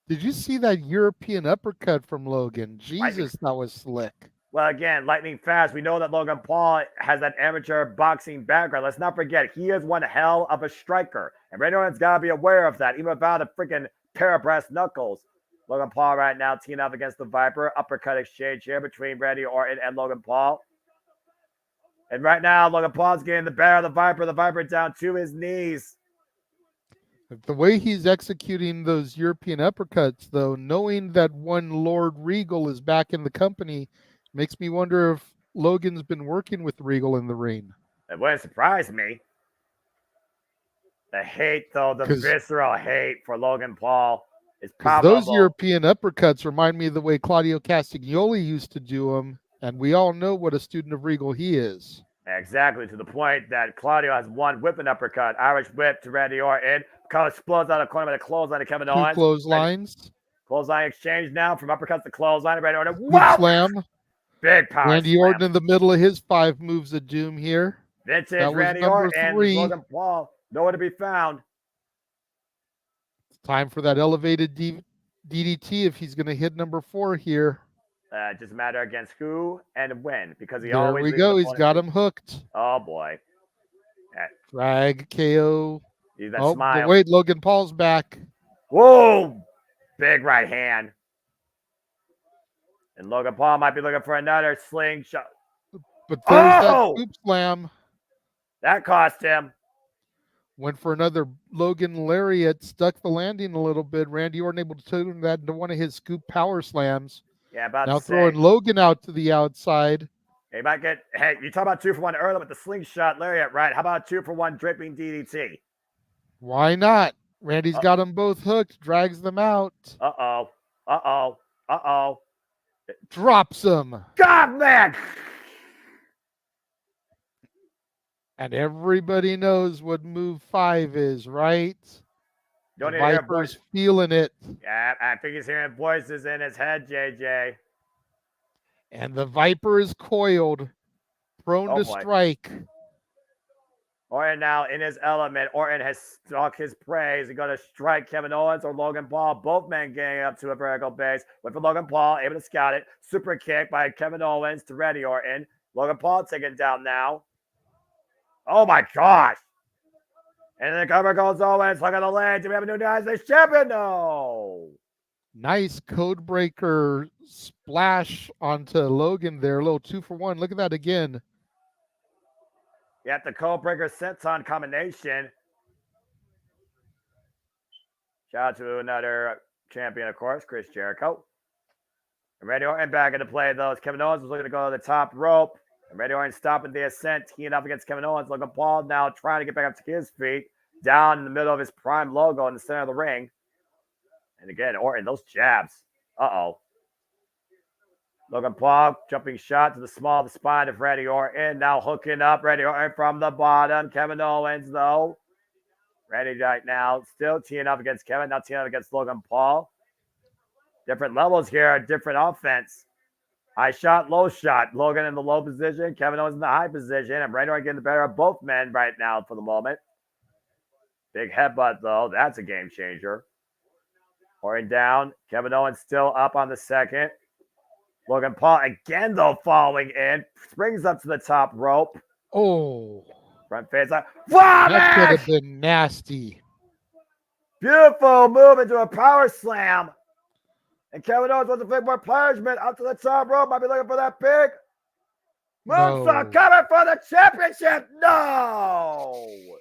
Did you see that European uppercut from Logan? Jesus, that was slick. Well, again, lightning fast. We know that Logan Paul has that amateur boxing background. Let's not forget, he is one hell of a striker. And Randy Orton's got to be aware of that, even without a freaking pair of brass knuckles. Logan Paul right now teeing up against the Viper. Uppercut exchange here between Randy Orton and Logan Paul. And right now, Logan Paul's getting the better of the Viper. The Viper down to his knees. The way he's executing those European uppercuts, though, knowing that one Lord Regal is back in the company, makes me wonder if Logan's been working with Regal in the ring. It wouldn't surprise me. The hate, though, the visceral hate for Logan Paul is palpable. Those European uppercuts remind me of the way Claudio Castagnoli used to do them, and we all know what a student of Regal he is. Exactly, to the point that Claudio has one whipping uppercut. Irish whip to Randy Orton. Explodes out of the corner with a clothesline to Kevin Owens. 2 clotheslines. Clothesline exchange now from uppercuts to clothesline. Randy Orton. Wow! Slam. Big power Randy slam. Orton in the middle of his 5 moves of doom here. Vintage Randy Orton and Logan Paul. Nowhere to be found. Time for that elevated DDT if he's going to hit number 4 here. Just a matter against who and when, because he there always. There we go. He's got him hooked. Oh boy. Drag KO. He's that smile. But wait, Logan Paul's back. Whoa! Big right hand. And Logan Paul might be looking for another slingshot. But there's that scoop slam. That cost him. Went for another Logan lariat, stuck the landing a little bit. Randy Orton able to turn that into one of his scoop power slams. Yeah, about now throwing Logan out to the outside. He might get. Hey, you talk about 2 for 1 earlier with the slingshot lariat, right? How about 2 for 1 dripping DDT? Why not? Randy's got them both hooked, drags them out. Uh oh. Drops them. God, man. And everybody knows what move 5 is, right? Don't Viper's feeling it. Yeah, I think he's hearing voices in his head, JJ. And the Viper is coiled, prone to strike. Orton now in his element. Orton has struck his prey. Is he going to strike Kevin Owens or Logan Paul? Both men getting up to a vertical base. Went for Logan Paul, able to scout it. Super kick by Kevin Owens to Randy Orton. Logan Paul taken down now. Oh my gosh. And the cover goes Owens. Look at the leg. Do we have a new United States champion? No. Nice code breaker splash onto Logan there. A little 2 for 1. Look at that again. Yeah, the code breaker senton combination. Shout out to another champion, of course, Chris Jericho. And Randy Orton back into play, though. Kevin Owens was looking to go to the top rope. And Randy Orton stopping the ascent, teeing up against Kevin Owens. Logan Paul now trying to get back up to his feet. Down in the middle of his prime logo in the center of the ring. And again, Orton, those jabs. Uh-oh. Logan Paul, jumping shot to the small of the spine of Randy Orton. Now hooking up Randy Orton from the bottom. Kevin Owens, though. Randy right now still teeing up against Kevin. Now teeing up against Logan Paul. Different levels here, different offense. High shot, low shot. Logan in the low position. Kevin Owens in the high position. And Randy Orton getting the better of both men right now for the moment. Big headbutt, though. That's a game changer. Orton down. Kevin Owens still up on the second. Logan Paul again, though, following in. Springs up to the top rope. Oh. Front face up. Wow, that could have been nasty. Beautiful move into a power slam. And Kevin Owens wants to flick more punishment up to the top rope. Might be looking for that big moonsault coming for the championship. No.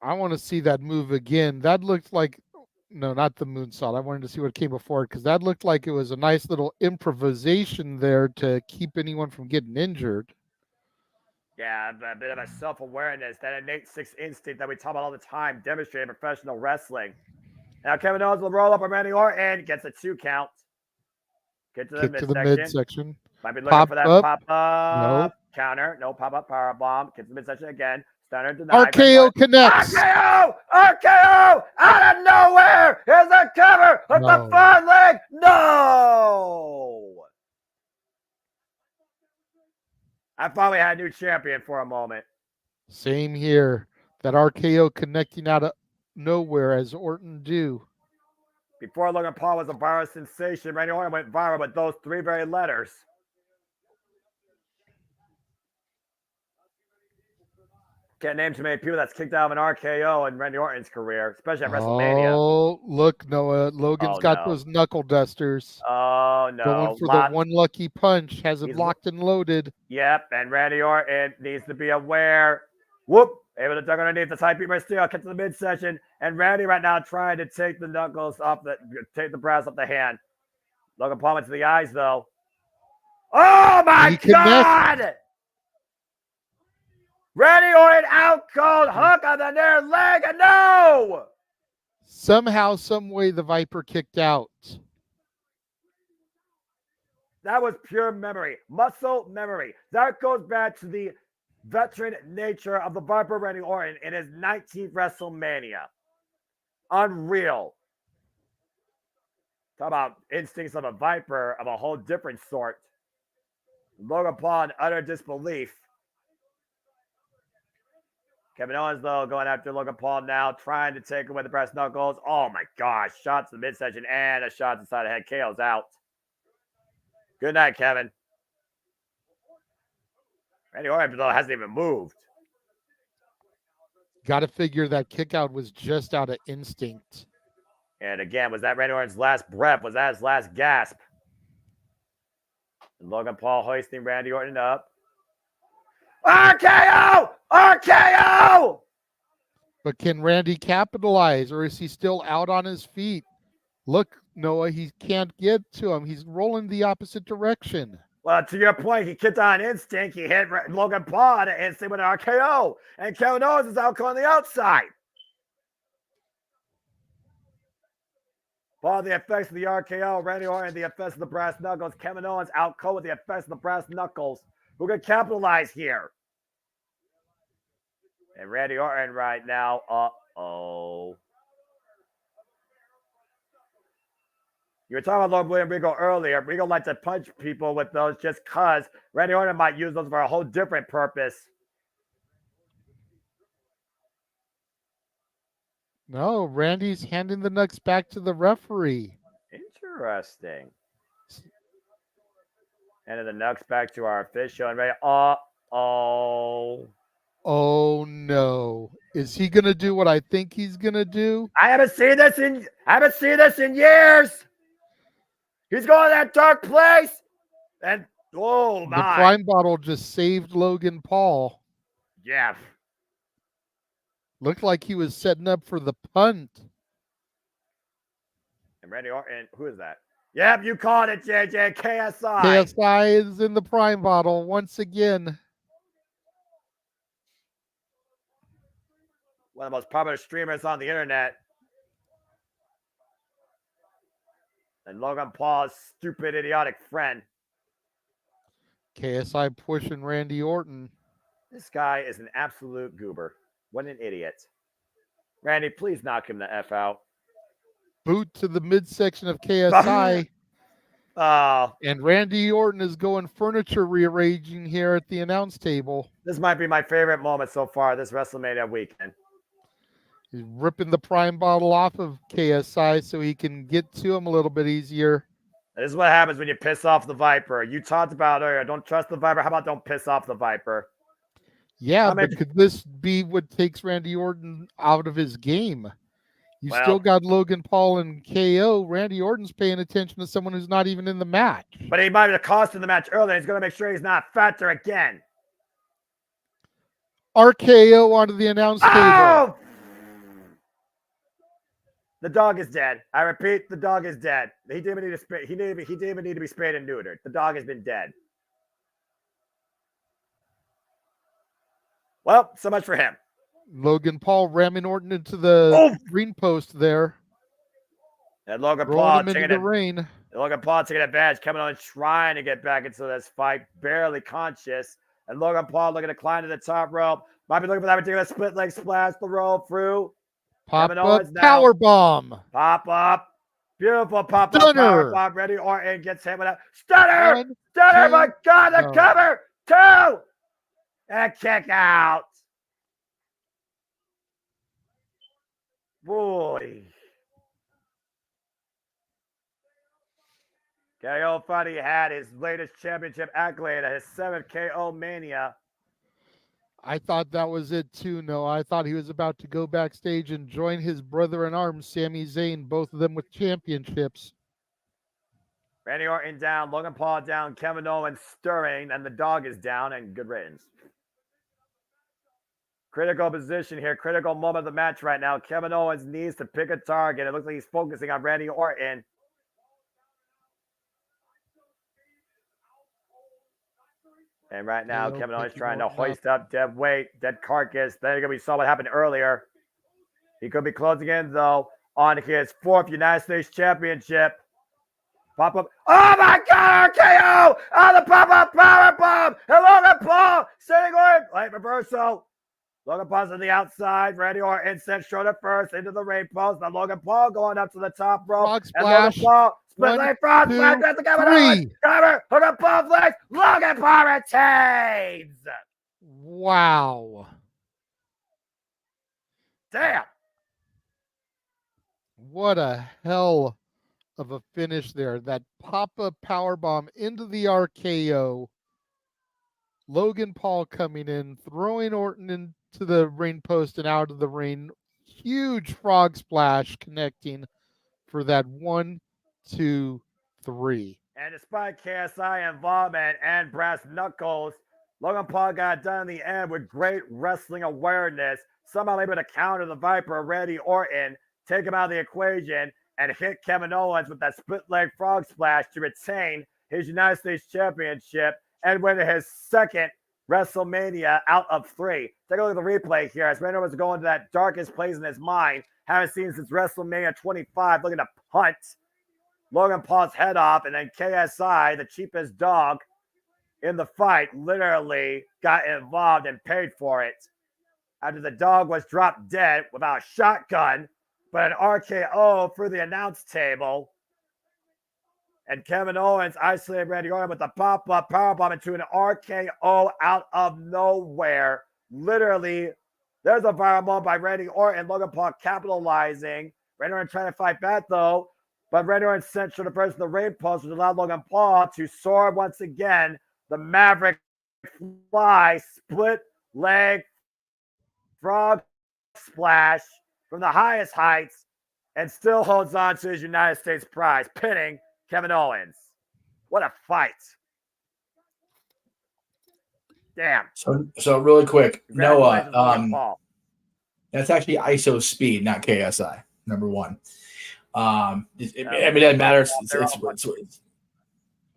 I want to see that move again. That looked like, no, not the moonsault. I wanted to see what came before it because that looked like it was a nice little improvisation there to keep anyone from getting injured. Yeah, a bit of a self-awareness, that innate sixth instinct that we talk about all the time, demonstrated in professional wrestling. Now Kevin Owens will roll up on Randy Orton, gets a 2 count. Get to the midsection. Might be looking for that pop-up no. counter. No pop-up powerbomb. Get to the midsection again. Stunner denied. RKO connects. RKO! RKO! Out of nowhere! Here's a cover with the front leg. No! I thought we had a new champion for a moment. Same here. That RKO connecting out of nowhere as Orton do. Before Logan Paul was a viral sensation, Randy Orton went viral with those 3 very letters. Can't name too many people that's kicked out of an RKO in Randy Orton's career, especially at WrestleMania. Oh, look, Noah. Logan's got those knuckle dusters. Oh, no. Going for the one lucky punch. Has it locked and loaded. Yep, and Randy Orton needs to be aware. Whoop! Able to duck underneath the tight beat by steel, catch the midsection, and Randy right now trying to take the knuckles take the brass off the hand. Logan Paul went to the eyes, though. Oh, my God! Randy Orton out cold, hook on the near leg, and no! Somehow, some way, the Viper kicked out. That was pure memory, muscle memory. That goes back to the veteran nature of the Viper Randy Orton in his 19th WrestleMania. Unreal. Talk about instincts of a Viper of a whole different sort. Logan Paul in utter disbelief. Kevin Owens, though, going after Logan Paul now, trying to take away the brass knuckles. Oh, my gosh. Shots to the midsection and a shot to the side of the head. KO's out. Good night, Kevin. Randy Orton, though, hasn't even moved. Got to figure that kick out was just out of instinct. And again, was that Randy Orton's last breath? Was that his last gasp? And Logan Paul hoisting Randy Orton up. RKO! RKO! But can Randy capitalize, or is he still out on his feet? Look, Noah, he can't get to him. He's rolling the opposite direction. Well, to your point, he kicked on instinct. He hit Logan Paul on instinct with an RKO. And Kevin Owens is out on the outside. Paul, the effects of the RKO. Randy Orton, the effects of the brass knuckles. Kevin Owens out cold with the effects of the brass knuckles. Who can capitalize here? And Randy Orton right now, uh-oh. You were talking about Lord William Regal earlier. Regal likes to punch people with those just because Randy Orton might use those for a whole different purpose. No, Randy's handing the nuts back to the referee. Interesting. And then the nuts back to our official. And Randy, uh-oh. Oh no. Is he gonna do what I think he's gonna do? I haven't seen this in years. He's going to that dark place. And oh my. The prime bottle just saved Logan Paul. Yeah. Looked like he was setting up for the punt. And Randy Orton, who is that? Yep, you called it, JJ. KSI. KSI is in the prime bottle once again. One of the most popular streamers on the internet. And Logan Paul's stupid, idiotic friend. KSI pushing Randy Orton. This guy is an absolute goober. What an idiot. Randy, please knock him the F out. Boot to the midsection of KSI. Oh. And Randy Orton is going furniture rearranging here at the announce table. This might be my favorite moment so far this WrestleMania weekend. He's ripping the prime bottle off of KSI so he can get to him a little bit easier. This is what happens when you piss off the Viper. You talked about earlier, don't trust the Viper. How about don't piss off the Viper? Yeah, but could this be what takes Randy Orton out of his game? You still got Logan Paul and KO. Randy Orton's paying attention to someone who's not even in the match. But he might have cost in the match earlier. He's going to make sure he's not fatter again. RKO onto the announce table. The dog is dead. I repeat, the dog is dead. He didn't even need to spay. He didn't even need to be spayed and neutered. The dog has been dead. Well, so much for him. Logan Paul ramming Orton into the green post there. And Logan Paul taking advantage. Kevin Owens trying to get back into this fight, barely conscious. And Logan Paul looking to climb to the top rope. Might be looking for that ridiculous split leg splash to roll through. Pop up power bomb. Pop up. Beautiful pop up power bomb. Randy Orton gets hit with a stunner. My God, the cover. 2, and kick out. Boy. KO Funny had his latest championship accolade at his 7th KO Mania. I thought that was it too, Noah. I thought he was about to go backstage and join his brother in arms, Sami Zayn, both of them with championships. Randy Orton down, Logan Paul down, Kevin Owens stirring, and the dog is down, and good riddance. Critical position here, critical moment of the match right now. Kevin Owens needs to pick a target. It looks like he's focusing on Randy Orton. And right now, Kevin Owens trying to hoist up dead weight, dead carcass. Then again, we saw what happened earlier. He could be closing in, though, on his 4th United States Championship. Pop up. Oh, my God, RKO! Oh, the pop-up powerbomb! And Logan Paul sitting on light reversal. Logan Paul's on the outside. Randy Orton sent shoulder first into the ring post. Now Logan Paul going up to the top rope. Frog and Logan splash. Paul split 1, leg frog 2, splash. That's the Kevin 3. Owens. Cover. Logan Paul flex. Logan Paul retains. Wow. Damn. What a hell of a finish there. That pop-up powerbomb into the RKO. Logan Paul coming in, throwing Orton into the ring post and out of the ring. Huge frog splash connecting for that 1, 2, 3. And despite KSI involvement and brass knuckles, Logan Paul got done in the end with great wrestling awareness. Somehow able to counter the Viper, Randy Orton, take him out of the equation, and hit Kevin Owens with that split leg frog splash to retain his United States Championship and win his 2nd WrestleMania out of 3. Take a look at the replay here as Randy Orton was going to that darkest place in his mind. Haven't seen since WrestleMania 25, looking to punt Logan Paul's head off, and then KSI, the cheapest dog in the fight, literally got involved and paid for it. After the dog was dropped dead without a shotgun, but an RKO through the announce table. And Kevin Owens isolated Randy Orton with the pop-up powerbomb into an RKO out of nowhere. Literally, there's a viral moment by Randy Orton. Logan Paul capitalizing. Randy Orton trying to fight back, though. But Randy Orton sent shoulder first to the ring post, which allowed Logan Paul to soar once again. The Maverick fly, split leg, frog splash from the highest heights, and still holds on to his United States prize, pinning Kevin Owens. What a fight. Damn. So really quick, Noah, Paul. that's actually ISO speed, not KSI, number 1. I mean, it doesn't matter.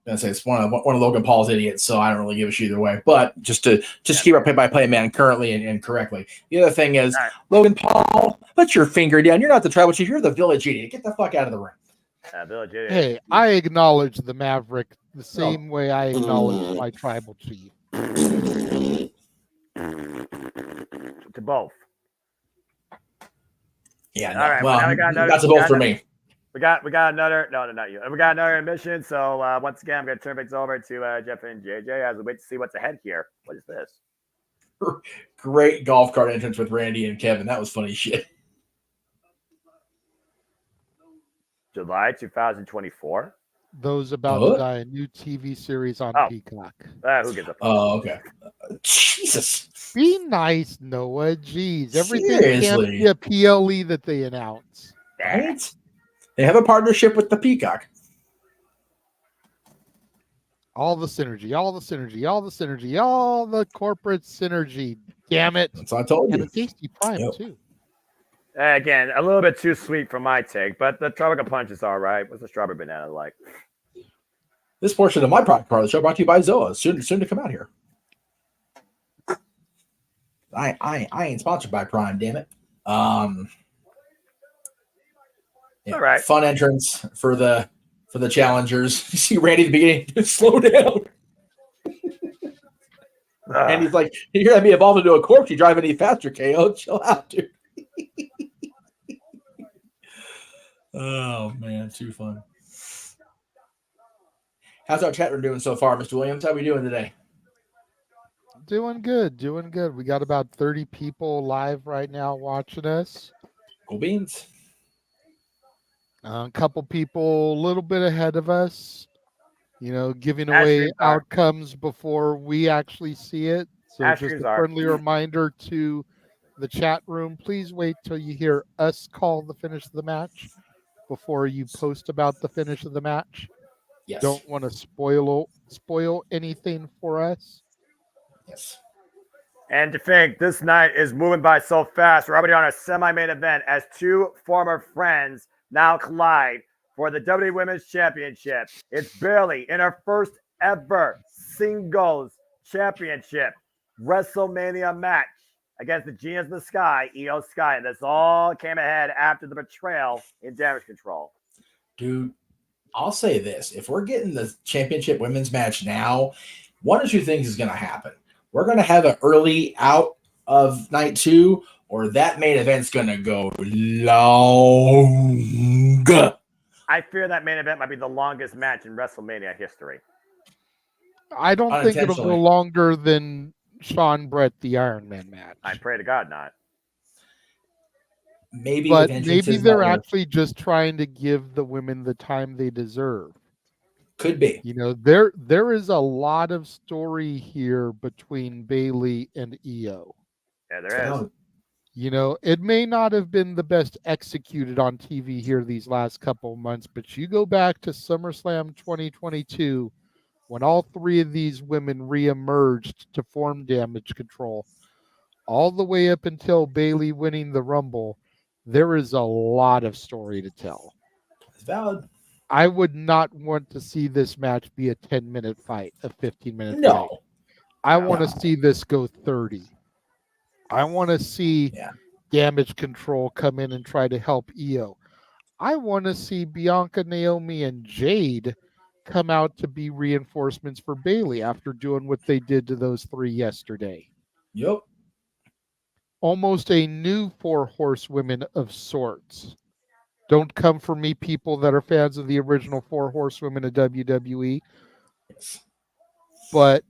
It's one of Logan Paul's idiots, so I don't really give a shit either way. But just keep our play-by-play man currently and correctly. The other thing is, Logan Paul, put your finger down. You're not the tribal chief. You're the village idiot. Get the fuck out of the ring. Village idiot. Hey, I acknowledge the Maverick the same way I acknowledge my tribal chief. To both. Yeah, all right. Well, that's a vote for me. We got another. No, not you. We got another admission. So once again, I'm going to turn things over to Jeff and JJ as we wait to see what's ahead here. What is this? Great golf cart entrance with Randy and Kevin. That was funny shit. July 2024. Those about to die, a new TV series on Peacock. Who gives a fuck? Oh, okay. Jesus. Be nice, Noah. Jeez. Everything Seriously. can't be a PLE that they announce. Right? They have a partnership with the Peacock. All the synergy, all the synergy, all the synergy, all the corporate synergy. Damn it. That's what I told you. And a tasty prime, too. Again, a little bit too sweet for my take, but the tropical punch is all right. What's the strawberry banana like? This portion of my product part of the show brought to you by Zoa. Soon to come out here. I ain't sponsored by Prime, damn it. All right. Fun entrance for the challengers. You see Randy at the beginning, slow down. And he's like, you're gonna be evolved into a corpse. You drive any faster, KO. Chill out, dude. Oh man, too fun. How's our chat room doing so far, Mr. Williams? How are we doing today? Doing good, doing good. We got about 30 people live right now watching us. Cool beans. A couple people a little bit ahead of us, giving As away streams are. outcomes before we actually see it. So As just streams a are. friendly reminder to the chat room, please wait till you hear us call the finish of the match before you post about the finish of the match. Yes. Don't want to spoil anything for us. Yes. And to think this night is moving by so fast. We're already on our semi-main event as two former friends now collide for the WWE Women's Championship. It's Bayley in her first ever singles championship WrestleMania match against the Genius of the Sky, Io Sky. And this all came ahead after the betrayal in Damage Control. Dude, I'll say this. If we're getting the championship women's match now, one or two things is going to happen. We're going to have an early out of night 2, or that main event's going to go long. I fear that main event might be the longest match in WrestleMania history. I don't think it'll go longer than Sean Brett the Iron Man match. I pray to God not. Maybe they're actually just trying to give the women the time they deserve. Could be. There is a lot of story here between Bayley and Io. Yeah, there is. It may not have been the best executed on TV here these last couple of months, but you go back to SummerSlam 2022 when all three of these women reemerged to form Damage Control, all the way up until Bayley winning the Rumble, there is a lot of story to tell. It's valid. I would not want to see this match be a 10-minute fight, a 15-minute fight. I want to see this go 30. I want to see Damage Control come in and try to help Io. I want to see Bianca, Naomi, and Jade come out to be reinforcements for Bayley after doing what they did to those three yesterday. Yep. Almost a new 4 horsewomen of sorts. Don't come for me, people that are fans of the original 4 horsewomen of WWE. Yes. But,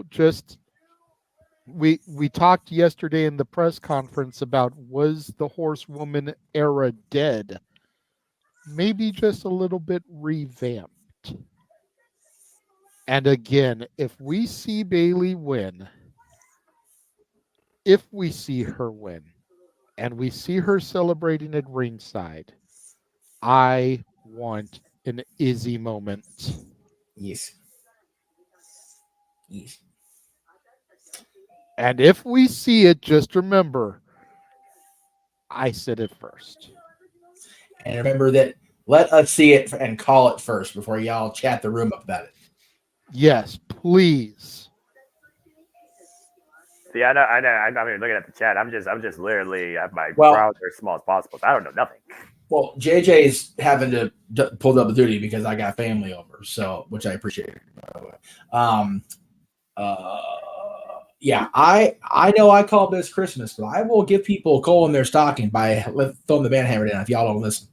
just we talked yesterday in the press conference about, was the horsewoman era dead? Maybe just a little bit revamped. And again, if we see Bayley win, and we see her celebrating at ringside, I want an Izzy moment. Yes. Yes. And if we see it, just remember, I said it first. And remember that, let us see it and call it first before y'all chat the room up about it. Yes, please. See, I know. I'm not even looking at the chat. I'm just literally have my brows as small as possible. I don't know nothing. Well, JJ's having to pull double duty because I got family over, so which I appreciate. By the way, yeah, I know I call this Christmas, but I will give people coal in their stocking by throwing the band hammer down if y'all don't listen.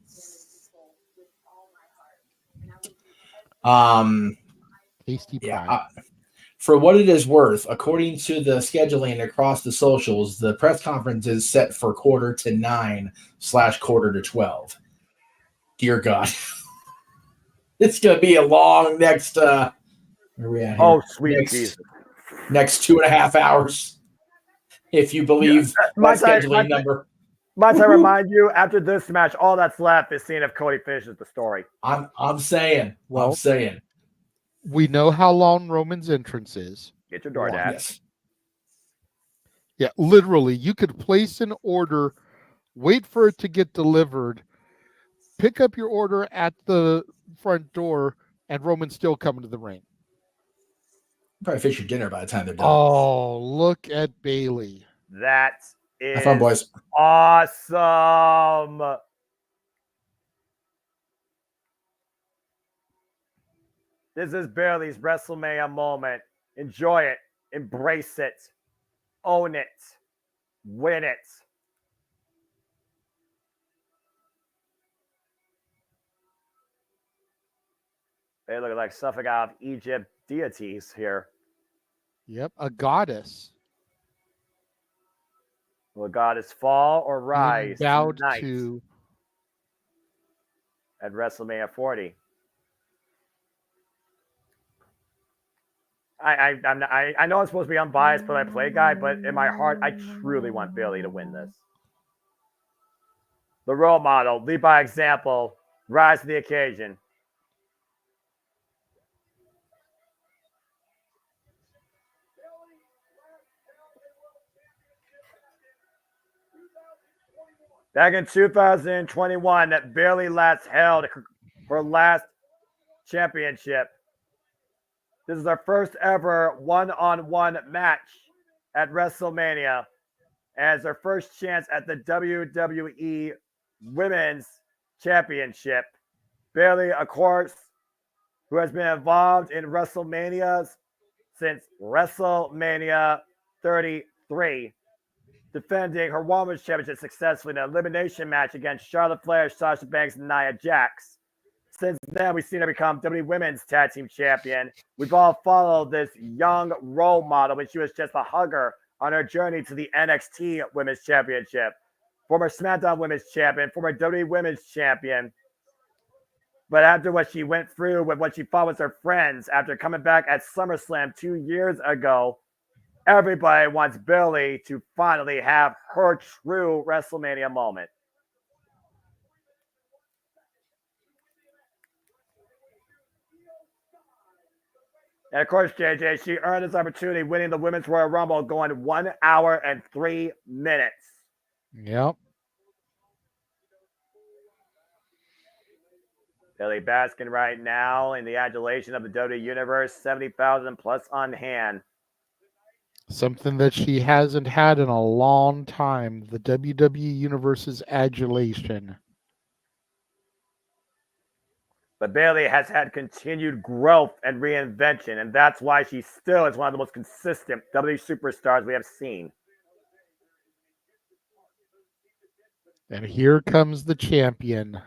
Tasty pie. Yeah. For what it is worth, according to the scheduling across the socials, the press conference is set for 8:45/12. Dear God. It's going to be a long next, where are we at here? Oh, sweet Jesus. Next 2.5 hours, if you believe my scheduling number. Must I remind you, after this match, all that's left is seeing if Cody finishes the story. I'm saying. We know how long Roman's entrance is. Get your DoorDash. Yes. Yeah, literally, you could place an order, wait for it to get delivered, pick up your order at the front door, and Roman's still coming to the ring. Probably finish your dinner by the time they're done. Oh, look at Bayley. That is Have fun, boys. Awesome. This is Bayley's WrestleMania moment. Enjoy it. Embrace it. Own it. Win it. They look like something out of Egypt deities here. Yep, a goddess. Will Goddess fall or rise Bowed tonight to. at WrestleMania 40? I know I'm supposed to be unbiased play by play guy, but in my heart, I truly want Bayley to win this. The role model, lead by example, rise to the occasion. Back in 2021, that Bayley last held her last championship. This is our first ever one-on-one match at WrestleMania, as her first chance at the WWE Women's Championship. Bayley, of course, who has been involved in WrestleManias since WrestleMania 33, defending her Women's Championship successfully in an elimination match against Charlotte Flair, Sasha Banks, and Nia Jax. Since then, we've seen her become WWE Women's Tag Team Champion. We've all followed this young role model when she was just a hugger on her journey to the NXT Women's Championship. Former SmackDown Women's Champion, former WWE Women's Champion. But after what she went through with what she thought was her friends, after coming back at SummerSlam 2 years ago, everybody wants Bayley to finally have her true WrestleMania moment. And of course, JJ, she earned this opportunity winning the Women's Royal Rumble, going 1 hour and 3 minutes. Yep. Bayley basking right now in the adulation of the WWE Universe, 70,000 plus on hand. Something that she hasn't had in a long time, the WWE Universe's adulation. But Bayley has had continued growth and reinvention, and that's why she still is one of the most consistent WWE superstars we have seen. And here comes the champion.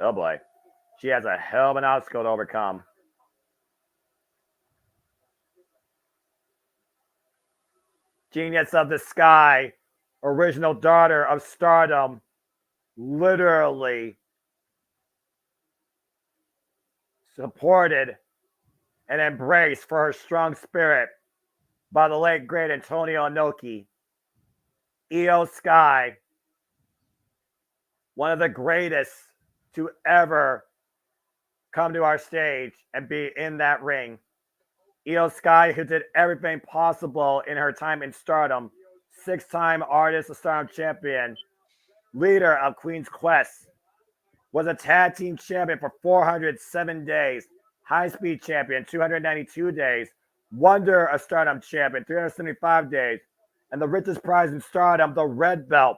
Oh boy. She has a hell of an obstacle to overcome. Genius of the Sky, original daughter of Stardom, literally supported and embraced for her strong spirit by the late great Antonio Inoki. Io Sky, one of the greatest to ever come to our stage and be in that ring. Io Sky, who did everything possible in her time in Stardom, 6-time Artist of Stardom champion, leader of Queen's Quest, was a tag team champion for 407 days, high-speed champion, 292 days, Wonder of Stardom champion, 375 days, and the richest prize in Stardom, the Red Belt,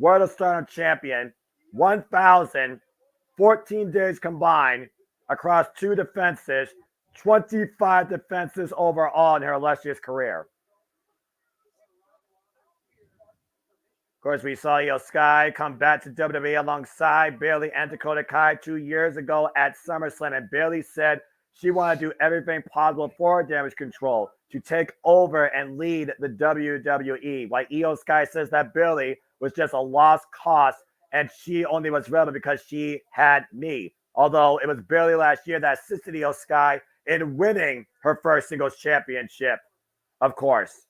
World of Stardom champion, 1,014 days combined across 2 defenses, 25 defenses overall in her illustrious career. Of course, we saw Io Sky come back to WWE alongside Bayley and Dakota Kai 2 years ago at SummerSlam, and Bayley said she wanted to do everything possible for Damage Control to take over and lead the WWE. While Io Sky says that Bayley was just a lost cause and she only was relevant because she had me. Although it was Bayley last year that assisted Io Sky in winning her first singles championship, of course,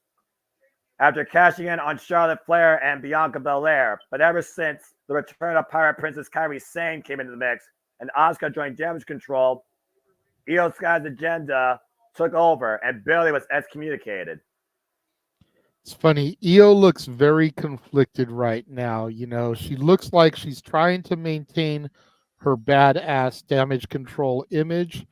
after cashing in on Charlotte Flair and Bianca Belair. But ever since the return of Pirate Princess Kairi Sane came into the mix and Asuka joined Damage Control, Io Sky's agenda took over and Bayley was excommunicated. It's funny. Io looks very conflicted right now. You know, she looks like she's trying to maintain her badass Damage Control image,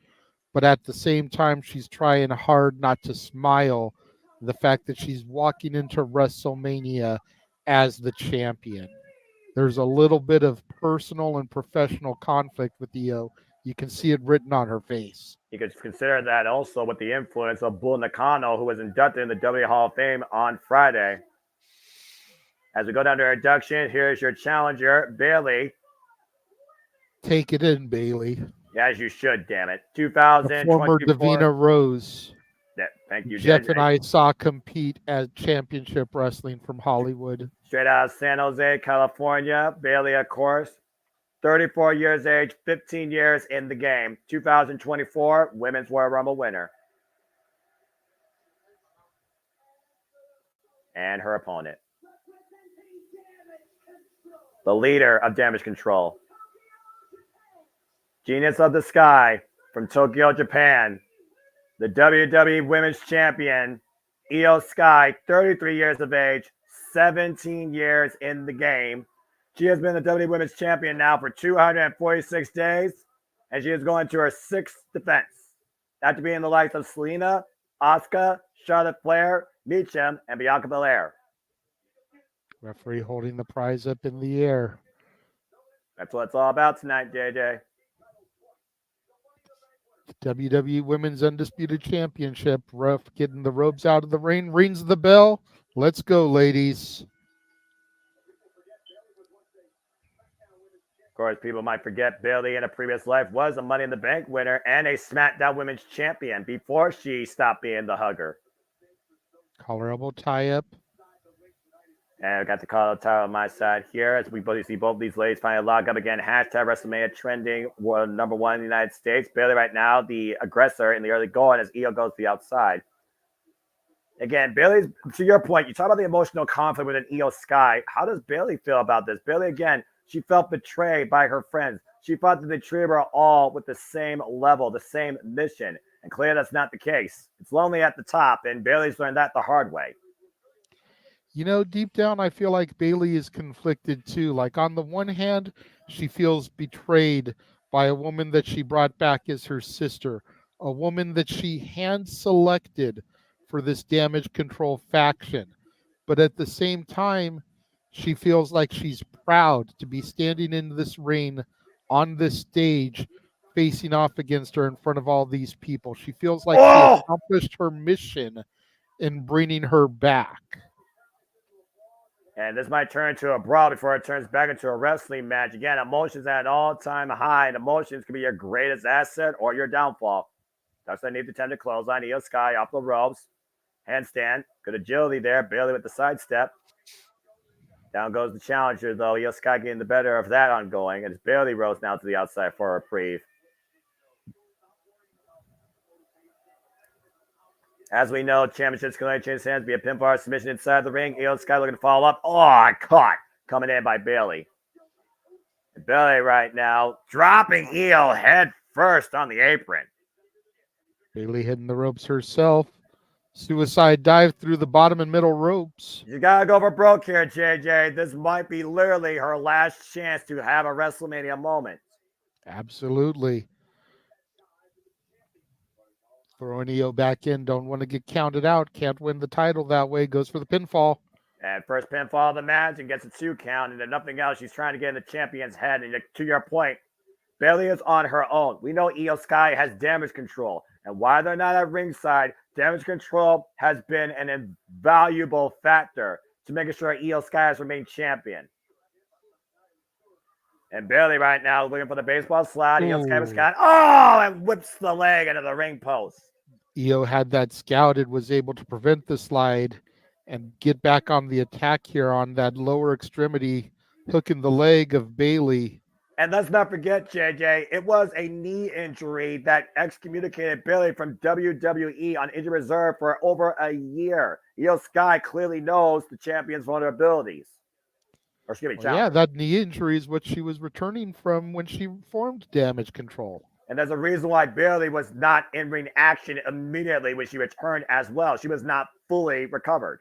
but at the same time, she's trying hard not to smile the fact that she's walking into WrestleMania as the champion. There's a little bit of personal and professional conflict with Io. You can see it written on her face. You could consider that also with the influence of Bull Nakano, who was inducted in the WWE Hall of Fame on Friday. As we go down to our induction, here's your challenger, Bayley. Take it in, Bayley. As you should, damn it. The former Davina Rose. Thank you, Jeff JJ. and I saw compete at Championship Wrestling from Hollywood. Straight out of San Jose, California. Bailey, of course, 34 years age, 15 years in the game. 2024 Women's Royal Rumble winner. And her opponent, the leader of Damage Control, Genius of the Sky from Tokyo, Japan, the WWE Women's Champion, Io Sky, 33 years of age, 17 years in the game. She has been the WWE Women's Champion now for 246 days, and she is going to her 6th defense. After being the likes of Selena, Asuka, Charlotte Flair, Meacham, and Bianca Belair. Referee holding the prize up in the air. That's what it's all about tonight, JJ. WWE Women's Undisputed Championship. Ref getting the ropes out of the ring. Rings the bell. Let's go, ladies. Of course, people might forget Bailey in a previous life was a Money in the Bank winner and a SmackDown Women's Champion before she stopped being the hugger. Collar elbow tie-up. And I got the call out title on my side here as we both see both these ladies finally log up again. Hashtag WrestleMania trending number 1 in the United States. Bailey right now, the aggressor in the early going as Io goes to the outside. Again, Bailey's, to your point, you talk about the emotional conflict with an Io Sky. How does Bailey feel about this? Bailey, again, she felt betrayed by her friends. She thought that they treated her all with the same level, the same mission. And clearly that's not the case. It's lonely at the top, and Bailey's learned that the hard way. You know, deep down, I feel like Bailey is conflicted too. Like, on the one hand, she feels betrayed by a woman that she brought back as her sister, a woman that she hand-selected for this Damage Control faction. But at the same time, she feels like she's proud to be standing in this ring on this stage, facing off against her in front of all these people. She feels like she accomplished her mission in bringing her back. And this might turn into a brawl before it turns back into a wrestling match. Again, emotions at an all-time high, and emotions can be your greatest asset or your downfall. That's why I need to attempt to close on Io Sky off the ropes. Handstand. Good agility there. Bailey with the sidestep. Down goes the challenger, though. Io Sky getting the better of that ongoing. And it's Bailey rose now to the outside for a reprieve. As we know, championships can only change hands via pinfall or submission inside the ring. Io Sky looking to follow up. Oh, caught. Coming in by Bailey. Bailey right now dropping Io head first on the apron. Bailey hitting the ropes herself. Suicide dive through the bottom and middle ropes. You got to go for broke here, JJ. This might be literally her last chance to have a WrestleMania moment. Absolutely. Throwing Io back in. Don't want to get counted out. Can't win the title that way. Goes for the pinfall. And first pinfall of the match and gets a 2 count. And then nothing else. She's trying to get in the champion's head. And to your point, Bailey is on her own. We know Io Sky has Damage Control. And while they're not at ringside, Damage Control has been an invaluable factor to making sure Io Sky has remained champion. And Bailey right now looking for the baseball slide. Io Sky was got, and whips the leg into the ring post. Io had that scouted, was able to prevent the slide and get back on the attack here on that lower extremity, hooking the leg of Bailey. And let's not forget, JJ, it was a knee injury that excommunicated Bailey from WWE on injury reserve for over a year. Io Sky clearly knows the champion's vulnerabilities. Or excuse me, yeah, that knee injury is what she was returning from when she formed Damage Control. And there's a reason why Bailey was not in ring action immediately when she returned as well. She was not fully recovered.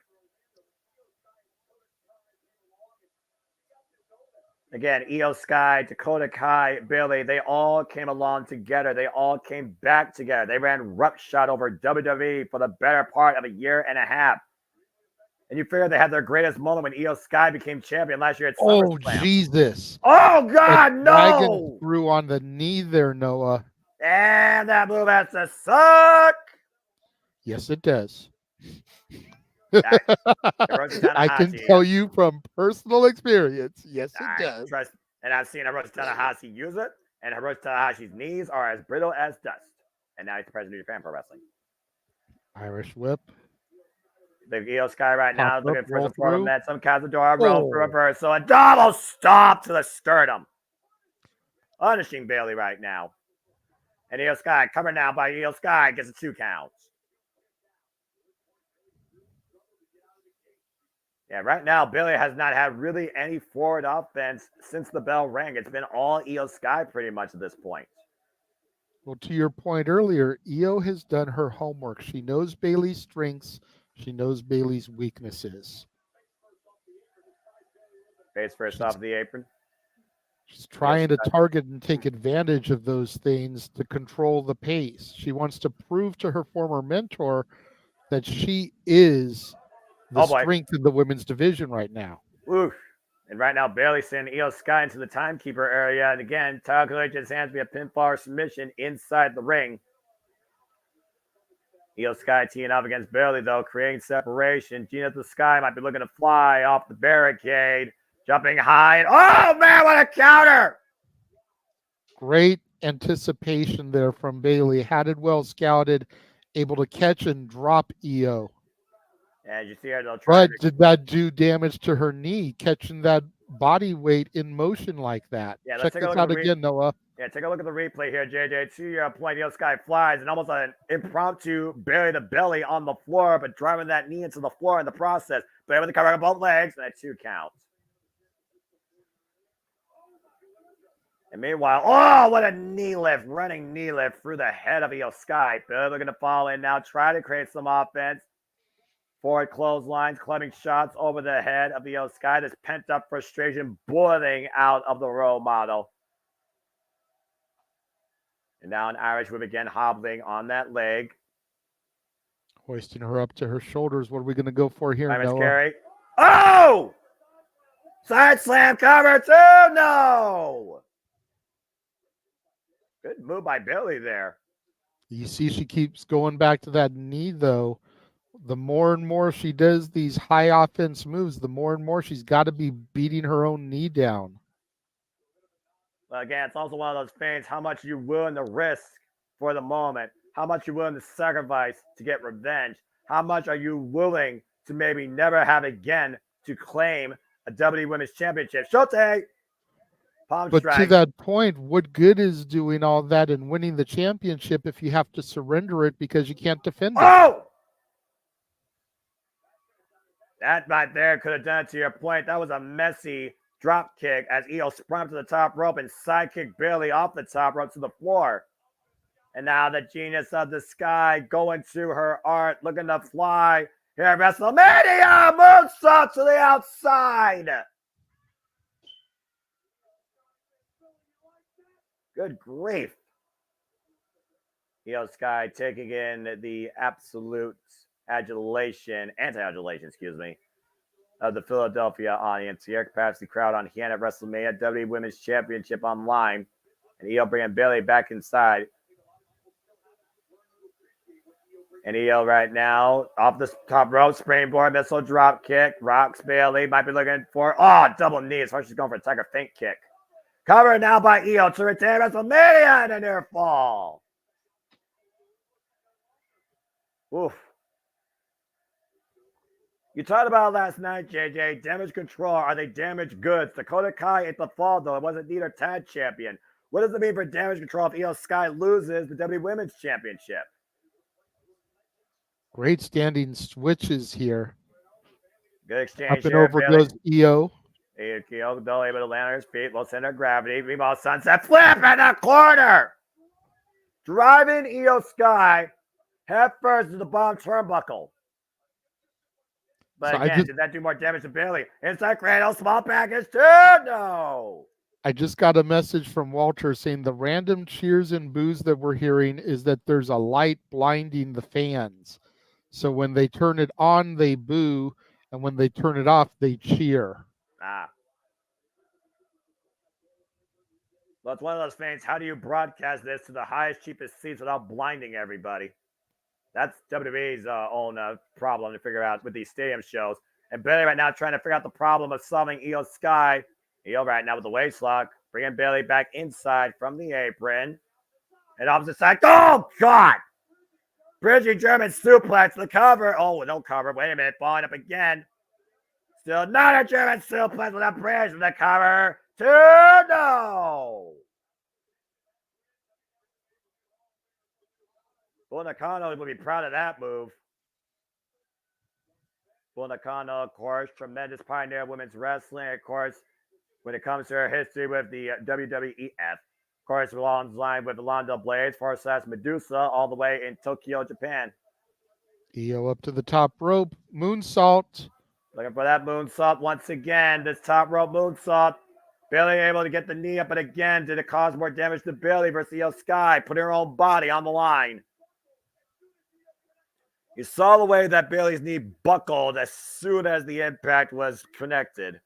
Again, Io Sky, Dakota Kai, Bailey, they all came along together. They all came back together. They ran roughshod over WWE for the better part of a year and a half. And you figure they had their greatest moment when Io Sky became champion last year at SummerSlam. Oh, Jesus. Oh, God, no! Dragon threw on the knee there, Noah. And that move has to suck. Yes, it does. I can tell you from personal experience. Yes, it does. And I've seen Hiroshi Tanahashi use it, and Hiroshi Tanahashi's knees are as brittle as dust. And now he's the president of Japan Pro Wrestling. Irish whip. The Io Sky right now Pop is looking up, for roll some form of through. met. Some Cazador roll through Oh. reversal. A double stop to the sternum. Punishing Bailey right now. And Io Sky covered now by Io Sky gets a 2 count. Yeah, right now, Bailey has not had really any forward offense since the bell rang. It's been all Io Sky pretty much at this point. Well, to your point earlier, Io has done her homework. She knows Bailey's strengths. She knows Bailey's weaknesses. Face first off the apron. She's trying to target and take advantage of those things to control the pace. She wants to prove to her former mentor that she is the strength in the women's division right now. Oof. And right now, Bailey sending Io Sky into the timekeeper area. And again, calculates hands via pinfall or submission inside the ring. Io Sky teeing up against Bailey, though, creating separation. Gina the Sky might be looking to fly off the barricade. Jumping high. And, oh, man, what a counter! Great anticipation there from Bailey. Had it well scouted, able to catch and drop Io. And you see her, they'll try But did that do damage to her knee, catching that body weight in motion like that? Yeah, Check this out again, Noah. Yeah, take a look at the replay here, JJ. To your point, Io Sky flies and almost an impromptu bury the belly on the floor, but driving that knee into the floor in the process. But able to cover both legs, and a 2 count. And meanwhile, oh, what a knee lift, running knee lift through the head of Io Sky. Bailey looking to fall in now, try to create some offense. Forward clotheslines, clubbing shots over the head of Io Sky. This pent-up frustration boiling out of the role model. And now an Irish whip again, hobbling on that leg. Hoisting her up to her shoulders. What are we going to go for here, Noah? Noah? Oh! Side slam cover too. No! Good move by Bailey there. You see she keeps going back to that knee, though. The more and more she does these high offense moves, the more and more she's got to be beating her own knee down. Well, again, it's also one of those things, how much you're willing to risk for the moment, how much you're willing to sacrifice to get revenge, how much are you willing to maybe never have again to claim a WWE Women's Championship. Shote! Palm But strike. to that point, what good is doing all that and winning the championship if you have to surrender it because you can't defend it? Oh! That right there could have done it to your point. That was a messy drop kick as Io sprung to the top rope and sidekick Bailey off the top rope to the floor. And now the genius of the sky going to her art, looking to fly here at WrestleMania. Moonsault to the outside. Good grief. Io Sky taking in the absolute anti-adulation, excuse me, of the Philadelphia audience. The air capacity crowd on hand at WrestleMania, WWE Women's Championship online. And Io bringing Bailey back inside. And Io right now off the top rope, springboard, missile drop kick, rocks Bailey. Might be looking for, double knee as far as she's going for a tiger feint kick. Covered now by Io to retain WrestleMania and a near fall. Oof. You talked about last night, JJ, damage control. Are they damaged goods? Dakota Kai at the fall, though. It wasn't neither tag champion. What does it mean for damage control if Io Sky loses the WWE Women's Championship? Great standing switches here. Good exchange Up and here. over goes Io. Io, though, able to land on his feet. Low center of gravity. Meanwhile, sunset flip in the corner. Driving Io Sky head first to the bottom turnbuckle. But So again, did that do more damage to Bailey? Inside cradle, small package too. No. I just got a message from Walter saying the random cheers and boos that we're hearing is that there's a light blinding the fans. So when they turn it on, they boo, and when they turn it off, they cheer. Well, it's one of those things. How do you broadcast this to the highest, cheapest seats without blinding everybody? That's WWE's own problem to figure out with these stadium shows. And Bailey right now trying to figure out the problem of solving Io Sky. Io right now with the waist lock, bringing Bailey back inside from the apron. And opposite side. Oh, God! Bridging German suplex, the cover. Oh, no cover. Wait a minute. Falling up again. Still not a German suplex with a bridge with the cover. 2, no. Bull Nakano will be proud of that move. Bull Nakano, of course, tremendous pioneer of women's wrestling. Of course, when it comes to her history with the WWEF. Of course, belongs line with Alonzo Blades, // Medusa, all the way in Tokyo, Japan. Io up to the top rope. Moonsault. Looking for that moonsault once again. This top rope moonsault. Bailey able to get the knee up, but again, did it cause more damage to Bailey versus Io Sky, putting her own body on the line. You saw the way that Bailey's knee buckled as soon as the impact was connected.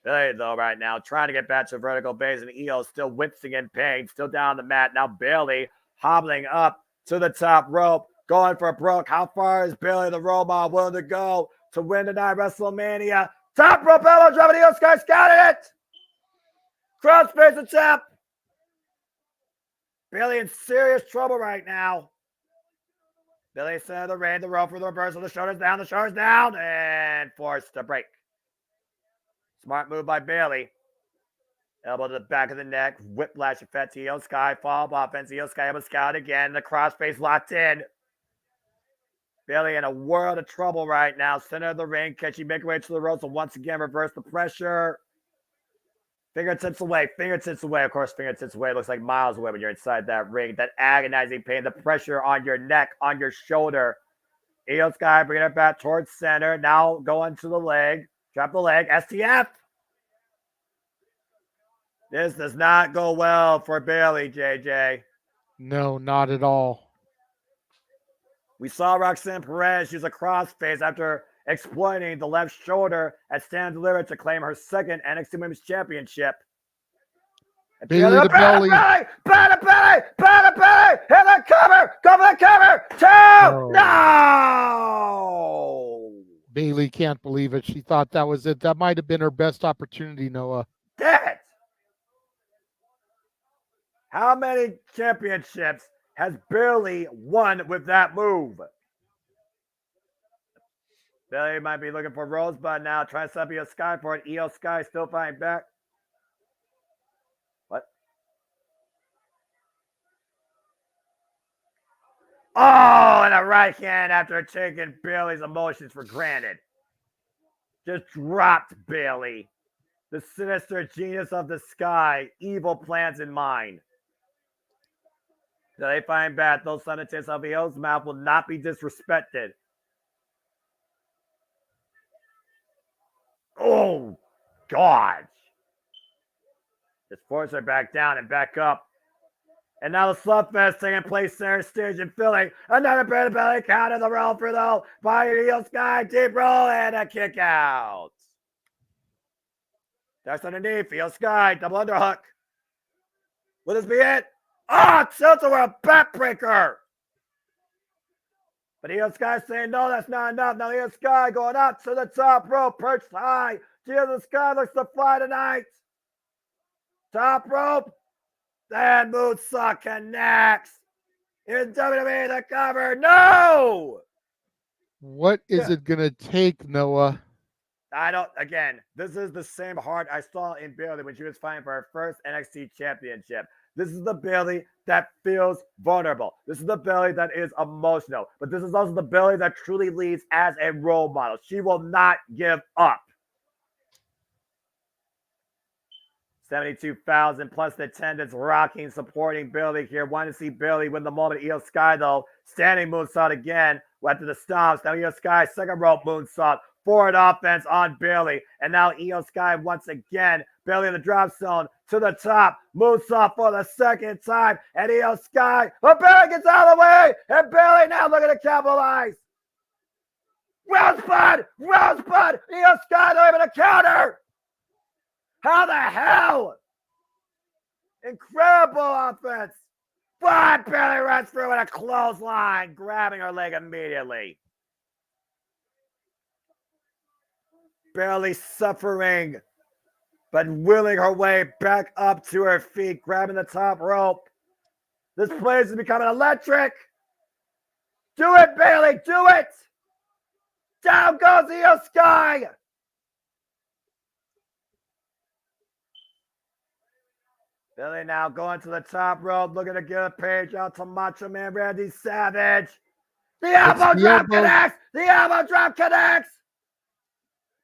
Bailey, though, right now, trying to get back to vertical base, and Io still wincing in pain, still down on the mat. Now Bailey hobbling up to the top rope, going for broke. How far is Bailey, the robot, willing to go to win tonight, WrestleMania? Top rope elbow drop, and Io Sky's got it! Crossface the champ. Bailey in serious trouble right now. Bailey center the ring, the rope for the reversal, the shoulders down, and forced to break. Smart move by Bailey. Elbow to the back of the neck, whiplash effect to Io Sky, fall offense, Io Sky able to scout again, the crossface locked in. Bailey in a world of trouble right now, center of the ring, can she make her way to the ropes and once again reverse the pressure? Fingertips away. Of course, fingertips away looks like miles away when you're inside that ring. That agonizing pain, the pressure on your neck, on your shoulder. Io Sky bringing it back towards center. Now going to the leg. Drop the leg. STF. This does not go well for Bailey, JJ. No, not at all. We saw Roxanne Perez use a crossface after exploiting the left shoulder at Stand Delivered to claim her second NXT Women's Championship. Bailey to belly. Belly! Hit the cover! Go for the cover! 2! No! Bailey can't believe it. She thought that was it. That might have been her best opportunity, Noah. Damn it! How many championships has Bailey won with that move? Bailey might be looking for Rosebud now. Trying to set up Io Sky for it. Io Sky still fighting back. What? Oh, and a right hand after taking Bailey's emotions for granted. Just dropped Bailey. The sinister genius of the sky. Evil plans in mind. So they find back. Those sentences of Io's mouth will not be disrespected. Oh, God. Just force her back down and back up. And now the slugfest taking place center stage in Philly. Another bit of belly count in the roll for though by Io Sky. Deep roll and a kick out. That's underneath. Io Sky. Double underhook. Will this be it? Oh, tilt-a-whirl backbreaker. But Io Sky saying, no, that's not enough. Now Io Sky going up to the top rope, perched high. Io Sky looks to fly tonight. Top rope. And moonsault connects. Here's WWE, the cover. No! What is it going to take, Noah? Again, this is the same heart I saw in Bailey when she was fighting for her first NXT championship. This is the Bailey that feels vulnerable. This is the Bailey that is emotional. But this is also the Bailey that truly leads as a role model. She will not give up. 72,000 plus the attendance rocking, supporting Bailey here. Want to see Bailey win the moment. Io Sky, though, standing moonsault again. After the stomps. Now Io Sky, second rope moonsault. Forward offense on Bailey. And now Io Sky once again. Bailey in the drop zone to the top. Moonsault for the second time. And Io Sky. But Bailey gets out of the way. And Bailey now looking to capitalize. Rosebud! Io Sky not able to counter. How the hell? Incredible offense. But Bailey runs through with a clothesline, grabbing her leg immediately. Barely suffering, but willing her way back up to her feet, grabbing the top rope. This place is becoming electric. Do it, Bailey. Do it. Down goes Io Sky. Bailey now going to the top rope, looking to get a page out to Macho Man Randy Savage. The elbow drop connects. The elbow drop connects.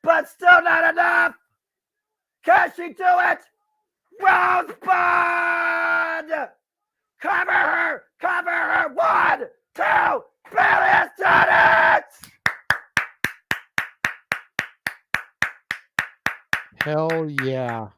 But still not enough. Can she do it? Rosebud! Cover her! Cover her! 1, 2, Bailey has done it! Hell yeah.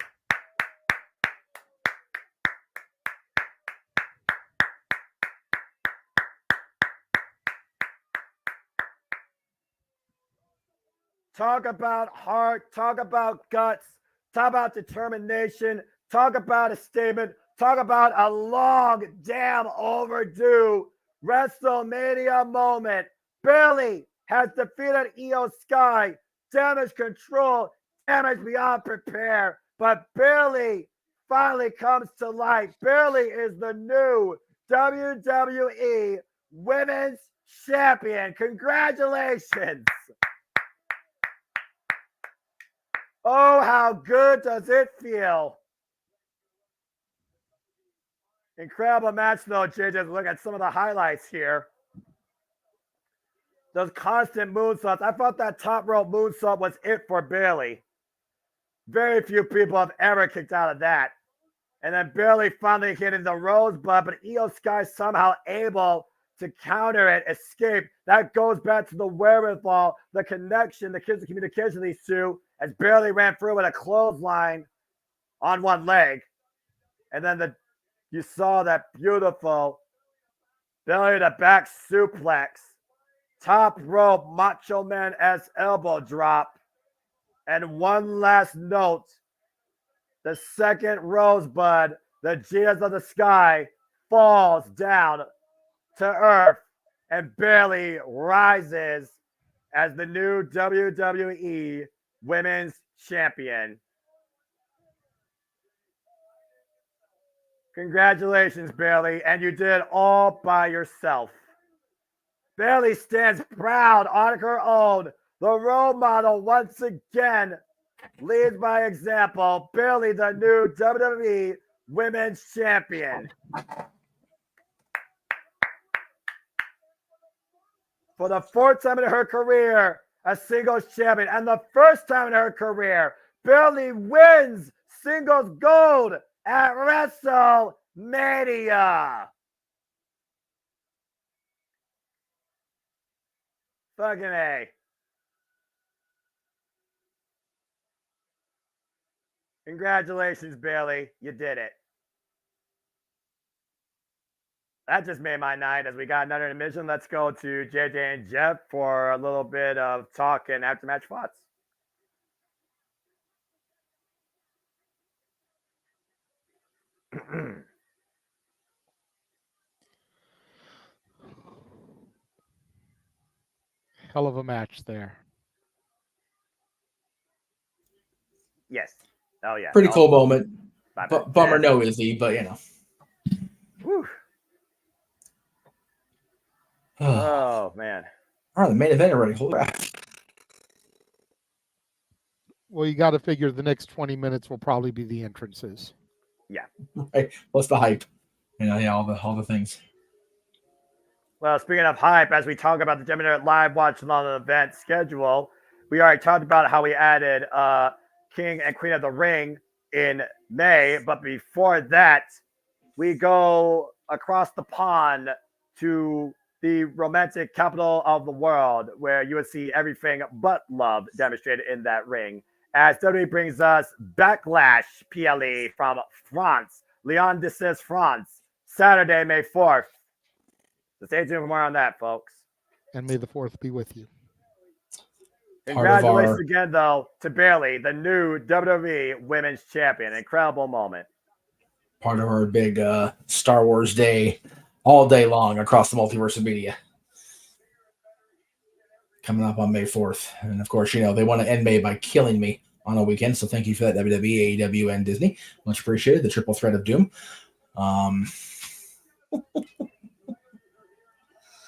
Talk about heart, talk about guts, talk about determination, talk about a statement, talk about a long, damn overdue WrestleMania moment. Bailey has defeated Io Sky, Damage Control, Damage Beyond Prepare, but Bailey finally comes to light. Bailey is the new WWE Women's Champion. Congratulations. Oh, how good does it feel? Incredible match, though, JJ. Look at some of the highlights here. Those constant moonsaults. I thought that top rope moonsault was it for Bailey. Very few people have ever kicked out of that. And then Bailey finally hitting the rosebud, but Io Sky somehow able to counter it, escape. That goes back to the wherewithal, the connection, the communication of these two, as Bailey ran through with a clothesline on one leg. And then you saw that beautiful belly to back suplex, top rope Macho Man S elbow drop. And one last note, the second rosebud, the Jesus of the Sky, falls down to earth and Bailey rises as the new WWE Women's Champion. Congratulations, Bailey, and you did it all by yourself. Bailey stands proud on her own. The role model once again leads by example. Bailey, the new WWE Women's Champion. For the fourth time in her career, a singles champion, and the first time in her career, Bailey wins singles gold at WrestleMania. Fucking A. Congratulations, Bailey. You did it. That just made my night as we got another intermission. Let's go to JJ and Jeff for a little bit of talk and after-match thoughts. Hell of a match there. Yes. Oh, yeah. Pretty cool moment. Bummer no Izzy, but you know. Whew. Oh, man. All right, the main event already. Hold on. Well, you got to figure the next 20 minutes will probably be the entrances. Yeah. Right. What's the hype? You know, yeah, all the things. Well, speaking of hype, as we talk about the Gemini Live Watch Along event schedule, we already talked about how we added King and Queen of the Ring in May. But before that, we go across the pond to the romantic capital of the world, where you would see everything but love demonstrated in that ring. As WWE brings us Backlash PLE from France, Lyon d'Assist, France, Saturday, May 4th. So stay tuned for more on that, folks. And may the 4th be with you. Congratulations again, though, to Bailey, the new WWE Women's Champion. Incredible moment. Part of our big Star Wars day, all day long across the Multiverse of Media. Coming up on May 4th. And of course, you know, they want to end May by killing me on a weekend. So thank you for that, WWE, AEW, and Disney. Much appreciated. The triple threat of doom.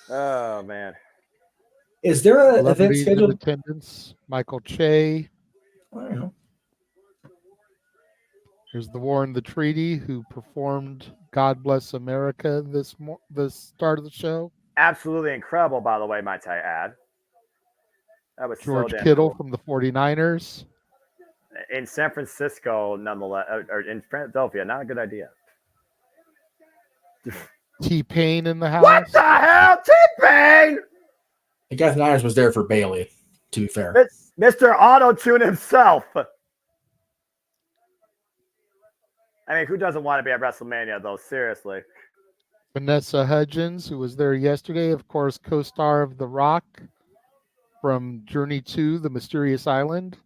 Oh man. Is there an event Celebrities in scheduled? attendance: Michael Che. I don't know. Here's the War and the Treaty, who performed "God Bless America" the start of the show. Absolutely incredible, by the way, might I add. That was George so damn Kittle cool. from the 49ers. In San Francisco, nonetheless, or in Philadelphia, not a good idea. T-Pain in the house. What the hell? T-Pain! I guess Niners was there for Bailey, to be fair. Mr. Auto-Tune himself. I mean, who doesn't want to be at WrestleMania, though? Seriously. Vanessa Hudgens, who was there yesterday, of course, co-star of The Rock from Journey to the Mysterious Island.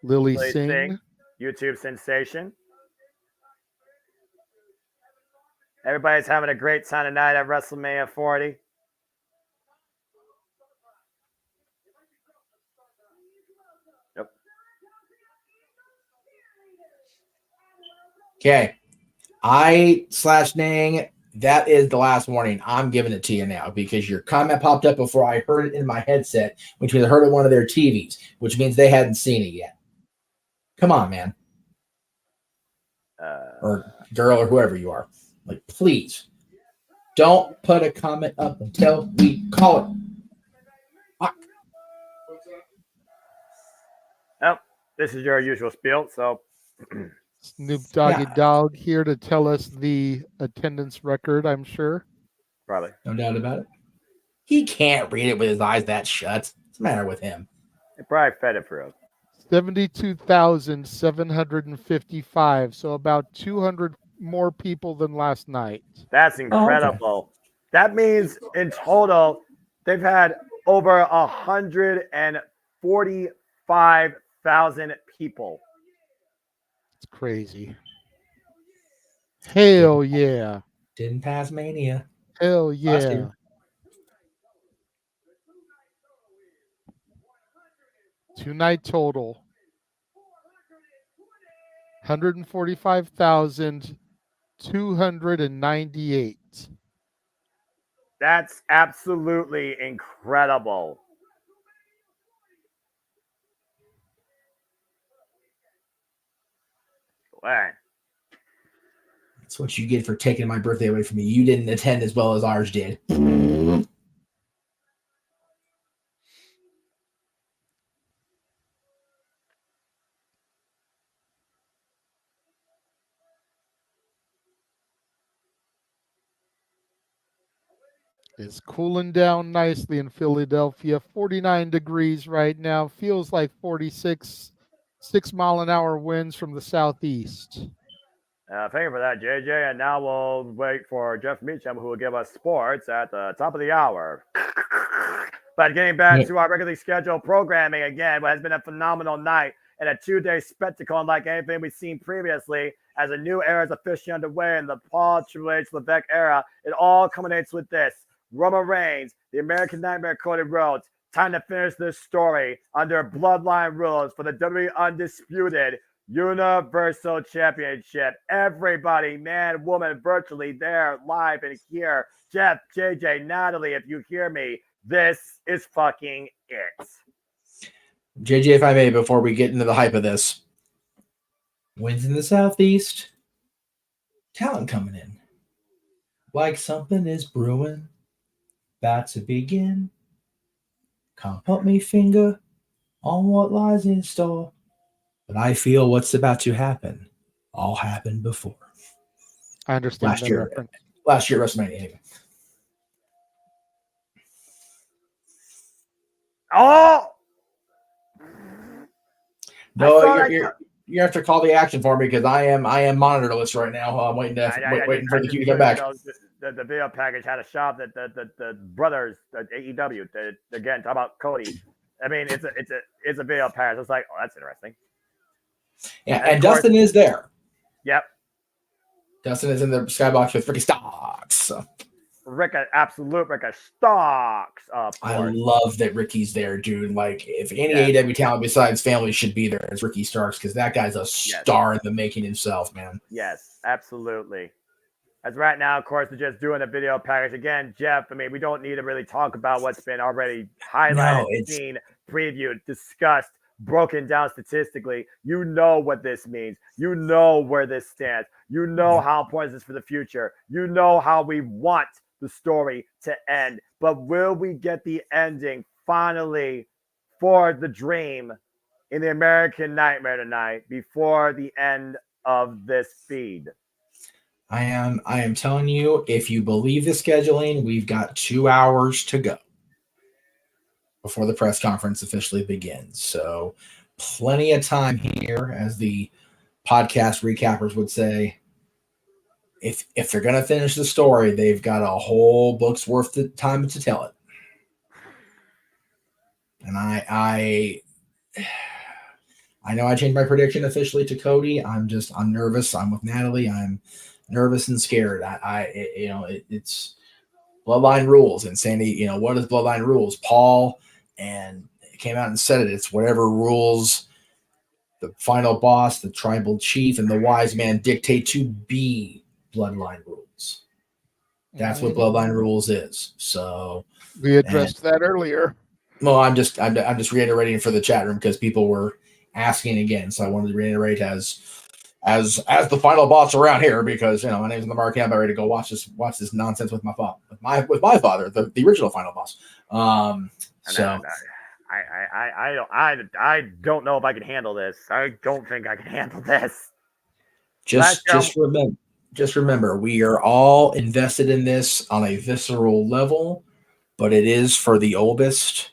Lily Singh. YouTube sensation. Everybody's having a great time tonight at WrestleMania 40. Yep. Okay. Nang, that is the last warning. I'm giving it to you now because your comment popped up before I heard it in my headset, which means I heard it on one of their TVs, which means they hadn't seen it yet. Come on, man. Or girl or whoever you are. Like, please. Don't put a comment up until we call it. Fuck. Oh, this is your usual spiel, so... Snoop Doggy Dogg here to tell us the attendance record, I'm sure. Probably. No doubt about it. He can't read it with his eyes that shut. What's the matter with him? It probably fed it for him. 72,755. So about 200 more people than last night. That's incredible. Oh, okay. That means in total, they've had over 145,000 people. It's crazy. Hell yeah. Didn't pass Mania. Hell yeah. Two-night total. 145,298. That's absolutely incredible. Wow. That's what you get for taking my birthday away from me. You didn't attend as well as ours did. It's cooling down nicely in Philadelphia. 49 degrees right now. Feels like 46. 6-mile-an-hour winds from the southeast. Thank you for that, JJ. And now we'll wait for Jeff Meacham, who will give us sports at the top of the hour. But getting back to our regularly scheduled programming again, what has been a phenomenal night and a 2-day spectacle unlike anything we've seen previously, as a new era is officially underway in the Paul Triple H Levesque era. It all culminates with this. Roman Reigns, the American Nightmare Cody Rhodes, time to finish this story under Bloodline rules for the WWE Undisputed Universal Championship. Everybody, man, woman, virtually there, live and here. Jeff, JJ, Natalie, if you hear me, this is fucking it. JJ, if I may, before we get into the hype of this. Winds in the southeast. Talent coming in. Like something is brewing. About to begin. Can't put me finger on what lies in store. But I feel what's about to happen all happened before. I understand that reference. Last year, WrestleMania, anyway. Oh! No, you have to call the action for me because I am monitorless right now. I'm waiting for the cue to come back. The video package had a shot that the brothers at AEW again talk about Cody. I mean, it's a video package. It's like, oh, that's interesting. Yeah, and Dustin is there. Yep. Dustin is in the skybox with Ricky Starks. Absolute Ricky Starks. I love that Ricky's there, dude. Like, if any AEW talent besides family should be there, it's Ricky Starks because that guy's a star in the making himself, man. Yes, absolutely. As right now, of course, we're just doing a video package. Again, Jeff, I mean, we don't need to really talk about what's been already highlighted, seen, previewed, discussed, broken down statistically. You know what this means. You know where this stands. You know how important this is for the future. You know how we want the story to end. But will we get the ending finally for the dream in the American Nightmare tonight before the end of this feed? I am telling you, if you believe the scheduling, we've got 2 hours to go before the press conference officially begins. So plenty of time here, as the podcast recappers would say. If they're going to finish the story, they've got a whole book's worth of time to tell it. And I know I changed my prediction officially to Cody. I'm nervous. I'm with Natalie. I'm nervous and scared. It's Bloodline rules, and Sandy, what is Bloodline rules? Paul and came out and said it. It's whatever rules the final boss, the tribal chief, and the wise man dictate to be Bloodline rules. That's what Bloodline rules is. So we addressed that earlier. Well, I'm just reiterating for the chat room because people were asking again. So I wanted to reiterate as the final boss around here, because my name's Lamar Campbell, ready to go watch this nonsense with my father, with my father, the original final boss. I don't know if I can handle this. I don't think I can handle this. Just remember, we are all invested in this on a visceral level, but it is for the oldest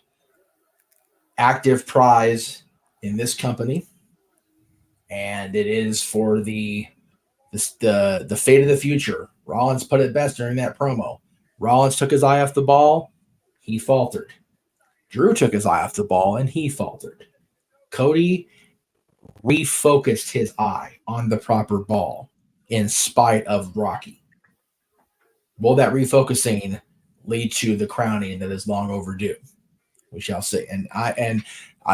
active prize in this company, and it is for the fate of the future. Rollins put it best during that promo. Rollins took his eye off the ball, he faltered. Drew took his eye off the ball, and he faltered. Cody refocused his eye on the proper ball in spite of Rocky. Will that refocusing lead to the crowning that is long overdue? We shall see. And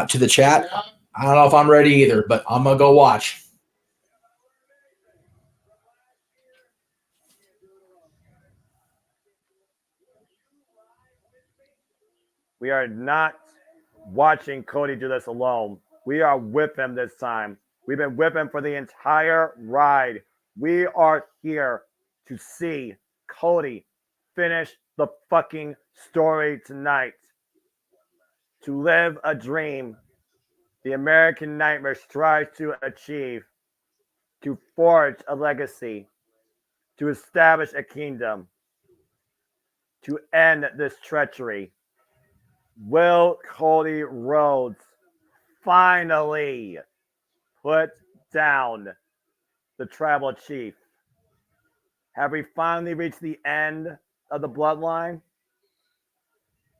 to the chat, I don't know if I'm ready either, but I'm gonna go watch. We are not watching Cody do this alone. We are with him this time. We've been with him for the entire ride. We are here to see Cody finish the fucking story tonight. To live a dream the American Nightmare strives to achieve, to forge a legacy, to establish a kingdom, to end this treachery. Will Cody Rhodes finally put down the tribal chief? Have we finally reached the end of the bloodline?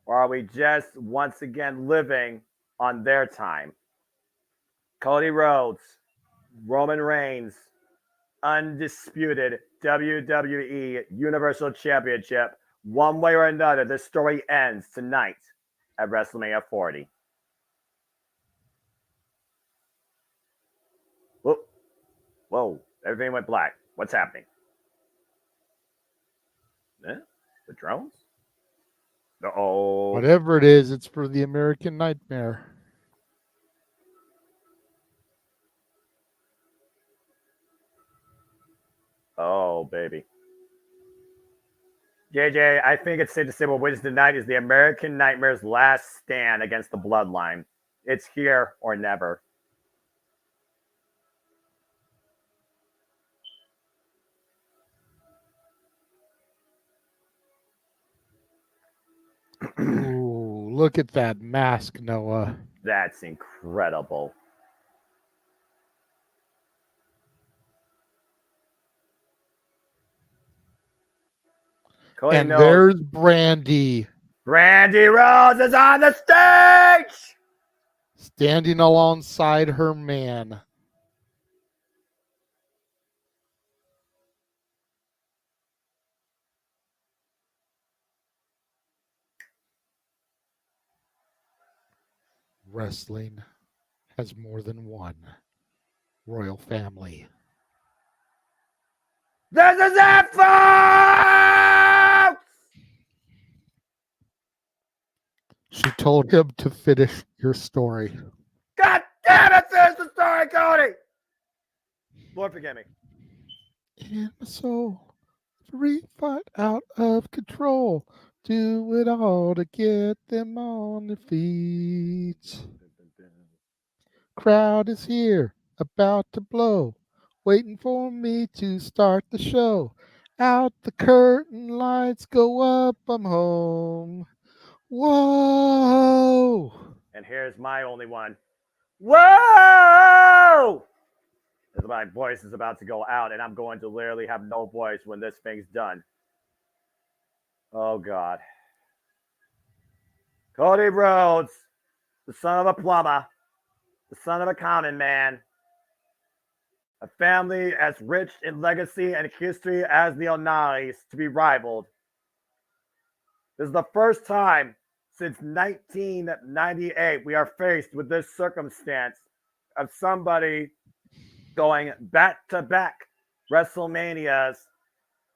Or are we just once again living on their time? Cody Rhodes, Roman Reigns, undisputed WWE Universal Championship. One way or another, this story ends tonight at WrestleMania 40. Whoa, everything went black. What's happening? The drones? Whatever it is, it's for the American Nightmare. Oh, baby. JJ, I think it's safe to say what wins tonight is the American Nightmare's last stand against the Bloodline. It's here or never. Ooh, look at that mask, Noah. That's incredible. Cody knows. There's Brandy. Brandy Rhodes is on the stage! Standing alongside her man. Wrestling has more than one royal family. This is it, folks! She told him to finish your story. God damn it, finish the story, Cody! Lord, forgive me. In my soul, free fight out of control. Do it all to get them on their feet. Crowd is here, about to blow, waiting for me to start the show. Out the curtain, lights go up, I'm home. Whoa! And here's my only one. Whoa! As my voice is about to go out, and I'm going to literally have no voice when this thing's done. Oh, God. Cody Rhodes, the son of a plumber, the son of a common man, a family as rich in legacy and history as the O'Neilla's to be rivaled. This is the first time since 1998 we are faced with this circumstance of somebody going back-to-back WrestleManias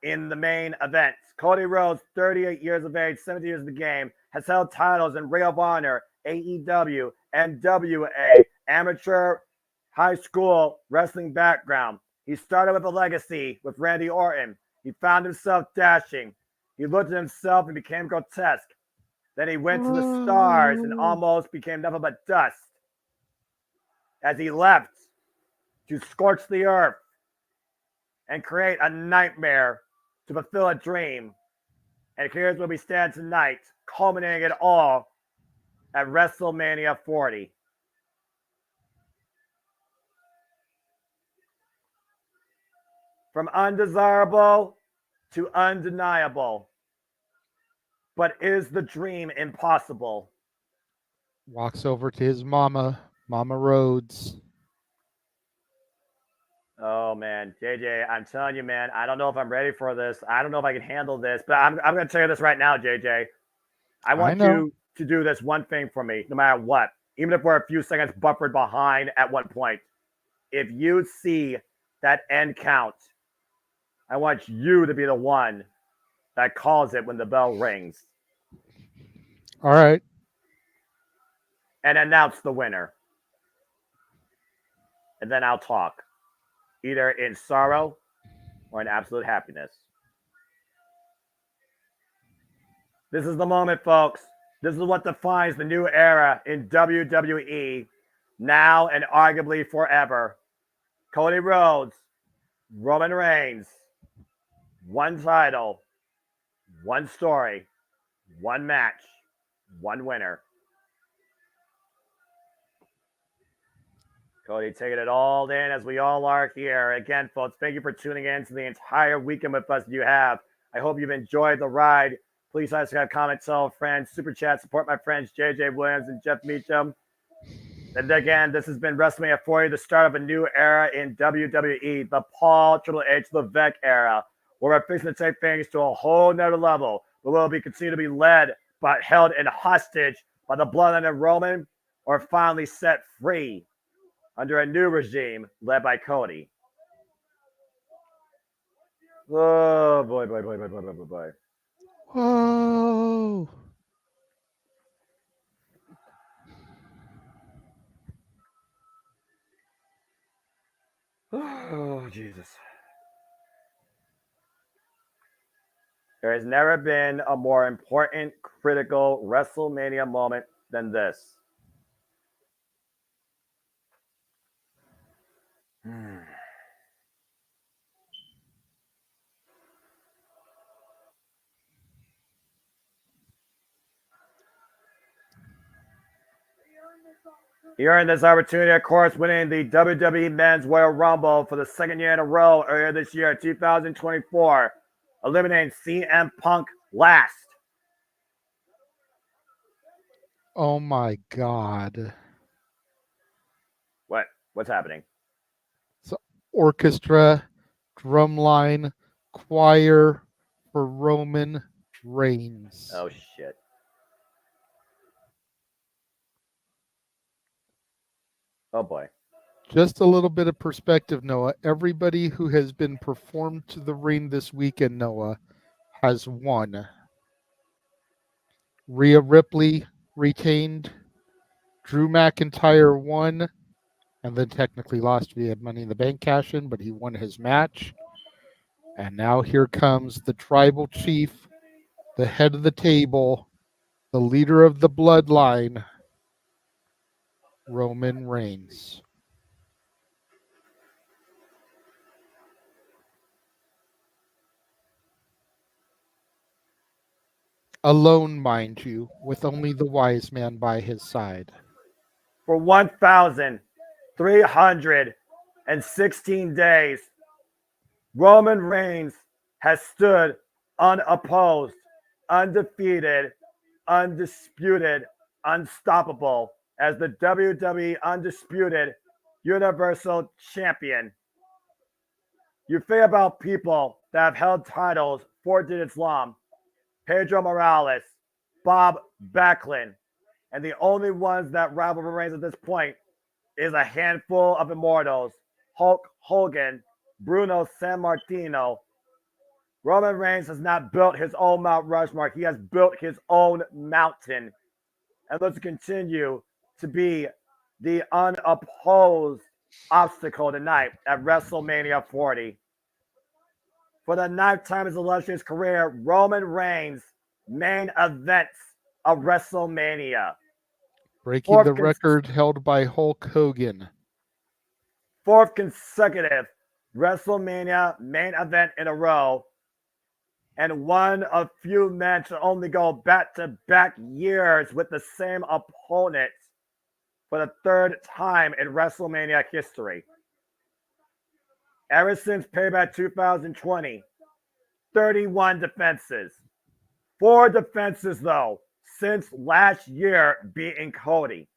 in the main events. Cody Rhodes, 38 years of age, 70 years of the game, has held titles in Ring of Honor, AEW, NWA, amateur, high school wrestling background. He started with a legacy with Randy Orton. He found himself dashing. He looked at himself and became grotesque. Then he went to the stars and almost became nothing but dust. As he left to scorch the earth and create a nightmare to fulfill a dream. And here's where we stand tonight, culminating it all at WrestleMania 40. From undesirable to undeniable. But is the dream impossible? Walks over to his mama, Mama Rhodes. Oh, man. JJ, I'm telling you, man, I don't know if I'm ready for this. I don't know if I can handle this, but I'm going to tell you this right now, JJ. I want you to do this one thing for me, no matter what. Even if we're a few seconds buffered behind at one point. If you see that end count, I want you to be the one that calls it when the bell rings. All right. And announce the winner. And then I'll talk. Either in sorrow or in absolute happiness. This is the moment, folks. This is what defines the new era in WWE, now and arguably forever. Cody Rhodes, Roman Reigns, one title, one story, one match, one winner. Cody taking it all in as we all are here. Again, folks, thank you for tuning in to the entire weekend with us you have. I hope you've enjoyed the ride. Please subscribe, comment, tell friends, super chat, support my friends JJ Williams and Jeff Meacham. And again, this has been WrestleMania 40, the start of a new era in WWE, the Paul Triple H Levesque era, where we're fixing to take things to a whole nother level. We will be continue to be led but held in hostage by the Bloodline of Roman, or finally set free under a new regime led by Cody. Oh, boy. Whoa. Oh, Jesus. There has never been a more important, critical WrestleMania moment than this. He earned this opportunity, of course, winning the WWE Men's Royal Rumble for the second year in a row earlier this year, 2024, eliminating CM Punk last. Oh my God. What's happening? So, orchestra, drumline, choir for Roman Reigns. Oh, shit. Oh, boy. Just a little bit of perspective, Noah. Everybody who has been performed to the ring this weekend, Noah, has won. Rhea Ripley retained. Drew McIntyre won, and then technically lost via Money in the Bank cash-in, but he won his match. And now here comes the tribal chief, the head of the table, the leader of the bloodline, Roman Reigns. Alone, mind you, with only the wise man by his side. For 1,316 days, Roman Reigns has stood unopposed, undefeated, undisputed, unstoppable as the WWE Undisputed Universal Champion. You think about people that have held titles 4 digits long: Pedro Morales, Bob Backlund, and the only ones that rival Reigns at this point is a handful of immortals: Hulk Hogan, Bruno Sammartino. Roman Reigns has not built his own Mount Rushmore. He has built his own mountain. And let's continue to be the unopposed obstacle tonight at WrestleMania 40. For the 9th time in his illustrious career, Roman Reigns main events of WrestleMania. Breaking the record held by Hulk Hogan. 4th consecutive WrestleMania main event in a row, and one of few men to only go back-to-back years with the same opponent for the 3rd time in WrestleMania history. Ever since Payback 2020, 31 defenses. 4 defenses, though, since last year beating Cody.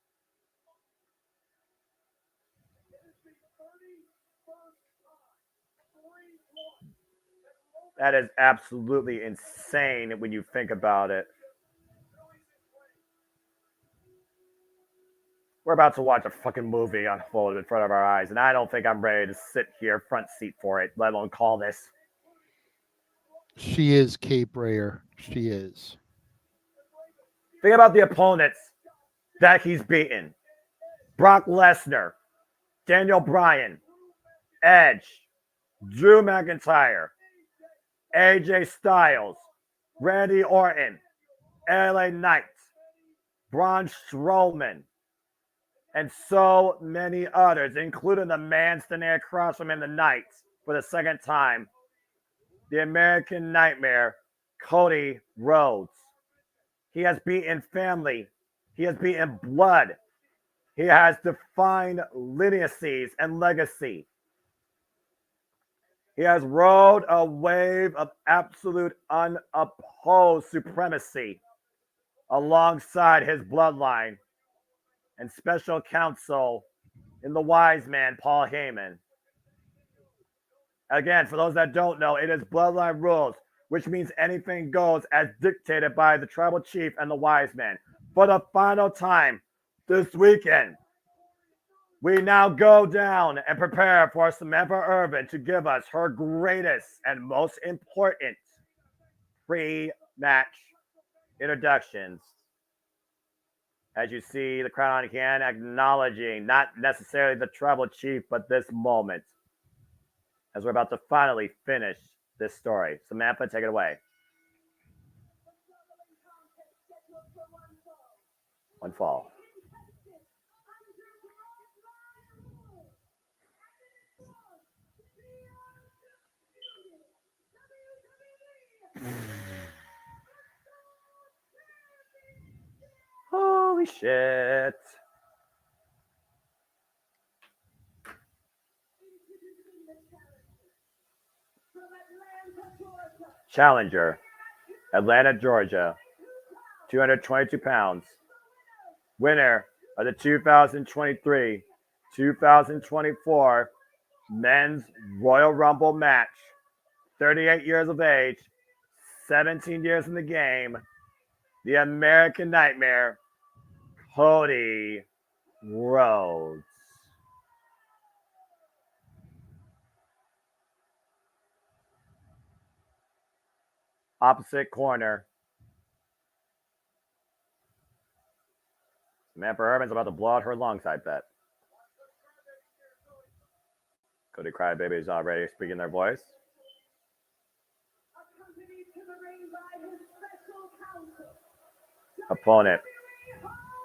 That is absolutely insane when you think about it. We're about to watch a fucking movie unfold in front of our eyes, and I don't think I'm ready to sit here front seat for it, let alone call this. She is Cape Rayer. She is. Think about the opponents that he's beaten: Brock Lesnar, Daniel Bryan, Edge, Drew McIntyre, AJ Styles, Randy Orton, LA Knight, Braun Strowman, and so many others, including the man standing across from him tonight for the 2nd time, the American Nightmare, Cody Rhodes. He has beaten family. He has beaten blood. He has defined lineages and legacy. He has rode a wave of absolute unopposed supremacy alongside his bloodline and special counsel in the wise man, Paul Heyman. Again, for those that don't know, it is bloodline rules, which means anything goes as dictated by the tribal chief and the wise man. For the final time this weekend, we now go down and prepare for Samantha Irvin to give us her greatest and most important pre-match introductions. As you see the crowd on hand acknowledging not necessarily the tribal chief, but this moment, as we're about to finally finish this story. Samantha, take it away. One fall. Holy shit. Challenger, Atlanta, Georgia, 222 pounds. Winner of the 2023-2024 Men's Royal Rumble match. 38 years of age, 17 years in the game. The American Nightmare, Cody Rhodes. opposite corner. Samantha Herman's about to blow out her lungs, I bet. Cody Crybaby is already speaking their voice. Opponent,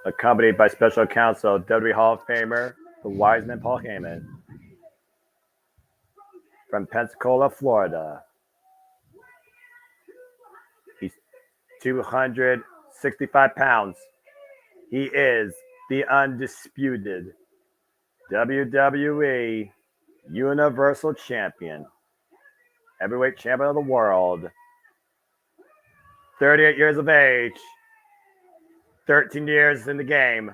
accompanied by special counsel, WWE Hall of Famer, the wise man Paul Heyman. From Pensacola, Florida. He's 265 pounds. He is the undisputed WWE Universal Champion, heavyweight champion of the world, 38 years of age, 13 years in the game,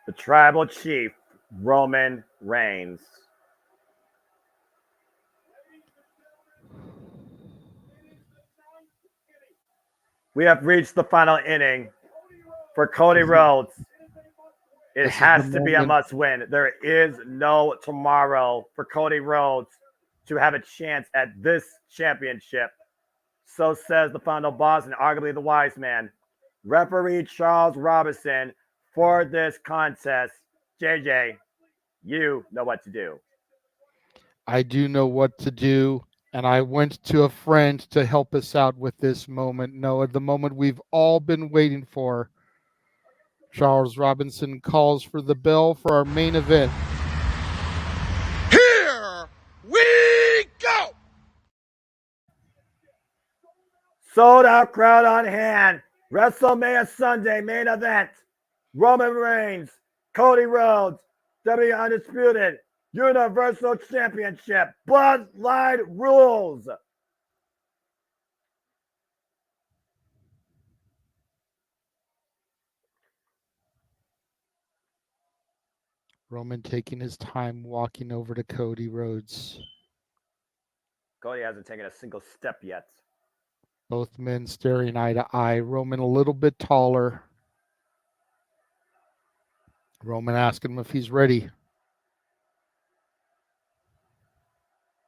the Tribal Chief, Roman Reigns. We have reached the final inning for Cody Rhodes. It has to be a must win. There is no tomorrow for Cody Rhodes to have a chance at this championship. So says the final boss and arguably the wise man. Referee Charles Robinson for this contest. JJ, you know what to do. I do know what to do. And I went to a friend to help us out with this moment. Noah, the moment we've all been waiting for. Charles Robinson calls for the bell for our main event. Here we go! Sold out crowd on hand. WrestleMania Sunday main event. Roman Reigns, Cody Rhodes, WWE Undisputed Universal Championship. Bloodline rules. Roman taking his time walking over to Cody Rhodes. Cody hasn't taken a single step yet. Both men staring eye to eye. Roman a little bit taller. Roman asking him if he's ready.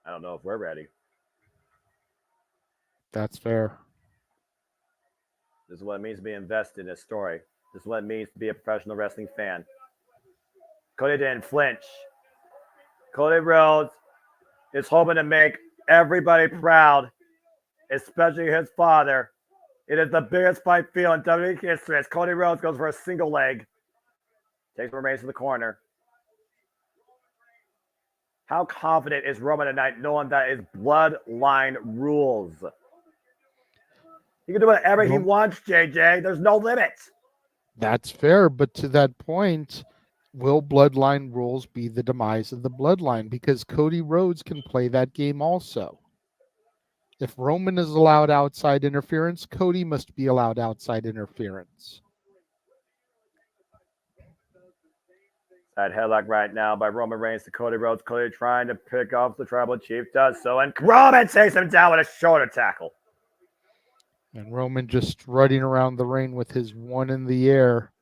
I don't know if we're ready. That's fair. This is what it means to be invested in this story. This is what it means to be a professional wrestling fan. Cody didn't flinch. Cody Rhodes is hoping to make everybody proud, especially his father. It is the biggest fight feel in WWE history as Cody Rhodes goes for a single leg. Takes Reigns to the corner. How confident is Roman tonight knowing that his bloodline rules? He can do whatever he wants, JJ. There's no limit. That's fair, but to that point, will bloodline rules be the demise of the bloodline? Because Cody Rhodes can play that game also. If Roman is allowed outside interference, Cody must be allowed outside interference. That headlock right now by Roman Reigns to Cody Rhodes. Cody trying to pick off the Tribal Chief, does so, and Roman takes him down with a shoulder tackle. And Roman just strutting around the ring with his one in the air.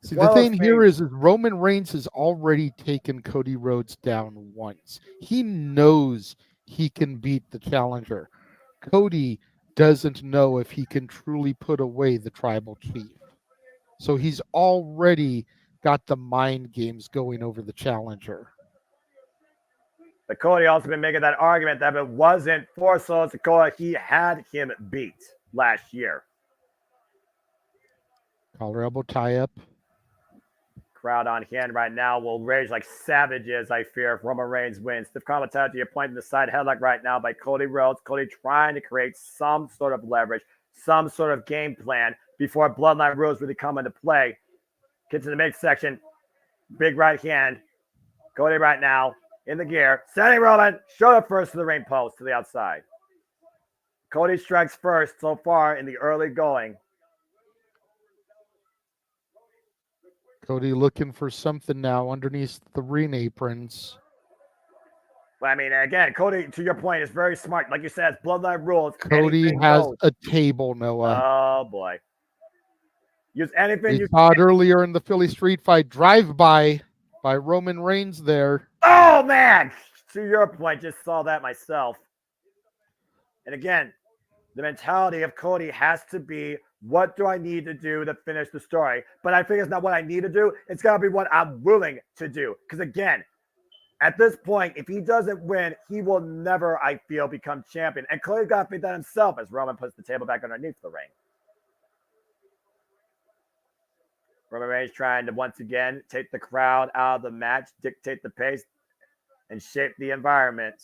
See, the thing here is Roman Reigns has already taken Cody Rhodes down once. He knows he can beat the challenger. Cody doesn't know if he can truly put away the Tribal Chief. So he's already got the mind games going over the challenger. But Cody also been making that argument that if it wasn't for Solo Sikoa, he had him beat last year. Collar elbow tie up. Crowd on hand right now will rage like savages, I fear, if Roman Reigns wins. Stiff commentary to your point in the side headlock right now by Cody Rhodes. Cody trying to create some sort of leverage, some sort of game plan before Bloodline rules really come into play. Get to the midsection. Big right hand. Cody right now in the gear. Sending Roman. Shoulder first to the ring post to the outside. Cody strikes first so far in the early going. Cody looking for something now underneath the ring aprons. Well, I mean, again, Cody, to your point, is very smart. Like you said, it's Bloodline rules. Cody has a table, Noah. Oh, boy. Use anything you saw it earlier in the Philly street fight. Drive-by by Roman Reigns there. Oh, man. to your point, just saw that myself. And again, the mentality of Cody has to be, what do I need to do to finish the story? But I think it's not what I need to do. It's got to be what I'm willing to do. Because again, at this point, if he doesn't win, he will never, I feel, become champion. And Cody's got to think that himself as Roman puts the table back underneath the ring. Roman Reigns trying to once again take the crowd out of the match, dictate the pace, and shape the environment.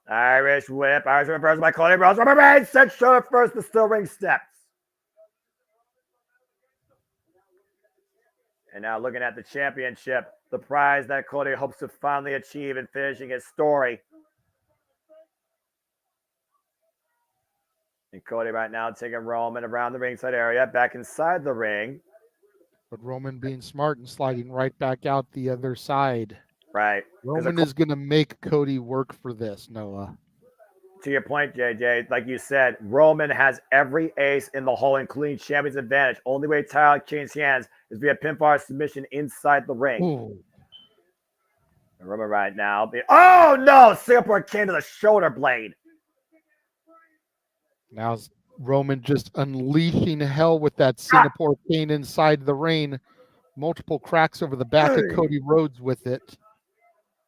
Irish whip reversed by Cody Rhodes. Roman Reigns sent shoulder first to still ring steps. And now looking at the championship, the prize that Cody hopes to finally achieve in finishing his story. And Cody right now taking Roman around the ringside area, back inside the ring. But Roman being smart and sliding right back out the other side. Right. Roman is going to make Cody work for this, Noah. To your point, JJ, like you said, Roman has every ace in the hole, including champion's advantage. Only way title changes hands is via pinfall submission inside the ring. Ooh. Roman right now. Oh, no! Singapore came to the shoulder blade. Now Roman just unleashing hell with that Singapore cane inside the ring. Multiple cracks over the back of Cody Rhodes with it.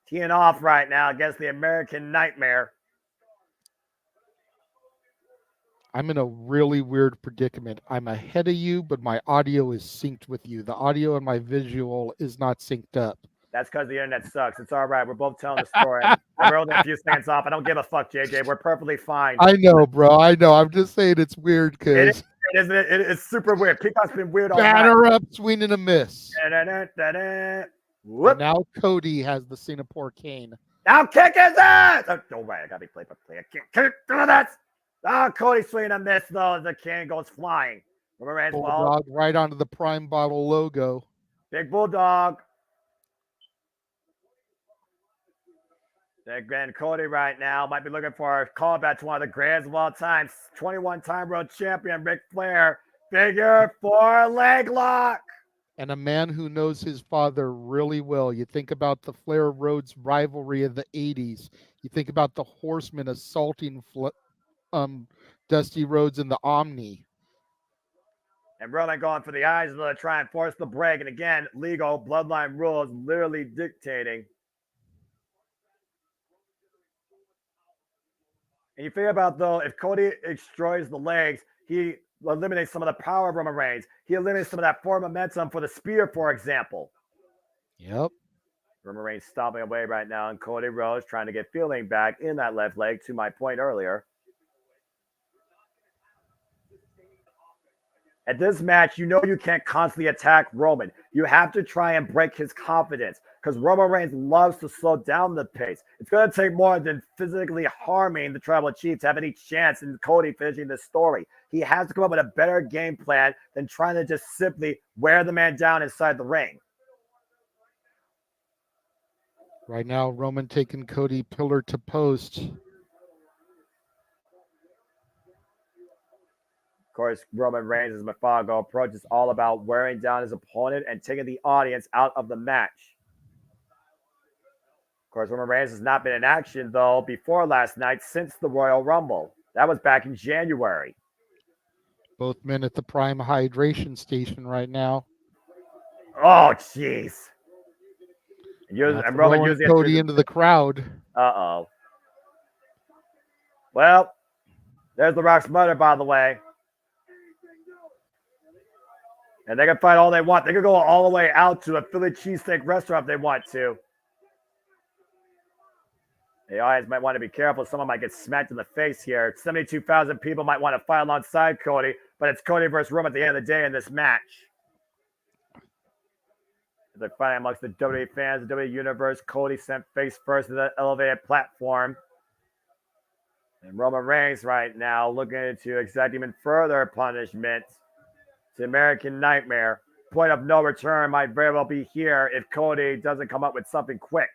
Teeing off right now against the American Nightmare. I'm in a really weird predicament. I'm ahead of you, but my audio is synced with you. The audio and my visual is not synced up. That's because the internet sucks. It's all right. We're both telling the story. We're only a few seconds off. I don't give a fuck, JJ. We're perfectly fine. I know, bro. I know. I'm just saying it's weird because it's super weird. Peacock's been weird all night. Batter up, swing and a miss. Whoop. Now Cody has the Singapore cane. Now kick his ass! Oh, right. I got to be play by play. I can't do that. Oh, Cody swinging a miss, though, as the cane goes flying. Bulldog right onto the Prime Bottle logo. Big Bulldog. Again, Cody right now might be looking for a callback to one of the greatest of all time. 21-time world champion Ric Flair. Figure 4 leg lock. And a man who knows his father really well. You think about the Flair Rhodes rivalry of the 80s. You think about the Horsemen assaulting Dusty Rhodes in the Omni. And Roman going for the eyes to try and force the break. And again, legal bloodline rules literally dictating. And you think about, though, if Cody destroys the legs, he eliminates some of the power of Roman Reigns. He eliminates some of that forward momentum for the spear, for example. Yep. Roman Reigns stomping away right now, and Cody Rhodes trying to get feeling back in that left leg, to my point earlier. At this match, you know you can't constantly attack Roman. You have to try and break his confidence because Roman Reigns loves to slow down the pace. It's going to take more than physically harming the Tribal Chief to have any chance in Cody finishing this story. He has to come up with a better game plan than trying to just simply wear the man down inside the ring. Right now, Roman taking Cody pillar to post. Of course, Roman Reigns' methodical approach is all about wearing down his opponent and taking the audience out of the match. Of course, Roman Reigns has not been in action, though, before last night since the Royal Rumble. That was back in January. Both men at the Prime hydration station right now. Oh, jeez. And Roman using Cody into the crowd. Uh-oh. Well, there's the Rock's mother, by the way. And they can fight all they want. They can go all the way out to a Philly cheesesteak restaurant if they want to. The audience might want to be careful. Someone might get smacked in the face here. 72,000 people might want to fight alongside Cody, but it's Cody versus Roman at the end of the day in this match. They're fighting amongst the WWE fans, the WWE Universe. Cody sent face first to the elevated platform. And Roman Reigns right now looking to exact even further punishment. The American Nightmare. Point of no return might very well be here if Cody doesn't come up with something quick.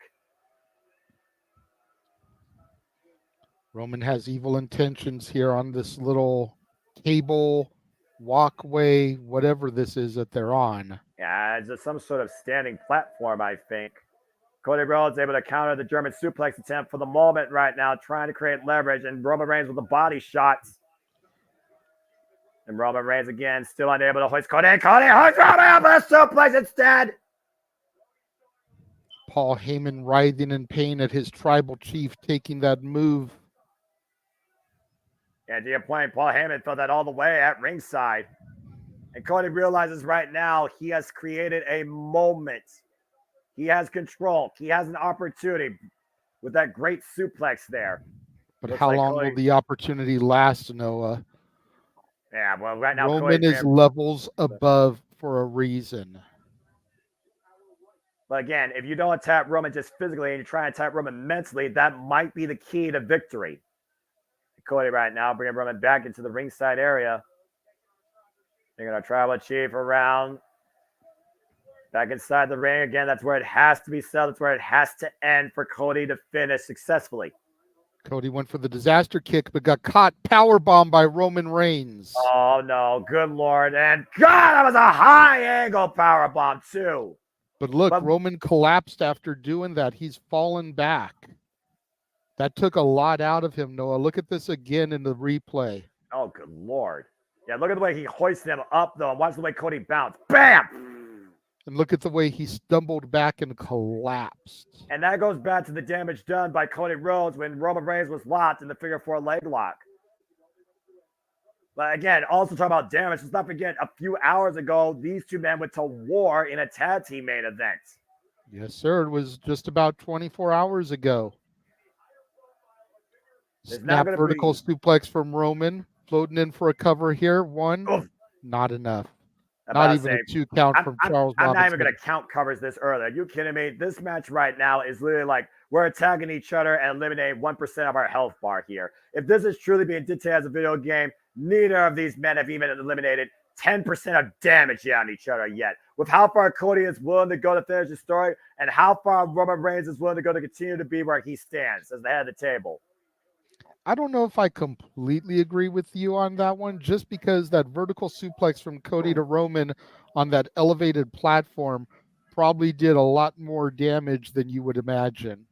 Roman has evil intentions here on this little table, walkway, whatever this is that they're on. Yeah, it's just some sort of standing platform, I think. Cody Rhodes able to counter the German suplex attempt for the moment right now, trying to create leverage, and Roman Reigns with the body shots. And Roman Reigns again, still unable to hoist Cody. Cody hoists Roman up with a suplex instead. Paul Heyman writhing in pain at his tribal chief taking that move. And to your point, Paul Heyman felt that all the way at ringside. And Cody realizes right now he has created a moment. He has control. He has an opportunity with that great suplex there. But Looks how like long Cody- will the opportunity last, Noah? Yeah, well, right now Roman Cody's is levels above for a reason. But again, if you don't attack Roman just physically and you try and attack Roman mentally, that might be the key to victory. Cody right now bringing Roman back into the ringside area. They're going to tribal chief around. Back inside the ring again. That's where it has to be settled. That's where it has to end for Cody to finish successfully. Cody went for the disaster kick, but got caught powerbomb by Roman Reigns. Oh, no. Good Lord. And God, that was a high angle powerbomb, too. But look, Roman collapsed after doing that. He's fallen back. That took a lot out of him, Noah. Look at this again in the replay. Oh, good Lord. Yeah, look at the way he hoisted him up, though, and watch the way Cody bounced. Bam! And look at the way he stumbled back and collapsed. And that goes back to the damage done by Cody Rhodes when Roman Reigns was locked in the figure 4 leg lock. But again, also talk about damage. Let's not forget, a few hours ago, these two men went to war in a tag team main event. Yes, sir. It was just about 24 hours ago. Snap vertical suplex from Roman. Floating in for a cover here. One. Not enough. Not even a 2 count from Charles I'm not Robinson. even going to count covers this early. Are you kidding me? This match right now is literally like we're attacking each other and eliminating 1% of our health bar here. If this is truly being dictated as a video game, neither of these men have even eliminated 10% of damage on each other yet. With how far Cody is willing to go to finish the story and how far Roman Reigns is willing to go to continue to be where he stands as the head of the table. I don't know if I completely agree with you on that one, just because that vertical suplex from Cody to Roman on that elevated platform probably did a lot more damage than you would imagine.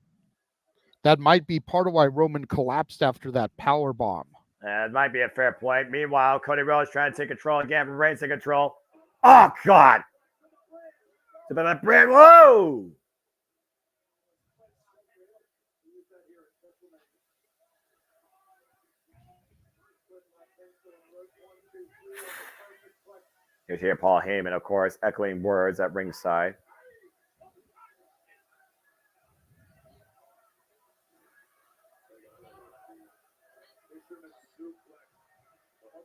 That might be part of why Roman collapsed after that power bomb. It might be a fair point. Meanwhile, Cody Rhodes trying to take control again. Reigns take control. Oh, God. Whoa! You hear Paul Heyman, of course, echoing words at ringside.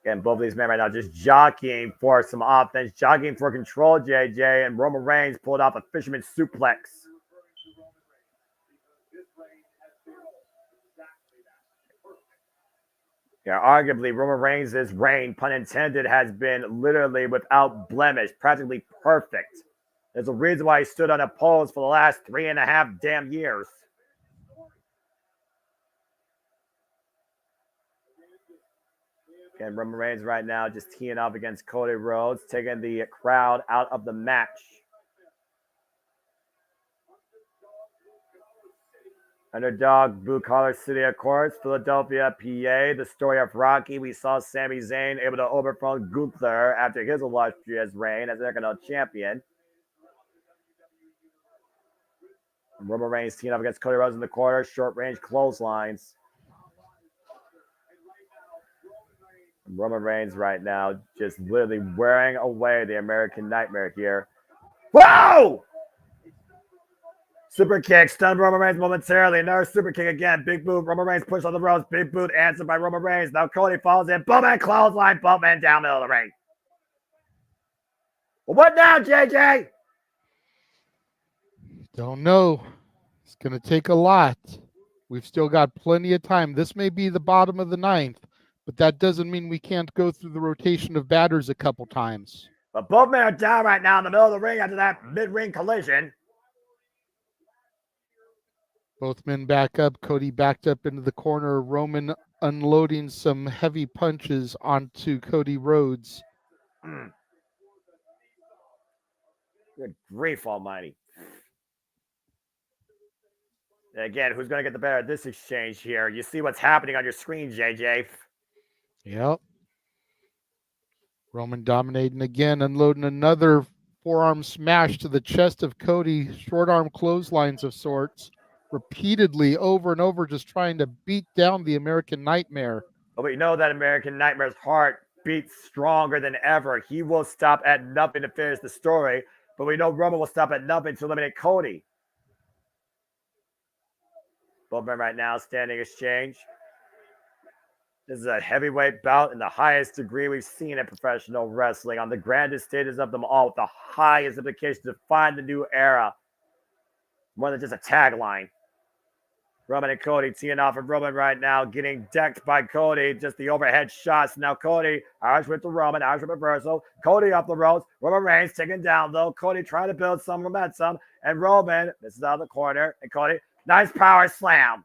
Again, both of these men right now just jockeying for some offense, jockeying for control, JJ, and Roman Reigns pulled off a fisherman suplex. Yeah, arguably, Roman Reigns' reign, pun intended, has been literally without blemish, practically perfect. There's a reason why he stood unopposed for the last 3.5 damn years. Again, Roman Reigns right now just teeing off against Cody Rhodes, taking the crowd out of the match. Underdog, Blue Collar City, of course, Philadelphia, PA. The story of Rocky. We saw Sami Zayn able to overthrow Gunther after his illustrious reign as Intercontinental Champion. And Roman Reigns teeing up against Cody Rhodes in the corner, short range clotheslines. And Roman Reigns right now just literally wearing away the American Nightmare here. Whoa! Super kick, stunned Roman Reigns momentarily. Another super kick again. Big boot. Roman Reigns pushed on the ropes. Big boot answered by Roman Reigns. Now Cody falls in. Boatman clothesline. Boatman down middle of the ring. Well, what now, JJ? Don't know. It's going to take a lot. We've still got plenty of time. This may be the bottom of the ninth, but that doesn't mean we can't go through the rotation of batters a couple times. But both men are down right now in the middle of the ring after that mid-ring collision. Both men back up. Cody backed up into the corner. Roman unloading some heavy punches onto Cody Rhodes. Good grief almighty. Again, who's going to get the better of this exchange here? You see what's happening on your screen, JJ. Yep. Roman dominating again, unloading another forearm smash to the chest of Cody. Short arm clotheslines of sorts, repeatedly over and over, just trying to beat down the American Nightmare. But we know that American Nightmare's heart beats stronger than ever. He will stop at nothing to finish the story, but we know Roman will stop at nothing to eliminate Cody. Both men right now standing exchange. This is a heavyweight bout in the highest degree we've seen in professional wrestling, on the grandest stages of them all, with the highest implications to find the new era. More than just a tagline. Roman and Cody teeing off, and Roman right now getting decked by Cody. Just the overhead shots. Now Cody, Irish whip to Roman, Irish whip reversal. Cody up the ropes. Roman Reigns taken down though. Cody trying to build some momentum, and Roman, this is out of the corner, and Cody, nice power slam.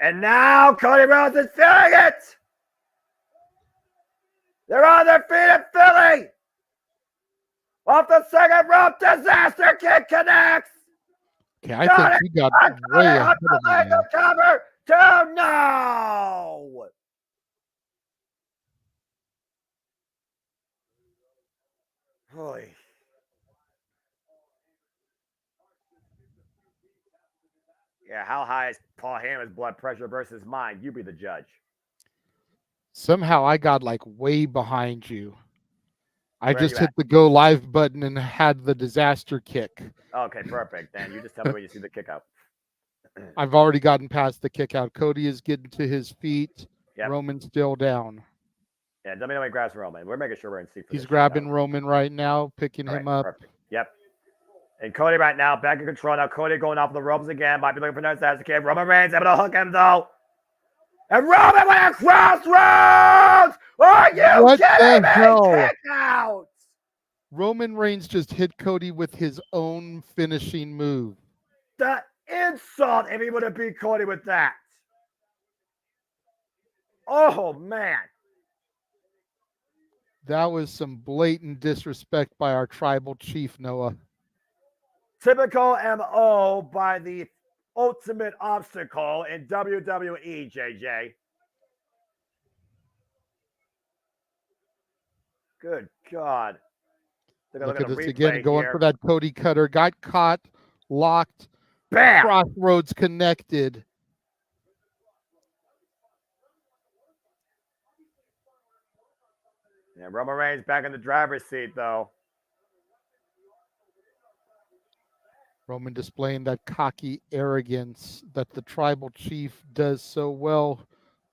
And now Cody Rhodes is feeling it. They're on their feet at Philly. Off the second rope, disaster kick connects. Okay, I think he got way ahead of me now. Cover to no. Holy. Yeah, how high is Paul Heyman's blood pressure versus mine? You be the judge. Somehow I got like way behind you. I Where just you hit at? the go live button and had the disaster kick. Okay, perfect. Then you just tell me when you see the kick out. I've already gotten past the kick out. Cody is getting to his feet. Yep. Roman's still down. Yeah, let me know when he grabs Roman. We're making sure we're in sync for He's this grabbing Roman right now, picking him up. Perfect. Yep. And Cody right now back in control. Now Cody going off the ropes again. Might be looking for another disaster kick. Roman Reigns able to hook him though. And Roman with a crossroads! Are you What kidding the me? hell? Kick out! Roman Reigns just hit Cody with his own finishing move. The insult if he would have beat Cody with that. Oh, man. That was some blatant disrespect by our tribal chief, Noah. Typical MO by the ultimate obstacle in WWE, JJ. Good God. Look at this again, going for that Cody cutter. Got caught, locked, bam! Crossroads connected. Yeah, Roman Reigns back in the driver's seat, though. Roman displaying that cocky arrogance that the tribal chief does so well,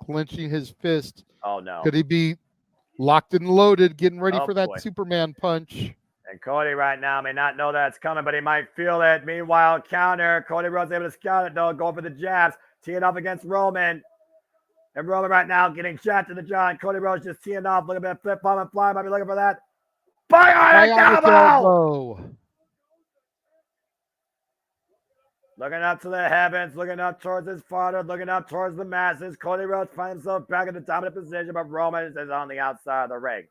clenching his fist. Oh, no. Could he be locked and loaded, getting ready Oh, for that boy. Superman punch? And Cody right now may not know that it's coming, but he might feel it. Meanwhile, counter. Cody Rhodes able to scout it, though, going for the jabs, teeing off against Roman. And Roman right now getting jabbed to the jaw. And Cody Rhodes just teeing off, looking at flip, palm, and fly. Might be looking for that. Bionic elbow! Looking up to the heavens, looking up towards his father, looking up towards the masses. Cody Rhodes finds himself back in the dominant position, but Roman is on the outside of the ring.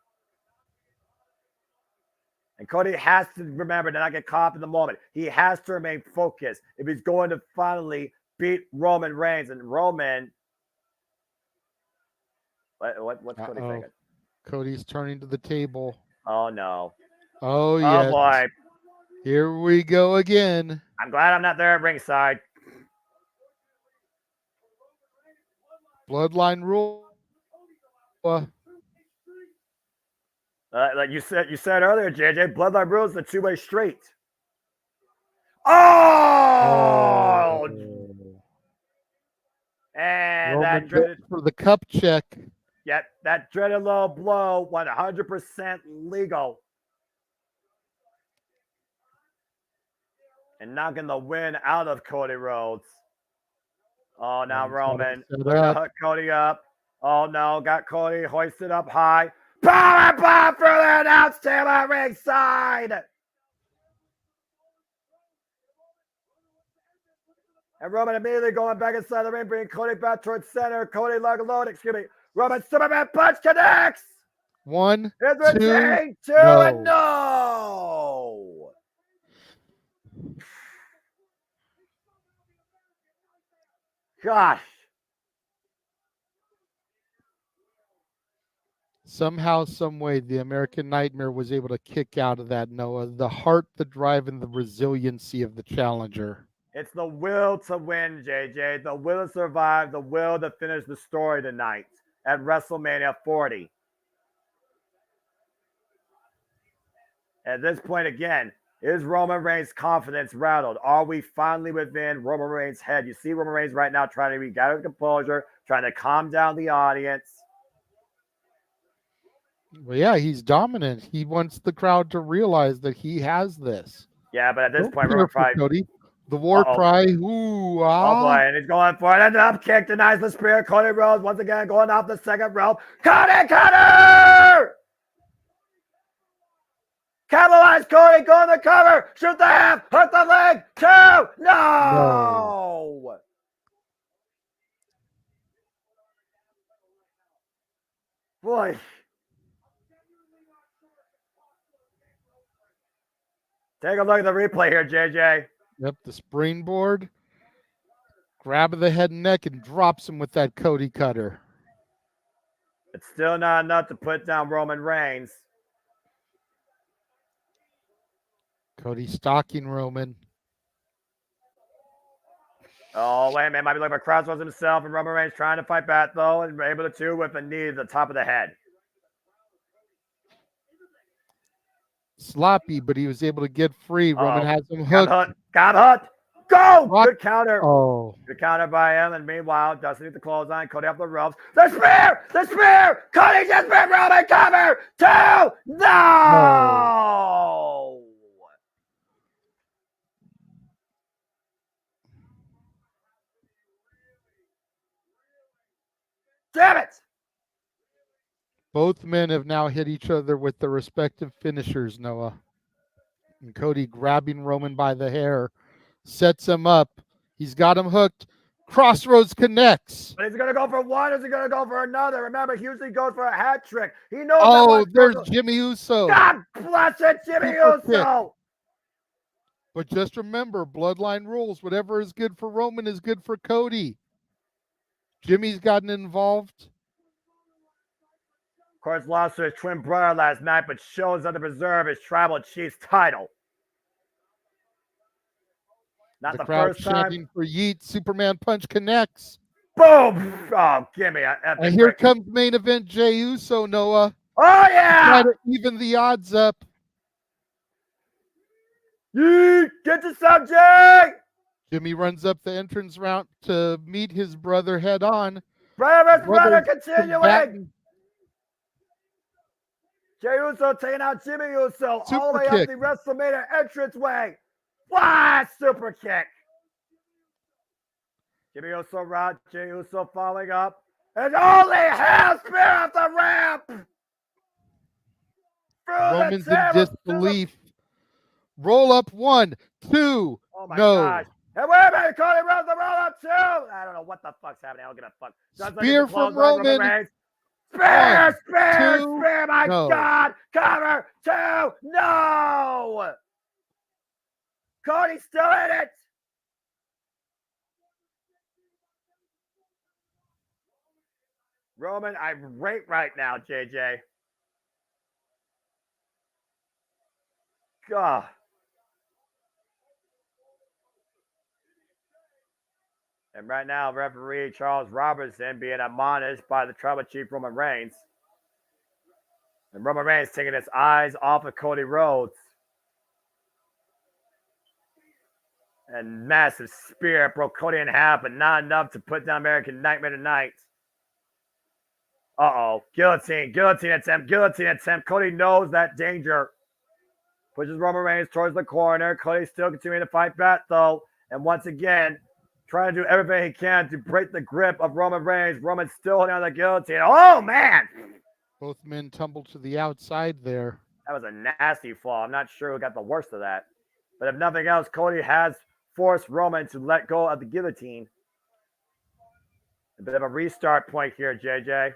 And Cody has to remember to not get caught up in the moment. He has to remain focused if he's going to finally beat Roman Reigns. And Roman, what's Cody thinking? Cody's turning to the table. Oh, no. Oh, yes. Oh, boy. Here we go again. I'm glad I'm not there at ringside. Bloodline rule. Like you said earlier, JJ, Bloodline rules the two-way street. Oh! And Roman that dreaded for the cup check. Yep, that dreaded low blow, 100% legal. And knocking the win out of Cody Rhodes. Oh, now Roman looking to hook Cody up. Oh, no, got Cody hoisted up high. Power bomb for the announce table at ringside. And Roman immediately going back inside the ring, bringing Cody back towards center. Cody alone, Roman Superman punch connects. 1, It's 2, 2, no. and no. Gosh. Somehow, some way, the American Nightmare was able to kick out of that, Noah. The heart, the drive, and the resiliency of the challenger. It's the will to win, JJ. The will to survive, the will to finish the story tonight at WrestleMania 40. At this point, again, is Roman Reigns' confidence rattled? Are we finally within Roman Reigns' head? You see Roman Reigns right now trying to regather composure, trying to calm down the audience. Well, yeah, he's dominant. He wants the crowd to realize that he has this. Yeah, but at this Don't point, care Roman for probably... Cody. The war cry, ooh, ah. Oh boy, and he's going for it. And up kick denies the spear. Cody Rhodes once again going off the second rope. Cutter! Capitalize Cody, go on the cover. Shoot the half, hook the leg. 2, no! Boy. Take a look at the replay here, JJ. Yep, the springboard. Grab of the head and neck and drops him with that Cody cutter. It's still not enough to put down Roman Reigns. Cody stalking Roman. Oh, wait a minute. Might be looking for Crossroads himself, and Roman Reigns trying to fight back, though, and able to with a knee to the top of the head. Sloppy, but he was able to get free. Roman has him hooked. Got hooked. Go! Rock. Good counter. Oh. Good counter by him, and meanwhile, Dustin hit the clothesline. Cody up the ropes. The spear! The spear! Cody just been Roman cover! 2! No! Damn it! Both men have now hit each other with their respective finishers, Noah. And Cody grabbing Roman by the hair, sets him up. He's got him hooked. Crossroads connects. But is he going to go for one? Or is he going to go for another? Remember, he usually goes for a hat trick. He knows Oh, that there's Jimmy Uso. God bless it, Jimmy Uso. But just remember, bloodline rules. Whatever is good for Roman is good for Cody. Jimmy's gotten involved. Of course, lost to his twin brother last night, but shows up to preserve his tribal chief's title. Not the crowd first time. chanting for Yeet. Superman punch connects. Boom! Oh, gimme. And here comes main event Jey Uso, Noah. Oh, yeah! Try to even the odds up. Yeet! Get to some, Jey! Jimmy runs up the entrance route to meet his brother head on. Brother continuing. Jey Uso taking out Jimmy Uso all the way up the WrestleMania entranceway. Wow, super kick. Jimmy Uso route, Jey Uso following up. And holy hell, spear off the ramp. Roman's in disbelief. Roll up 1, 2. Oh my no. gosh. And wait a minute, Cody Rhodes the roll up 2. I don't know what the fuck's happening. I don't give a fuck. Spear from Roman. Spear, two, my no. God. Cover 2. No. Cody's still in it. Roman, I'm right now, JJ. God. And right now, referee Charles Robertson being admonished by the tribal chief Roman Reigns. And Roman Reigns taking his eyes off of Cody Rhodes. And massive spear broke Cody in half, but not enough to put down American Nightmare tonight. Uh-oh. Guillotine attempt. Cody knows that danger. Pushes Roman Reigns towards the corner. Cody still continuing to fight back, though. And once again, trying to do everything he can to break the grip of Roman Reigns. Roman's still holding on the guillotine. Oh, man! Both men tumbled to the outside there. That was a nasty fall. I'm not sure who got the worst of that. But if nothing else, Cody has forced Roman to let go of the guillotine. A bit of a restart point here, JJ.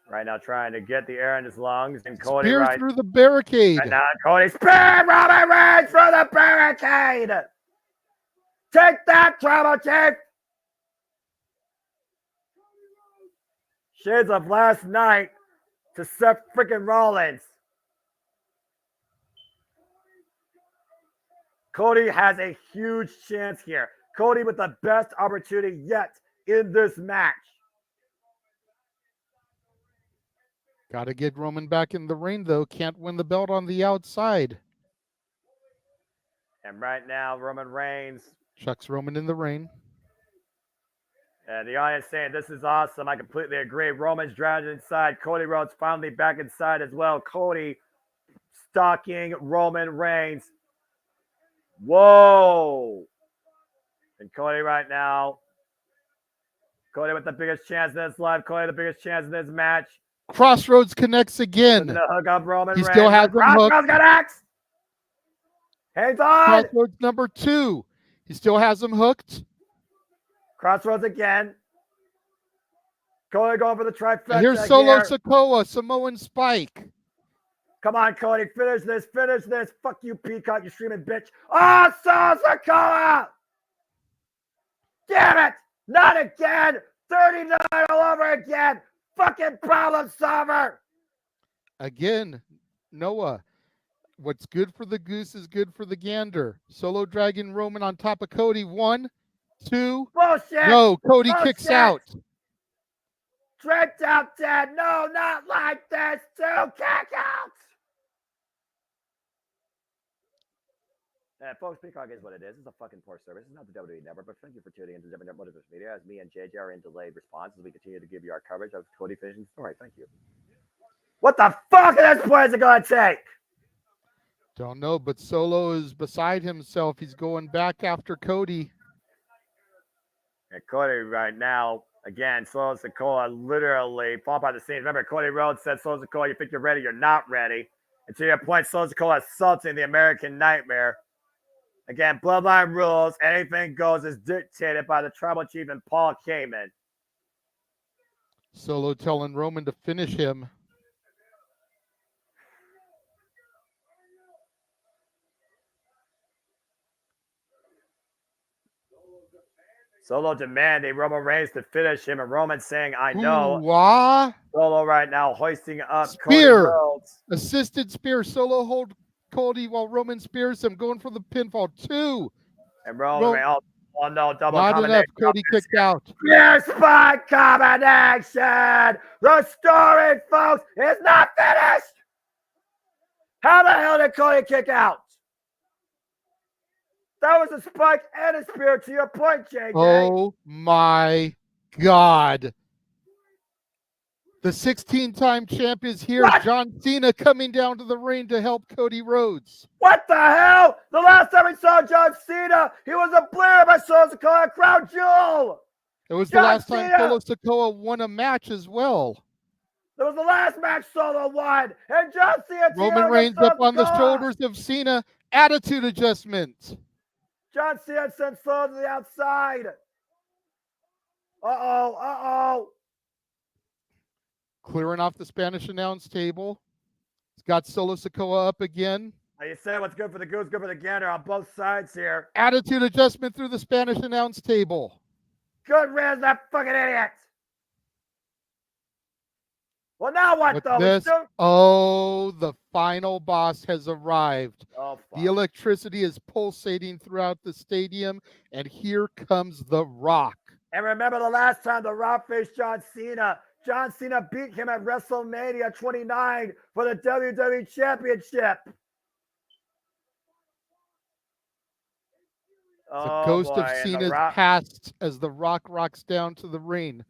Right now trying to get the air in his lungs. And Cody Spear through the barricade. And now Cody spear Roman Reigns through the barricade. Take that, Tribal Chief! Shades of last night to Seth freaking Rollins. Cody has a huge chance here. Cody with the best opportunity yet in this match. Got to get Roman back in the ring, though. Can't win the belt on the outside. And right now, Roman Reigns. Chucks Roman in the ring. And the audience saying, this is awesome. I completely agree. Roman's dragged inside. Cody Rhodes finally back inside as well. Cody stalking Roman Reigns. Whoa. And Cody right now. Cody with the biggest chance in this life. Cody the biggest chance in this match. Crossroads connects again. The hook up Roman He Reigns. still has him hooked. Crossroads connects. Hands on. Crossroads number 2. He still has him hooked. Crossroads again. Cody going for the trifecta. And here's Solo Sikoa, Samoan Spike. Come on, Cody. Finish this. Finish this. Fuck you, Peacock, you streaming bitch. Oh, Solo Sikoa! Damn it! Not again! 39 all over again! Fucking problem solver! Again, Noah. What's good for the goose is good for the gander. Solo Dragon Roman on top of Cody. 1, 2. Bullshit! No, Cody Bullshit! kicks out. Tripped out, Dad. No, not like this. 2 kick outs. Folks, Peacock is what it is. It's a fucking poor service. It's not the WWE Network, but thank you for tuning into JMN Multiverse of Media as me and JJ are in delayed response as we continue to give you our coverage of Cody finishing story. Thank you. What the fuck at this point is it going to take? Don't know, but Solo is beside himself. He's going back after Cody. And Cody right now, again, Solo Sikoa literally fall by the scenes. Remember, Cody Rhodes said, Solo Sikoa, you think you're ready, you're not ready. And to your point, Solo Sikoa assaulting the American Nightmare. Again, Bloodline rules. Anything goes is dictated by the Tribal Chief and Paul Heyman. Solo telling Roman to finish him. Solo demanding Roman Reigns to finish him, and Roman saying, I know. Ooh-wah. Solo right now hoisting up Spear. Cody Rhodes. Assisted spear. Solo hold Cody while Roman spears him, going for the pinfall. 2. And Roman Reigns, oh no, double not combination. enough. Cody kicked out. Spear spot combination. The story, folks, is not finished. How the hell did Cody kick out? That was a spike and a spear to your point, JJ. Oh my God. The 16-time champ is here. What? John Cena coming down to the ring to help Cody Rhodes. What the hell? The last time we saw John Cena, he was obliterated by Solo Sikoa, Crown Jewel. It was John the last time Cena. Solo Sikoa won a match as well. That was the last match Solo won. And John Cena. Roman Reigns up on the shoulders of Cena. Attitude adjustment. John Cena sent Solo to the outside. Uh-oh. Clearing off the Spanish announce table. He's got Solo Sikoa up again. Now you said what's good for the goose, good for the gander on both sides here. Attitude adjustment through the Spanish announce table. Good riddance, that fucking idiot. Well, now what, though? The final boss has arrived. Oh, fuck. The electricity is pulsating throughout the stadium, and here comes The Rock. And remember the last time The Rock faced John Cena. John Cena beat him at WrestleMania 29 for the WWE Championship. The ghost of Cena's past as The Rock rocks down to the ring.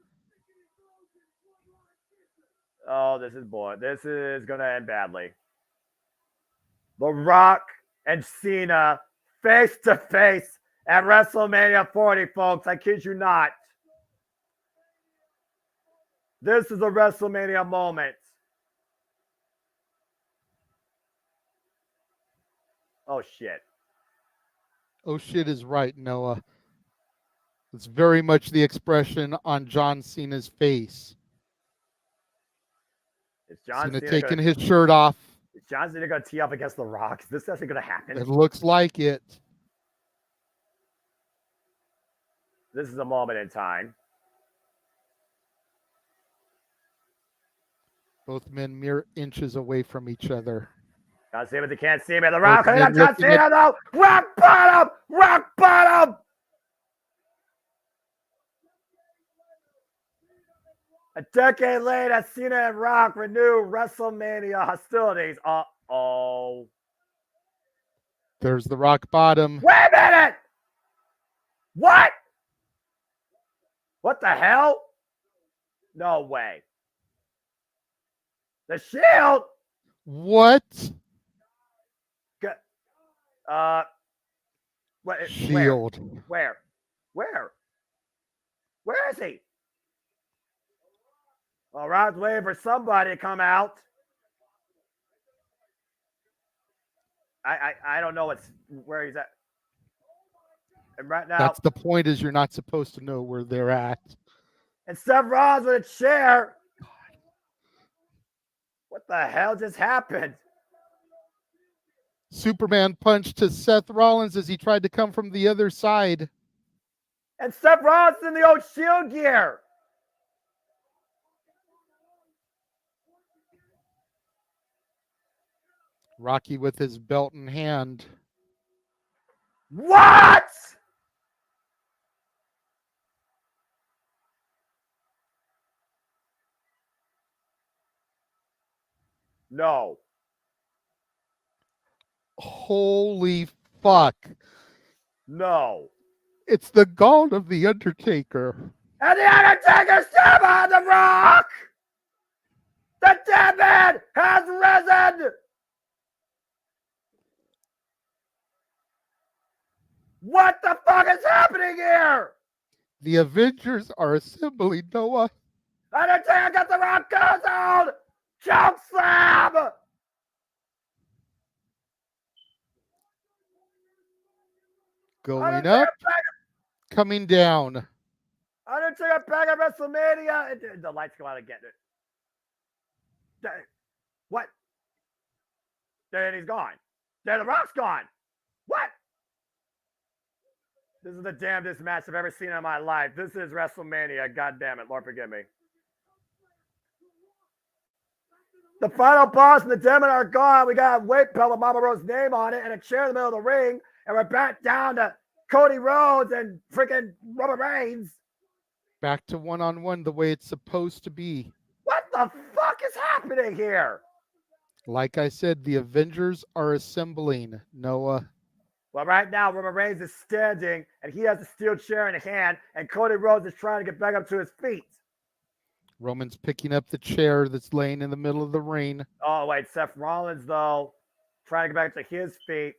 Oh, this is going to end badly. The Rock and Cena face to face at WrestleMania 40, folks. I kid you not. This is a WrestleMania moment. Oh, shit. Oh, shit is right, Noah. It's very much the expression on John Cena's face. Is John Cena taking his shirt off. Is John Cena going to tee up against The Rock? Is this actually going to happen? It looks like it. This is a moment in time. Both men mere inches away from each other. Can't see, but they can't see me. The Rock, men can't see looking it at- though. Rock bottom! Rock bottom! A decade later, Cena and Rock renew WrestleMania hostilities. Uh-oh. There's the rock bottom. Wait a minute! What? What the hell? No way. The Shield? What? What? Shield. Where? Where is he? Well, Rod's waiting for somebody to come out. I don't know where he's at. And right now, That's the point, is you're not supposed to know where they're at. and Seth Rollins with a chair. What the hell just happened? Superman punch to Seth Rollins as he tried to come from the other side. And Seth Rollins in the old Shield gear. Rocky with his belt in hand. What? No. Holy fuck. No. It's the gaunt of the Undertaker. And the Undertaker stab on the Rock. The dead man has risen. What the fuck is happening here? The Avengers are assembling, Noah. Undertaker got the Rock goes on. Choke slam. Going up, coming down. Undertaker back at WrestleMania. The lights go out again. What? Then he's gone. Then the Rock's gone. What? This is the damnedest match I've ever seen in my life. This is WrestleMania. God damn it. Lord forgive me. The final boss and the demon are gone. We got a weight belt with Mama Rose's name on it and a chair in the middle of the ring. And we're back down to Cody Rhodes and freaking Roman Reigns. Back to one-on-one the way it's supposed to be. What the fuck is happening here? Like I said, the Avengers are assembling, Noah. Well, right now, Roman Reigns is standing, and he has a steel chair in his hand, and Cody Rhodes is trying to get back up to his feet. Roman's picking up the chair that's laying in the middle of the ring. Oh, wait, Seth Rollins, though, trying to get back to his feet.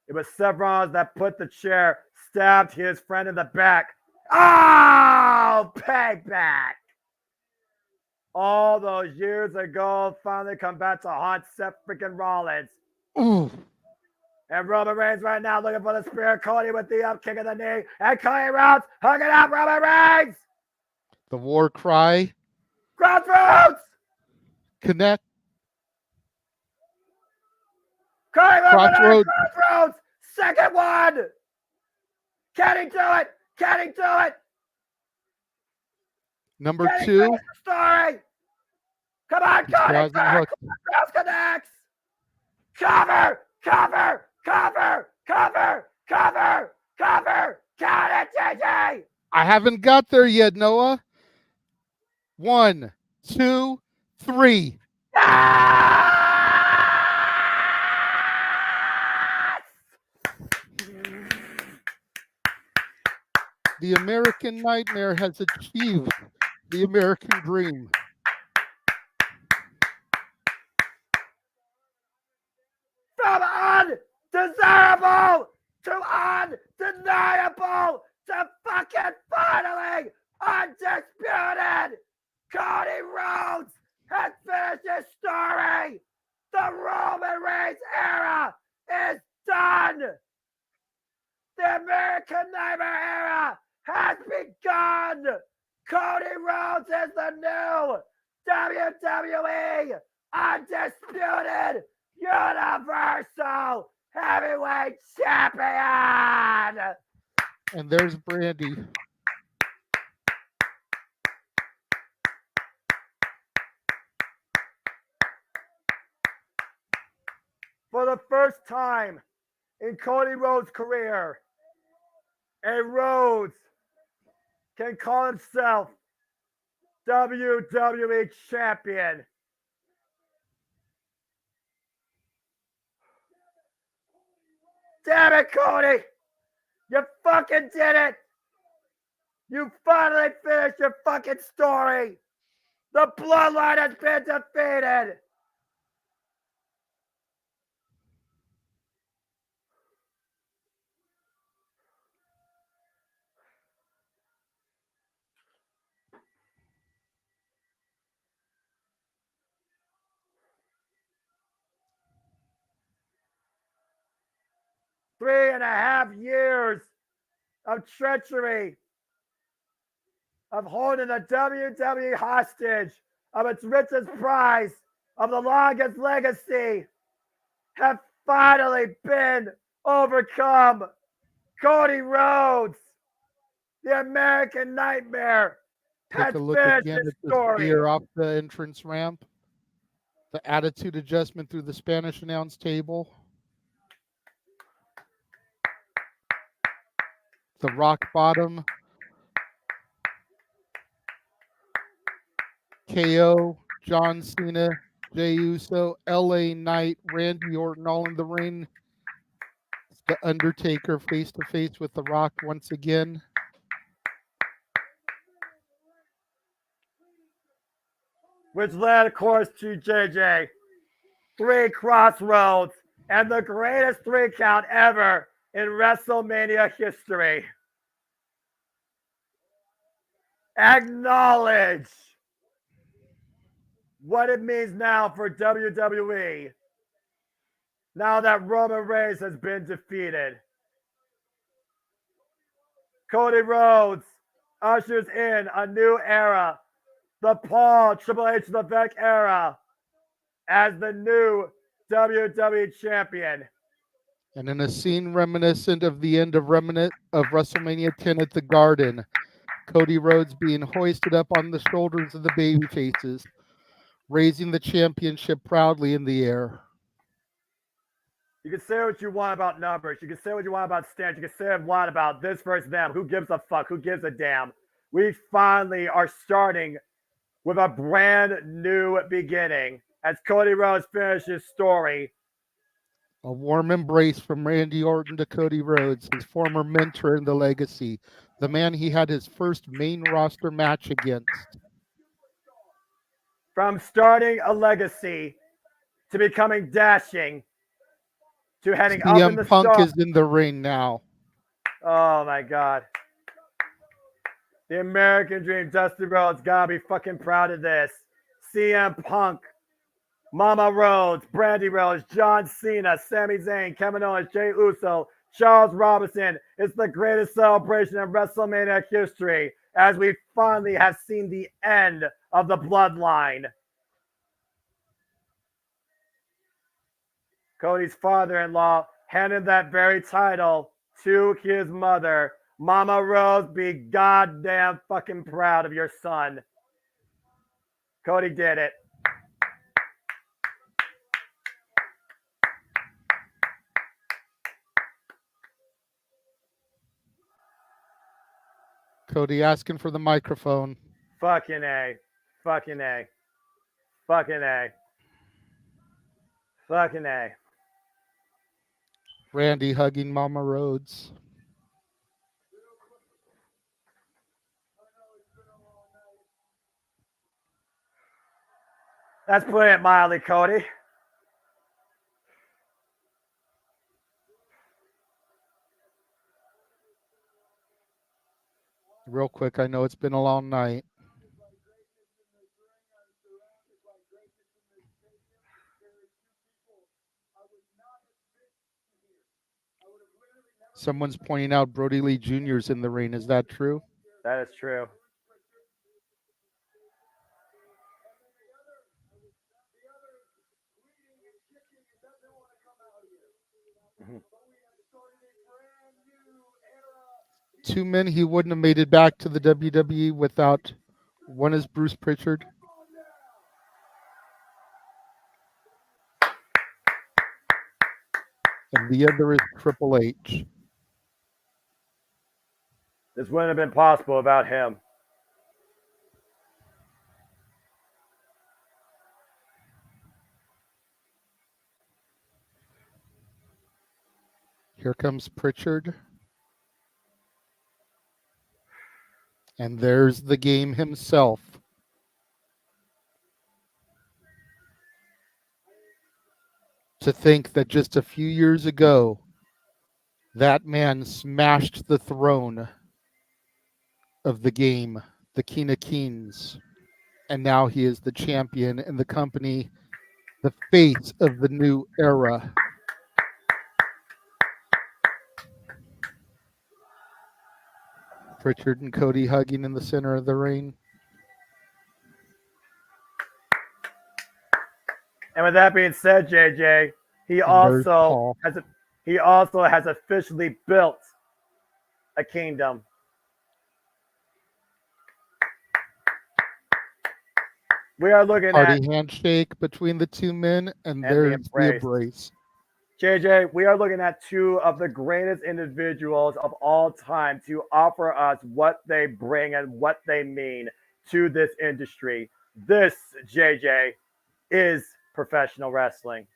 It was Seth Rollins that put the chair, stabbed his friend in the back. Oh, payback. All those years ago, finally come back to haunt Seth freaking Rollins. Ooh. And Roman Reigns right now looking for the spear. Cody with the up kick of the knee. And Cody Rhodes hugging out Roman Reigns. The war cry. Crossroads. Connect. Cody Crossroads. Crossroads. Second one. Can he do it? Can he do it? Number Can he 2. finish the story? Come on, Cody. Cross connects. Cover. Cover. Cover. Cover. Cover. Cover. Count it, JJ. I haven't got there yet, Noah. 1, 2, 3. The American Nightmare has achieved the American dream. From undesirable to undeniable to fucking finally undisputed. Cody Rhodes has finished his story. The Roman Reigns era is done. The American Nightmare era has begun. Cody Rhodes is the new WWE Undisputed Universal Heavyweight Champion. And there's Brandy. For the first time in Cody Rhodes' career, a Rhodes can call himself WWE Champion. Damn it, Cody! You fucking did it! You finally finished your fucking story! The Bloodline has been defeated! Three and a half years of treachery, of holding the WWE hostage, of its richest prize, of the longest legacy, have finally been overcome. Cody Rhodes, the American Nightmare, Take has a look finished again his at the story. spear off the entrance ramp. The attitude adjustment through the Spanish announce table. The rock bottom. KO, John Cena, Jey Uso, LA Knight, Randy Orton all in the ring. It's the Undertaker face to face with The Rock once again. Which led, of course, to JJ. 3 crossroads and the greatest 3 count ever in WrestleMania history. Acknowledge what it means now for WWE. Now that Roman Reigns has been defeated. Cody Rhodes ushers in a new era. The Paul Triple H Levesque era as the new WWE champion. And in a scene reminiscent of the end of WrestleMania 10 at the Garden, Cody Rhodes being hoisted up on the shoulders of the babyfaces, raising the championship proudly in the air. You can say what you want about numbers. You can say what you want about stands. You can say what you want about this versus them. Who gives a fuck? Who gives a damn? We finally are starting with a brand new beginning as Cody Rhodes finishes his story. A warm embrace from Randy Orton to Cody Rhodes, his former mentor in the legacy, the man he had his first main roster match against. From starting a legacy to becoming dashing to heading up in the CM Punk stars. is in the ring now. Oh my God. The American Dream, Dusty Rhodes, gotta be fucking proud of this. CM Punk, Mama Rhodes, Brandy Rhodes, John Cena, Sami Zayn, Kevin Owens, Jey Uso, Charles Robinson. It's the greatest celebration in WrestleMania history as we finally have seen the end of the Bloodline. Cody's father-in-law handed that very title to his mother. Mama Rose, be goddamn fucking proud of your son. Cody did it. Cody asking for the microphone. Fucking A. Fucking A. Fucking A. Fucking A. Randy hugging Mama Rhodes. That's putting it mildly, Cody. Real quick, I know it's been a long night. Someone's pointing out Brody Lee Jr.'s in the ring. Is that true? That is true. Two men he wouldn't have made it back to the WWE without. One is Bruce Pritchard. and the other is Triple H. This wouldn't have been possible without him. Here comes Pritchard. And there's the game himself. To think that just a few years ago, that man smashed the throne of the game, the King of Kings. And now he is the champion in the company, the face of the new era. Pritchard and Cody hugging in the center of the ring. And with that being said, JJ, he also has officially built a kingdom. We are looking at handshake between the two men, and there's the embrace. JJ, we are looking at two of the greatest individuals of all time to offer us what they bring and what they mean to this industry. This, JJ, is professional wrestling.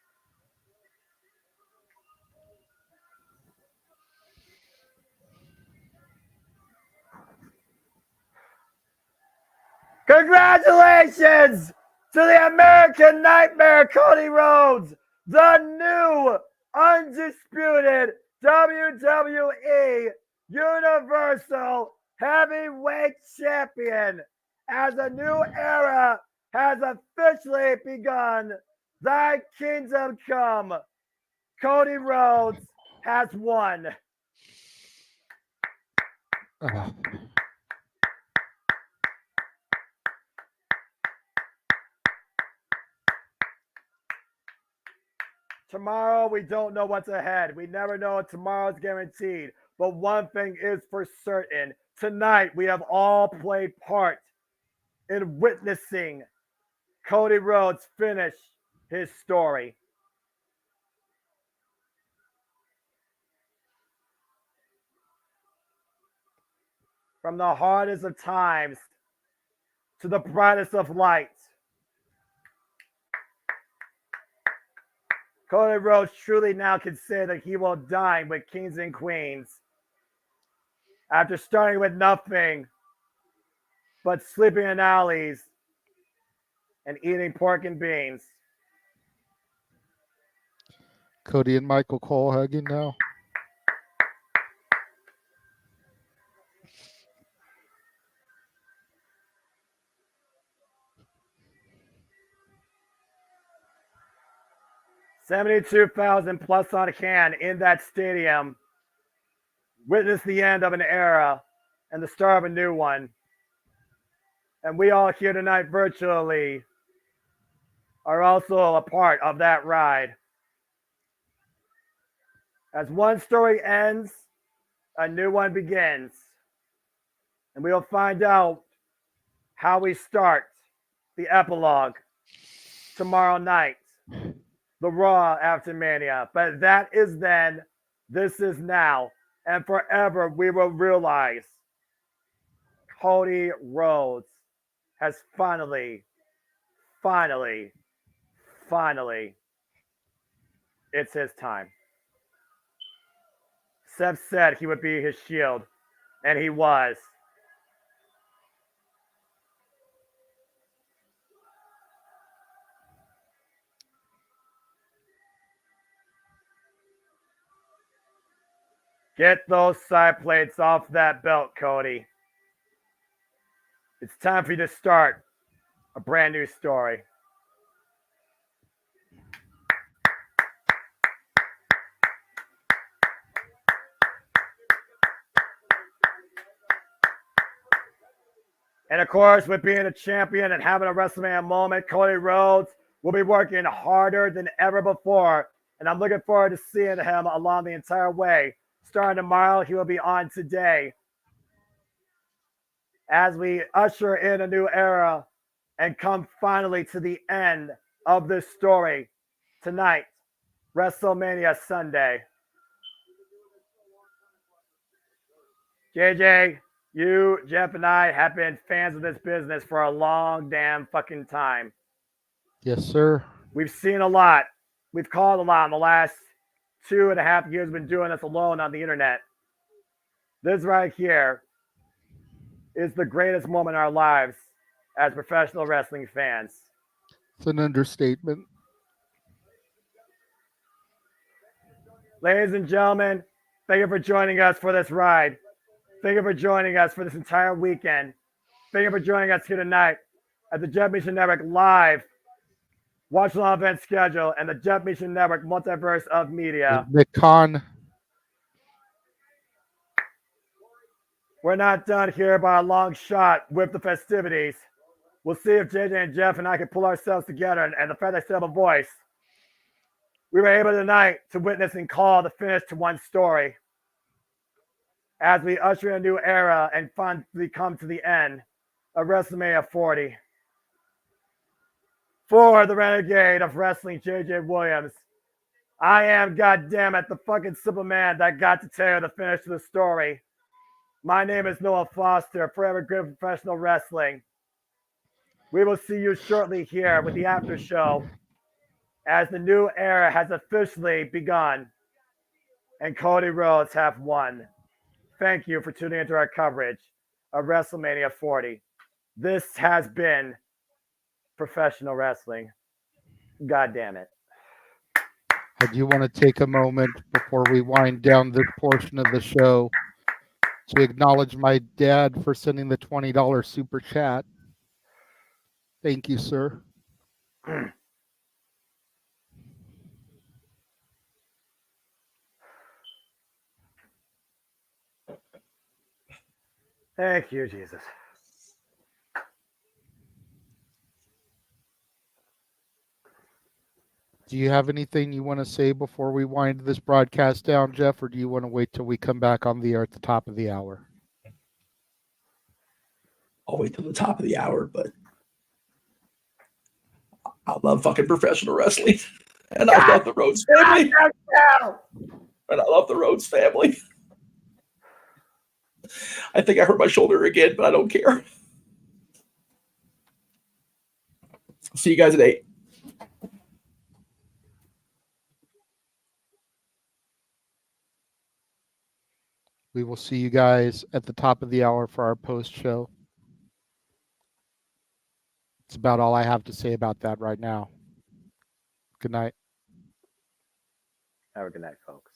Congratulations to the American Nightmare, Cody Rhodes, the new undisputed WWE Universal Heavyweight Champion. As a new era has officially begun, thy kingdom come. Cody Rhodes has won. Tomorrow, we don't know what's ahead. We never know if tomorrow's guaranteed. But one thing is for certain. Tonight, we have all played part in witnessing Cody Rhodes finish his story. From the hardest of times to the brightest of lights, Cody Rhodes truly now can say that he will dine with kings and queens. After starting with nothing but sleeping in alleys and eating pork and beans. Cody and Michael Cole hugging now. $72,000 plus on hand in that stadium. Witness the end of an era and the start of a new one. And we all here tonight virtually are also a part of that ride. As one story ends, a new one begins. And we'll find out how we start the epilogue tomorrow night, the Raw after Mania. But that is then, this is now, and forever we will realize Cody Rhodes has finally, it's his time. Seth said he would be his shield, and he was. Get those side plates off that belt, Cody. It's time for you to start a brand new story. And of course, with being a champion and having a WrestleMania moment, Cody Rhodes will be working harder than ever before. And I'm looking forward to seeing him along the entire way. Starting tomorrow, he will be on today. As we usher in a new era and come finally to the end of this story tonight, WrestleMania Sunday. JJ, you, Jeff, and I have been fans of this business for a long damn fucking time. Yes, sir. We've seen a lot. We've called a lot in the last 2.5 years. We've been doing this alone on the internet. This right here is the greatest moment in our lives as professional wrestling fans. It's an understatement. Ladies and gentlemen, thank you for joining us for this ride. Thank you for joining us for this entire weekend. Thank you for joining us here tonight at the Jeff Meacham Network Live Watch Long Event Schedule and the Jeff Meacham Network Multiverse of Media. Nick Khan. We're not done here by a long shot with the festivities. We'll see if JJ and Jeff and I can pull ourselves together, and the fact I still have a voice. We were able tonight to witness and call the finish to one story as we usher in a new era and finally come to the end of WrestleMania 40. For the renegade of wrestling, JJ Williams, I am, goddammit, the fucking Superman that got to tell you the finish to the story. My name is Noah Foster, forever good at professional wrestling. We will see you shortly here with the after show as the new era has officially begun and Cody Rhodes have won. Thank you for tuning into our coverage of WrestleMania 40. This has been professional wrestling. God damn it. I do want to take a moment before we wind down this portion of the show to acknowledge my dad for sending the $20 super chat. Thank you, sir. Thank you, Jesus. Do you have anything you want to say before we wind this broadcast down, Jeff, or do you want to wait till we come back on the air at the top of the hour? I'll wait till the top of the hour, but I love fucking professional wrestling. And I love the Rhodes family. And I love the Rhodes family. I think I hurt my shoulder again, but I don't care. See you guys at 8. We will see you guys at the top of the hour for our post show. It's about all I have to say about that right now. Good night. Have a good night, folks.